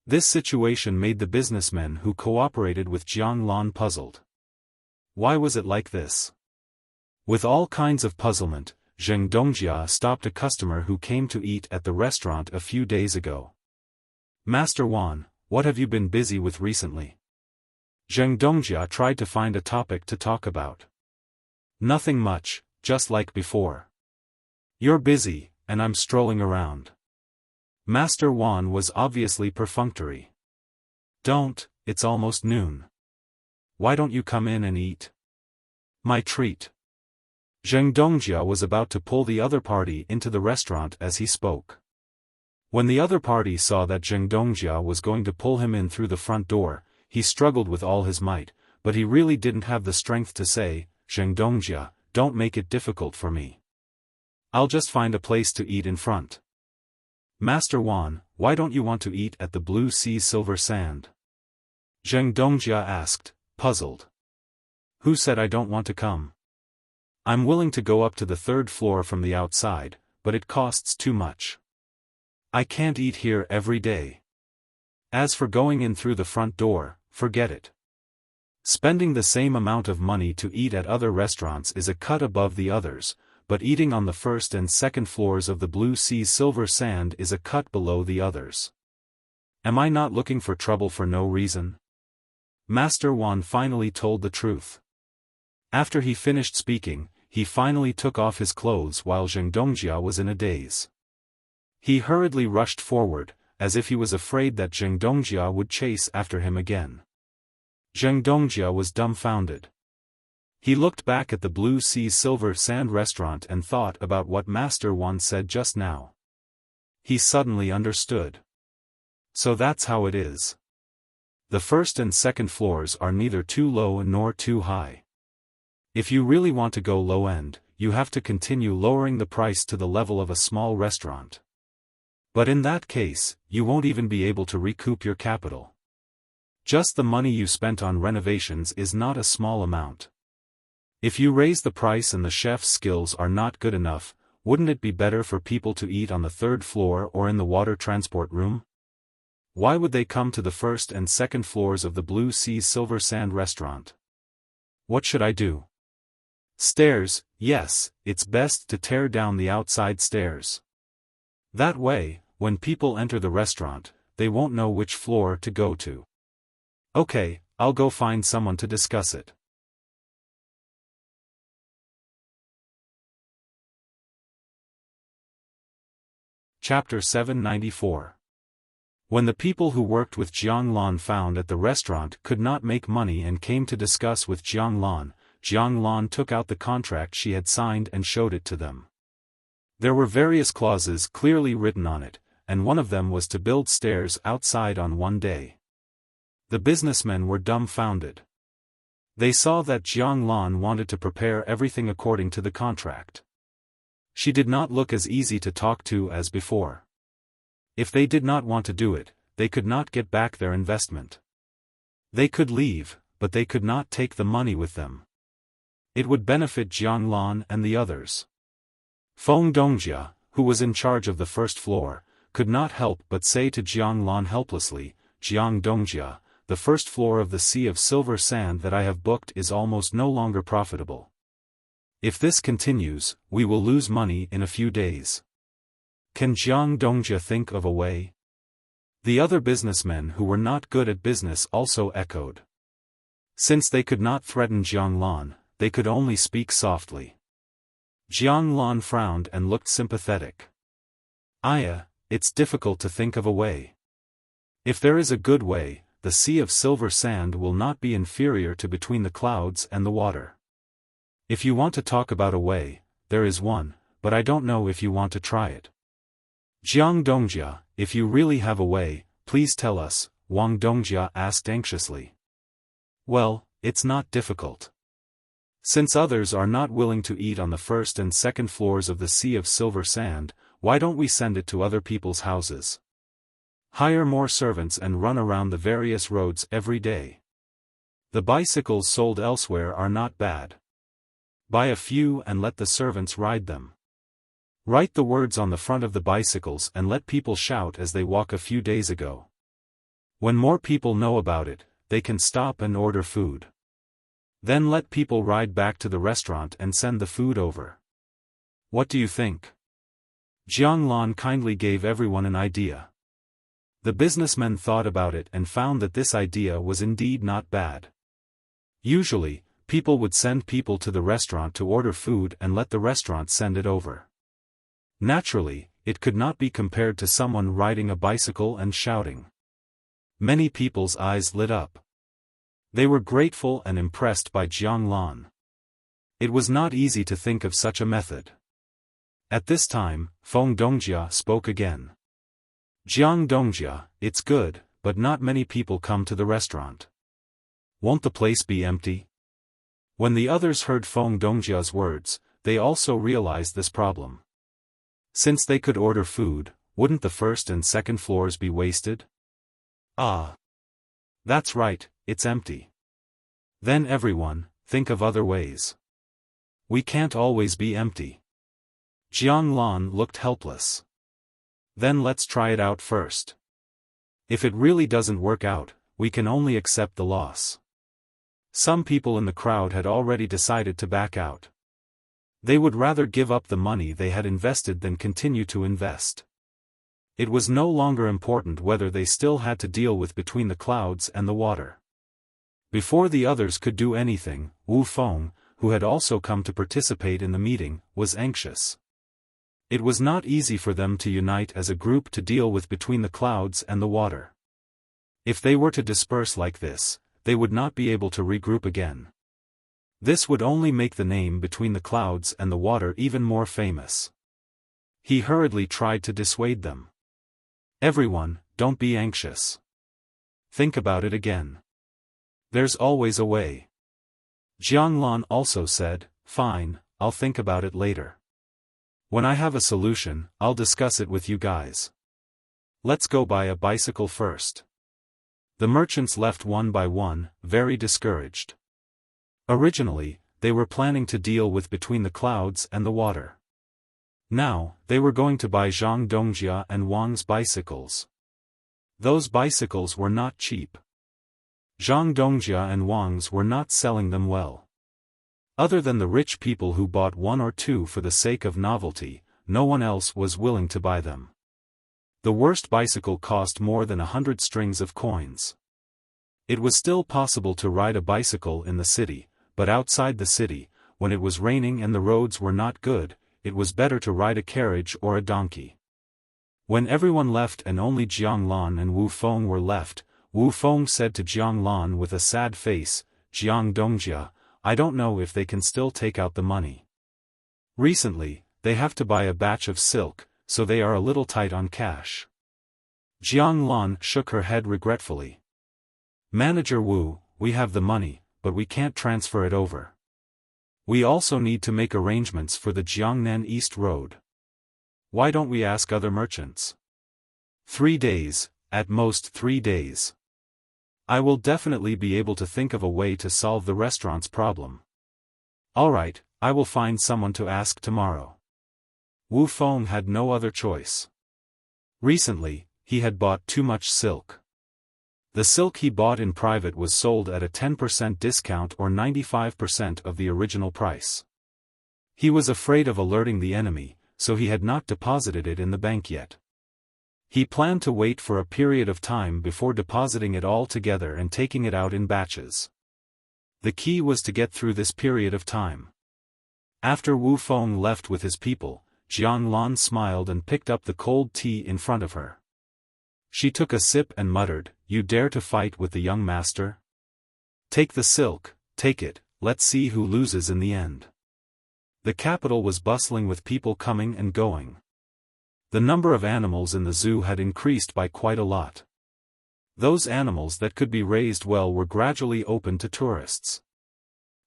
This situation made the businessmen who cooperated with Jiang Lan puzzled. Why was it like this? With all kinds of puzzlement, Zheng Dongjia stopped a customer who came to eat at the restaurant a few days ago. "Master Wan, what have you been busy with recently?" Zheng Dongjia tried to find a topic to talk about. "Nothing much, just like before." "You're busy, and I'm strolling around." Master Wan was obviously perfunctory. "Don't, it's almost noon. Why don't you come in and eat?" "My treat." Zheng Dongjia was about to pull the other party into the restaurant as he spoke. When the other party saw that Zheng Dongjia was going to pull him in through the front door, he struggled with all his might, but he really didn't have the strength to say, "Zheng Dongjia, don't make it difficult for me. I'll just find a place to eat in front." "Master Wan, why don't you want to eat at the Blue Sea Silver Sand?" Zheng Dongjia asked, puzzled. "Who said I don't want to come? I'm willing to go up to the 3rd floor from the outside, but it costs too much. I can't eat here every day. As for going in through the front door, forget it. Spending the same amount of money to eat at other restaurants is a cut above the others, but eating on the 1st and 2nd floors of the Blue Sea Silver Sand is a cut below the others. Am I not looking for trouble for no reason?" Master Wan finally told the truth. After he finished speaking, he finally took off his clothes while Zheng Dongjia was in a daze. He hurriedly rushed forward, as if he was afraid that Zheng Dongjia would chase after him again. Zheng Dongjia was dumbfounded. He looked back at the Blue Sea Silver Sand restaurant and thought about what Master Wan said just now. He suddenly understood. So that's how it is. The 1st and 2nd floors are neither too low nor too high. If you really want to go low end, you have to continue lowering the price to the level of a small restaurant. But in that case, you won't even be able to recoup your capital. Just the money you spent on renovations is not a small amount. If you raise the price and the chef's skills are not good enough, wouldn't it be better for people to eat on the 3rd floor or in the water transport room? Why would they come to the 1st and 2nd floors of the Blue Sea Silver Sand restaurant? What should I do? Stairs, yes, it's best to tear down the outside stairs. That way, when people enter the restaurant, they won't know which floor to go to. Okay, I'll go find someone to discuss it. Chapter 794. When the people who worked with Jiang Lan found that the restaurant could not make money and came to discuss with Jiang Lan, Jiang Lan took out the contract she had signed and showed it to them. There were various clauses clearly written on it, and one of them was to build stairs outside on one day. The businessmen were dumbfounded. They saw that Jiang Lan wanted to prepare everything according to the contract. She did not look as easy to talk to as before. If they did not want to do it, they could not get back their investment. They could leave, but they could not take the money with them. It would benefit Jiang Lan and the others. Feng Dongjia, who was in charge of the first floor, could not help but say to Jiang Lan helplessly, "Jiang Dongjia, the first floor of the Sea of Silver Sand that I have booked is almost no longer profitable. If this continues, we will lose money in a few days. Can Jiang Dongjia think of a way?" The other businessmen who were not good at business also echoed. Since they could not threaten Jiang Lan, they could only speak softly. Jiang Lan frowned and looked sympathetic. "Aya, it's difficult to think of a way. If there is a good way, the Sea of Silver Sand will not be inferior to Between the Clouds and the Water. If you want to talk about a way, there is one, but I don't know if you want to try it. Jiang Dongjia, if you really have a way, please tell us," Wang Dongjia asked anxiously. "Well, it's not difficult. Since others are not willing to eat on the first and second floors of the Sea of Silver Sand, why don't we send it to other people's houses? Hire more servants and run around the various roads every day. The bicycles sold elsewhere are not bad. Buy a few and let the servants ride them. Write the words on the front of the bicycles and let people shout as they walk a few days ago. When more people know about it, they can stop and order food. Then let people ride back to the restaurant and send the food over. What do you think?" Jiang Lan kindly gave everyone an idea. The businessmen thought about it and found that this idea was indeed not bad. Usually, people would send people to the restaurant to order food and let the restaurant send it over. Naturally, it could not be compared to someone riding a bicycle and shouting. Many people's eyes lit up. They were grateful and impressed by Jiang Lan. It was not easy to think of such a method. At this time, Feng Dongjia spoke again. "Jiang Dongjia, it's good, but not many people come to the restaurant. Won't the place be empty?" When the others heard Feng Dongjia's words, they also realized this problem. Since they could order food, wouldn't the first and second floors be wasted? "Ah. That's right, it's empty. Then everyone, think of other ways. We can't always be empty." Jiang Lan looked helpless. "Then let's try it out first. If it really doesn't work out, we can only accept the loss." Some people in the crowd had already decided to back out. They would rather give up the money they had invested than continue to invest. It was no longer important whether they still had to deal with Between the Clouds and the Water. Before the others could do anything, Wu Feng, who had also come to participate in the meeting, was anxious. It was not easy for them to unite as a group to deal with Between the Clouds and the Water. If they were to disperse like this, they would not be able to regroup again. This would only make the name Between the Clouds and the Water even more famous. He hurriedly tried to dissuade them. "Everyone, don't be anxious. Think about it again. There's always a way." Jiang Lan also said, "Fine, I'll think about it later. When I have a solution, I'll discuss it with you guys. Let's go buy a bicycle first." The merchants left one by one, very discouraged. Originally, they were planning to deal with Between the Clouds and the Water. Now, they were going to buy Jiang Dongjia and Wang's bicycles. Those bicycles were not cheap. Jiang Dongjia and Wang's were not selling them well. Other than the rich people who bought one or two for the sake of novelty, no one else was willing to buy them. The worst bicycle cost more than 100 strings of coins. It was still possible to ride a bicycle in the city, but outside the city, when it was raining and the roads were not good, it was better to ride a carriage or a donkey. When everyone left and only Jiang Lan and Wu Feng were left, Wu Feng said to Jiang Lan with a sad face, "Jiang Dongjia, I don't know if they can still take out the money. Recently, they have to buy a batch of silk, so they are a little tight on cash. Jiang Lan shook her head regretfully. Manager Wu, we have the money, but we can't transfer it over. We also need to make arrangements for the Jiangnan East Road. Why don't we ask other merchants? 3 days, at most 3 days. I will definitely be able to think of a way to solve the restaurant's problem. Alright, I will find someone to ask tomorrow. Wu Feng had no other choice. Recently, he had bought too much silk. The silk he bought in private was sold at a 10% discount or 95% of the original price. He was afraid of alerting the enemy, so he had not deposited it in the bank yet. He planned to wait for a period of time before depositing it all together and taking it out in batches. The key was to get through this period of time. After Wu Feng left with his people, Jiang Lan smiled and picked up the cold tea in front of her. She took a sip and muttered, "You dare to fight with the young master? Take the silk, take it, let's see who loses in the end." The capital was bustling with people coming and going. The number of animals in the zoo had increased by quite a lot. Those animals that could be raised well were gradually opened to tourists.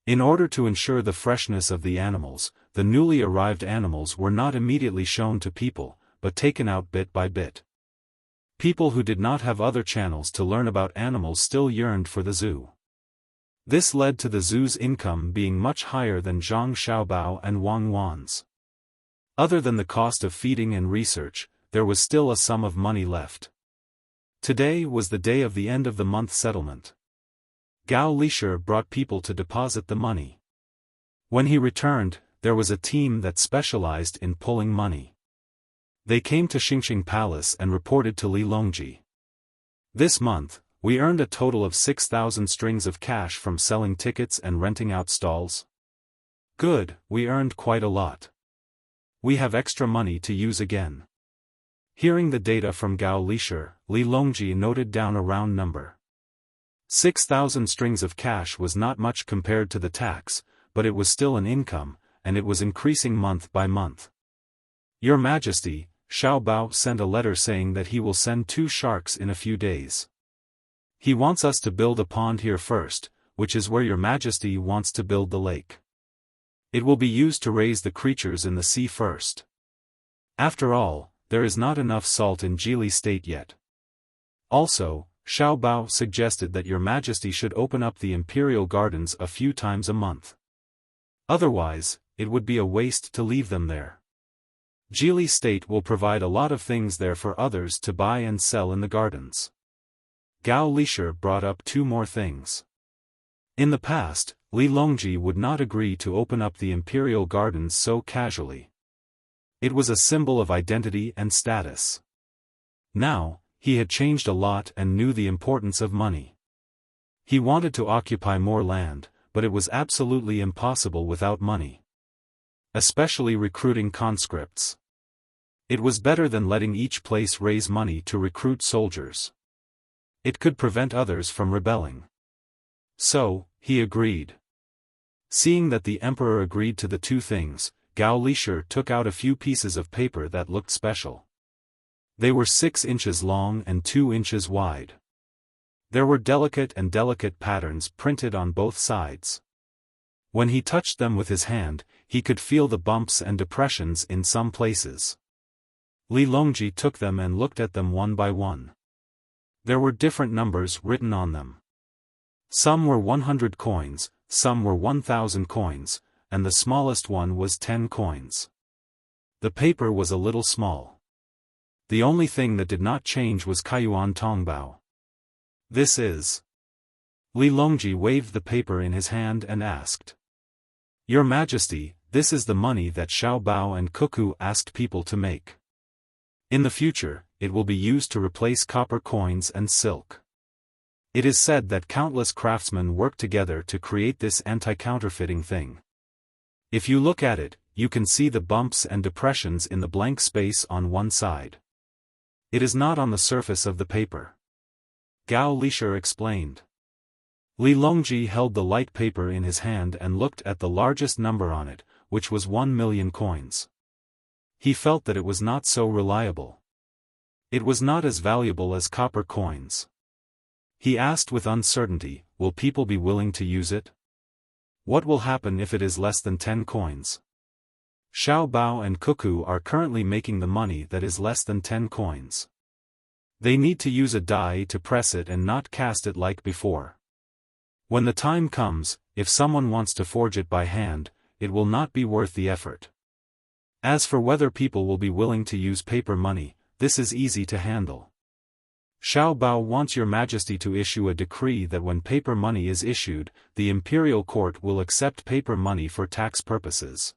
In order to ensure the freshness of the animals, the newly arrived animals were not immediately shown to people, but taken out bit by bit. People who did not have other channels to learn about animals still yearned for the zoo. This led to the zoo's income being much higher than Zhang Xiaobao and Wang Wan's. Other than the cost of feeding and research, there was still a sum of money left. Today was the day of the end of the month settlement. Gao Lisher brought people to deposit the money. When he returned, there was a team that specialized in pulling money. They came to Xingxing Palace and reported to Li Longji. This month, we earned a total of 6,000 strings of cash from selling tickets and renting out stalls. Good, we earned quite a lot. We have extra money to use again. Hearing the data from Gao Lisher, Li Longji noted down a round number. 6,000 strings of cash was not much compared to the tax, but it was still an income, and it was increasing month by month. Your Majesty, Xiao Bao sent a letter saying that he will send 2 sharks in a few days. He wants us to build a pond here first, which is where Your Majesty wants to build the lake. It will be used to raise the creatures in the sea first. After all, there is not enough salt in Jili State yet. Also, Xiao Bao suggested that Your Majesty should open up the imperial gardens a few times a month. Otherwise, it would be a waste to leave them there. Jili State will provide a lot of things there for others to buy and sell in the gardens. Gao Lisher brought up 2 more things. In the past, Li Longji would not agree to open up the imperial gardens so casually. It was a symbol of identity and status. Now, he had changed a lot and knew the importance of money. He wanted to occupy more land, but it was absolutely impossible without money. Especially recruiting conscripts. It was better than letting each place raise money to recruit soldiers. It could prevent others from rebelling. So, he agreed. Seeing that the emperor agreed to the 2 things, Gao Lisher took out a few pieces of paper that looked special. They were 6 inches long and 2 inches wide. There were delicate patterns printed on both sides. When he touched them with his hand, he could feel the bumps and depressions in some places. Li Longji took them and looked at them one by one. There were different numbers written on them. Some were 100 coins, some were 1,000 coins, and the smallest one was 10 coins. The paper was a little small. The only thing that did not change was Kaiyuan Tongbao. This is. Li Longji waved the paper in his hand and asked. Your Majesty, this is the money that Xiao Bao and Cuckoo asked people to make. In the future, it will be used to replace copper coins and silk. It is said that countless craftsmen work together to create this anti-counterfeiting thing. If you look at it, you can see the bumps and depressions in the blank space on one side. It is not on the surface of the paper. Gao Lisher explained. Li Longji held the light paper in his hand and looked at the largest number on it, which was 1,000,000 coins. He felt that it was not so reliable. It was not as valuable as copper coins. He asked with uncertainty, will people be willing to use it? What will happen if it is less than 10 coins? Xiao Bao and Cuckoo are currently making the money that is less than 10 coins. They need to use a die to press it and not cast it like before. When the time comes, if someone wants to forge it by hand, it will not be worth the effort. As for whether people will be willing to use paper money, this is easy to handle. Xiao Bao wants Your Majesty to issue a decree that when paper money is issued, the imperial court will accept paper money for tax purposes.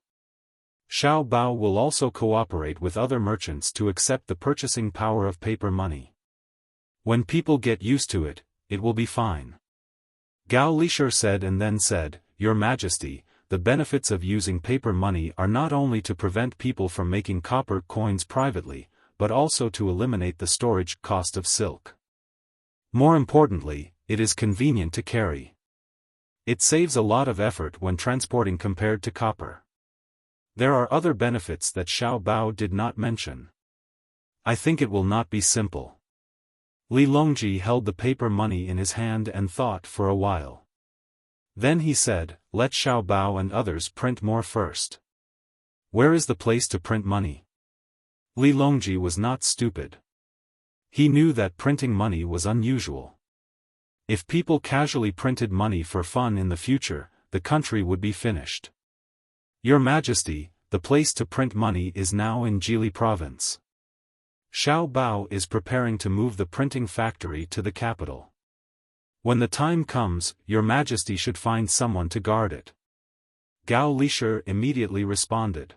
Xiao Bao will also cooperate with other merchants to accept the purchasing power of paper money. When people get used to it, it will be fine. Gao Lishur said and then said, Your Majesty, the benefits of using paper money are not only to prevent people from making copper coins privately, but also to eliminate the storage cost of silk. More importantly, it is convenient to carry. It saves a lot of effort when transporting compared to copper. There are other benefits that Xiao Bao did not mention. I think it will not be simple. Li Longji held the paper money in his hand and thought for a while. Then he said, let Xiao Bao and others print more first. Where is the place to print money? Li Longji was not stupid. He knew that printing money was unusual. If people casually printed money for fun in the future, the country would be finished. Your Majesty, the place to print money is now in Jili province. Xiao Bao is preparing to move the printing factory to the capital. When the time comes, Your Majesty should find someone to guard it. Gao Lishur immediately responded.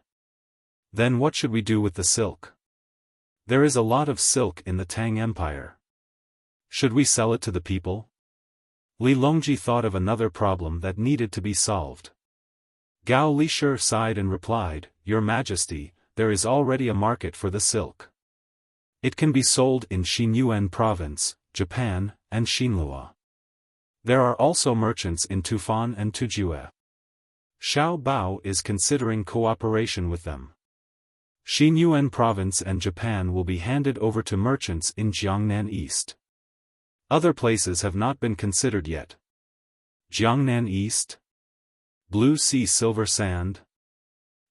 Then what should we do with the silk? There is a lot of silk in the Tang Empire. Should we sell it to the people? Li Longji thought of another problem that needed to be solved. Gao Lishur sighed and replied, Your Majesty, there is already a market for the silk. It can be sold in Xinyuan province, Japan, and Xinlua. There are also merchants in Tufan and Tujue. Xiao Bao is considering cooperation with them. Xinyuan province and Japan will be handed over to merchants in Jiangnan East. Other places have not been considered yet. Jiangnan East? Blue Sea Silver Sand?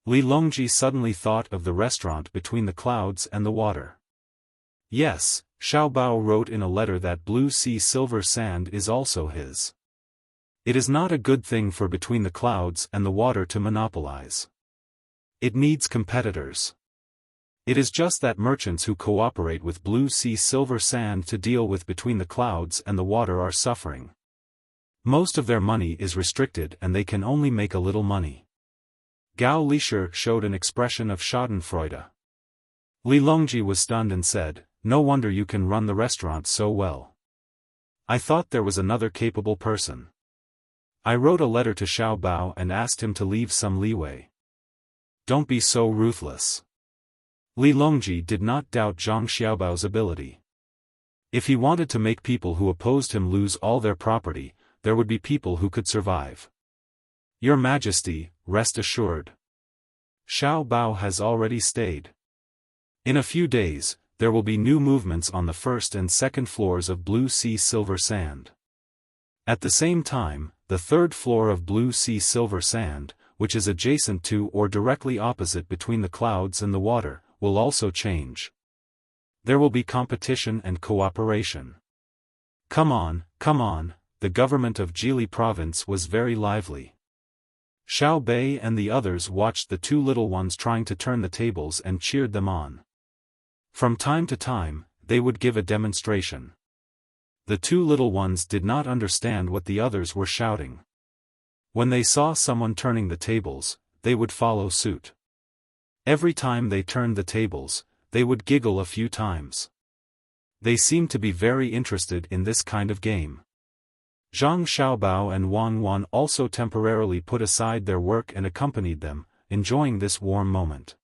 Li Longji suddenly thought of the restaurant between the clouds and the water. Yes, Xiao Bao wrote in a letter that Blue Sea Silver Sand is also his. It is not a good thing for between the clouds and the water to monopolize. It needs competitors. It is just that merchants who cooperate with Blue Sea Silver Sand to deal with between the clouds and the water are suffering. Most of their money is restricted and they can only make a little money. Gao Lishur showed an expression of schadenfreude. Li Longji was stunned and said, No wonder you can run the restaurant so well. I thought there was another capable person. I wrote a letter to Xiao Bao and asked him to leave some leeway. Don't be so ruthless. Li Longji did not doubt Zhang Xiaobao's ability. If he wanted to make people who opposed him lose all their property, there would be people who could survive. Your Majesty, rest assured. Xiao Bao has already stayed. In a few days, there will be new movements on the first and second floors of Blue Sea Silver Sand. At the same time, the third floor of Blue Sea Silver Sand, which is adjacent to or directly opposite between the clouds and the water, will also change. There will be competition and cooperation. Come on, the government of Jili province was very lively. Xiao Bei and the others watched the two little ones trying to turn the tables and cheered them on. From time to time, they would give a demonstration. The two little ones did not understand what the others were shouting. When they saw someone turning the tables, they would follow suit. Every time they turned the tables, they would giggle a few times. They seemed to be very interested in this kind of game. Zhang Xiaobao and Wang Wan also temporarily put aside their work and accompanied them, enjoying this warm moment.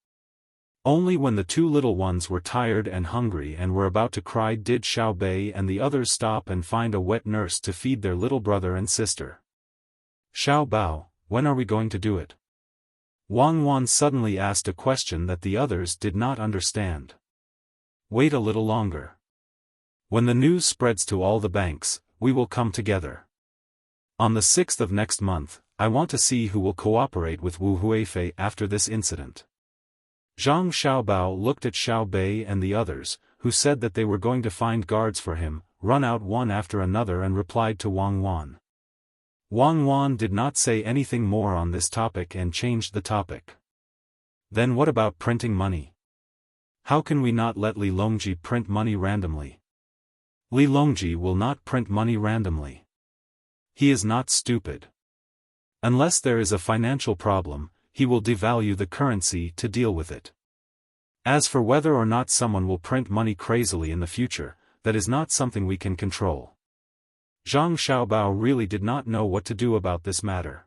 Only when the two little ones were tired and hungry and were about to cry did Xiao Bei and the others stop and find a wet nurse to feed their little brother and sister. "Xiao Bao, when are we going to do it?" Wang Wan suddenly asked a question that the others did not understand. "Wait a little longer. When the news spreads to all the banks, we will come together. On the 6th of next month, I want to see who will cooperate with Wu Huifei after this incident." Zhang Xiaobao looked at Xiao Bei and the others, who said that they were going to find guards for him, run out one after another, and replied to Wang Wan. Wang Wan did not say anything more on this topic and changed the topic. "Then what about printing money? How can we not let Li Longji print money randomly?" "Li Longji will not print money randomly. He is not stupid. Unless there is a financial problem, he will devalue the currency to deal with it. As for whether or not someone will print money crazily in the future, that is not something we can control." Zhang Xiaobao really did not know what to do about this matter.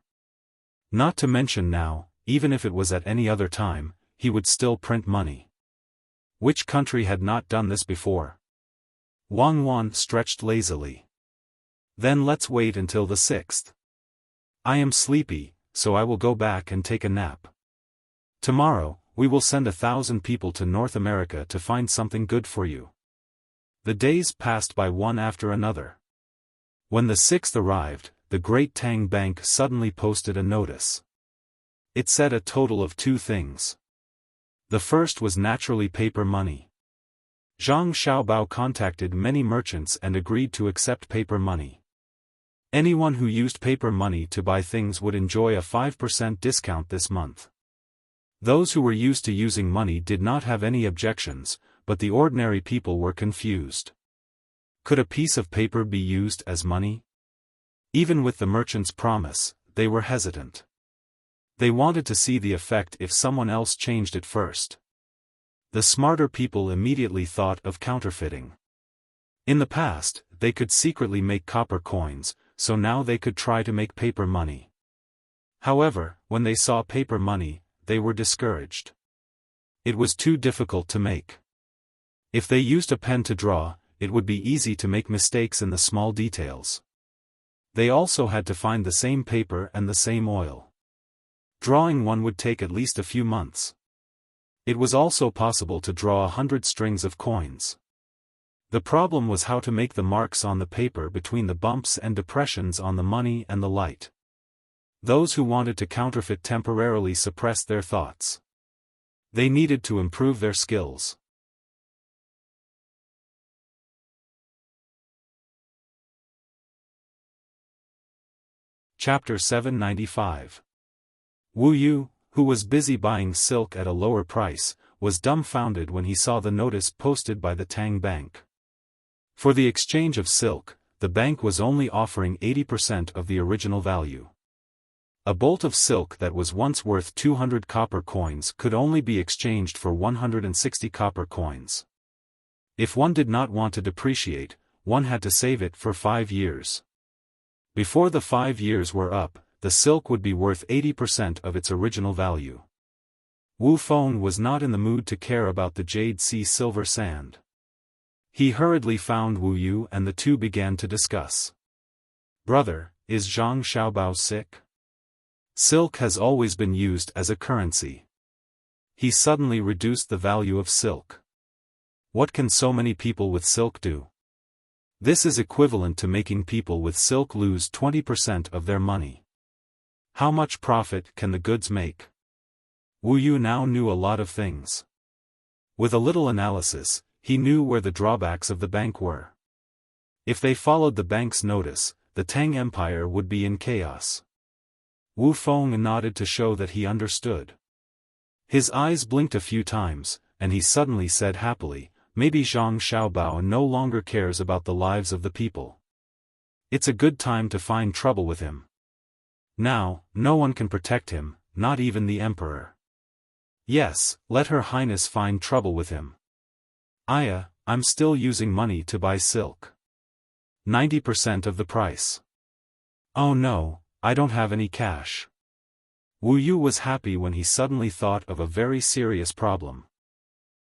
Not to mention now, even if it was at any other time, he would still print money. Which country had not done this before? Wang Wan stretched lazily. "Then let's wait until the 6th. I am sleepy, so I will go back and take a nap. Tomorrow, we will send 1,000 people to North America to find something good for you." The days passed by one after another. When the 6th arrived, the great Tang Bank suddenly posted a notice. It said a total of 2 things. The first was naturally paper money. Zhang Xiaobao contacted many merchants and agreed to accept paper money. Anyone who used paper money to buy things would enjoy a 5% discount this month. Those who were used to using money did not have any objections, but the ordinary people were confused. Could a piece of paper be used as money? Even with the merchant's promise, they were hesitant. They wanted to see the effect if someone else changed it first. The smarter people immediately thought of counterfeiting. In the past, they could secretly make copper coins, so now they could try to make paper money. However, when they saw paper money, they were discouraged. It was too difficult to make. If they used a pen to draw, it would be easy to make mistakes in the small details. They also had to find the same paper and the same oil. Drawing one would take at least a few months. It was also possible to draw 100 strings of coins. The problem was how to make the marks on the paper between the bumps and depressions on the money and the light. Those who wanted to counterfeit temporarily suppressed their thoughts. They needed to improve their skills. Chapter 795. Wu Yu, who was busy buying silk at a lower price, was dumbfounded when he saw the notice posted by the Tang Bank. For the exchange of silk, the bank was only offering 80% of the original value. A bolt of silk that was once worth 200 copper coins could only be exchanged for 160 copper coins. If one did not want to depreciate, one had to save it for 5 years. Before the 5 years were up, the silk would be worth 80% of its original value. Wu Feng was not in the mood to care about the Jade Sea silver sand. He hurriedly found Wu Yu and the two began to discuss. "Brother, is Zhang Xiaobao sick? Silk has always been used as a currency. He suddenly reduced the value of silk. What can so many people with silk do? This is equivalent to making people with silk lose 20% of their money. How much profit can the goods make?" Wu Yu now knew a lot of things. With a little analysis, he knew where the drawbacks of the bank were. If they followed the bank's notice, the Tang Empire would be in chaos. Wu Feng nodded to show that he understood. His eyes blinked a few times, and he suddenly said happily, "Maybe Zhang Xiaobao no longer cares about the lives of the people. It's a good time to find trouble with him. Now, no one can protect him, not even the emperor. Yes, let Her Highness find trouble with him. I'm still using money to buy silk. 90% of the price. Oh no, I don't have any cash." Wu Yu was happy when he suddenly thought of a very serious problem.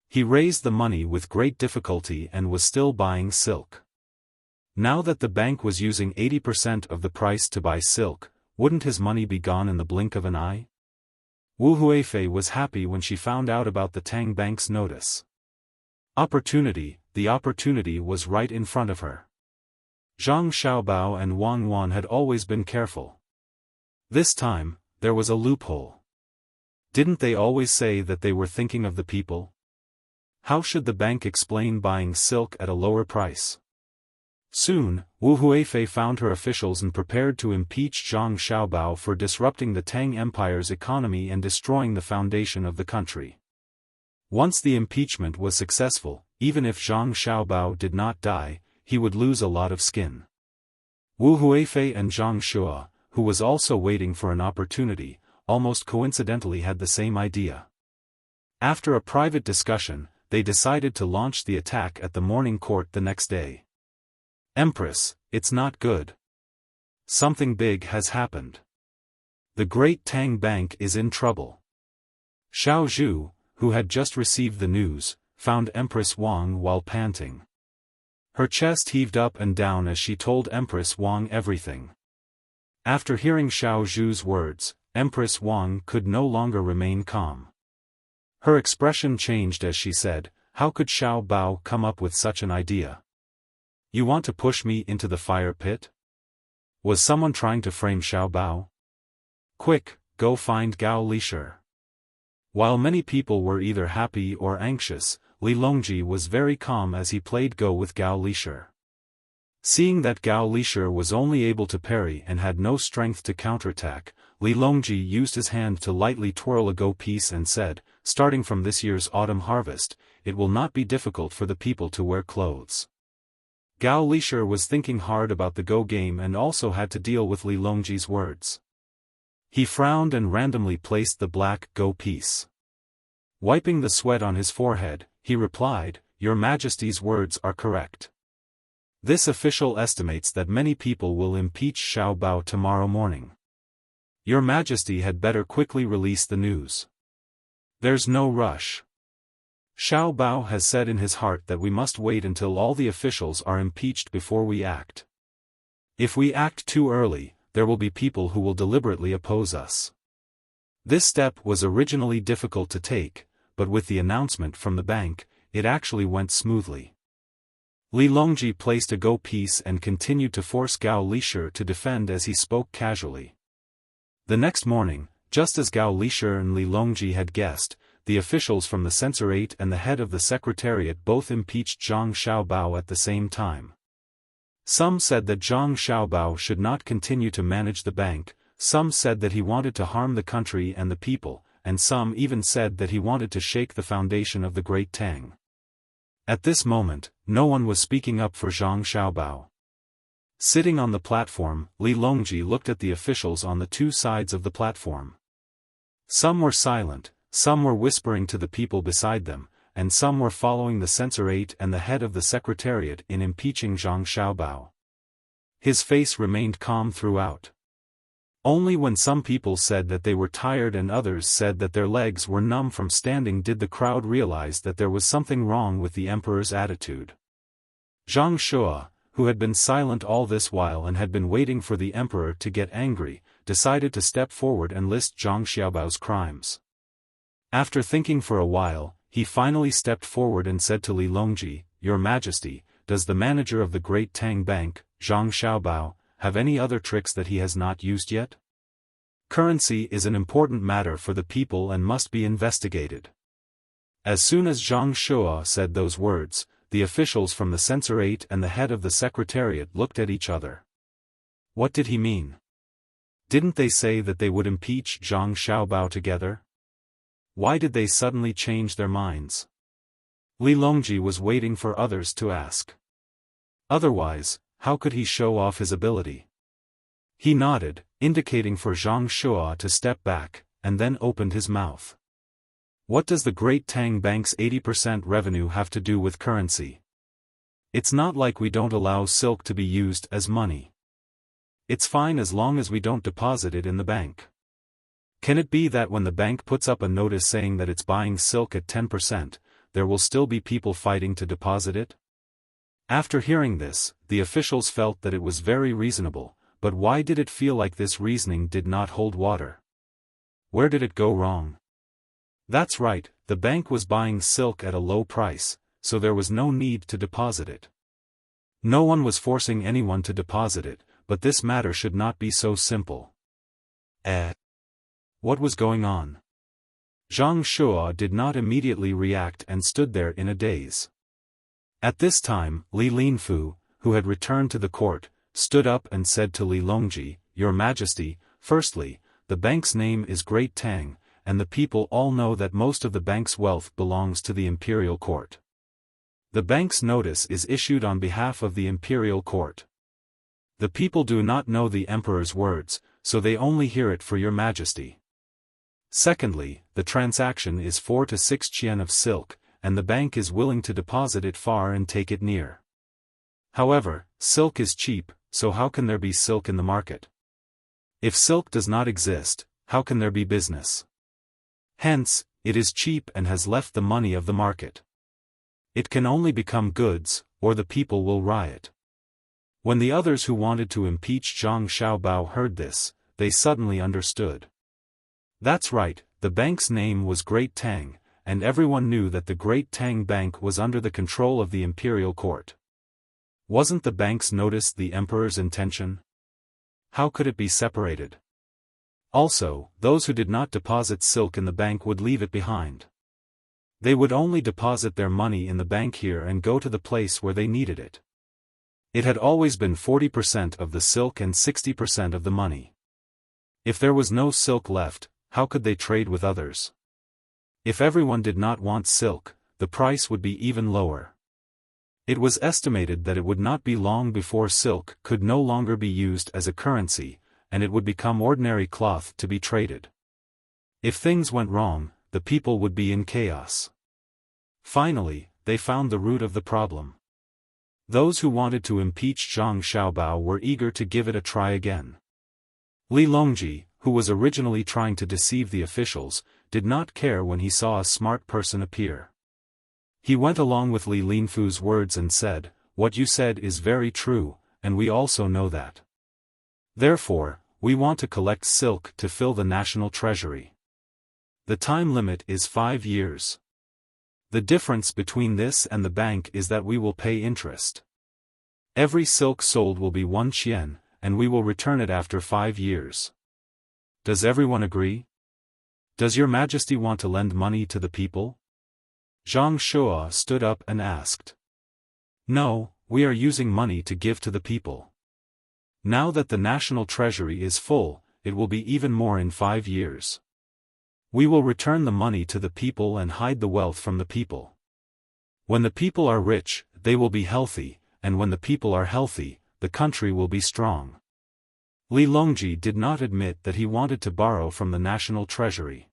He raised the money with great difficulty and was still buying silk. Now that the bank was using 80% of the price to buy silk, wouldn't his money be gone in the blink of an eye? Wu Huifei was happy when she found out about the Tang Bank's notice. The opportunity was right in front of her. Zhang Xiaobao and Wang Wan had always been careful. This time, there was a loophole. Didn't they always say that they were thinking of the people? How should the bank explain buying silk at a lower price? Soon, Wu Huifei found her officials and prepared to impeach Zhang Xiaobao for disrupting the Tang Empire's economy and destroying the foundation of the country. Once the impeachment was successful, even if Zhang Xiaobao did not die, he would lose a lot of skin. Wu Huifei and Zhang Shua, who was also waiting for an opportunity, almost coincidentally had the same idea. After a private discussion, they decided to launch the attack at the morning court the next day. Empress, it's not good. Something big has happened. The Great Tang Bank is in trouble. Xiao Zhu, who had just received the news, found Empress Wang while panting. Her chest heaved up and down as she told Empress Wang everything. After hearing Xiao Zhu's words, Empress Wang could no longer remain calm. Her expression changed as she said, "How could Xiao Bao come up with such an idea? You want to push me into the fire pit? Was someone trying to frame Xiao Bao? Quick, go find Gao Lishir." While many people were either happy or anxious, Li Longji was very calm as he played Go with Gao Lishir. Seeing that Gao Lishir was only able to parry and had no strength to counterattack, Li Longji used his hand to lightly twirl a Go piece and said, "Starting from this year's autumn harvest, it will not be difficult for the people to wear clothes." Gao Lishir was thinking hard about the Go game and also had to deal with Li Longji's words. He frowned and randomly placed the black Go piece. Wiping the sweat on his forehead, he replied, "Your Majesty's words are correct. This official estimates that many people will impeach Xiao Bao tomorrow morning. Your Majesty had better quickly release the news. There's no rush. Xiao Bao has said in his heart that we must wait until all the officials are impeached before we act. If we act too early, there will be people who will deliberately oppose us." This step was originally difficult to take, but with the announcement from the bank, it actually went smoothly. Li Longji placed a Go piece and continued to force Gao Lishir to defend as he spoke casually. The next morning, just as Gao Lishir and Li Longji had guessed, the officials from the censorate and the head of the secretariat both impeached Zhang Xiaobao at the same time. Some said that Zhang Xiaobao should not continue to manage the bank, some said that he wanted to harm the country and the people, and some even said that he wanted to shake the foundation of the Great Tang. At this moment, no one was speaking up for Zhang Xiaobao. Sitting on the platform, Li Longji looked at the officials on the two sides of the platform. Some were silent, some were whispering to the people beside them, and some were following the censorate and the head of the secretariat in impeaching Zhang Xiaobao. His face remained calm throughout. Only when some people said that they were tired and others said that their legs were numb from standing did the crowd realize that there was something wrong with the emperor's attitude. Zhang Shua, who had been silent all this while and had been waiting for the emperor to get angry, decided to step forward and list Zhang Xiaobao's crimes. After thinking for a while, he finally stepped forward and said to Li Longji, "Your Majesty, does the manager of the Great Tang Bank, Zhang Xiaobao, have any other tricks that he has not used yet? Currency is an important matter for the people and must be investigated." As soon as Zhang Shua said those words, the officials from the censorate and the head of the secretariat looked at each other. What did he mean? Didn't they say that they would impeach Zhang Xiaobao together? Why did they suddenly change their minds? Li Longji was waiting for others to ask. Otherwise, how could he show off his ability? He nodded, indicating for Zhang Shua to step back, and then opened his mouth. What does the Great Tang Bank's 80% revenue have to do with currency? It's not like we don't allow silk to be used as money. It's fine as long as we don't deposit it in the bank. Can it be that when the bank puts up a notice saying that it's buying silk at 10%, there will still be people fighting to deposit it? After hearing this, the officials felt that it was very reasonable, but why did it feel like this reasoning did not hold water? Where did it go wrong? That's right, the bank was buying silk at a low price, so there was no need to deposit it. No one was forcing anyone to deposit it, but this matter should not be so simple. What was going on? Zhang Shuo did not immediately react and stood there in a daze. At this time, Li Linfu, who had returned to the court, stood up and said to Li Longji, "Your Majesty, firstly, the bank's name is Great Tang, and the people all know that most of the bank's wealth belongs to the imperial court. The bank's notice is issued on behalf of the imperial court. The people do not know the emperor's words, so they only hear it for your majesty. Secondly, the transaction is 4 to 6 qian of silk, and the bank is willing to deposit it far and take it near. However, silk is cheap, so how can there be silk in the market? If silk does not exist, how can there be business? Hence, it is cheap and has left the money of the market. It can only become goods, or the people will riot." When the others who wanted to impeach Zhang Xiaobao heard this, they suddenly understood. That's right, the bank's name was Great Tang, and everyone knew that the Great Tang Bank was under the control of the imperial court. Wasn't the bank's notice the emperor's intention? How could it be separated? Also, those who did not deposit silk in the bank would leave it behind. They would only deposit their money in the bank here and go to the place where they needed it. It had always been 40% of the silk and 60% of the money. If there was no silk left, how could they trade with others? If everyone did not want silk, the price would be even lower. It was estimated that it would not be long before silk could no longer be used as a currency, and it would become ordinary cloth to be traded. If things went wrong, the people would be in chaos. Finally, they found the root of the problem. Those who wanted to impeach Zhang Xiaobao were eager to give it a try again. Li Longji, who was originally trying to deceive the officials, did not care when he saw a smart person appear. He went along with Li Linfu's words and said, "What you said is very true, and we also know that. Therefore, we want to collect silk to fill the national treasury. The time limit is 5 years. The difference between this and the bank is that we will pay interest. Every silk sold will be 1 qian, and we will return it after 5 years. Does everyone agree? Does your majesty want to lend money to the people?" Zhang Shuo stood up and asked. "No, we are using money to give to the people. Now that the national treasury is full, it will be even more in 5 years. We will return the money to the people and hide the wealth from the people. When the people are rich, they will be healthy, and when the people are healthy, the country will be strong." Li Longji did not admit that he wanted to borrow from the national treasury.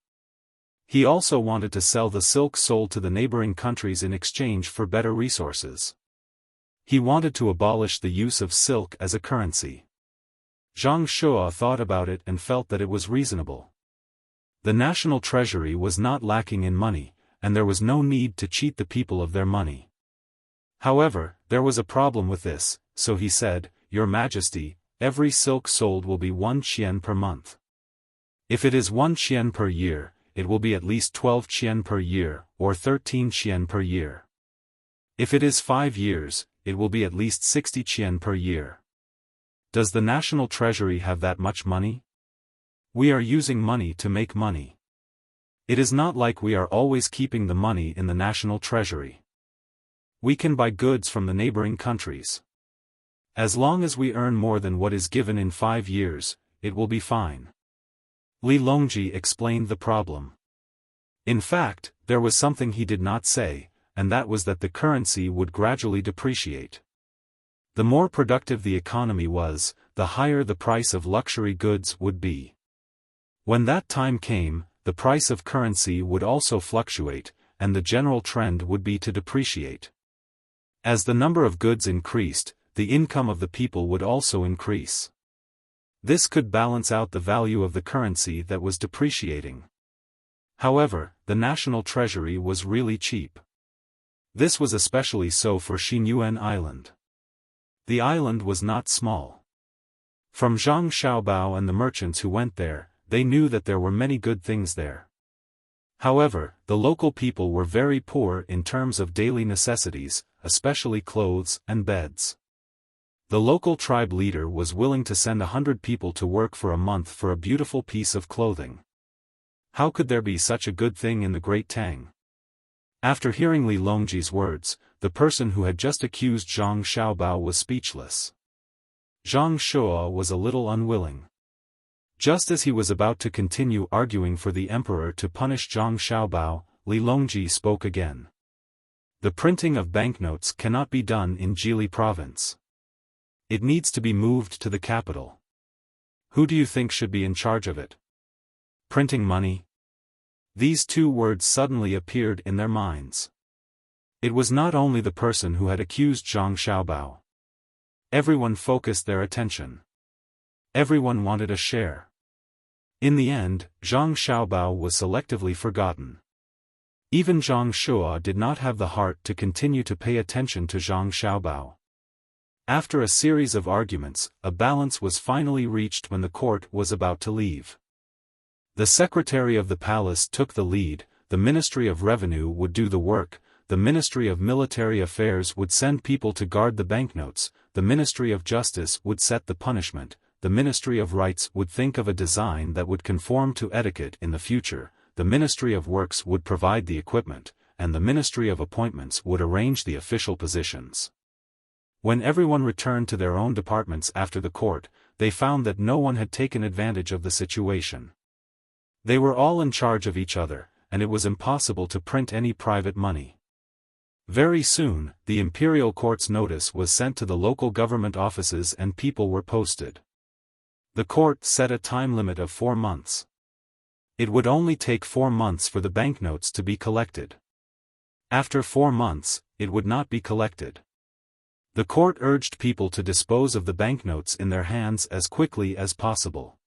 He also wanted to sell the silk sold to the neighboring countries in exchange for better resources. He wanted to abolish the use of silk as a currency. Zhang Shuo thought about it and felt that it was reasonable. The national treasury was not lacking in money, and there was no need to cheat the people of their money. However, there was a problem with this, so he said, "Your Majesty, every silk sold will be 1 qian per month. If it is 1 qian per year, it will be at least 12 qian per year, or 13 qian per year. If it is 5 years, it will be at least 60 qian per year. Does the national treasury have that much money? We are using money to make money. It is not like we are always keeping the money in the national treasury. We can buy goods from the neighboring countries. As long as we earn more than what is given in 5 years, it will be fine." Li Longji explained the problem. In fact, there was something he did not say, and that was that the currency would gradually depreciate. The more productive the economy was, the higher the price of luxury goods would be. When that time came, the price of currency would also fluctuate, and the general trend would be to depreciate. As the number of goods increased, the income of the people would also increase. This could balance out the value of the currency that was depreciating. However, the national treasury was really cheap. This was especially so for Xinyuan Island. The island was not small. From Zhang Xiaobao and the merchants who went there, they knew that there were many good things there. However, the local people were very poor in terms of daily necessities, especially clothes and beds. The local tribe leader was willing to send 100 people to work for a month for a beautiful piece of clothing. How could there be such a good thing in the Great Tang? After hearing Li Longji's words, the person who had just accused Zhang Xiaobao was speechless. Zhang Shua was a little unwilling. Just as he was about to continue arguing for the emperor to punish Zhang Xiaobao, Li Longji spoke again. The printing of banknotes cannot be done in Jili province. It needs to be moved to the capital. Who do you think should be in charge of it? Printing money? These two words suddenly appeared in their minds. It was not only the person who had accused Zhang Xiaobao. Everyone focused their attention. Everyone wanted a share. In the end, Zhang Xiaobao was selectively forgotten. Even Zhang Shua did not have the heart to continue to pay attention to Zhang Xiaobao. After a series of arguments, a balance was finally reached when the court was about to leave. The secretary of the palace took the lead, the Ministry of Revenue would do the work, the Ministry of Military Affairs would send people to guard the banknotes, the Ministry of Justice would set the punishment, the Ministry of Rights would think of a design that would conform to etiquette in the future, the Ministry of Works would provide the equipment, and the Ministry of Appointments would arrange the official positions. When everyone returned to their own departments after the court, they found that no one had taken advantage of the situation. They were all in charge of each other, and it was impossible to print any private money. Very soon, the imperial court's notice was sent to the local government offices and people were posted. The court set a time limit of 4 months. It would only take 4 months for the banknotes to be collected. After 4 months, it would not be collected. The court urged people to dispose of the banknotes in their hands as quickly as possible.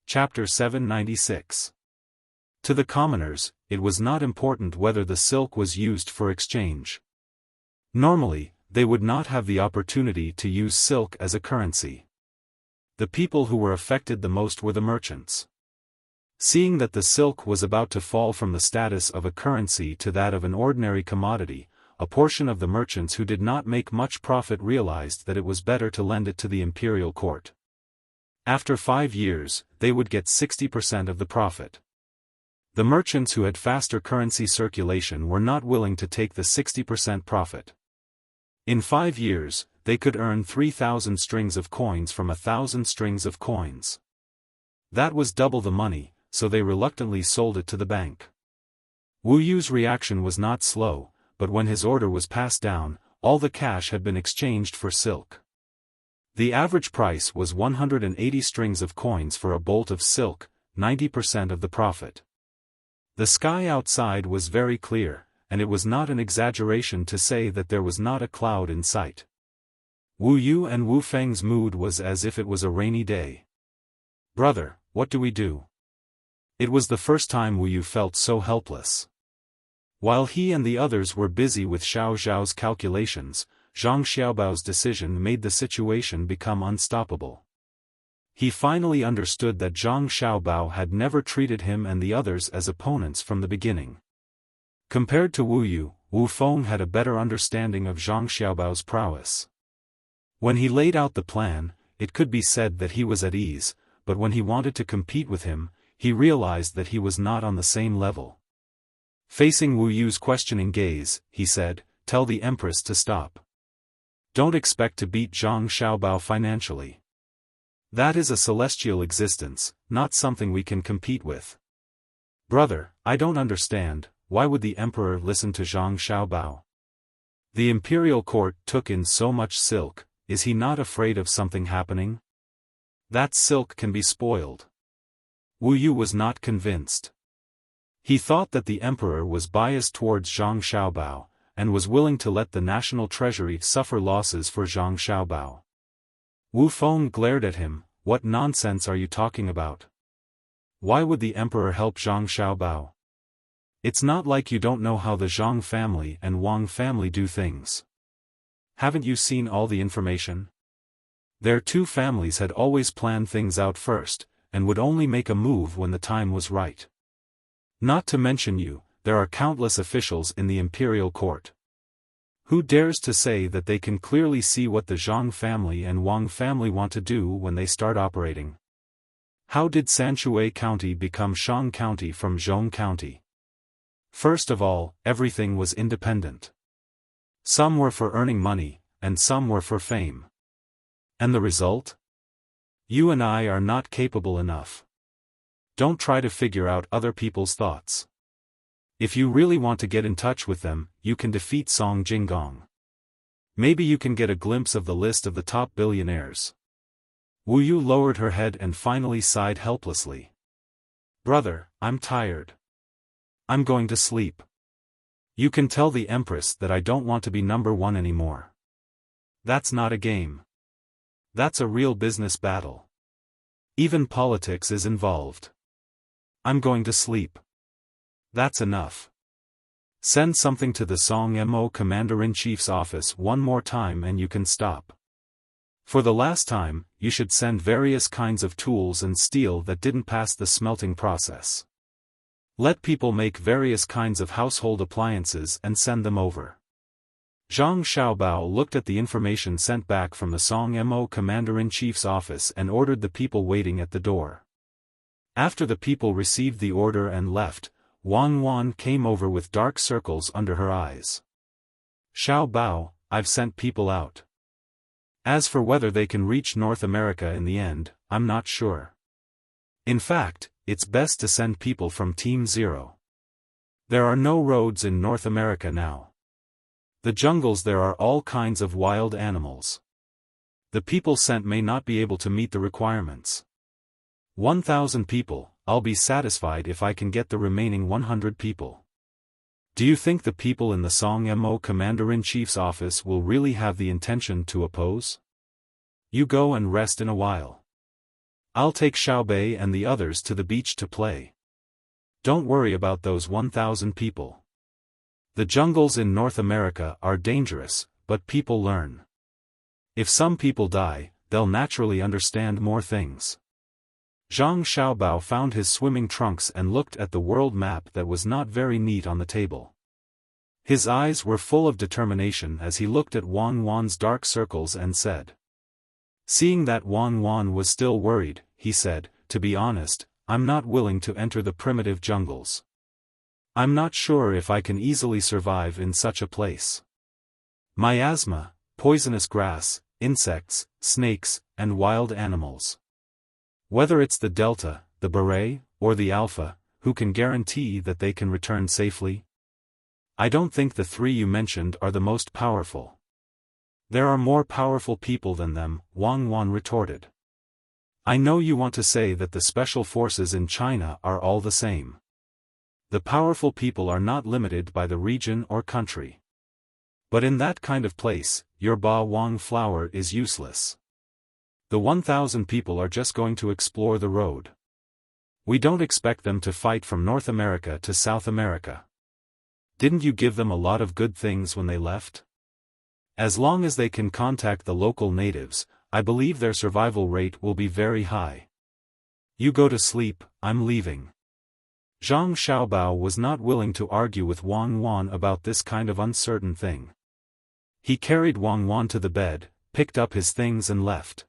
Chapter 796. To the commoners, it was not important whether the silk was used for exchange. Normally, they would not have the opportunity to use silk as a currency. The people who were affected the most were the merchants. Seeing that the silk was about to fall from the status of a currency to that of an ordinary commodity, a portion of the merchants who did not make much profit realized that it was better to lend it to the imperial court. After 5 years, they would get 60% of the profit. The merchants who had faster currency circulation were not willing to take the 60% profit. In 5 years, they could earn 3,000 strings of coins from 1,000 strings of coins. That was double the money, so they reluctantly sold it to the bank. Wu Yu's reaction was not slow, but when his order was passed down, all the cash had been exchanged for silk. The average price was 180 strings of coins for a bolt of silk, 90% of the profit. The sky outside was very clear, and it was not an exaggeration to say that there was not a cloud in sight. Wu Yu and Wu Feng's mood was as if it was a rainy day. "Brother, what do we do?" It was the first time Wu Yu felt so helpless. While he and the others were busy with Xiao Zhao's calculations, Zhang Xiaobao's decision made the situation become unstoppable. He finally understood that Zhang Xiaobao had never treated him and the others as opponents from the beginning. Compared to Wu Yu, Wu Feng had a better understanding of Zhang Xiaobao's prowess. When he laid out the plan, it could be said that he was at ease, but when he wanted to compete with him, he realized that he was not on the same level. Facing Wu Yu's questioning gaze, he said, "Tell the Empress to stop. Don't expect to beat Zhang Xiaobao financially. That is a celestial existence, not something we can compete with." "Brother, I don't understand, why would the emperor listen to Zhang Xiaobao? The imperial court took in so much silk, is he not afraid of something happening? That silk can be spoiled." Wu Yu was not convinced. He thought that the emperor was biased towards Zhang Xiaobao, and was willing to let the national treasury suffer losses for Zhang Xiaobao. Wu Feng glared at him, "What nonsense are you talking about? Why would the emperor help Zhang Xiaobao? It's not like you don't know how the Zhang family and Wang family do things. Haven't you seen all the information? Their two families had always planned things out first, and would only make a move when the time was right. Not to mention you, there are countless officials in the imperial court. Who dares to say that they can clearly see what the Zhang family and Wang family want to do when they start operating? How did Sanshui County become Shang County from Zhong County? First of all, everything was independent. Some were for earning money, and some were for fame. And the result? You and I are not capable enough. Don't try to figure out other people's thoughts. If you really want to get in touch with them, you can defeat Song Jinggong. Maybe you can get a glimpse of the list of the top billionaires. Wu Yu lowered her head and finally sighed helplessly. Brother, I'm tired. I'm going to sleep. You can tell the Empress that I don't want to be number one anymore. That's not a game. That's a real business battle. Even politics is involved. I'm going to sleep. That's enough. Send something to the Song Mo Commander-in-Chief's office one more time and you can stop. For the last time, you should send various kinds of tools and steel that didn't pass the smelting process. Let people make various kinds of household appliances and send them over. Zhang Xiaobao looked at the information sent back from the Song Mo Commander-in-Chief's office and ordered the people waiting at the door. After the people received the order and left, Wang Wan came over with dark circles under her eyes. Xiaobao, I've sent people out. As for whether they can reach North America in the end, I'm not sure. In fact, it's best to send people from Team Zero. There are no roads in North America now. The jungles there are all kinds of wild animals. The people sent may not be able to meet the requirements. 1,000 people, I'll be satisfied if I can get the remaining 100 people. Do you think the people in the Song Mo Commander-in-Chief's office will really have the intention to oppose? You go and rest in a while. I'll take Xiaobei and the others to the beach to play. Don't worry about those 1,000 people. The jungles in North America are dangerous, but people learn. If some people die, they'll naturally understand more things. Zhang Xiaobao found his swimming trunks and looked at the world map that was not very neat on the table. His eyes were full of determination as he looked at Wang Wan's dark circles and said. Seeing that Wang Wan was still worried, he said, to be honest, I'm not willing to enter the primitive jungles. I'm not sure if I can easily survive in such a place. Miasma, poisonous grass, insects, snakes, and wild animals. Whether it's the Delta, the Beret, or the Alpha, who can guarantee that they can return safely? I don't think the three you mentioned are the most powerful. There are more powerful people than them, Wang Wan retorted. I know you want to say that the special forces in China are all the same. The powerful people are not limited by the region or country. But in that kind of place, your Ba Wang flower is useless. The 1,000 people are just going to explore the road. We don't expect them to fight from North America to South America. Didn't you give them a lot of good things when they left? As long as they can contact the local natives, I believe their survival rate will be very high. You go to sleep, I'm leaving. Zhang Xiaobao was not willing to argue with Wang Wan about this kind of uncertain thing. He carried Wang Wan to the bed, picked up his things and left.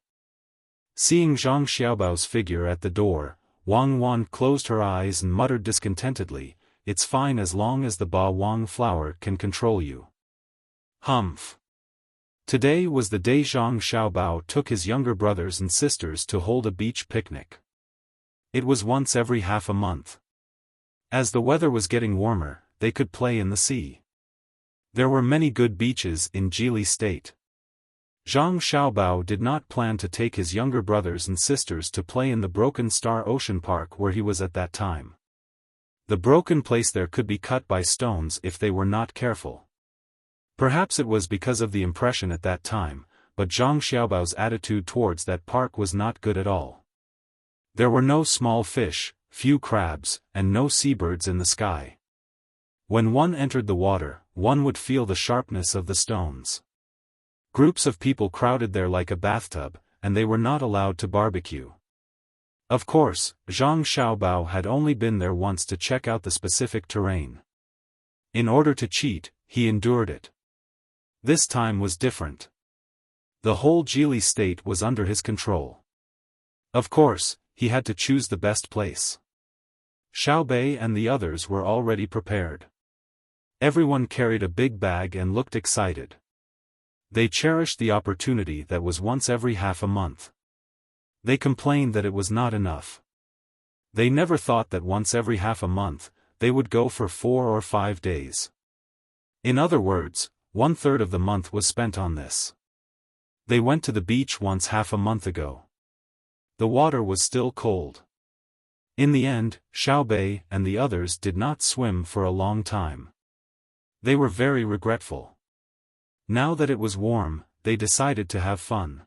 Seeing Zhang Xiaobao's figure at the door, Wang Wan closed her eyes and muttered discontentedly, "It's fine as long as the Ba Wang flower can control you." Humph. Today was the day Zhang Xiaobao took his younger brothers and sisters to hold a beach picnic. It was once every half a month. As the weather was getting warmer, they could play in the sea. There were many good beaches in Jili State. Zhang Xiaobao did not plan to take his younger brothers and sisters to play in the Broken Star Ocean Park where he was at that time. The broken place there could be cut by stones if they were not careful. Perhaps it was because of the impression at that time, but Zhang Xiaobao's attitude towards that park was not good at all. There were no small fish, few crabs, and no seabirds in the sky. When one entered the water, one would feel the sharpness of the stones. Groups of people crowded there like a bathtub, and they were not allowed to barbecue. Of course, Zhang Xiaobao had only been there once to check out the specific terrain. In order to cheat, he endured it. This time was different. The whole Jili state was under his control. Of course, he had to choose the best place. Xiaobei and the others were already prepared. Everyone carried a big bag and looked excited. They cherished the opportunity that was once every half a month. They complained that it was not enough. They never thought that once every half a month, they would go for 4 or 5 days. In other words, 1/3 of the month was spent on this. They went to the beach once half a month ago. The water was still cold. In the end, Xiaobei and the others did not swim for a long time. They were very regretful. Now that it was warm, they decided to have fun.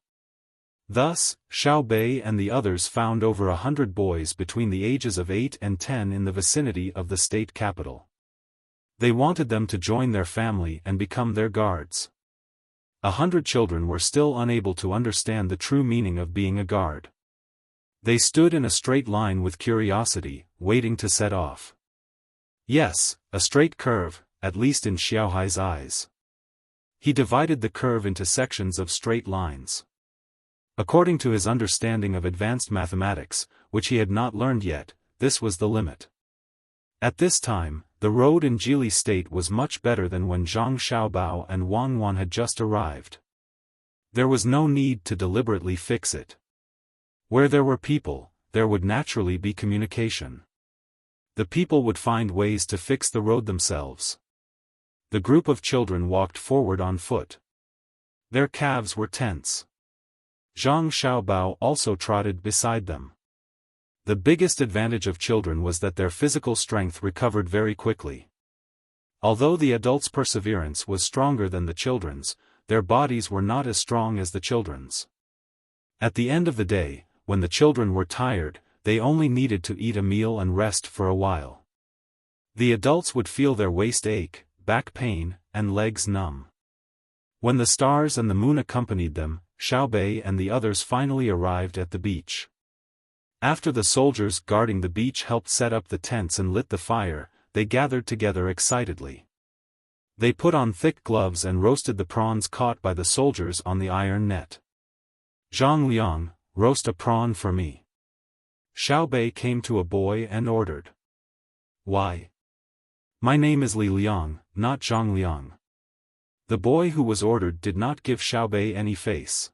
Thus, Xiaobei and the others found over 100 boys between the ages of 8 and 10 in the vicinity of the state capital. They wanted them to join their family and become their guards. 100 children were still unable to understand the true meaning of being a guard. They stood in a straight line with curiosity, waiting to set off. Yes, a straight curve, at least in Xiaohai's eyes. He divided the curve into sections of straight lines. According to his understanding of advanced mathematics, which he had not learned yet, this was the limit. At this time, the road in Jili State was much better than when Zhang Xiaobao and Wang Wan had just arrived. There was no need to deliberately fix it. Where there were people, there would naturally be communication. The people would find ways to fix the road themselves. The group of children walked forward on foot. Their calves were tense. Zhang Xiaobao also trotted beside them. The biggest advantage of children was that their physical strength recovered very quickly. Although the adults' perseverance was stronger than the children's, their bodies were not as strong as the children's. At the end of the day, when the children were tired, they only needed to eat a meal and rest for a while. The adults would feel their waist ache, back pain, and legs numb. When the stars and the moon accompanied them, Xiaobei and the others finally arrived at the beach. After the soldiers guarding the beach helped set up the tents and lit the fire, they gathered together excitedly. They put on thick gloves and roasted the prawns caught by the soldiers on the iron net. "Zhang Liang, roast a prawn for me." Xiaobei came to a boy and ordered. "Why? My name is Li Liang, not Zhang Liang." The boy who was ordered did not give Xiaobei any face.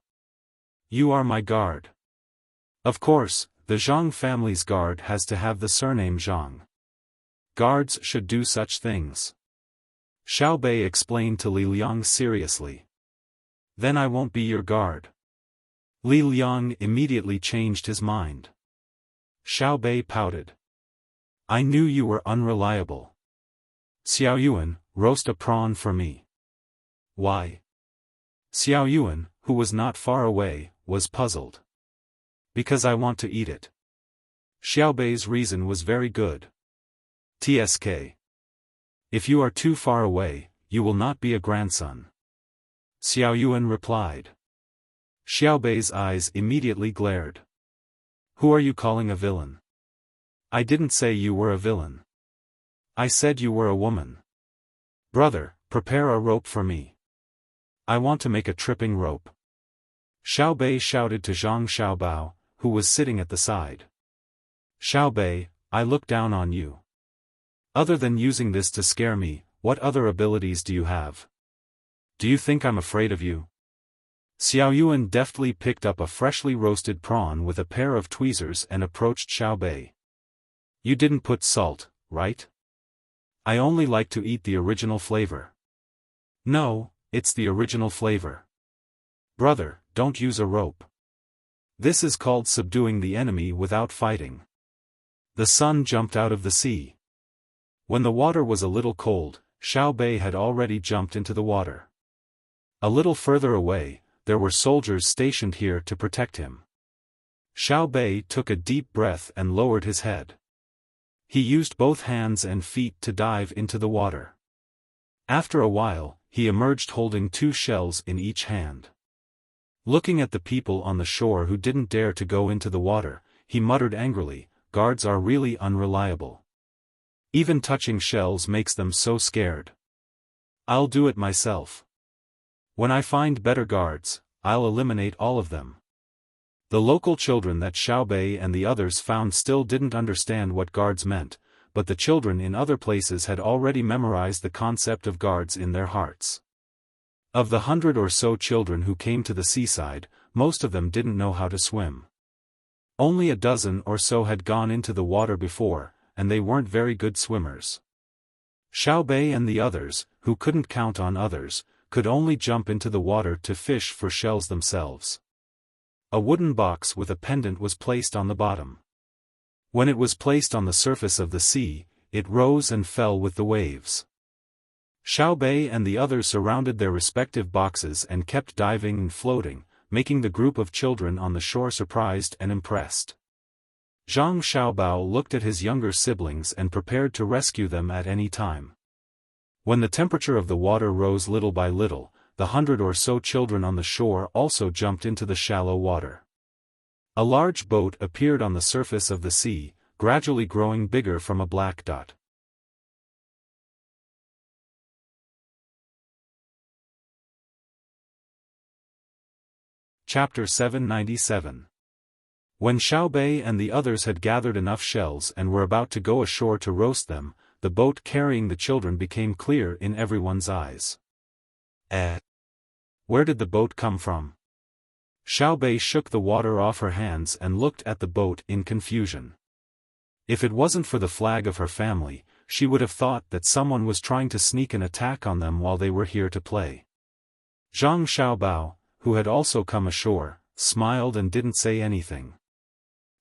"You are my guard." Of course, the Zhang family's guard has to have the surname Zhang. Guards should do such things. Xiaobei explained to Li Liang seriously. "Then I won't be your guard." Li Liang immediately changed his mind. Xiaobei pouted. "I knew you were unreliable. Xiao Yuan, roast a prawn for me." "Why?" Xiao Yuan, who was not far away, was puzzled. "Because I want to eat it." Xiaobei's reason was very good. "Tsk. If you are too far away, you will not be a grandson." Xiao Yuan replied. Xiaobei's eyes immediately glared. "Who are you calling a villain? I didn't say you were a villain. I said you were a woman. Brother, prepare a rope for me. I want to make a tripping rope." Xiaobei shouted to Zhang Xiaobao, who was sitting at the side. "Xiaobei, I look down on you. Other than using this to scare me, what other abilities do you have? Do you think I'm afraid of you?" Xiao Yuan deftly picked up a freshly roasted prawn with a pair of tweezers and approached Xiaobei. "You didn't put salt, right? I only like to eat the original flavor." "No, it's the original flavor." "Brother, don't use a rope. This is called subduing the enemy without fighting." The sun jumped out of the sea. When the water was a little cold, Xiaobei had already jumped into the water. A little further away, there were soldiers stationed here to protect him. Xiao Bei took a deep breath and lowered his head. He used both hands and feet to dive into the water. After a while, he emerged holding 2 shells in each hand. Looking at the people on the shore who didn't dare to go into the water, he muttered angrily, "Guards are really unreliable. Even touching shells makes them so scared. I'll do it myself. When I find better guards, I'll eliminate all of them." The local children that Xiao Bei and the others found still didn't understand what guards meant, but the children in other places had already memorized the concept of guards in their hearts. Of the 100 or so children who came to the seaside, most of them didn't know how to swim. Only a dozen or so had gone into the water before, and they weren't very good swimmers. Xiao Bei and the others, who couldn't count on others, could only jump into the water to fish for shells themselves. A wooden box with a pendant was placed on the bottom. When it was placed on the surface of the sea, it rose and fell with the waves. Xiao Bei and the others surrounded their respective boxes and kept diving and floating, making the group of children on the shore surprised and impressed. Zhang Xiaobao looked at his younger siblings and prepared to rescue them at any time. When the temperature of the water rose little by little, the 100 or so children on the shore also jumped into the shallow water. A large boat appeared on the surface of the sea, gradually growing bigger from a black dot. Chapter 797. When Xiao Bei and the others had gathered enough shells and were about to go ashore to roast them, the boat carrying the children became clear in everyone's eyes. Where did the boat come from? Xiao Bei shook the water off her hands and looked at the boat in confusion. If it wasn't for the flag of her family, she would have thought that someone was trying to sneak an attack on them while they were here to play. Zhang Xiaobao, who had also come ashore, smiled and didn't say anything.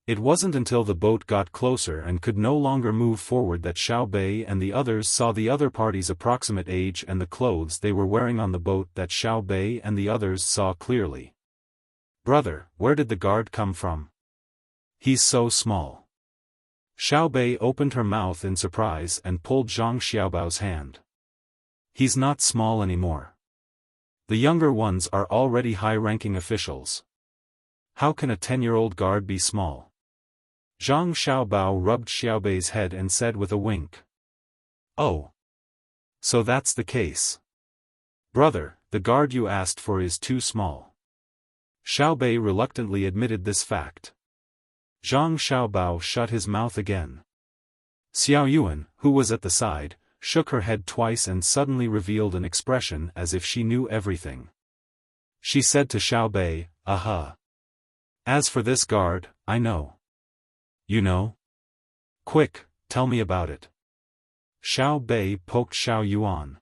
It wasn't until the boat got closer and could no longer move forward that Xiao Bei and the others saw the other party's approximate age and the clothes they were wearing on the boat that Xiao Bei and the others saw clearly. "Brother, where did the guard come from? He's so small." Xiao Bei opened her mouth in surprise and pulled Zhang Xiaobao's hand. "He's not small anymore. The younger ones are already high-ranking officials. How can a 10-year-old guard be small?" Zhang Xiaobao rubbed Xiao Bei's head and said with a wink. "Oh. So that's the case. Brother, the guard you asked for is too small." Xiao Bei reluctantly admitted this fact. Zhang Xiaobao shut his mouth again. Xiao Yuan, who was at the side, shook her head twice and suddenly revealed an expression as if she knew everything. She said to Xiao Bei, "Aha. As for this guard, I know." "You know? Quick, tell me about it." Xiao Bei poked Xiao Yuan.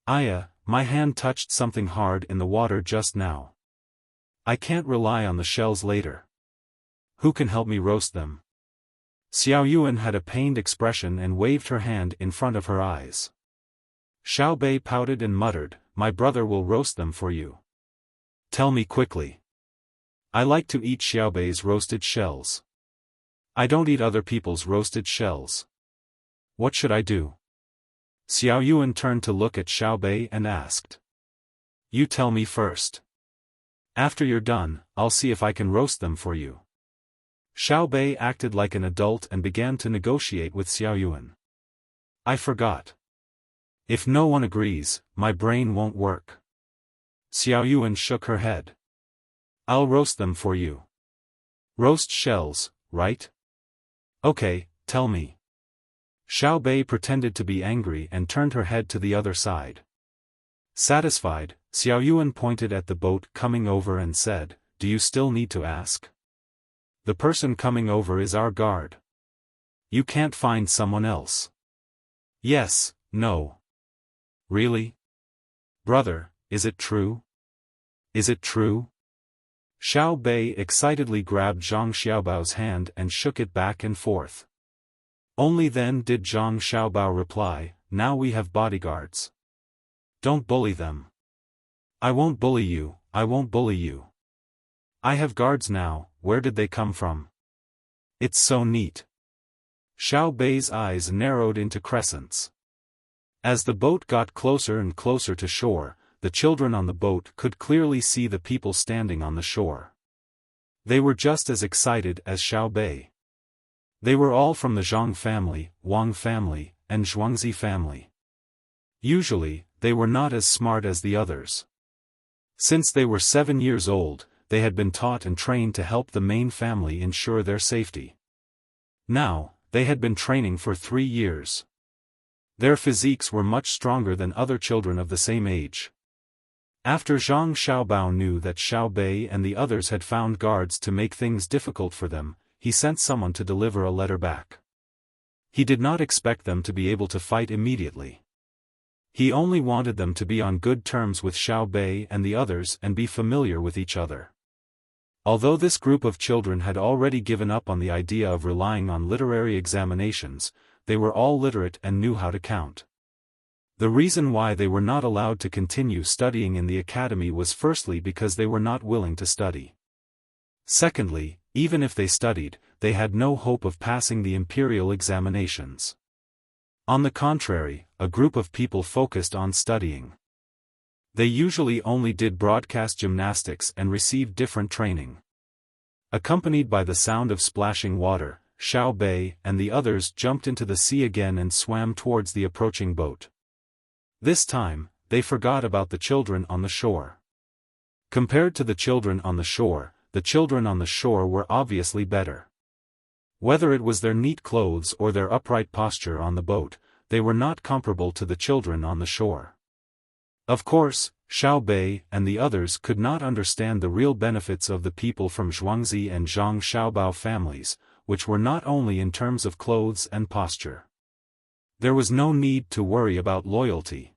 My hand touched something hard in the water just now. I can't rely on the shells later. Who can help me roast them?" Xiao Yuan had a pained expression and waved her hand in front of her eyes. Xiao Bei pouted and muttered, "My brother will roast them for you. Tell me quickly. I like to eat Xiao Bei's roasted shells. I don't eat other people's roasted shells. What should I do?" Xiao Yuan turned to look at Xiao Bei and asked. "You tell me first. After you're done, I'll see if I can roast them for you." Xiao Bei acted like an adult and began to negotiate with Xiao Yuan. "I forgot. If no one agrees, my brain won't work." Xiao Yuan shook her head. "I'll roast them for you. Roast shells, right? Okay, tell me." Xiao Bei pretended to be angry and turned her head to the other side. Satisfied, Xiao Yuan pointed at the boat coming over and said, "Do you still need to ask? The person coming over is our guard. You can't find someone else." "Yes, no." "Really? Brother, is it true? Is it true?" Xiao Bei excitedly grabbed Zhang Xiaobao's hand and shook it back and forth. Only then did Zhang Xiaobao reply, "Now we have bodyguards. Don't bully them." "I won't bully you, I won't bully you. I have guards now, where did they come from? It's so neat. Xiao Bei's eyes narrowed into crescents. As the boat got closer and closer to shore, the children on the boat could clearly see the people standing on the shore. They were just as excited as Xiao Bei. They were all from the Zhang family, Wang family, and Zhuangzi family. Usually, they were not as smart as the others. Since they were 7 years old, they had been taught and trained to help the main family ensure their safety. Now, they had been training for 3 years. Their physiques were much stronger than other children of the same age. After Zhang Xiaobao knew that Xiao Bei and the others had found guards to make things difficult for them, he sent someone to deliver a letter back. He did not expect them to be able to fight immediately. He only wanted them to be on good terms with Xiao Bei and the others and be familiar with each other. Although this group of children had already given up on the idea of relying on literary examinations, they were all literate and knew how to count. The reason why they were not allowed to continue studying in the academy was firstly because they were not willing to study. Secondly, even if they studied, they had no hope of passing the imperial examinations. On the contrary, a group of people focused on studying. They usually only did broadcast gymnastics and received different training. Accompanied by the sound of splashing water, Xiao Bei and the others jumped into the sea again and swam towards the approaching boat. This time, they forgot about the children on the shore. Compared to the children on the children on the shore were obviously better. Whether it was their neat clothes or their upright posture on the boat, they were not comparable to the children on the shore. Of course, Xiao Bei and the others could not understand the real benefits of the people from Zhuangzi and Zhang Xiaobao families, which were not only in terms of clothes and posture. There was no need to worry about loyalty.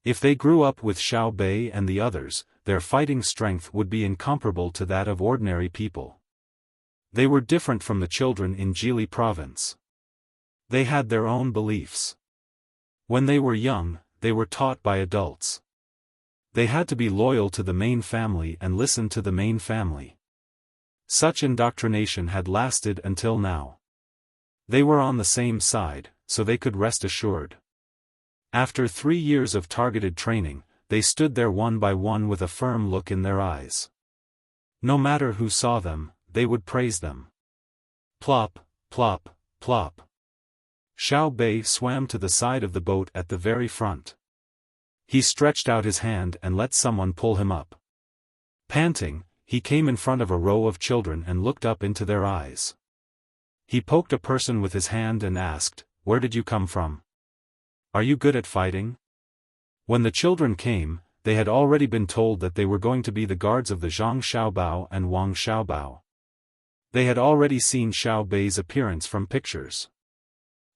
If they grew up with Xiao Bei and the others, their fighting strength would be incomparable to that of ordinary people. They were different from the children in Jili province. They had their own beliefs. When they were young, they were taught by adults. They had to be loyal to the main family and listen to the main family. Such indoctrination had lasted until now. They were on the same side, so they could rest assured. After 3 years of targeted training, they stood there one by one with a firm look in their eyes. No matter who saw them, they would praise them. Plop, plop, plop. Xiao Bei swam to the side of the boat at the very front. He stretched out his hand and let someone pull him up. Panting, he came in front of a row of children and looked up into their eyes. He poked a person with his hand and asked, "Where did you come from? Are you good at fighting?" When the children came, they had already been told that they were going to be the guards of the Zhang Xiaobao and Wang Xiaobao. They had already seen Xiao Bei's appearance from pictures.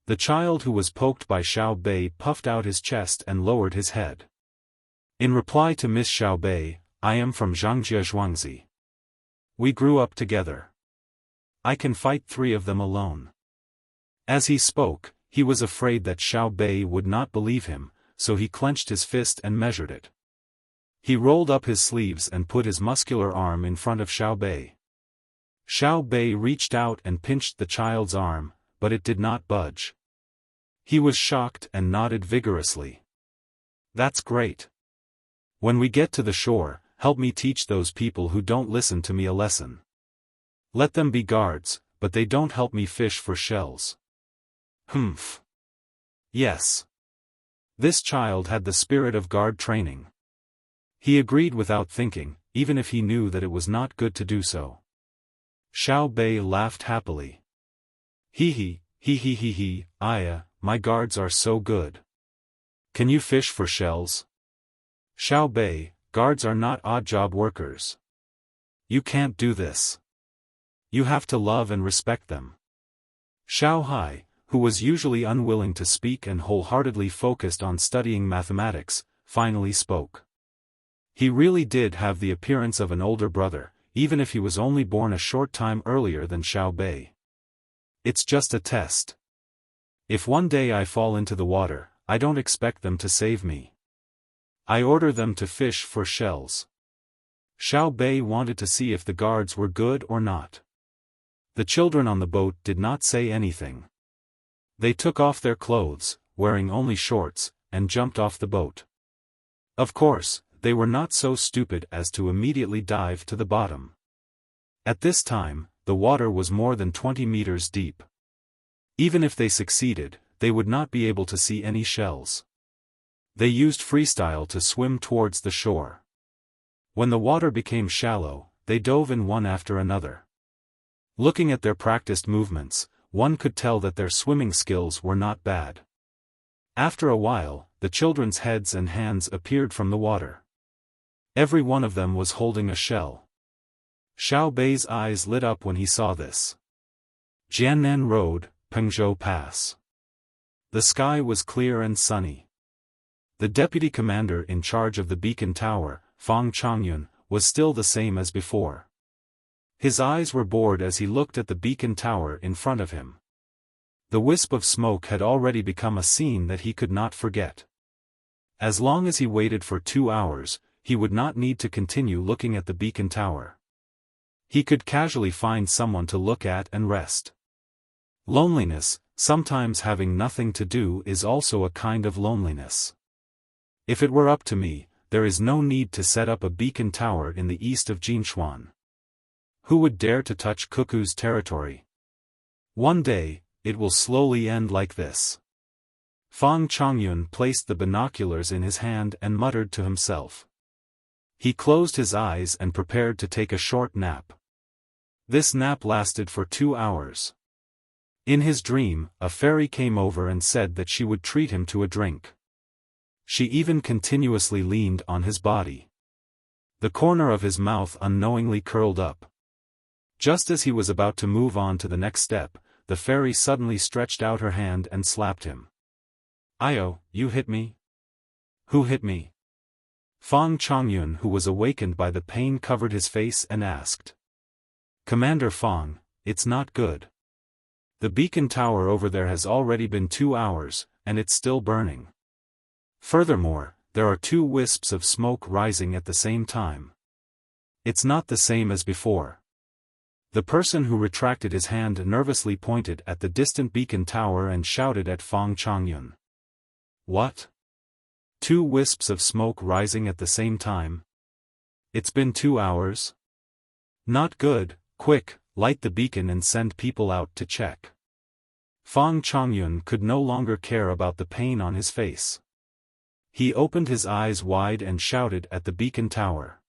The child who was poked by Xiao Bei puffed out his chest and lowered his head. In reply to Miss Xiao Bei, "I am from Zhangjia Zhuangzi. We grew up together. I can fight 3 of them alone." As he spoke, he was afraid that Xiao Bei would not believe him, so he clenched his fist and measured it. He rolled up his sleeves and put his muscular arm in front of Xiao Bei. Xiao Bei reached out and pinched the child's arm, but it did not budge. He was shocked and nodded vigorously. "That's great. When we get to the shore, help me teach those people who don't listen to me a lesson. Let them be guards, but they don't help me fish for shells." Humph. Yes. This child had the spirit of guard training. He agreed without thinking, even if he knew that it was not good to do so. Xiao Bei laughed happily. Hee, Aya, my guards are so good. Can you fish for shells?" "Xiao Bei, guards are not odd-job workers. You can't do this. You have to love and respect them." Xiao Hai, who was usually unwilling to speak and wholeheartedly focused on studying mathematics, finally spoke. He really did have the appearance of an older brother, even if he was only born a short time earlier than Xiao Bei. "It's just a test. If one day I fall into the water, I don't expect them to save me. I order them to fish for shells. Xiao Bei wanted to see if the guards were good or not. The children on the boat did not say anything. They took off their clothes, wearing only shorts, and jumped off the boat. Of course, they were not so stupid as to immediately dive to the bottom. At this time, the water was more than 20 meters deep. Even if they succeeded, they would not be able to see any shells. They used freestyle to swim towards the shore. When the water became shallow, they dove in one after another. Looking at their practiced movements, one could tell that their swimming skills were not bad. After a while, the children's heads and hands appeared from the water. Every one of them was holding a shell. Xiao Bei's eyes lit up when he saw this. Jiannan Road, Pengzhou Pass. The sky was clear and sunny. The deputy commander in charge of the beacon tower, Fang Changyun, was still the same as before. His eyes were bored as he looked at the beacon tower in front of him. The wisp of smoke had already become a scene that he could not forget. As long as he waited for 2 hours, he would not need to continue looking at the beacon tower. He could casually find someone to look at and rest. Loneliness, sometimes having nothing to do, is also a kind of loneliness. If it were up to me, there is no need to set up a beacon tower in the east of Jinshuan. Who would dare to touch Cuckoo's territory? One day, it will slowly end like this. Fang Changyun placed the binoculars in his hand and muttered to himself. He closed his eyes and prepared to take a short nap. This nap lasted for 2 hours. In his dream, a fairy came over and said that she would treat him to a drink. She even continuously leaned on his body. The corner of his mouth unknowingly curled up. Just as he was about to move on to the next step, the fairy suddenly stretched out her hand and slapped him. "Io, you hit me?" "Who hit me?" Fang Changyun, who was awakened by the pain, covered his face and asked. "Commander Fang, it's not good. The beacon tower over there has already been 2 hours, and it's still burning. Furthermore, there are 2 wisps of smoke rising at the same time. It's not the same as before." The person who retracted his hand nervously pointed at the distant beacon tower and shouted at Fang Changyun. "What? 2 wisps of smoke rising at the same time? It's been 2 hours? Not good. Quick, light the beacon and send people out to check." Fang Changyun could no longer care about the pain on his face. He opened his eyes wide and shouted at the beacon tower.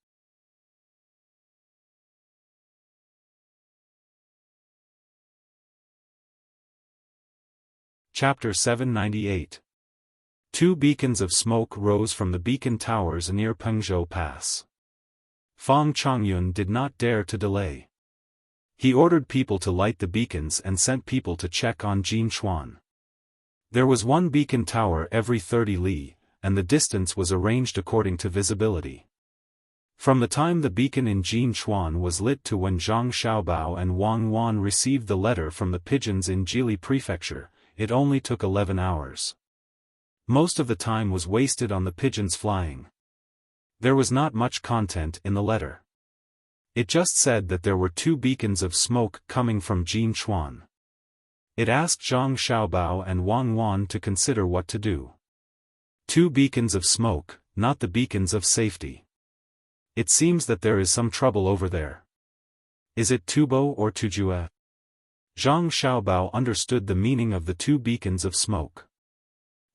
Chapter 798. 2 beacons of smoke rose from the beacon towers near Pengzhou Pass. Fang Changyun did not dare to delay. He ordered people to light the beacons and sent people to check on Jinshuan. There was 1 beacon tower every 30 li, and the distance was arranged according to visibility. From the time the beacon in Jinshuan was lit to when Zhang Xiaobao and Wang Wan received the letter from the pigeons in Jili Prefecture, it only took 11 hours. Most of the time was wasted on the pigeons flying. There was not much content in the letter. It just said that there were 2 beacons of smoke coming from Jinshuan. It asked Zhang Xiaobao and Wang Wan to consider what to do. 2 beacons of smoke, not the beacons of safety. It seems that there is some trouble over there. Is it Tubo or Tujue? Zhang Xiaobao understood the meaning of the 2 beacons of smoke.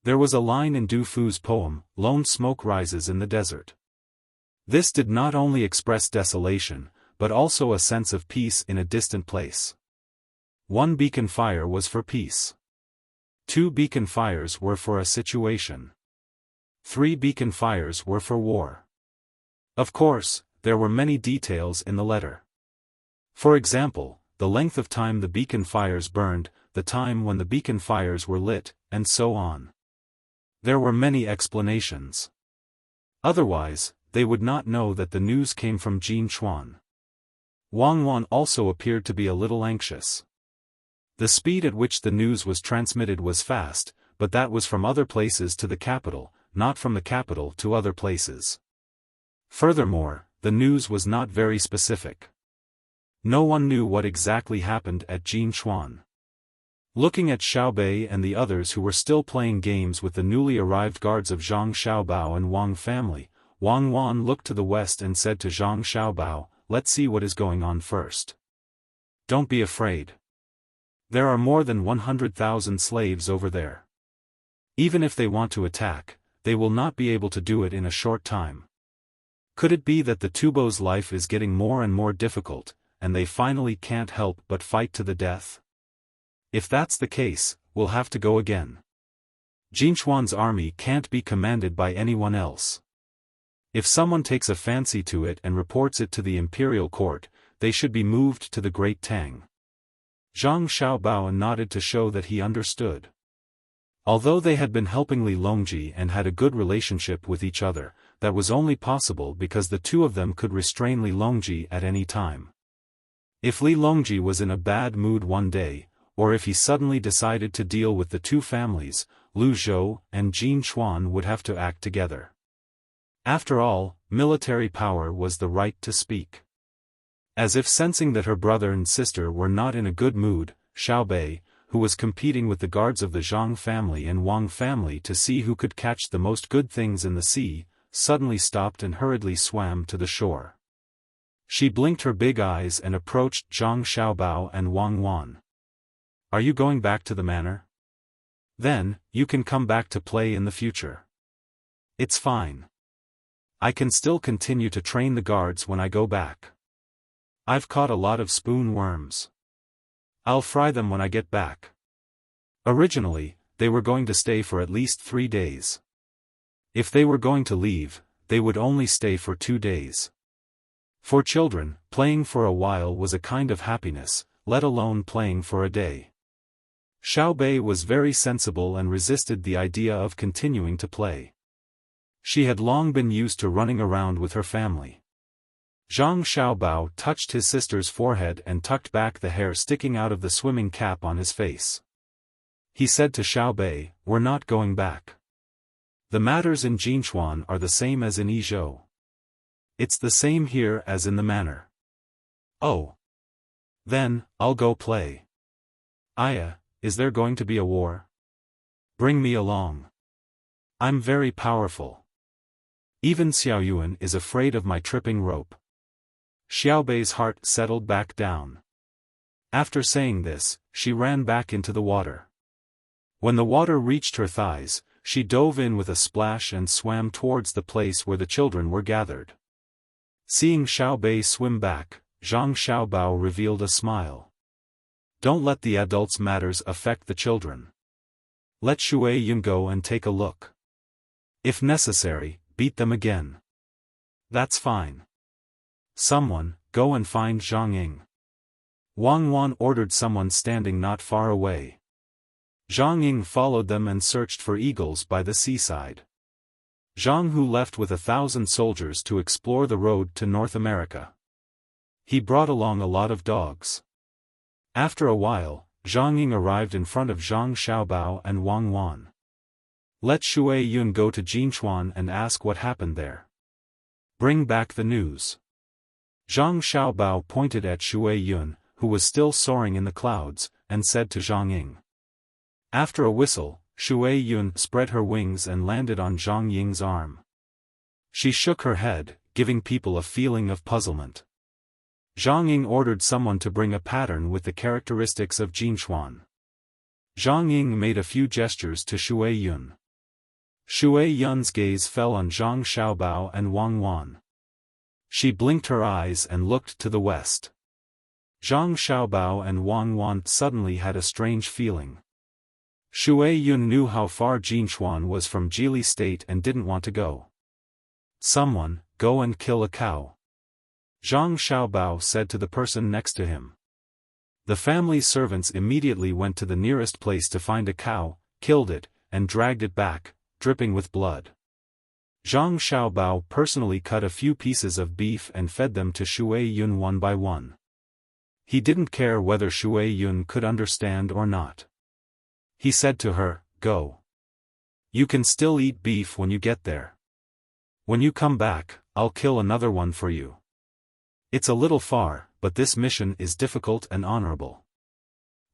There was a line in Du Fu's poem, "Lone smoke rises in the desert." This did not only express desolation, but also a sense of peace in a distant place. 1 beacon fire was for peace. 2 beacon fires were for a situation. 3 beacon fires were for war. Of course, there were many details in the letter. For example, the length of time the beacon fires burned, the time when the beacon fires were lit, and so on. There were many explanations. Otherwise, they would not know that the news came from Jinshuan. Wang Wan also appeared to be a little anxious. The speed at which the news was transmitted was fast, but that was from other places to the capital, not from the capital to other places. Furthermore, the news was not very specific. No one knew what exactly happened at Jinchuan. Looking at Xiaobei and the others who were still playing games with the newly arrived guards of Zhang Xiaobao and Wang family, Wang Wan looked to the west and said to Zhang Xiaobao, "Let's see what is going on first. Don't be afraid. There are more than 100,000 slaves over there. Even if they want to attack, they will not be able to do it in a short time. Could it be that the Tubo's life is getting more and more difficult, and they finally can't help but fight to the death? If that's the case, we'll have to go again. Jinchuan's army can't be commanded by anyone else. If someone takes a fancy to it and reports it to the imperial court, they should be moved to the Great Tang." Zhang Xiaobao nodded to show that he understood. Although they had been helping Li Longji and had a good relationship with each other, that was only possible because the two of them could restrain Li Longji at any time. If Li Longji was in a bad mood one day, or if he suddenly decided to deal with the two families, Lu Zhou and Jin Chuan would have to act together. After all, military power was the right to speak. As if sensing that her brother and sister were not in a good mood, Xiaobei, who was competing with the guards of the Zhang family and Wang family to see who could catch the most good things in the sea, suddenly stopped and hurriedly swam to the shore. She blinked her big eyes and approached Zhang Xiaobao and Wang Wan. "Are you going back to the manor? Then, you can come back to play in the future. It's fine. I can still continue to train the guards when I go back. I've caught a lot of spoon worms. I'll fry them when I get back." Originally, they were going to stay for at least 3 days. If they were going to leave, they would only stay for 2 days. For children, playing for a while was a kind of happiness, let alone playing for a day. Xiaobei was very sensible and resisted the idea of continuing to play. She had long been used to running around with her family. Zhang Xiaobao touched his sister's forehead and tucked back the hair sticking out of the swimming cap on his face. He said to Xiaobei, "We're not going back. The matters in Jinchuan are the same as in Yizhou. It's the same here as in the manor." "Oh. Then, I'll go play. Aya, is there going to be a war? Bring me along. I'm very powerful. Even Xiaoyuan is afraid of my tripping rope." Xiaobei's heart settled back down. After saying this, she ran back into the water. When the water reached her thighs, she dove in with a splash and swam towards the place where the children were gathered. Seeing Xiaobei swim back, Zhang Xiaobao revealed a smile. "Don't let the adults' matters affect the children. Let Shui Yun go and take a look. If necessary, beat them again. That's fine. Someone, go and find Zhang Ying." Wang Wan ordered someone standing not far away. Zhang Ying followed them and searched for eagles by the seaside. Zhang Hu left with 1,000 soldiers to explore the road to North America. He brought along a lot of dogs. After a while, Zhang Ying arrived in front of Zhang Xiaobao and Wang Wan. "Let Shui Yun go to Jinchuan and ask what happened there. Bring back the news." Zhang Xiaobao pointed at Shui Yun, who was still soaring in the clouds, and said to Zhang Ying. After a whistle, Shui Yun spread her wings and landed on Zhang Ying's arm. She shook her head, giving people a feeling of puzzlement. Zhang Ying ordered someone to bring a pattern with the characteristics of Jinchuan. Zhang Ying made a few gestures to Shui Yun. Shui Yun's gaze fell on Zhang Xiaobao and Wang Wan. She blinked her eyes and looked to the west. Zhang Xiaobao and Wang Wan suddenly had a strange feeling. Shui Yun knew how far Jinchuan was from Jili State and didn't want to go. "Someone, go and kill a cow," Zhang Xiaobao said to the person next to him. The family's servants immediately went to the nearest place to find a cow, killed it, and dragged it back, dripping with blood. Zhang Xiaobao personally cut a few pieces of beef and fed them to Shui Yun one by one. He didn't care whether Shui Yun could understand or not. He said to her, "Go. You can still eat beef when you get there. When you come back, I'll kill another one for you. It's a little far, but this mission is difficult and honorable.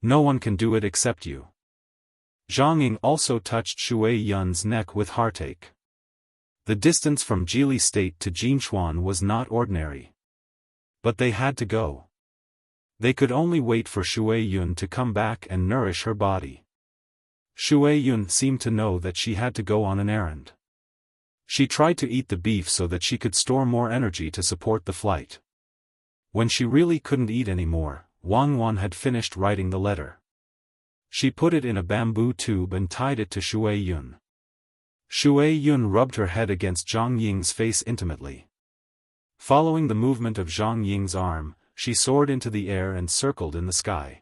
No one can do it except you. Zhang Ying also touched Shui Yun's neck with heartache. The distance from Jili State to Jinchuan was not ordinary. But they had to go. They could only wait for Shui Yun to come back and nourish her body. Shui Yun seemed to know that she had to go on an errand. She tried to eat the beef so that she could store more energy to support the flight. When she really couldn't eat anymore, Wang Wan had finished writing the letter. She put it in a bamboo tube and tied it to Shui Yun. Shui Yun rubbed her head against Zhang Ying's face intimately. Following the movement of Zhang Ying's arm, she soared into the air and circled in the sky.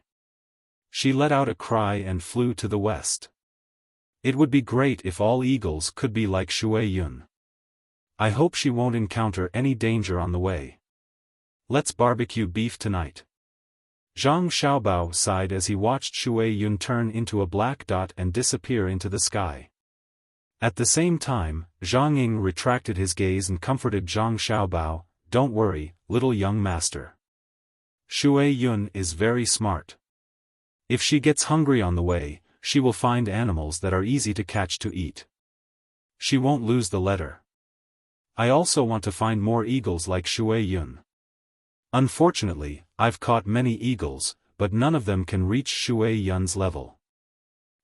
She let out a cry and flew to the west. It would be great if all eagles could be like Shui Yun. I hope she won't encounter any danger on the way. Let's barbecue beef tonight. Zhang Xiaobao sighed as he watched Shui Yun turn into a black dot and disappear into the sky. At the same time, Zhang Ying retracted his gaze and comforted Zhang Xiaobao, "Don't worry, little young master. Shui Yun is very smart. If she gets hungry on the way, she will find animals that are easy to catch to eat. She won't lose the letter. I also want to find more eagles like Shui Yun. Unfortunately, I've caught many eagles, but none of them can reach Shui Yun's level.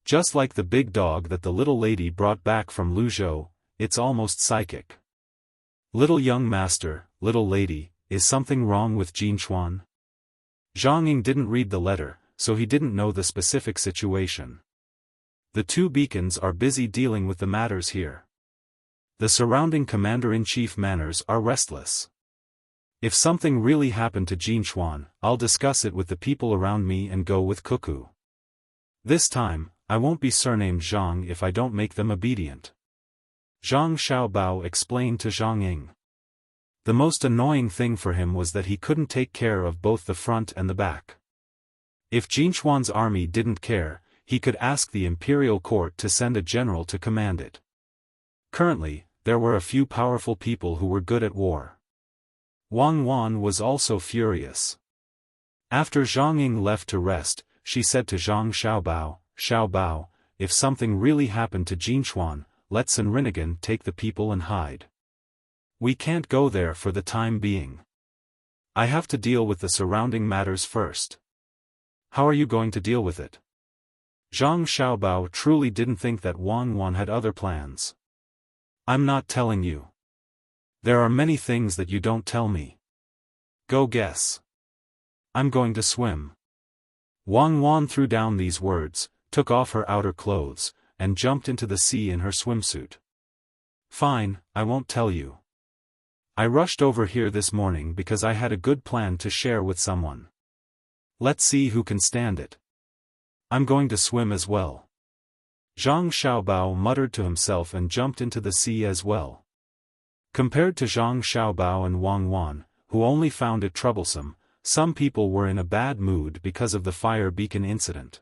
Just like the big dog that the little lady brought back from Luzhou, it's almost psychic." "Little young master, little lady, is something wrong with Jinchuan?" Zhang Ying didn't read the letter, so he didn't know the specific situation. The two beacons are busy dealing with the matters here. The surrounding commander-in-chief manors are restless. If something really happened to Jinchuan, I'll discuss it with the people around me and go with Cuckoo. This time, I won't be surnamed Zhang if I don't make them obedient. Zhang Xiaobao explained to Zhang Ying. The most annoying thing for him was that he couldn't take care of both the front and the back. If Jinchuan's army didn't care, he could ask the imperial court to send a general to command it. Currently, there were a few powerful people who were good at war. Wang Wan was also furious. After Zhang Ying left to rest, she said to Zhang Xiaobao, "Xiaobao, if something really happened to Jinchuan, let Sun Rinnegan take the people and hide. We can't go there for the time being. I have to deal with the surrounding matters first." "How are you going to deal with it?" Zhang Xiaobao truly didn't think that Wang Wan had other plans. "I'm not telling you. There are many things that you don't tell me. Go guess." "I'm going to swim." Wang Wan threw down these words, took off her outer clothes, and jumped into the sea in her swimsuit. "Fine, I won't tell you. I rushed over here this morning because I had a good plan to share with someone. Let's see who can stand it. I'm going to swim as well." Zhang Xiaobao muttered to himself and jumped into the sea as well. Compared to Zhang Xiaobao and Wang Wan, who only found it troublesome, some people were in a bad mood because of the fire beacon incident.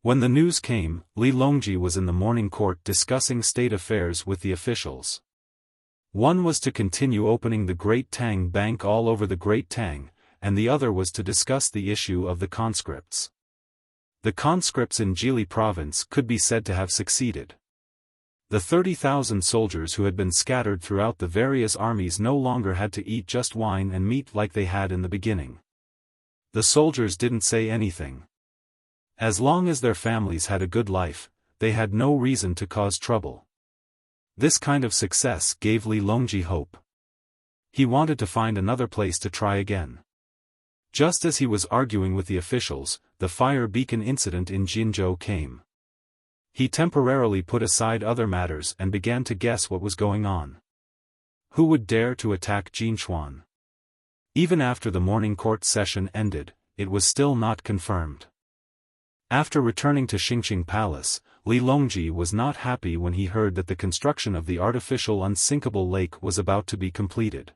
When the news came, Li Longji was in the morning court discussing state affairs with the officials. One was to continue opening the Great Tang Bank all over the Great Tang, and the other was to discuss the issue of the conscripts. The conscripts in Jili province could be said to have succeeded. The 30,000 soldiers who had been scattered throughout the various armies no longer had to eat just wine and meat like they had in the beginning. The soldiers didn't say anything. As long as their families had a good life, they had no reason to cause trouble. This kind of success gave Li Longji hope. He wanted to find another place to try again. Just as he was arguing with the officials, the fire beacon incident in Jinzhou came. He temporarily put aside other matters and began to guess what was going on. Who would dare to attack Jinchuan? Even after the morning court session ended, it was still not confirmed. After returning to Xingqing Palace, Li Longji was not happy when he heard that the construction of the artificial unsinkable lake was about to be completed.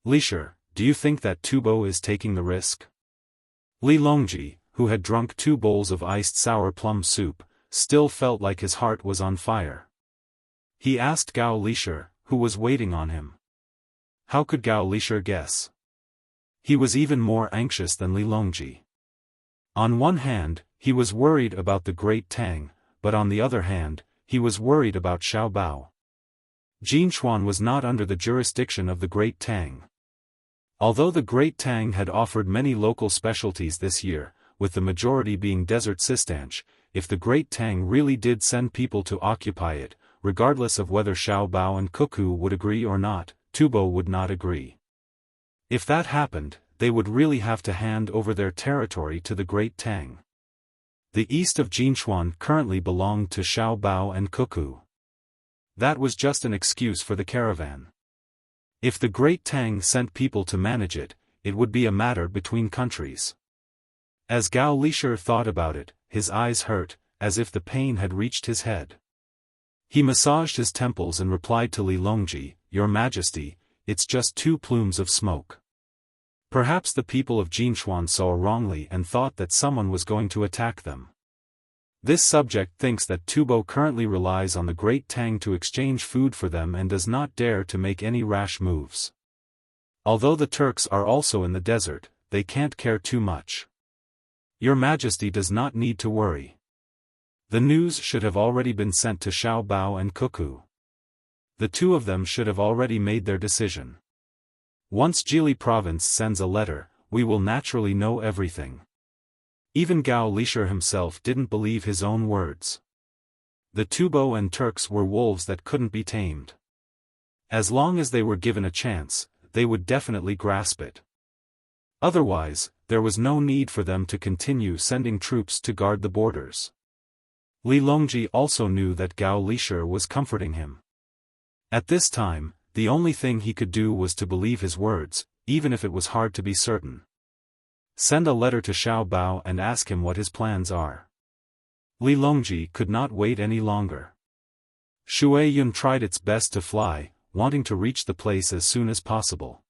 "Lisher, do you think that Tubo is taking the risk?" Li Longji, who had drunk 2 bowls of iced sour plum soup, still felt like his heart was on fire. He asked Gao Lisher, who was waiting on him. How could Gao Lisher guess? He was even more anxious than Li Longji. On one hand, he was worried about the great Tang, but on the other hand, he was worried about Xiao Bao. Jinchuan was not under the jurisdiction of the great Tang. Although the great Tang had offered many local specialties this year, with the majority being desert sistanch, if the great Tang really did send people to occupy it, regardless of whether Xiao Bao and Cuckoo would agree or not, Tubo would not agree. If that happened, they would really have to hand over their territory to the great Tang. The east of Jinchuan currently belonged to Xiao Bao and Cuckoo. That was just an excuse for the caravan. If the great Tang sent people to manage it, it would be a matter between countries. As Gao Lisher thought about it, his eyes hurt, as if the pain had reached his head. He massaged his temples and replied to Li Longji, "Your Majesty, it's just 2 plumes of smoke." Perhaps the people of Jinchuan saw wrongly and thought that someone was going to attack them. This subject thinks that Tubo currently relies on the great Tang to exchange food for them and does not dare to make any rash moves. Although the Turks are also in the desert, they can't care too much. Your Majesty does not need to worry. The news should have already been sent to Xiao Bao and Cuckoo. The 2 of them should have already made their decision. Once Jili province sends a letter, we will naturally know everything. Even Gao Lisher himself didn't believe his own words. The Tubo and Turks were wolves that couldn't be tamed. As long as they were given a chance, they would definitely grasp it. Otherwise, there was no need for them to continue sending troops to guard the borders. Li Longji also knew that Gao Lisher was comforting him. At this time, the only thing he could do was to believe his words, even if it was hard to be certain. Send a letter to Xiao Bao and ask him what his plans are. Li Longji could not wait any longer. Shui Yun tried its best to fly, wanting to reach the place as soon as possible.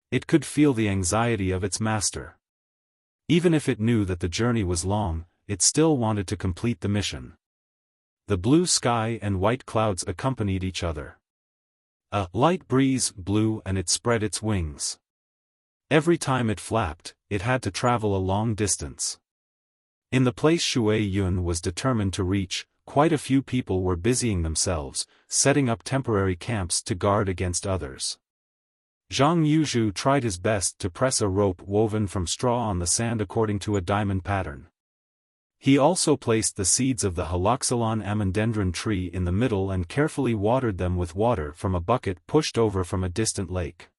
It could feel the anxiety of its master. Even if it knew that the journey was long, it still wanted to complete the mission. The blue sky and white clouds accompanied each other. A light breeze blew and it spread its wings. Every time it flapped, it had to travel a long distance. In the place Shui Yun was determined to reach, quite a few people were busying themselves, setting up temporary camps to guard against others. Zhang Yuzhu tried his best to press a rope woven from straw on the sand according to a diamond pattern. He also placed the seeds of the Haloxylon amandendron tree in the middle and carefully watered them with water from a bucket pushed over from a distant lake.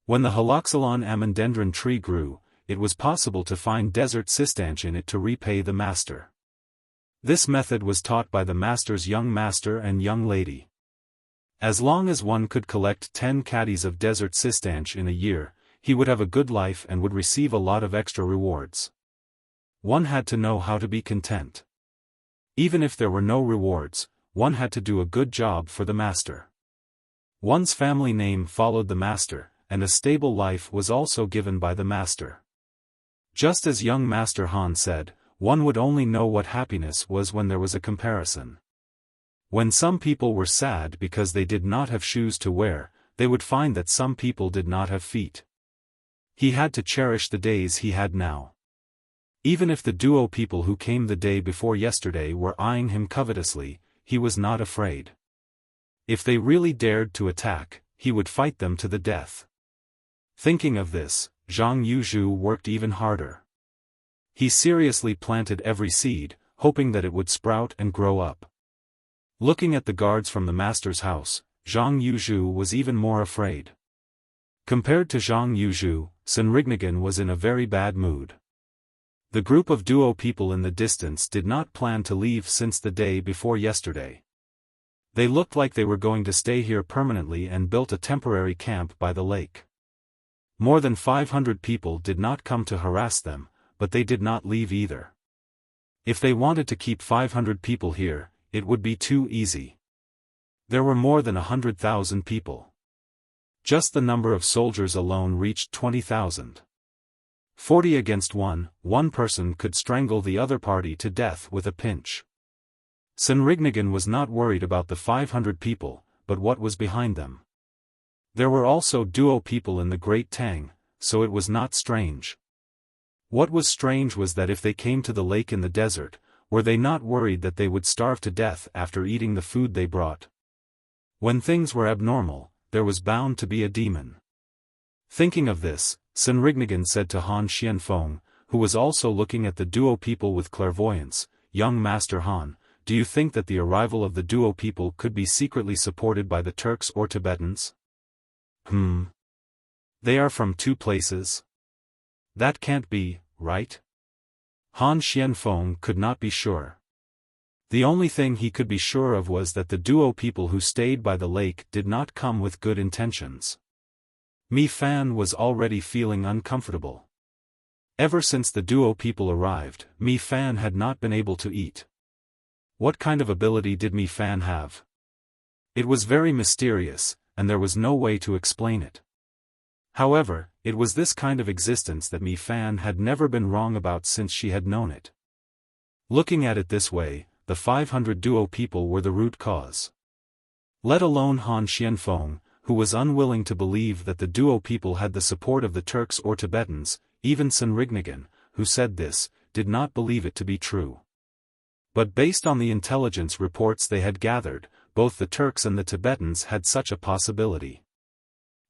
When the Haloxylon amandendron tree grew, it was possible to find desert sistanch in it to repay the master. This method was taught by the master's young master and young lady. As long as one could collect 10 caddies of desert sistanch in a year, he would have a good life and would receive a lot of extra rewards. One had to know how to be content. Even if there were no rewards, one had to do a good job for the master. One's family name followed the master, and a stable life was also given by the master. Just as young Master Han said, one would only know what happiness was when there was a comparison. When some people were sad because they did not have shoes to wear, they would find that some people did not have feet. He had to cherish the days he had now. Even if the duo people who came the day before yesterday were eyeing him covetously, he was not afraid. If they really dared to attack, he would fight them to the death. Thinking of this, Zhang Yuzhu worked even harder. He seriously planted every seed, hoping that it would sprout and grow up. Looking at the guards from the master's house, Zhang Yuzhu was even more afraid. Compared to Zhang Yuzhu, Senrignagan was in a very bad mood. The group of duo people in the distance did not plan to leave since the day before yesterday. They looked like they were going to stay here permanently and built a temporary camp by the lake. More than 500 people did not come to harass them, but they did not leave either. If they wanted to keep 500 people here, it would be too easy. There were more than 100,000 people. Just the number of soldiers alone reached 20,000. 40 against one person could strangle the other party to death with a pinch. Senrignagan was not worried about the 500 people, but what was behind them. There were also duo people in the Great Tang, so it was not strange. What was strange was that if they came to the lake in the desert, were they not worried that they would starve to death after eating the food they brought? When things were abnormal, there was bound to be a demon. Thinking of this, Senrignagan said to Han Xianfeng, who was also looking at the duo people with clairvoyance, "Young Master Han, do you think that the arrival of the duo people could be secretly supported by the Turks or Tibetans?" They are from two places? That can't be, right? Han Xianfeng could not be sure. The only thing he could be sure of was that the duo people who stayed by the lake did not come with good intentions. Mi Fan was already feeling uncomfortable. Ever since the duo people arrived, Mi Fan had not been able to eat. What kind of ability did Mi Fan have? It was very mysterious, and there was no way to explain it. However, it was this kind of existence that Mi Fan had never been wrong about since she had known it. Looking at it this way, the 500 duo people were the root cause. Let alone Han Xianfeng, who was unwilling to believe that the duo people had the support of the Turks or Tibetans. Even Senrignagan, who said this, did not believe it to be true. But based on the intelligence reports they had gathered, both the Turks and the Tibetans had such a possibility.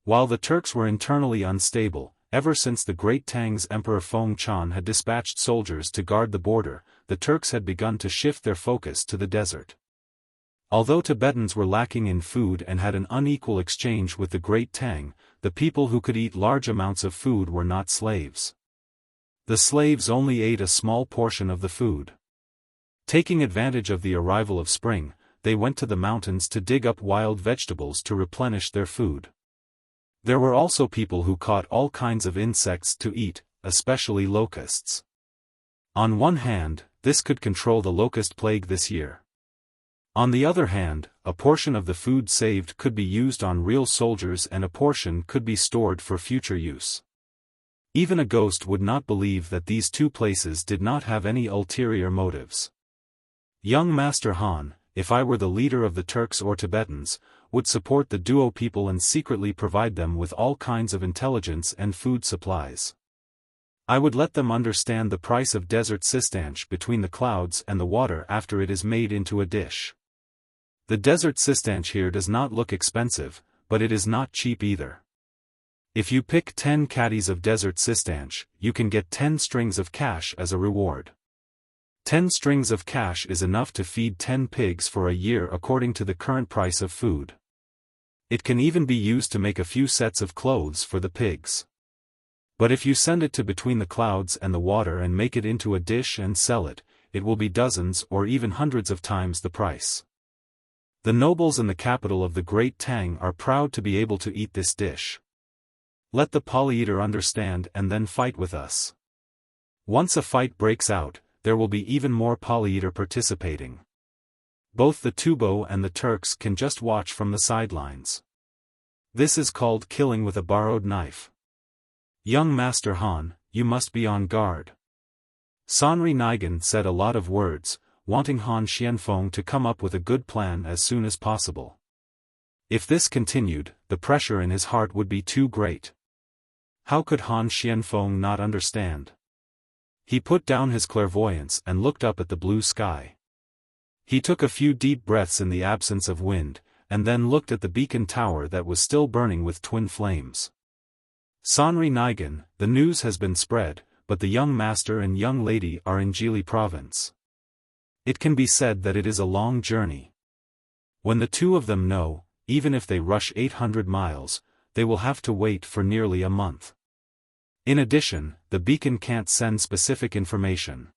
While the Turks were internally unstable, ever since the Great Tang's Emperor Feng Chan had dispatched soldiers to guard the border, the Turks had begun to shift their focus to the desert. Although Tibetans were lacking in food and had an unequal exchange with the Great Tang, the people who could eat large amounts of food were not slaves. The slaves only ate a small portion of the food. Taking advantage of the arrival of spring, they went to the mountains to dig up wild vegetables to replenish their food. There were also people who caught all kinds of insects to eat, especially locusts. On one hand, this could control the locust plague this year. On the other hand, a portion of the food saved could be used on real soldiers and a portion could be stored for future use. Even a ghost would not believe that these two places did not have any ulterior motives. Young Master Han, if I were the leader of the Turks or Tibetans, would support the duo people and secretly provide them with all kinds of intelligence and food supplies. I would let them understand the price of desert sistanch between the clouds and the water after it is made into a dish. The desert sistanch here does not look expensive, but it is not cheap either. If you pick 10 caddies of desert sistanch, you can get 10 strings of cash as a reward. 10 strings of cash is enough to feed 10 pigs for a year according to the current price of food. It can even be used to make a few sets of clothes for the pigs. But if you send it to between the clouds and the water and make it into a dish and sell it, it will be dozens or even hundreds of times the price. The nobles in the capital of the Great Tang are proud to be able to eat this dish. Let the polyeater understand and then fight with us. Once a fight breaks out, there will be even more polyeater participating. Both the Tubo and the Turks can just watch from the sidelines. This is called killing with a borrowed knife. Young Master Han, you must be on guard. Sanri Nigan said a lot of words, wanting Han Xianfeng to come up with a good plan as soon as possible. If this continued, the pressure in his heart would be too great. How could Han Xianfeng not understand? He put down his clairvoyance and looked up at the blue sky. He took a few deep breaths in the absence of wind, and then looked at the beacon tower that was still burning with twin flames. Sanri Nigan, the news has been spread, but the young master and young lady are in Jili province. It can be said that it is a long journey. When the two of them know, even if they rush 800 miles, they will have to wait for nearly a month. In addition, the beacon can't send specific information.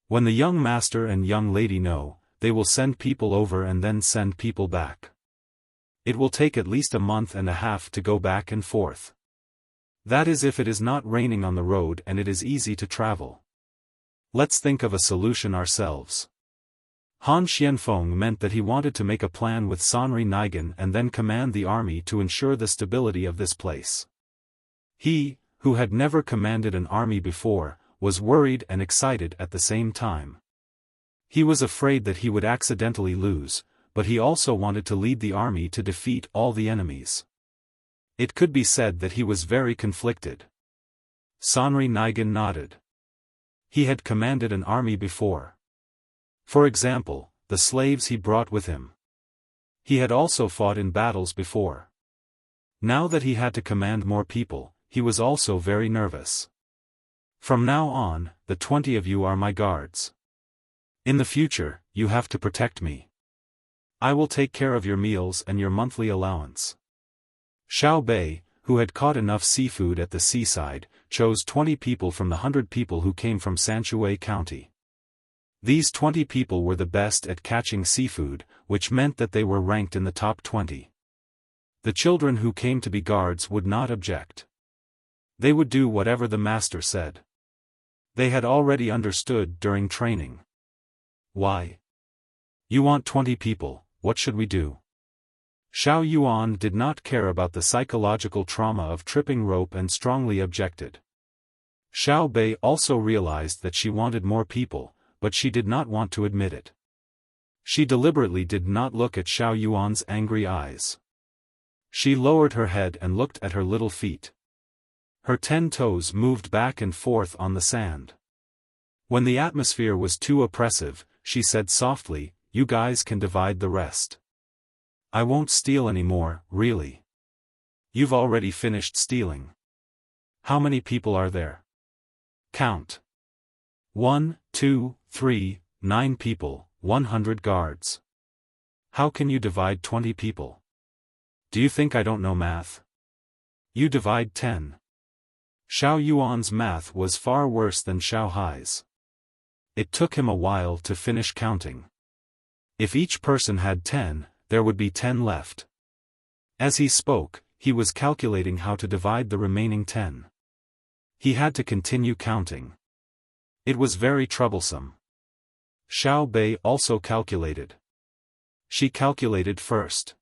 When the young master and young lady know, they will send people over and then send people back. It will take at least a month and a half to go back and forth. That is if it is not raining on the road and it is easy to travel. Let's think of a solution ourselves. Han Xianfeng meant that he wanted to make a plan with Sanri Nigan and then command the army to ensure the stability of this place. He, who had never commanded an army before, was worried and excited at the same time. He was afraid that he would accidentally lose, but he also wanted to lead the army to defeat all the enemies. It could be said that he was very conflicted. Sanri Nigan nodded. He had commanded an army before. For example, the slaves he brought with him. He had also fought in battles before. Now that he had to command more people, he was also very nervous. From now on, the 20 of you are my guards. In the future, you have to protect me. I will take care of your meals and your monthly allowance. Xiao Bei, who had caught enough seafood at the seaside, chose 20 people from the 100 people who came from Sanshui County. These 20 people were the best at catching seafood, which meant that they were ranked in the top 20. The children who came to be guards would not object. They would do whatever the master said. They had already understood during training. Why? You want 20 people, what should we do? Xiao Yuan did not care about the psychological trauma of tripping rope and strongly objected. Xiao Bei also realized that she wanted more people, but she did not want to admit it. She deliberately did not look at Xiao Yuan's angry eyes. She lowered her head and looked at her little feet. Her 10 toes moved back and forth on the sand. When the atmosphere was too oppressive, she said softly, "You guys can divide the rest. I won't steal anymore, really. You've already finished stealing. How many people are there? Count. 1, 2, 3, 9 people, 100 guards. How can you divide 20 people? Do you think I don't know math? You divide 10. Xiao Yuan's math was far worse than Xiao Hai's. It took him a while to finish counting. If each person had 10, there would be 10 left. As he spoke, he was calculating how to divide the remaining 10. He had to continue counting. It was very troublesome. Xiao Bei also calculated. She calculated first.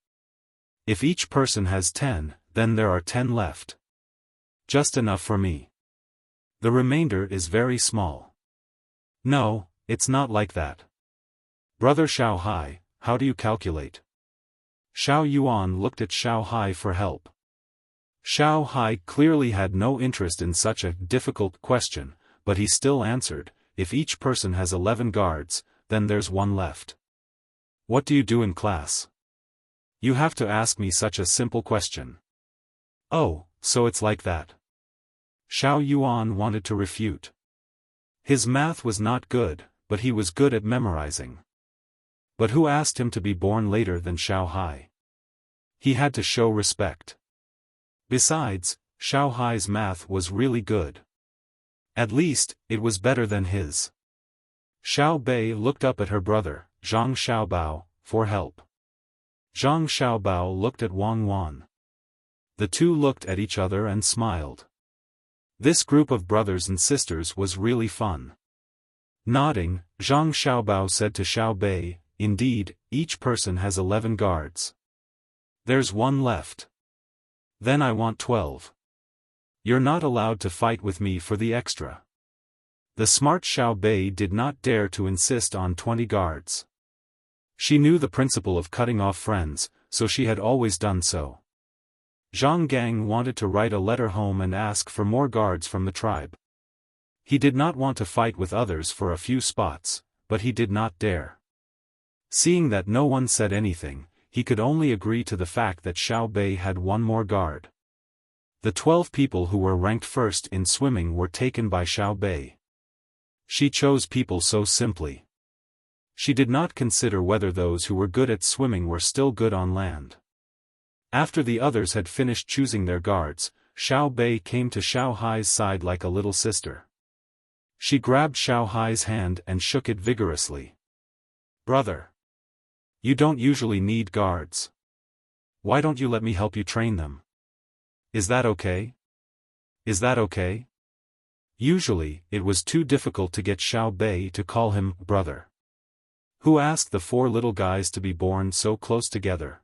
If each person has 10, then there are 10 left. Just enough for me. The remainder is very small. No, it's not like that. Brother Xiao Hai, how do you calculate? Xiao Yuan looked at Xiao Hai for help. Xiao Hai clearly had no interest in such a difficult question, but he still answered, if each person has 11 guards, then there's 1 left. What do you do in class? You have to ask me such a simple question. Oh, so it's like that. Xiao Yuan wanted to refute. His math was not good, but he was good at memorizing. But who asked him to be born later than Xiao Hai? He had to show respect. Besides, Xiao Hai's math was really good. At least, it was better than his. Xiao Bei looked up at her brother, Zhang Xiaobao, for help. Zhang Xiaobao looked at Wang Wan. The two looked at each other and smiled. This group of brothers and sisters was really fun. Nodding, Zhang Xiaobao said to Xiao Bei, indeed, each person has 11 guards. There's 1 left. Then I want 12. You're not allowed to fight with me for the extra. The smart Xiao Bei did not dare to insist on 20 guards. She knew the principle of cutting off friends, so she had always done so. Zhang Gang wanted to write a letter home and ask for more guards from the tribe. He did not want to fight with others for a few spots, but he did not dare. Seeing that no one said anything, he could only agree to the fact that Xiao Bei had 1 more guard. The 12 people who were ranked first in swimming were taken by Xiao Bei. She chose people so simply. She did not consider whether those who were good at swimming were still good on land. After the others had finished choosing their guards, Xiao Bei came to Xiao Hai's side like a little sister. She grabbed Xiao Hai's hand and shook it vigorously. Brother! You don't usually need guards. Why don't you let me help you train them? Is that okay? Is that okay? Usually, it was too difficult to get Xiao Bei to call him brother. Who asked the 4 little guys to be born so close together?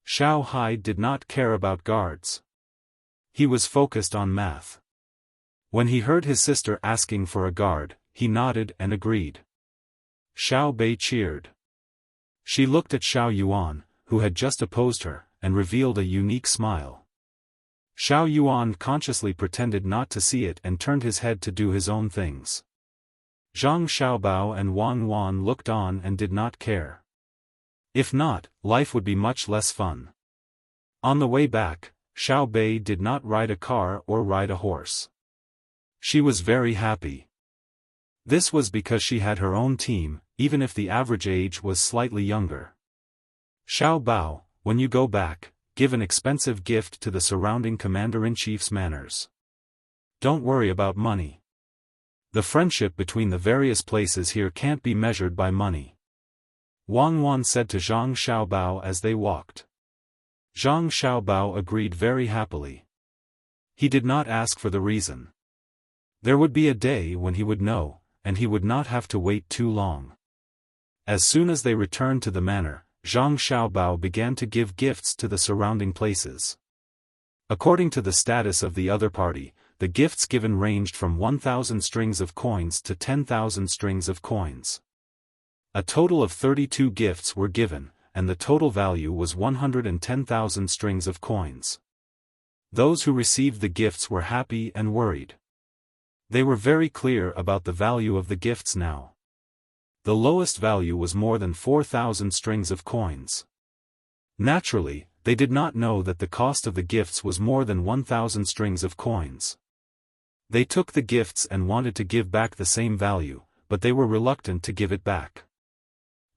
Xiao Hai did not care about guards. He was focused on math. When he heard his sister asking for a guard, he nodded and agreed. Xiao Bei cheered. She looked at Xiao Yuan, who had just opposed her, and revealed a unique smile. Xiao Yuan consciously pretended not to see it and turned his head to do his own things. Zhang Xiaobao and Wang Wan looked on and did not care. If not, life would be much less fun. On the way back, Xiao Bei did not ride a car or ride a horse. She was very happy. This was because she had her own team, even if the average age was slightly younger. Xiao Bao, when you go back, give an expensive gift to the surrounding commander-in-chief's manors. Don't worry about money. The friendship between the various places here can't be measured by money. Wang Wan said to Zhang Xiaobao as they walked. Zhang Xiaobao agreed very happily. He did not ask for the reason. There would be a day when he would know, and he would not have to wait too long. As soon as they returned to the manor, Zhang Xiaobao began to give gifts to the surrounding places. According to the status of the other party, the gifts given ranged from 1,000 strings of coins to 10,000 strings of coins. A total of 32 gifts were given, and the total value was 110,000 strings of coins. Those who received the gifts were happy and worried. They were very clear about the value of the gifts now. The lowest value was more than 4,000 strings of coins. Naturally, they did not know that the cost of the gifts was more than 1,000 strings of coins. They took the gifts and wanted to give back the same value, but they were reluctant to give it back.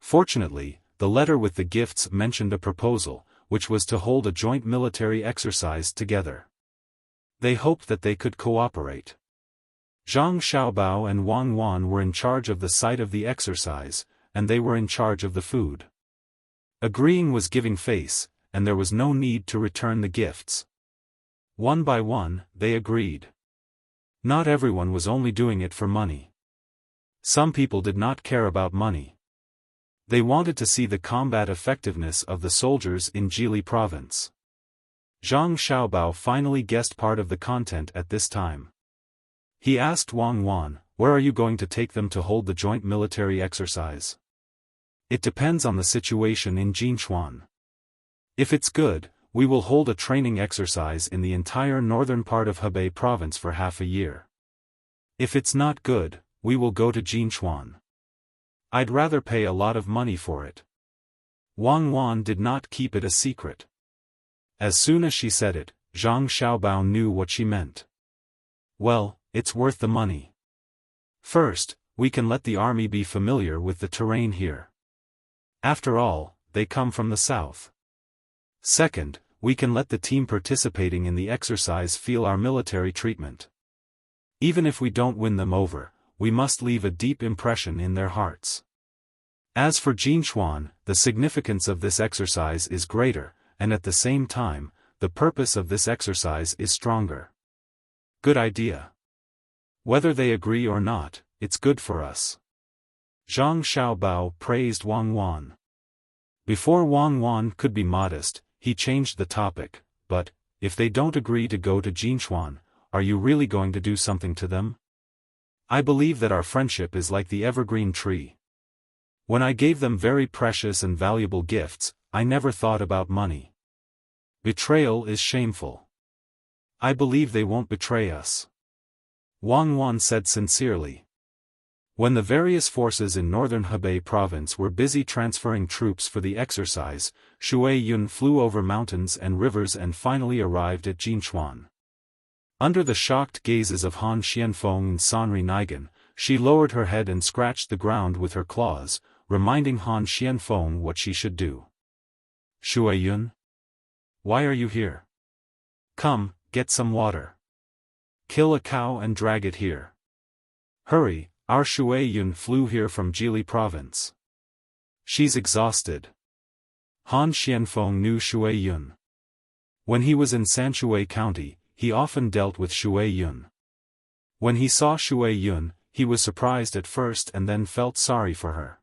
Fortunately, the letter with the gifts mentioned a proposal, which was to hold a joint military exercise together. They hoped that they could cooperate. Zhang Xiaobao and Wang Wan were in charge of the site of the exercise, and they were in charge of the food. Agreeing was giving face, and there was no need to return the gifts. One by one, they agreed. Not everyone was only doing it for money. Some people did not care about money. They wanted to see the combat effectiveness of the soldiers in Jili province. Zhang Xiaobao finally guessed part of the content at this time. He asked Wang Wan, "Where are you going to take them to hold the joint military exercise?" "It depends on the situation in Jinchuan. If it's good, we will hold a training exercise in the entire northern part of Hebei province for half a year. If it's not good, we will go to Jinchuan. I'd rather pay a lot of money for it." Wang Wan did not keep it a secret. As soon as she said it, Zhang Xiaobao knew what she meant. "Well, it's worth the money. First, we can let the army be familiar with the terrain here. After all, they come from the south. Second, we can let the team participating in the exercise feel our military treatment. Even if we don't win them over, we must leave a deep impression in their hearts. As for Jinchuan, the significance of this exercise is greater, and at the same time, the purpose of this exercise is stronger." "Good idea. Whether they agree or not, it's good for us." Zhang Xiaobao praised Wang Wan. Before Wang Wan could be modest, he changed the topic. "But, if they don't agree to go to Jinchuan, are you really going to do something to them? I believe that our friendship is like the evergreen tree. When I gave them very precious and valuable gifts, I never thought about money. Betrayal is shameful. I believe they won't betray us," Wang Wan said sincerely. When the various forces in northern Hebei province were busy transferring troops for the exercise, Shui Yun flew over mountains and rivers and finally arrived at Jinchuan. Under the shocked gazes of Han Xianfeng and Sanri Nigan, she lowered her head and scratched the ground with her claws, reminding Han Xianfeng what she should do. "Shui Yun? Why are you here? Come, get some water. Kill a cow and drag it here. Hurry, our Shui Yun flew here from Jili province. She's exhausted." Han Xianfeng knew Shui Yun. When he was in Sanshui County, he often dealt with Shui Yun. When he saw Shui Yun, he was surprised at first and then felt sorry for her.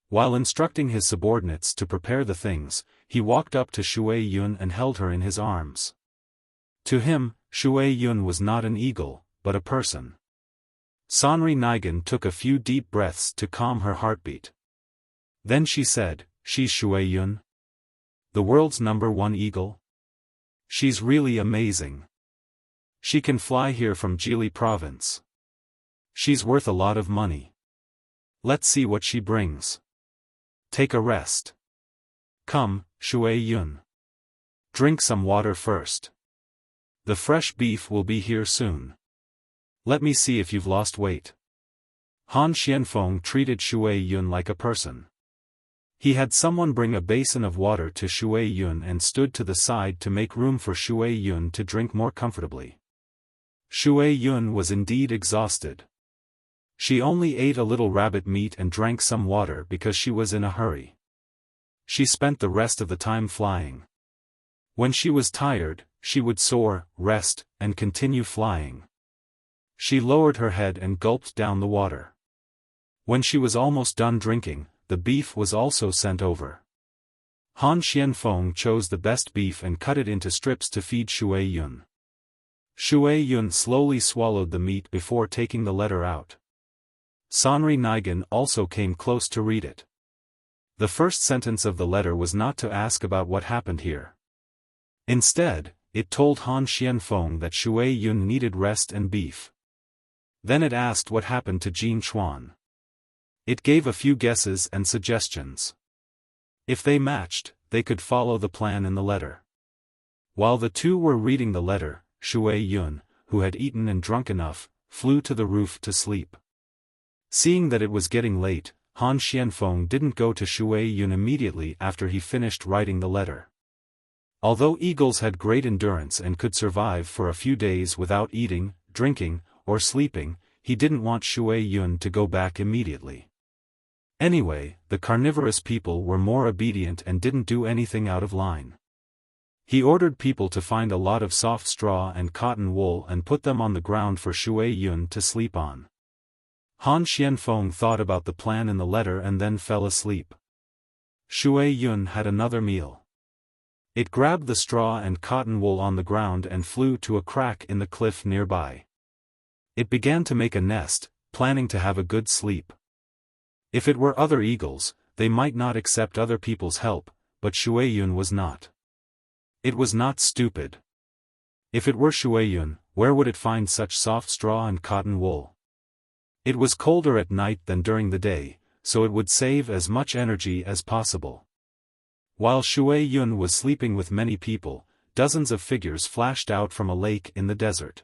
While instructing his subordinates to prepare the things, he walked up to Shui Yun and held her in his arms. To him, Shui Yun was not an eagle, but a person. Sanri Nigan took a few deep breaths to calm her heartbeat. Then she said, "She's Shui Yun? The world's #1 eagle?" She's really amazing. She can fly here from Jili province. She's worth a lot of money. Let's see what she brings. Take a rest. Come, Shui Yun. Drink some water first. The fresh beef will be here soon. Let me see if you've lost weight. Han Xianfeng treated Shui Yun like a person. He had someone bring a basin of water to Shui Yun and stood to the side to make room for Shui Yun to drink more comfortably. Shui Yun was indeed exhausted. She only ate a little rabbit meat and drank some water because she was in a hurry. She spent the rest of the time flying. When she was tired, she would soar, rest, and continue flying. She lowered her head and gulped down the water. When she was almost done drinking, the beef was also sent over. Han Xianfeng chose the best beef and cut it into strips to feed Shui Yun. Shui Yun slowly swallowed the meat before taking the letter out. Sanri Nigan also came close to read it. The first sentence of the letter was not to ask about what happened here. Instead, it told Han Xianfeng that Shui Yun needed rest and beef. Then it asked what happened to Jin Chuan. It gave a few guesses and suggestions. If they matched, they could follow the plan in the letter. While the two were reading the letter, Shui Yun, who had eaten and drunk enough, flew to the roof to sleep. Seeing that it was getting late, Han Xianfeng didn't go to Shui Yun immediately after he finished writing the letter. Although eagles had great endurance and could survive for a few days without eating, drinking, or sleeping, he didn't want Shui Yun to go back immediately. Anyway, the carnivorous people were more obedient and didn't do anything out of line. He ordered people to find a lot of soft straw and cotton wool and put them on the ground for Shui Yun to sleep on. Han Xianfeng thought about the plan in the letter and then fell asleep. Shui Yun had another meal. It grabbed the straw and cotton wool on the ground and flew to a crack in the cliff nearby. It began to make a nest, planning to have a good sleep. If it were other eagles, they might not accept other people's help, but Shui Yun was not. It was not stupid. If it were Shui Yun, where would it find such soft straw and cotton wool? It was colder at night than during the day, so it would save as much energy as possible. While Shui Yun was sleeping with many people, dozens of figures flashed out from a lake in the desert.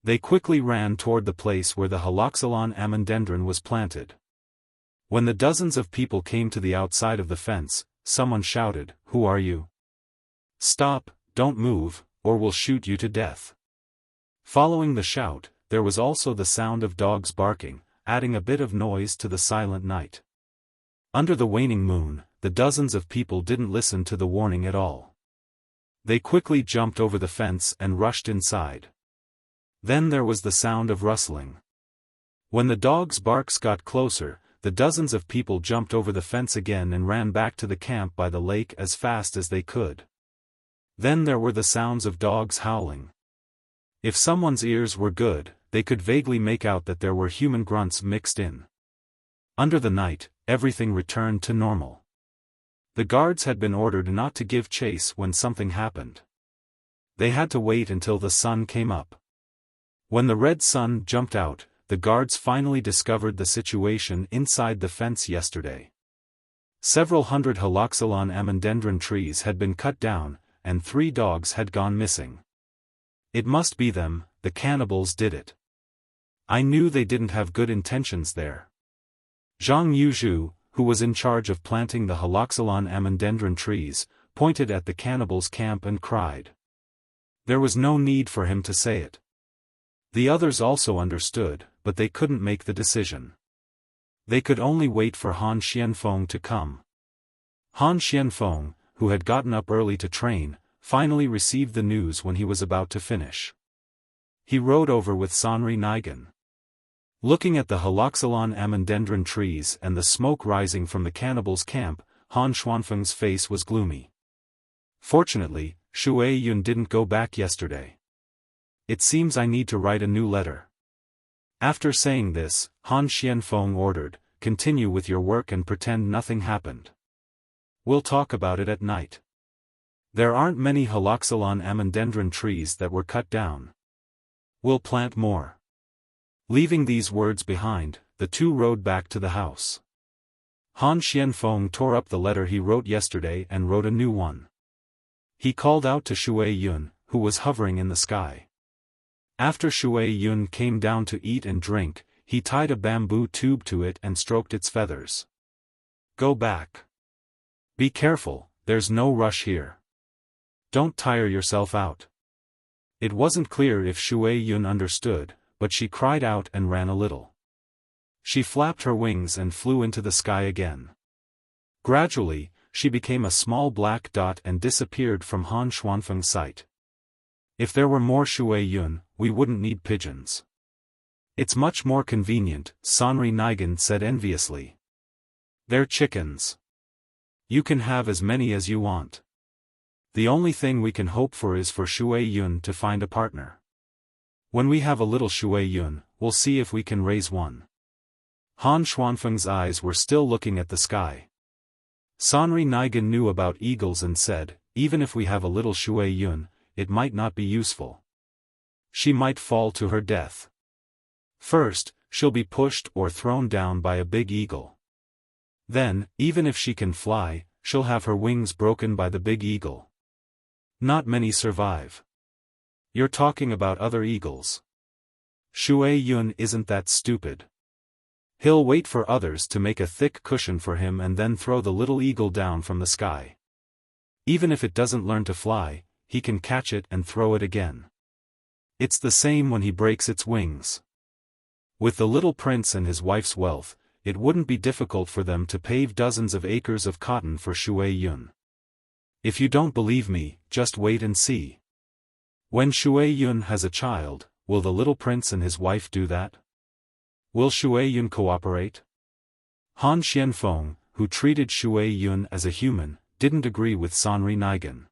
They quickly ran toward the place where the haloxylon amandendron was planted. When the dozens of people came to the outside of the fence, someone shouted, "Who are you? Stop, don't move, or we'll shoot you to death." Following the shout, there was also the sound of dogs barking, adding a bit of noise to the silent night. Under the waning moon, the dozens of people didn't listen to the warning at all. They quickly jumped over the fence and rushed inside. Then there was the sound of rustling. When the dogs' barks got closer, the dozens of people jumped over the fence again and ran back to the camp by the lake as fast as they could. Then there were the sounds of dogs howling. If someone's ears were good, they could vaguely make out that there were human grunts mixed in. Under the night, everything returned to normal. The guards had been ordered not to give chase when something happened. They had to wait until the sun came up. When the red sun jumped out, the guards finally discovered the situation inside the fence yesterday. Several hundred haloxylon amandendron trees had been cut down, and 3 dogs had gone missing. It must be them, the cannibals did it. I knew they didn't have good intentions there. Zhang Yuzhu, who was in charge of planting the haloxylon amandendron trees, pointed at the cannibals' camp and cried. There was no need for him to say it. The others also understood, but they couldn't make the decision. They could only wait for Han Xianfeng to come. Han Xianfeng, who had gotten up early to train, finally received the news when he was about to finish. He rode over with Sanri Nigan. Looking at the haloxylon amandendron trees and the smoke rising from the cannibals' camp, Han Xianfeng's face was gloomy. Fortunately, Shui Yun didn't go back yesterday. It seems I need to write a new letter. After saying this, Han Xianfeng ordered, "Continue with your work and pretend nothing happened. We'll talk about it at night." There aren't many haloxylon amandendron trees that were cut down. We'll plant more. Leaving these words behind, the two rode back to the house. Han Xianfeng tore up the letter he wrote yesterday and wrote a new one. He called out to Shui Yun, who was hovering in the sky. After Shui Yun came down to eat and drink, he tied a bamboo tube to it and stroked its feathers. Go back. Be careful, there's no rush here. Don't tire yourself out. It wasn't clear if Shui Yun understood, but she cried out and ran a little. She flapped her wings and flew into the sky again. Gradually, she became a small black dot and disappeared from Han Xuanfeng's sight. If there were more Shui Yun, we wouldn't need pigeons. It's much more convenient, Sanri Nigan said enviously. They're chickens. You can have as many as you want. The only thing we can hope for is for Shui Yun to find a partner. When we have a little Shui Yun, we'll see if we can raise one. Han Xuanfeng's eyes were still looking at the sky. Sanri Nigan knew about eagles and said, even if we have a little Shui Yun, it might not be useful. She might fall to her death. First, she'll be pushed or thrown down by a big eagle. Then, even if she can fly, she'll have her wings broken by the big eagle. Not many survive. You're talking about other eagles. Shui Yun isn't that stupid. He'll wait for others to make a thick cushion for him and then throw the little eagle down from the sky. Even if it doesn't learn to fly, he can catch it and throw it again. It's the same when he breaks its wings. With the little prince and his wife's wealth, it wouldn't be difficult for them to pave dozens of acres of cotton for Shui Yun. If you don't believe me, just wait and see. When Shui Yun has a child, will the little prince and his wife do that? Will Shui Yun cooperate? Han Xianfeng, who treated Shui Yun as a human, didn't agree with Sanri Nigan.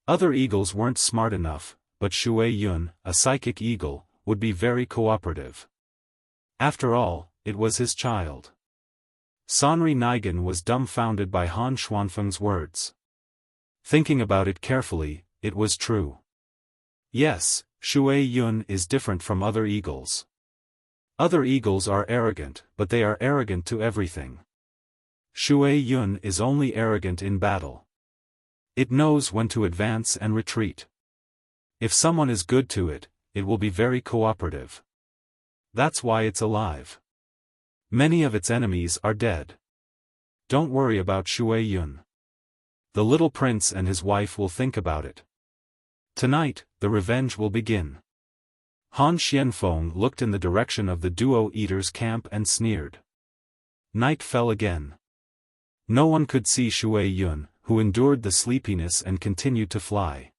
Other eagles weren't smart enough, but Shui Yun, a psychic eagle, would be very cooperative. After all, it was his child. Sanri Nigan was dumbfounded by Han Xuanfeng's words. Thinking about it carefully, it was true. Yes, Shui Yun is different from other eagles. Other eagles are arrogant, but they are arrogant to everything. Shui Yun is only arrogant in battle. It knows when to advance and retreat. If someone is good to it, it will be very cooperative. That's why it's alive. Many of its enemies are dead. Don't worry about Shui Yun. The little prince and his wife will think about it. Tonight, the revenge will begin. Han Xianfeng looked in the direction of the duo eaters' camp and sneered. Night fell again. No one could see Shui Yun, who endured the sleepiness and continued to fly.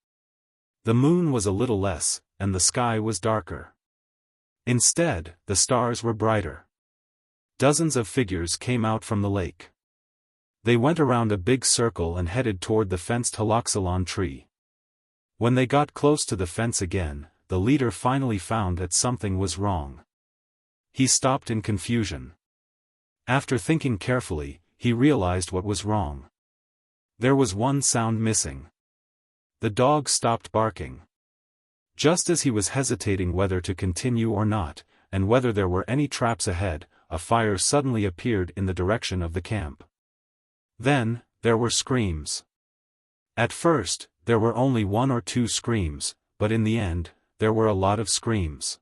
The moon was a little less, and the sky was darker. Instead, the stars were brighter. Dozens of figures came out from the lake. They went around a big circle and headed toward the fenced haloxylon tree. When they got close to the fence again, the leader finally found that something was wrong. He stopped in confusion. After thinking carefully, he realized what was wrong. There was one sound missing. The dog stopped barking. Just as he was hesitating whether to continue or not, and whether there were any traps ahead, a fire suddenly appeared in the direction of the camp. Then, there were screams. At first, there were only 1 or 2 screams, but in the end, there were a lot of screams.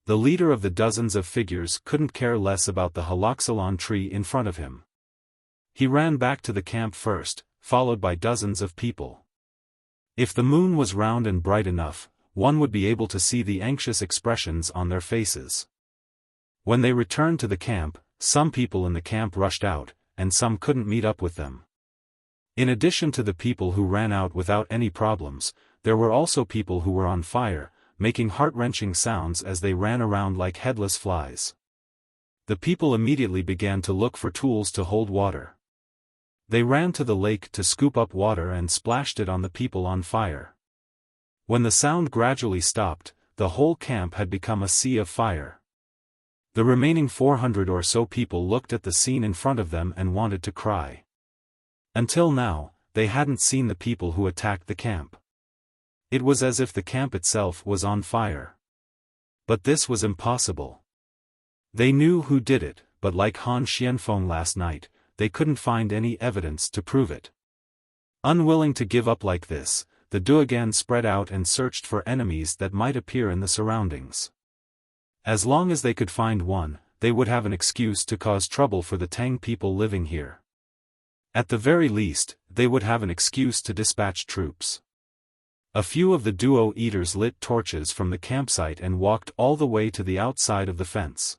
The leader of the dozens of figures couldn't care less about the haloxylon tree in front of him. He ran back to the camp first, followed by dozens of people. If the moon was round and bright enough, one would be able to see the anxious expressions on their faces. When they returned to the camp, some people in the camp rushed out, and some couldn't meet up with them. In addition to the people who ran out without any problems, there were also people who were on fire, making heart-wrenching sounds as they ran around like headless flies. The people immediately began to look for tools to hold water. They ran to the lake to scoop up water and splashed it on the people on fire. When the sound gradually stopped, the whole camp had become a sea of fire. The remaining 400 or so people looked at the scene in front of them and wanted to cry. Until now, they hadn't seen the people who attacked the camp. It was as if the camp itself was on fire. But this was impossible. They knew who did it, but like Han Xianfeng last night, they couldn't find any evidence to prove it. Unwilling to give up like this, the Duogan spread out and searched for enemies that might appear in the surroundings. As long as they could find one, they would have an excuse to cause trouble for the Tang people living here. At the very least, they would have an excuse to dispatch troops. A few of the Duo eaters lit torches from the campsite and walked all the way to the outside of the fence.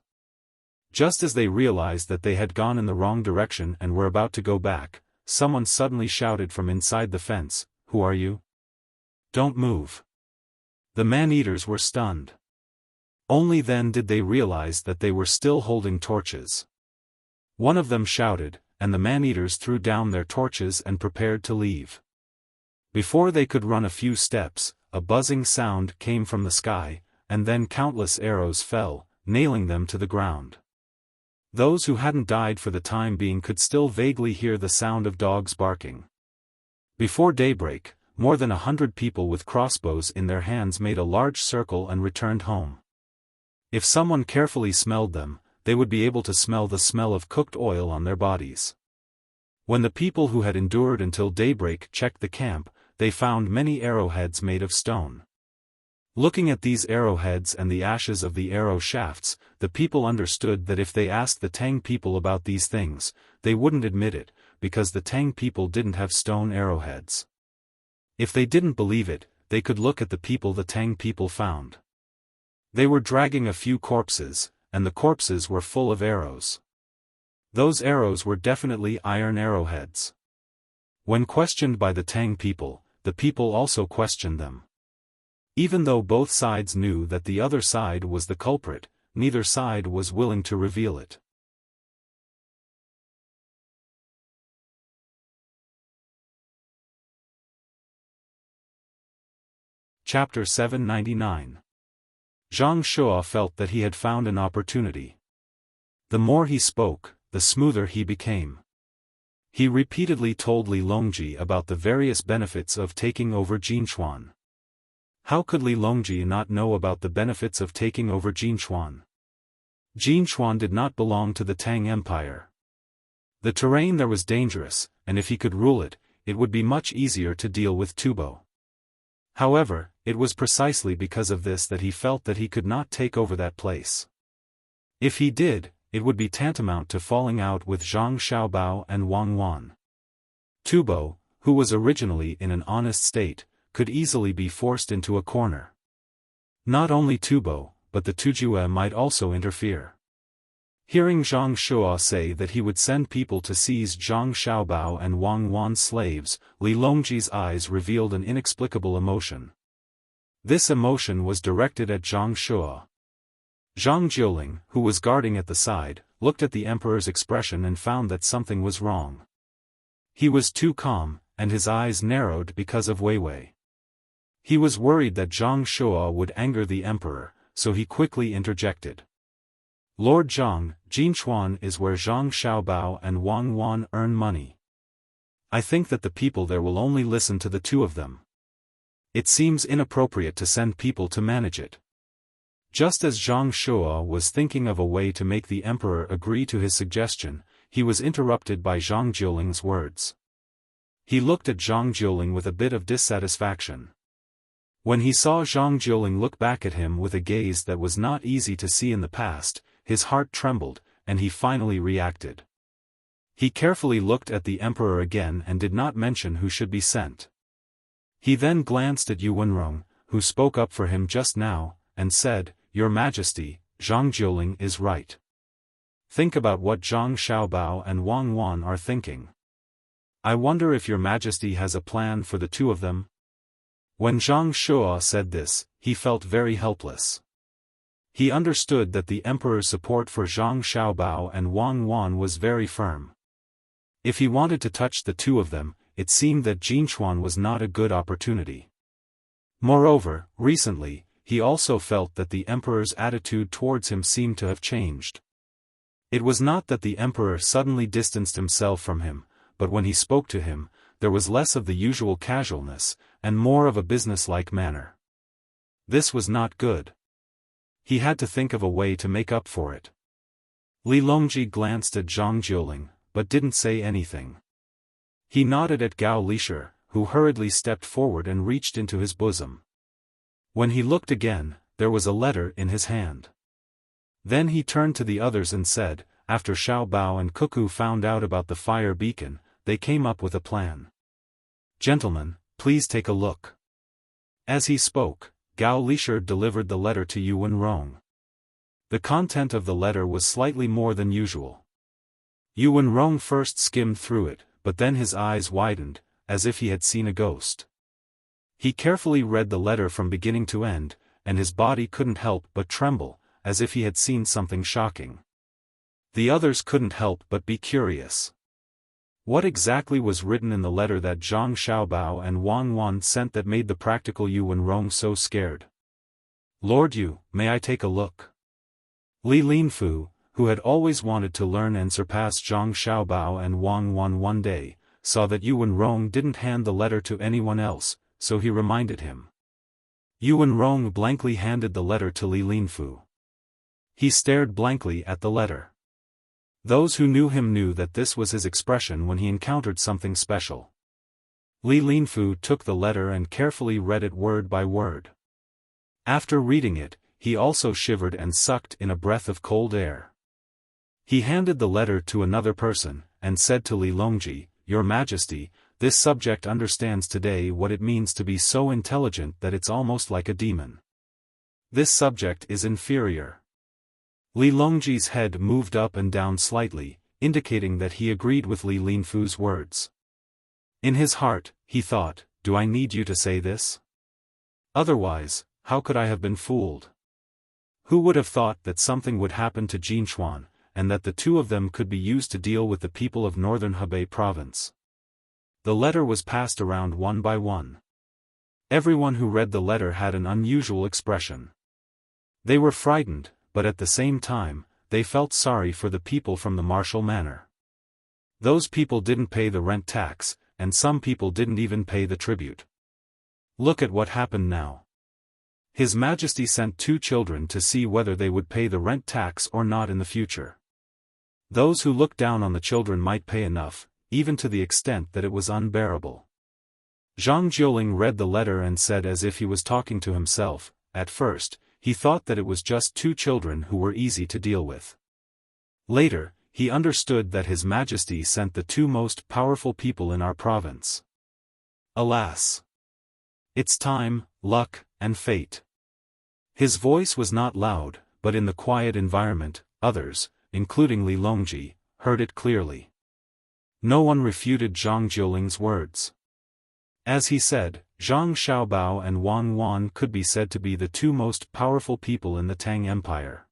Just as they realized that they had gone in the wrong direction and were about to go back, someone suddenly shouted from inside the fence, "Who are you? Don't move." The man-eaters were stunned. Only then did they realize that they were still holding torches. One of them shouted, and the man-eaters threw down their torches and prepared to leave. Before they could run a few steps, a buzzing sound came from the sky, and then countless arrows fell, nailing them to the ground. Those who hadn't died for the time being could still vaguely hear the sound of dogs barking. Before daybreak, more than 100 people with crossbows in their hands made a large circle and returned home. If someone carefully smelled them, they would be able to smell the smell of cooked oil on their bodies. When the people who had endured until daybreak checked the camp, they found many arrowheads made of stone. Looking at these arrowheads and the ashes of the arrow shafts, the people understood that if they asked the Tang people about these things, they wouldn't admit it, because the Tang people didn't have stone arrowheads. If they didn't believe it, they could look at the people the Tang people found. They were dragging a few corpses, and the corpses were full of arrows. Those arrows were definitely iron arrowheads. When questioned by the Tang people, the people also questioned them. Even though both sides knew that the other side was the culprit, neither side was willing to reveal it. Chapter 799. Zhang Shuo felt that he had found an opportunity. The more he spoke, the smoother he became. He repeatedly told Li Longji about the various benefits of taking over Jinchuan. How could Li Longji not know about the benefits of taking over Jinchuan? Jinchuan did not belong to the Tang Empire. The terrain there was dangerous, and if he could rule it, it would be much easier to deal with Tubo. However, it was precisely because of this that he felt that he could not take over that place. If he did, it would be tantamount to falling out with Zhang Xiaobao and Wang Wan. Tubo, who was originally in an honest state, could easily be forced into a corner. Not only Tubo, but the Tujue might also interfere. Hearing Zhang Shuo say that he would send people to seize Zhang Xiaobao and Wang Wan's slaves, Li Longji's eyes revealed an inexplicable emotion. This emotion was directed at Zhang Shuo. Zhang Jiuling, who was guarding at the side, looked at the emperor's expression and found that something was wrong. He was too calm, and his eyes narrowed because of Weiwei. He was worried that Zhang Shuo would anger the emperor, so he quickly interjected. "Lord Zhang, Jinchuan is where Zhang Xiaobao and Wang Wan earn money. I think that the people there will only listen to the two of them. It seems inappropriate to send people to manage it." Just as Zhang Shuo was thinking of a way to make the emperor agree to his suggestion, he was interrupted by Zhang Jiuling's words. He looked at Zhang Jiuling with a bit of dissatisfaction. When he saw Zhang Jiuling look back at him with a gaze that was not easy to see in the past, his heart trembled, and he finally reacted. He carefully looked at the emperor again and did not mention who should be sent. He then glanced at Yu Wenrong, who spoke up for him just now, and said, "Your Majesty, Zhang Jiuling is right. Think about what Zhang Xiaobao and Wang Wan are thinking. I wonder if your Majesty has a plan for the two of them?" When Zhang Shuo said this, he felt very helpless. He understood that the emperor's support for Zhang Xiaobao and Wang Wan was very firm. If he wanted to touch the two of them, it seemed that Jinchuan was not a good opportunity. Moreover, recently, he also felt that the emperor's attitude towards him seemed to have changed. It was not that the emperor suddenly distanced himself from him, but when he spoke to him, there was less of the usual casualness, and more of a businesslike manner. This was not good. He had to think of a way to make up for it. Li Longji glanced at Zhang Jiuling, but didn't say anything. He nodded at Gao Lisher, who hurriedly stepped forward and reached into his bosom. When he looked again, there was a letter in his hand. Then he turned to the others and said, after Xiao Bao and Cuckoo found out about the fire beacon, they came up with a plan. Gentlemen, please take a look. As he spoke, Gao Lisher delivered the letter to Yuan Rong. The content of the letter was slightly more than usual. Yuan Rong first skimmed through it, but then his eyes widened, as if he had seen a ghost. He carefully read the letter from beginning to end, and his body couldn't help but tremble, as if he had seen something shocking. The others couldn't help but be curious. What exactly was written in the letter that Zhang Xiaobao and Wang Wan sent that made the practical Yuan Rong so scared? Lord Yu, may I take a look? Li Linfu, who had always wanted to learn and surpass Zhang Xiaobao and Wang Wan one day, saw that Yuan Rong didn't hand the letter to anyone else, so he reminded him. Yuan Rong blankly handed the letter to Li Linfu. He stared blankly at the letter. Those who knew him knew that this was his expression when he encountered something special. Li Linfu took the letter and carefully read it word by word. After reading it, he also shivered and sucked in a breath of cold air. He handed the letter to another person, and said to Li Longji, Your Majesty, this subject understands today what it means to be so intelligent that it's almost like a demon. This subject is inferior. Li Longji's head moved up and down slightly, indicating that he agreed with Li Linfu's words. In his heart, he thought, do I need you to say this? Otherwise, how could I have been fooled? Who would have thought that something would happen to Jinchuan, and that the two of them could be used to deal with the people of northern Hebei province? The letter was passed around one by one. Everyone who read the letter had an unusual expression. They were frightened, but at the same time, they felt sorry for the people from the martial manor. Those people didn't pay the rent tax, and some people didn't even pay the tribute. Look at what happened now. His Majesty sent 2 children to see whether they would pay the rent tax or not in the future. Those who looked down on the children might pay enough, even to the extent that it was unbearable. Zhang Jiuling read the letter and said as if he was talking to himself, at first, he thought that it was just 2 children who were easy to deal with. Later, he understood that His Majesty sent the 2 most powerful people in our province. Alas! It's time, luck, and fate. His voice was not loud, but in the quiet environment, others, including Li Longji, heard it clearly. No one refuted Zhang Jiuling's words. As he said, Zhang Xiaobao and Wang Wan could be said to be the 2 most powerful people in the Tang Empire.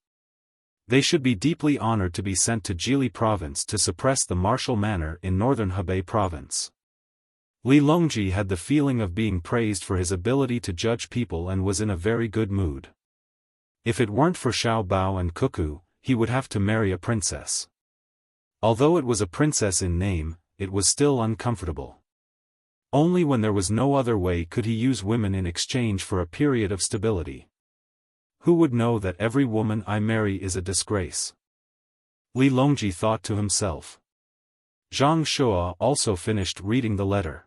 They should be deeply honored to be sent to Jili province to suppress the martial manor in northern Hebei province. Li Longji had the feeling of being praised for his ability to judge people and was in a very good mood. If it weren't for Xiao Bao and Cuckoo, he would have to marry a princess. Although it was a princess in name, it was still uncomfortable. Only when there was no other way could he use women in exchange for a period of stability. Who would know that every woman I marry is a disgrace? Li Longji thought to himself. Zhang Shua also finished reading the letter.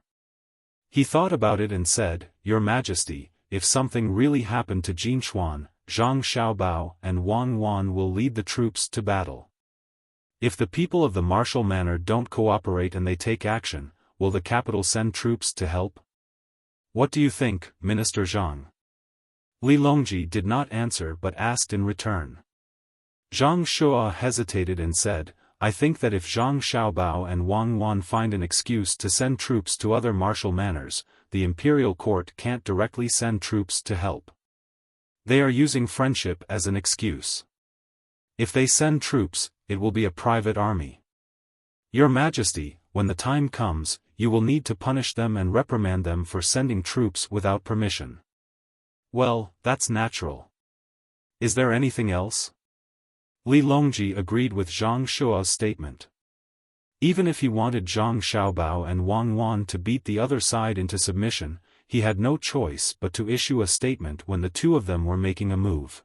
He thought about it and said, Your Majesty, if something really happened to Jinchuan, Zhang Xiaobao and Wang Wan will lead the troops to battle. If the people of the martial manor don't cooperate and they take action, will the capital send troops to help? What do you think, Minister Zhang? Li Longji did not answer but asked in return. Zhang Shua hesitated and said, I think that if Zhang Xiaobao and Wang Wan find an excuse to send troops to other martial manors, the imperial court can't directly send troops to help. They are using friendship as an excuse. If they send troops, it will be a private army. Your Majesty, when the time comes, you will need to punish them and reprimand them for sending troops without permission. Well, that's natural. Is there anything else? Li Longji agreed with Zhang Shua's statement. Even if he wanted Zhang Xiaobao and Wang Wan to beat the other side into submission, he had no choice but to issue a statement when the two of them were making a move.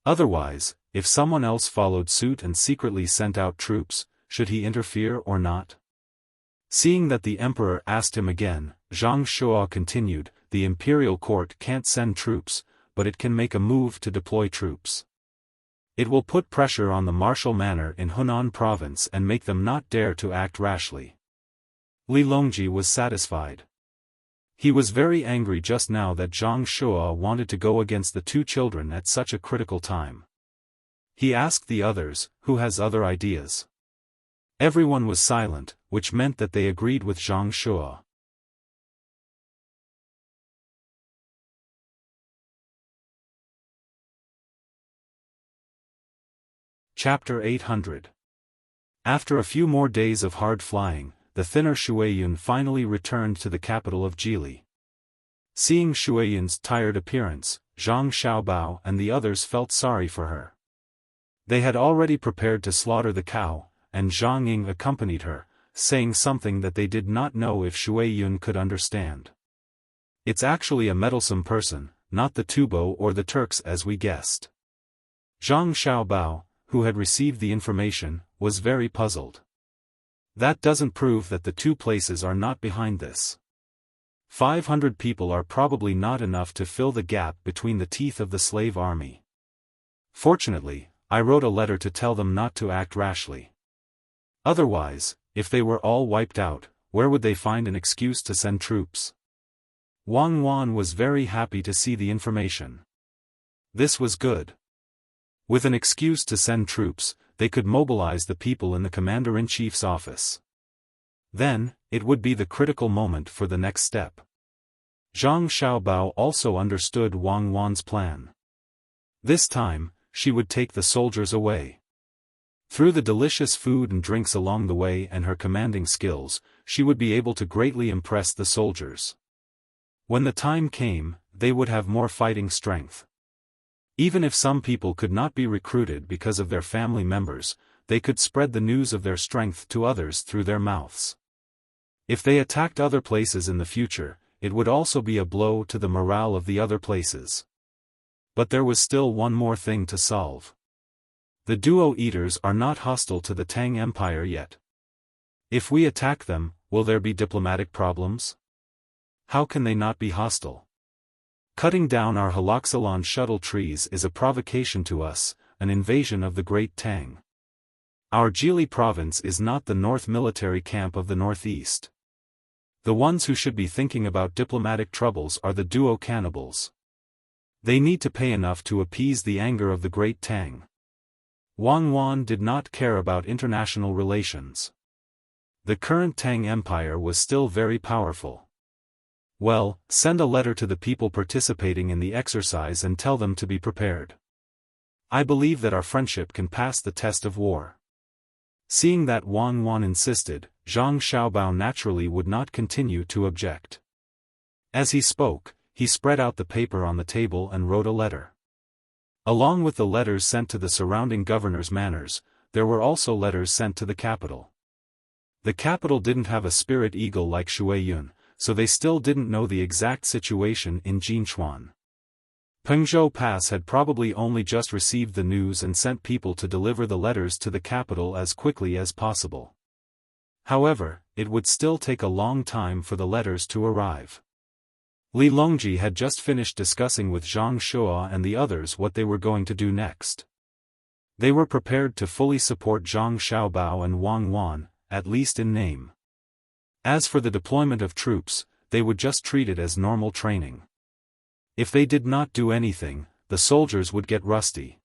Otherwise, if someone else followed suit and secretly sent out troops, should he interfere or not? Seeing that the emperor asked him again, Zhang Shuo continued, the imperial court can't send troops, but it can make a move to deploy troops. It will put pressure on the martial manor in Hunan province and make them not dare to act rashly. Li Longji was satisfied. He was very angry just now that Zhang Shuo wanted to go against the two children at such a critical time. He asked the others, who has other ideas? Everyone was silent, which meant that they agreed with Zhang Shuo. Chapter 800. After a few more days of hard flying, the thinner Shuiyun finally returned to the capital of Jili. Seeing Shuiyun's tired appearance, Zhang Xiaobao and the others felt sorry for her. They had already prepared to slaughter the cow, and Zhang Ying accompanied her, saying something that they did not know if Shuiyun could understand. It's actually a meddlesome person, not the Tubo or the Turks as we guessed. Zhang Xiaobao, who had received the information, was very puzzled. That doesn't prove that the two places are not behind this. 500 people are probably not enough to fill the gap between the teeth of the slave army. Fortunately, I wrote a letter to tell them not to act rashly. Otherwise, if they were all wiped out, where would they find an excuse to send troops? Wang Wan was very happy to see the information. This was good. With an excuse to send troops, they could mobilize the people in the commander-in-chief's office. Then, it would be the critical moment for the next step. Zhang Xiaobao also understood Wang Wan's plan. This time, she would take the soldiers away. Through the delicious food and drinks along the way and her commanding skills, she would be able to greatly impress the soldiers. When the time came, they would have more fighting strength. Even if some people could not be recruited because of their family members, they could spread the news of their strength to others through their mouths. If they attacked other places in the future, it would also be a blow to the morale of the other places. But there was still one more thing to solve. The Duo Eaters are not hostile to the Tang Empire yet. If we attack them, will there be diplomatic problems? How can they not be hostile? Cutting down our haloxylon shuttle trees is a provocation to us, an invasion of the Great Tang. Our Jili province is not the North military camp of the Northeast. The ones who should be thinking about diplomatic troubles are the Duo cannibals. They need to pay enough to appease the anger of the Great Tang. Wang Wan did not care about international relations. The current Tang Empire was still very powerful. Well, send a letter to the people participating in the exercise and tell them to be prepared. I believe that our friendship can pass the test of war. Seeing that Wang Wan insisted, Zhang Xiaobao naturally would not continue to object. As he spoke, he spread out the paper on the table and wrote a letter. Along with the letters sent to the surrounding governors' manors, there were also letters sent to the capital. The capital didn't have a spirit eagle like Shuiyun, so they still didn't know the exact situation in Jinchuan. Pengzhou Pass had probably only just received the news and sent people to deliver the letters to the capital as quickly as possible. However, it would still take a long time for the letters to arrive. Li Longji had just finished discussing with Zhang Shuo and the others what they were going to do next. They were prepared to fully support Zhang Xiaobao and Wang Wan, at least in name. As for the deployment of troops, they would just treat it as normal training. If they did not do anything, the soldiers would get rusty.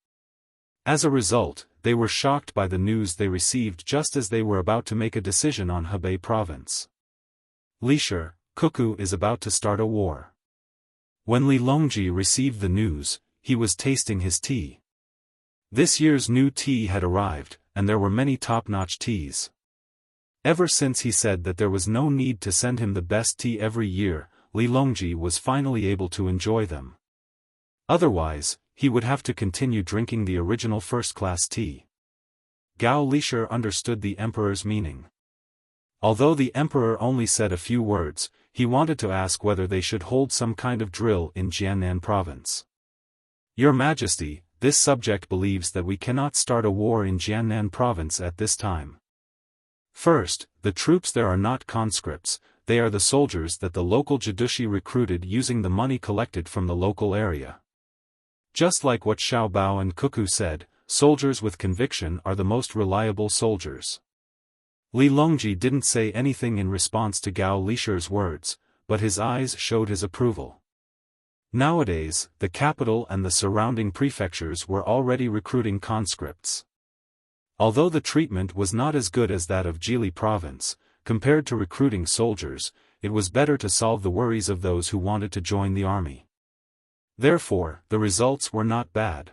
As a result, they were shocked by the news they received just as they were about to make a decision on Hebei province. Lisher, Cuckoo is about to start a war. When Li Longji received the news, he was tasting his tea. This year's new tea had arrived, and there were many top-notch teas. Ever since he said that there was no need to send him the best tea every year, Li Longji was finally able to enjoy them. Otherwise, he would have to continue drinking the original first-class tea. Gao Lisher understood the emperor's meaning. Although the emperor only said a few words, he wanted to ask whether they should hold some kind of drill in Jiannan province. Your Majesty, this subject believes that we cannot start a war in Jiannan province at this time. First, the troops there are not conscripts, they are the soldiers that the local judici recruited using the money collected from the local area. Just like what Xiao Bao and Cuckoo said, soldiers with conviction are the most reliable soldiers. Li Longji didn't say anything in response to Gao Lisher's words, but his eyes showed his approval. Nowadays, the capital and the surrounding prefectures were already recruiting conscripts. Although the treatment was not as good as that of Jili province, compared to recruiting soldiers, it was better to solve the worries of those who wanted to join the army. Therefore, the results were not bad.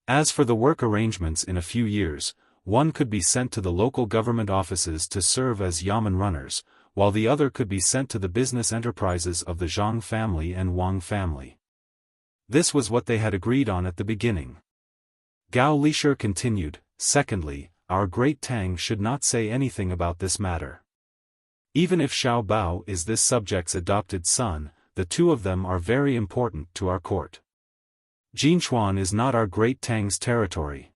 As for the work arrangements in a few years, one could be sent to the local government offices to serve as yamen runners, while the other could be sent to the business enterprises of the Zhang family and Wang family. This was what they had agreed on at the beginning. Gao Lisher continued, secondly, our great Tang should not say anything about this matter. Even if Xiao Bao is this subject's adopted son, the two of them are very important to our court. Jinchuan is not our great Tang's territory.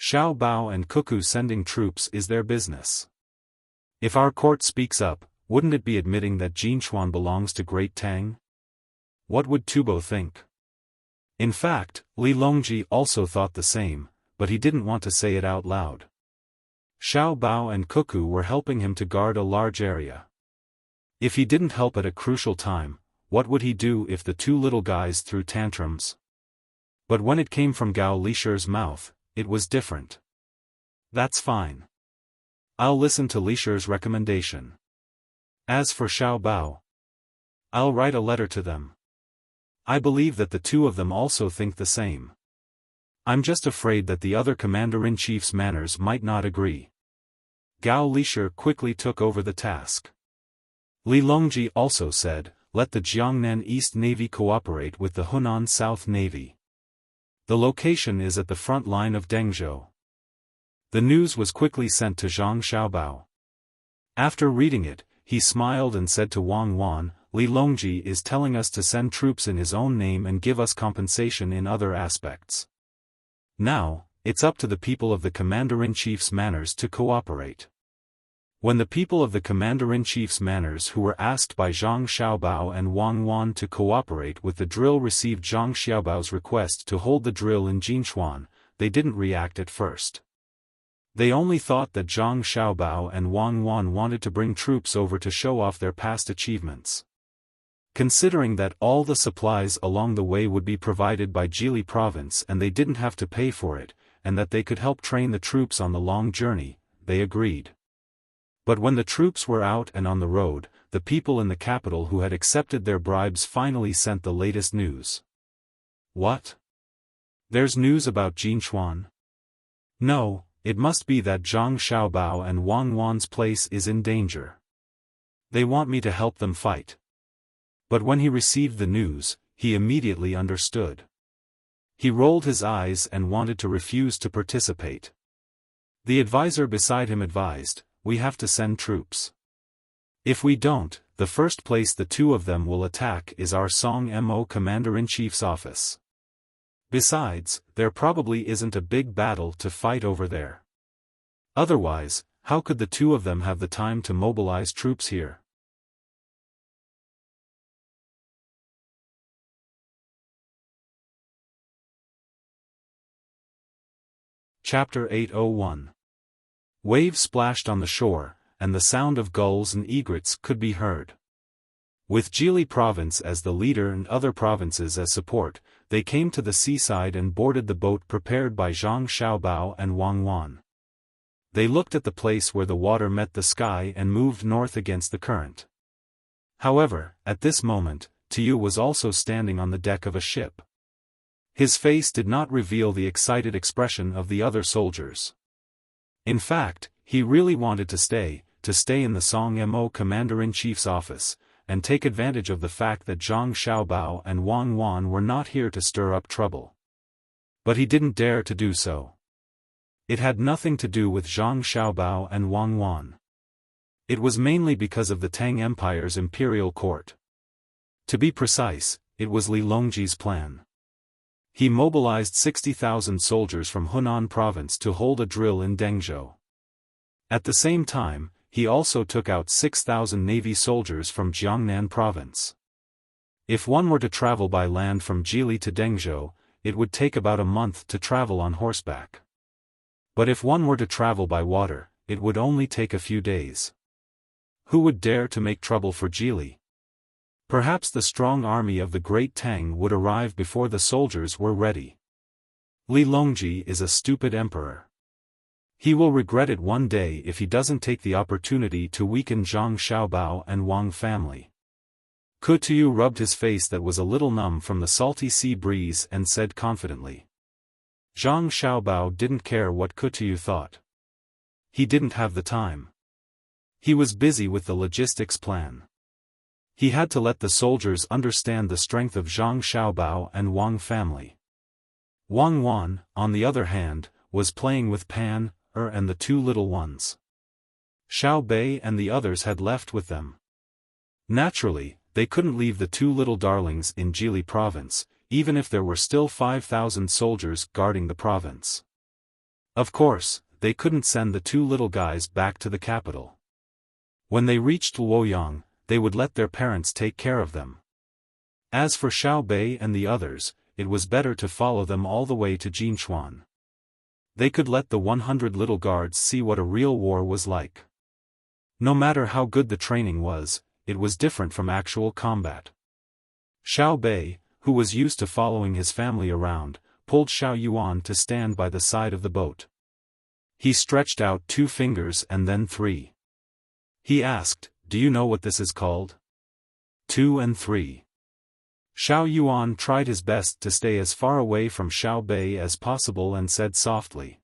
Xiao Bao and Cuckoo sending troops is their business. If our court speaks up, wouldn't it be admitting that Jinchuan belongs to Great Tang? What would Tubo think? In fact, Li Longji also thought the same, but he didn't want to say it out loud. Xiao Bao and Cuckoo were helping him to guard a large area. If he didn't help at a crucial time, what would he do if the two little guys threw tantrums? But when it came from Gao Lisher's mouth, it was different. That's fine. I'll listen to Lisher's recommendation. As for Xiao Bao, I'll write a letter to them. I believe that the two of them also think the same. I'm just afraid that the other commander-in-chief's manners might not agree. Gao Lisher quickly took over the task. Li Longji also said, let the Jiangnan East Navy cooperate with the Hunan South Navy. The location is at the front line of Dengzhou. The news was quickly sent to Zhang Xiaobao. After reading it, he smiled and said to Wang Wan, Li Longji is telling us to send troops in his own name and give us compensation in other aspects. Now, it's up to the people of the Commander-in-Chief's manors to cooperate. When the people of the Commander-in-Chief's manors who were asked by Zhang Xiaobao and Wang Wan to cooperate with the drill received Zhang Xiaobao's request to hold the drill in Jinchuan, they didn't react at first. They only thought that Zhang Xiaobao and Wang Wan wanted to bring troops over to show off their past achievements. Considering that all the supplies along the way would be provided by Jili province and they didn't have to pay for it, and that they could help train the troops on the long journey, they agreed. But when the troops were out and on the road, the people in the capital who had accepted their bribes finally sent the latest news. What? There's news about Jinchuan? No, it must be that Zhang Xiaobao and Wang Wan's place is in danger. They want me to help them fight. But when he received the news, he immediately understood. He rolled his eyes and wanted to refuse to participate. The advisor beside him advised, we have to send troops. If we don't, the first place the two of them will attack is our Song Mo Commander-in-Chief's office. Besides, there probably isn't a big battle to fight over there. Otherwise, how could the two of them have the time to mobilize troops here? Chapter 801. Waves splashed on the shore, and the sound of gulls and egrets could be heard. With Jili province as the leader and other provinces as support, they came to the seaside and boarded the boat prepared by Zhang Xiaobao and Wang Wan. They looked at the place where the water met the sky and moved north against the current. However, at this moment, Tiu was also standing on the deck of a ship. His face did not reveal the excited expression of the other soldiers. In fact, he really wanted to stay in the Song Mo Commander-in-Chief's office, and take advantage of the fact that Zhang Xiaobao and Wang Wan were not here to stir up trouble. But he didn't dare to do so. It had nothing to do with Zhang Xiaobao and Wang Wan. It was mainly because of the Tang Empire's imperial court. To be precise, it was Li Longji's plan. He mobilized 60,000 soldiers from Hunan province to hold a drill in Dengzhou. At the same time, he also took out 6,000 navy soldiers from Jiangnan province. If one were to travel by land from Jili to Dengzhou, it would take about a month to travel on horseback. But if one were to travel by water, it would only take a few days. Who would dare to make trouble for Jili? Perhaps the strong army of the great Tang would arrive before the soldiers were ready. Li Longji is a stupid emperor. He will regret it one day if he doesn't take the opportunity to weaken Zhang Xiaobao and Wang family. Kutuyu rubbed his face that was a little numb from the salty sea breeze and said confidently. Zhang Xiaobao didn't care what Kutuyu thought. He didn't have the time. He was busy with the logistics plan. He had to let the soldiers understand the strength of Zhang Xiaobao and Wang family. Wang Wan, on the other hand, was playing with Pan, and the two little ones. Xiao Bei and the others had left with them. Naturally, they couldn't leave the two little darlings in Jili province, even if there were still 5,000 soldiers guarding the province. Of course, they couldn't send the two little guys back to the capital. When they reached Luoyang, they would let their parents take care of them. As for Xiao Bei and the others, it was better to follow them all the way to Jinchuan. They could let the 100 little guards see what a real war was like. No matter how good the training was, it was different from actual combat. Xiao Bei, who was used to following his family around, pulled Xiao Yuan to stand by the side of the boat. He stretched out 2 fingers and then 3. He asked, "Do you know what this is called?" 2 and 3. Xiao Yuan tried his best to stay as far away from Xiao Bei as possible and said softly.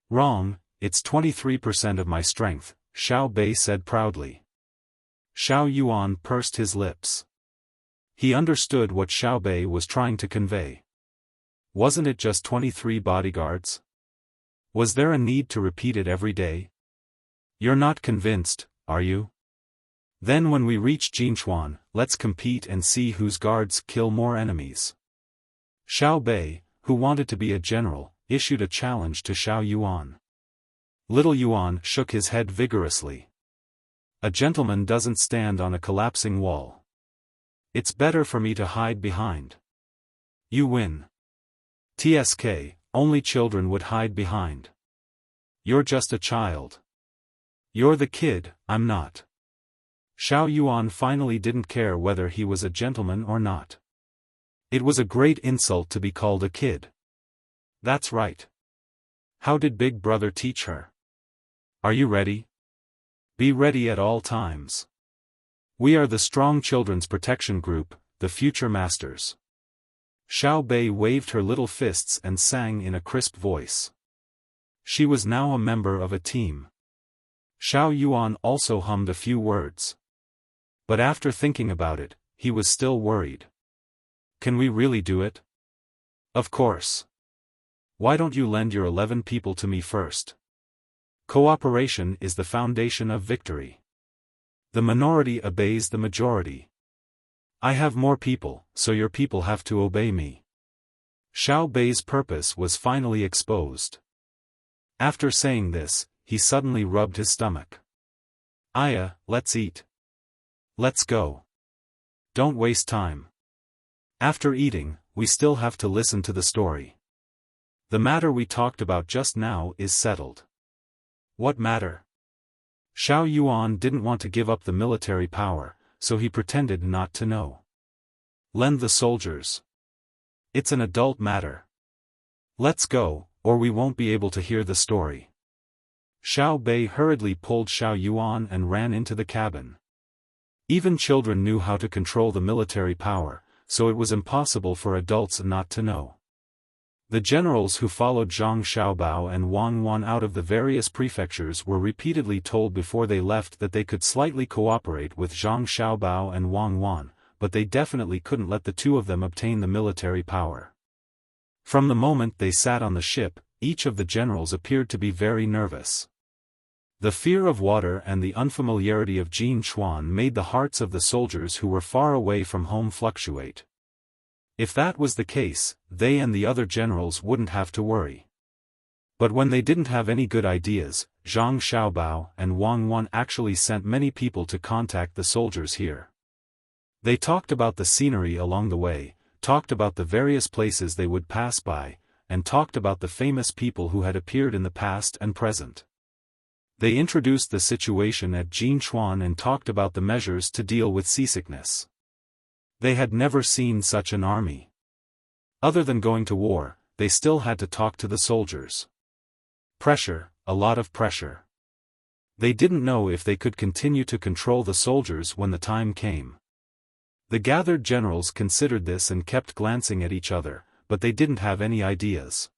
"Wrong, it's 23% of my strength," Xiao Bei said proudly. Xiao Yuan pursed his lips. He understood what Xiao Bei was trying to convey. Wasn't it just 23 bodyguards? Was there a need to repeat it every day? You're not convinced, are you? Then when we reach Jinchuan, let's compete and see whose guards kill more enemies. Xiao Bei, who wanted to be a general, issued a challenge to Xiao Yuan. Little Yuan shook his head vigorously. A gentleman doesn't stand on a collapsing wall. It's better for me to hide behind. You win. TSK, only children would hide behind. You're just a child. You're the kid, I'm not. Xiao Yuan finally didn't care whether he was a gentleman or not. It was a great insult to be called a kid. That's right. How did Big Brother teach her? Are you ready? Be ready at all times. We are the Strong Children's Protection Group, the future masters. Xiao Bei waved her little fists and sang in a crisp voice. She was now a member of a team. Xiao Yuan also hummed a few words. But after thinking about it, he was still worried. Can we really do it? Of course. Why don't you lend your 11 people to me first? Cooperation is the foundation of victory. The minority obeys the majority. I have more people, so your people have to obey me. Xiao Bei's purpose was finally exposed. After saying this, he suddenly rubbed his stomach. Aya, let's eat. Let's go. Don't waste time. After eating, we still have to listen to the story. The matter we talked about just now is settled. What matter? Xiao Yuan didn't want to give up the military power, so he pretended not to know. Lend the soldiers. It's an adult matter. Let's go, or we won't be able to hear the story. Xiao Bei hurriedly pulled Xiao Yuan and ran into the cabin. Even children knew how to control the military power, so it was impossible for adults not to know. The generals who followed Zhang Xiaobao and Wang Wan out of the various prefectures were repeatedly told before they left that they could slightly cooperate with Zhang Xiaobao and Wang Wan, but they definitely couldn't let the two of them obtain the military power. From the moment they sat on the ship, each of the generals appeared to be very nervous. The fear of water and the unfamiliarity of Jin Chuan made the hearts of the soldiers who were far away from home fluctuate. If that was the case, they and the other generals wouldn't have to worry. But when they didn't have any good ideas, Zhang Xiaobao and Wang Wan actually sent many people to contact the soldiers here. They talked about the scenery along the way, talked about the various places they would pass by, and talked about the famous people who had appeared in the past and present. They introduced the situation at Jinchuan and talked about the measures to deal with seasickness. They had never seen such an army. Other than going to war, they still had to talk to the soldiers. Pressure, a lot of pressure. They didn't know if they could continue to control the soldiers when the time came. The gathered generals considered this and kept glancing at each other, but they didn't have any ideas.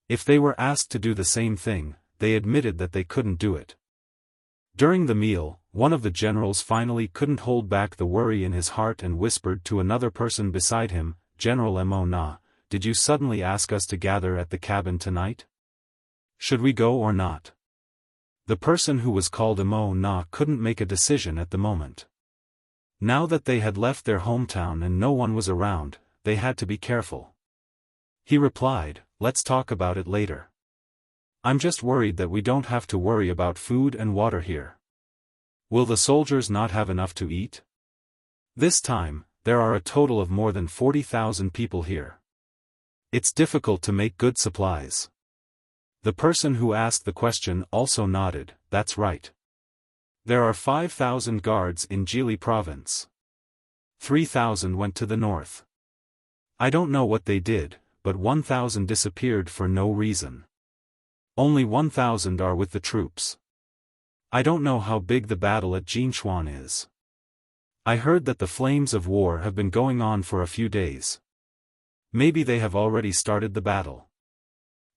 If they were asked to do the same thing, they admitted that they couldn't do it. During the meal, one of the generals finally couldn't hold back the worry in his heart and whispered to another person beside him, "General Mo Na, did you suddenly ask us to gather at the cabin tonight? Should we go or not?" The person who was called Mo Na couldn't make a decision at the moment. Now that they had left their hometown and no one was around, they had to be careful. He replied, "Let's talk about it later. I'm just worried that we don't have to worry about food and water here. Will the soldiers not have enough to eat? This time, there are a total of more than 40,000 people here. It's difficult to make good supplies." The person who asked the question also nodded, "That's right. There are 5,000 guards in Jili province. 3,000 went to the north. I don't know what they did, but 1,000 disappeared for no reason. Only 1,000 are with the troops. I don't know how big the battle at Jinchuan is. I heard that the flames of war have been going on for a few days. Maybe they have already started the battle.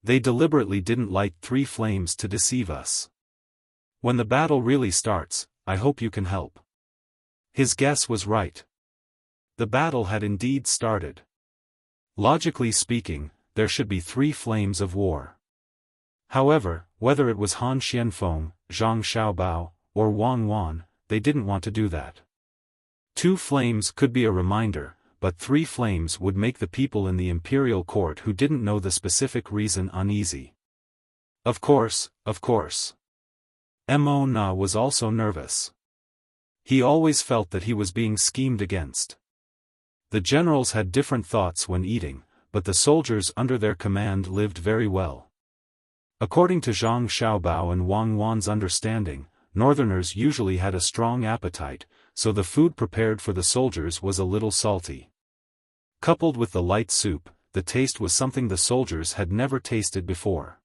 They deliberately didn't light 3 flames to deceive us. When the battle really starts, I hope you can help." His guess was right. The battle had indeed started. Logically speaking, there should be 3 flames of war. However, whether it was Han Xianfeng, Zhang Xiaobao, or Wang Wan, they didn't want to do that. 2 flames could be a reminder, but 3 flames would make the people in the imperial court who didn't know the specific reason uneasy. Of course. Mo Na was also nervous. He always felt that he was being schemed against. The generals had different thoughts when eating, but the soldiers under their command lived very well. According to Zhang Xiaobao and Wang Wan's understanding, northerners usually had a strong appetite, so the food prepared for the soldiers was a little salty. Coupled with the light soup, the taste was something the soldiers had never tasted before.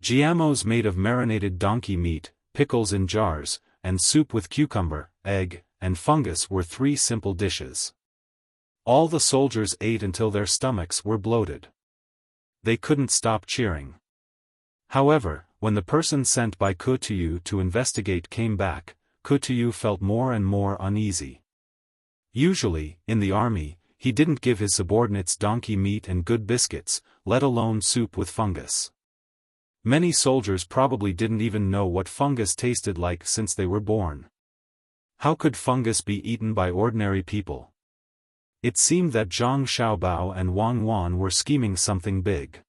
Giamos made of marinated donkey meat, pickles in jars, and soup with cucumber, egg, and fungus were 3 simple dishes. All the soldiers ate until their stomachs were bloated. They couldn't stop cheering. However, when the person sent by Kutuyu to investigate came back, Kutuyu felt more and more uneasy. Usually, in the army, he didn't give his subordinates donkey meat and good biscuits, let alone soup with fungus. Many soldiers probably didn't even know what fungus tasted like since they were born. How could fungus be eaten by ordinary people? It seemed that Zhang Xiaobao and Wang Wan were scheming something big.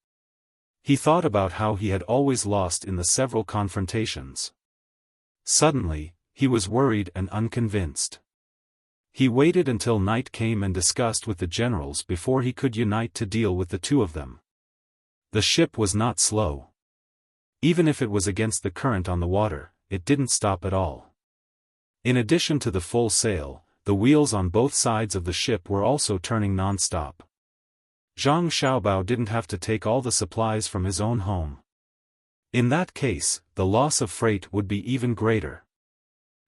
He thought about how he had always lost in the several confrontations. Suddenly, he was worried and unconvinced. He waited until night came and discussed with the generals before he could unite to deal with the 2 of them. The ship was not slow. Even if it was against the current on the water, it didn't stop at all. In addition to the full sail, the wheels on both sides of the ship were also turning non-stop. Zhang Xiaobao didn't have to take all the supplies from his own home. In that case, the loss of freight would be even greater.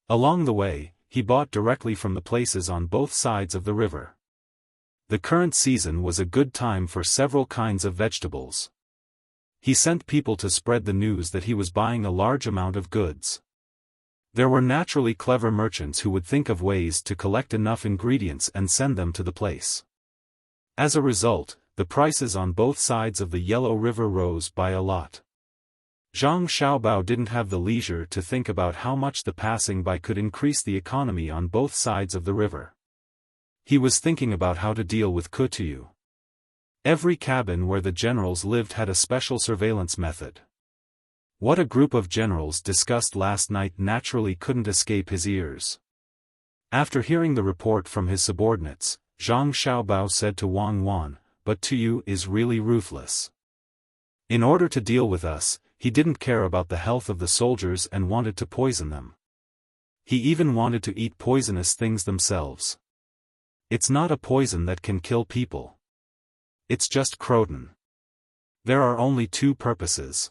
Along the way, he bought directly from the places on both sides of the river. The current season was a good time for several kinds of vegetables. He sent people to spread the news that he was buying a large amount of goods. There were naturally clever merchants who would think of ways to collect enough ingredients and send them to the place. As a result, the prices on both sides of the Yellow River rose by a lot. Zhang Xiaobao didn't have the leisure to think about how much the passing by could increase the economy on both sides of the river. He was thinking about how to deal with Kutuyu. Every cabin where the generals lived had a special surveillance method. What a group of generals discussed last night naturally couldn't escape his ears. After hearing the report from his subordinates, Zhang Xiaobao said to Wang Wan, "But Tuyu is really ruthless. In order to deal with us, he didn't care about the health of the soldiers and wanted to poison them. He even wanted to eat poisonous things themselves. It's not a poison that can kill people. It's just croton. There are only two purposes.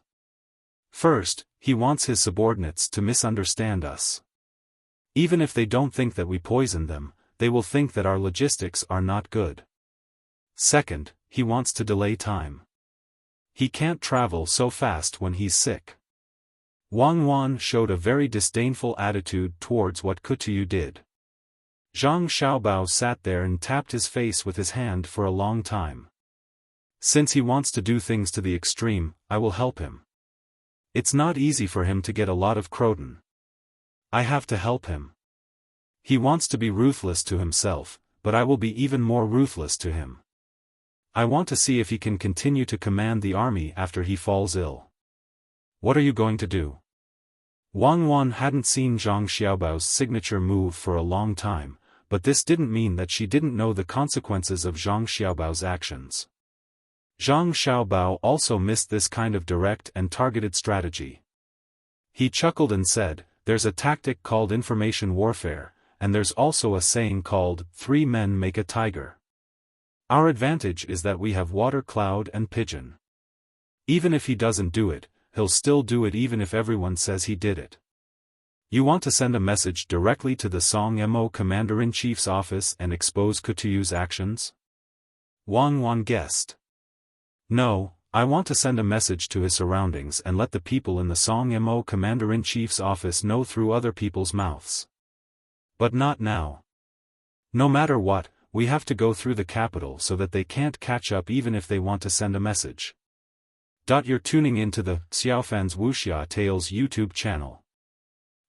First, he wants his subordinates to misunderstand us. Even if they don't think that we poisoned them, they will think that our logistics are not good. Second, he wants to delay time. He can't travel so fast when he's sick." Wang Wan showed a very disdainful attitude towards what Kutuyu did. Zhang Xiaobao sat there and tapped his face with his hand for a long time. "Since he wants to do things to the extreme, I will help him. It's not easy for him to get a lot of croton. I have to help him. He wants to be ruthless to himself, but I will be even more ruthless to him. I want to see if he can continue to command the army after he falls ill." "What are you going to do?" Wang Wan hadn't seen Zhang Xiaobao's signature move for a long time, but this didn't mean that she didn't know the consequences of Zhang Xiaobao's actions. Zhang Xiaobao also missed this kind of direct and targeted strategy. He chuckled and said, "There's a tactic called information warfare, and there's also a saying called, 3 men make a tiger. Our advantage is that we have water cloud and pigeon. Even if he doesn't do it, he'll still do it even if everyone says he did it. You want to send a message directly to the Song-Mo Commander-in-Chief's office and expose Kutuyu's actions?" Wang Wan guessed. "No, I want to send a message to his surroundings and let the people in the Song-Mo Commander-in-Chief's office know through other people's mouths. But not now. No matter what, we have to go through the capital so that they can't catch up even if they want to send a message." You're tuning into the Xiaofan's Wuxia Tales YouTube channel.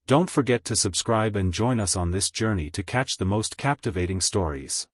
Don't forget to subscribe and join us on this journey to catch the most captivating stories.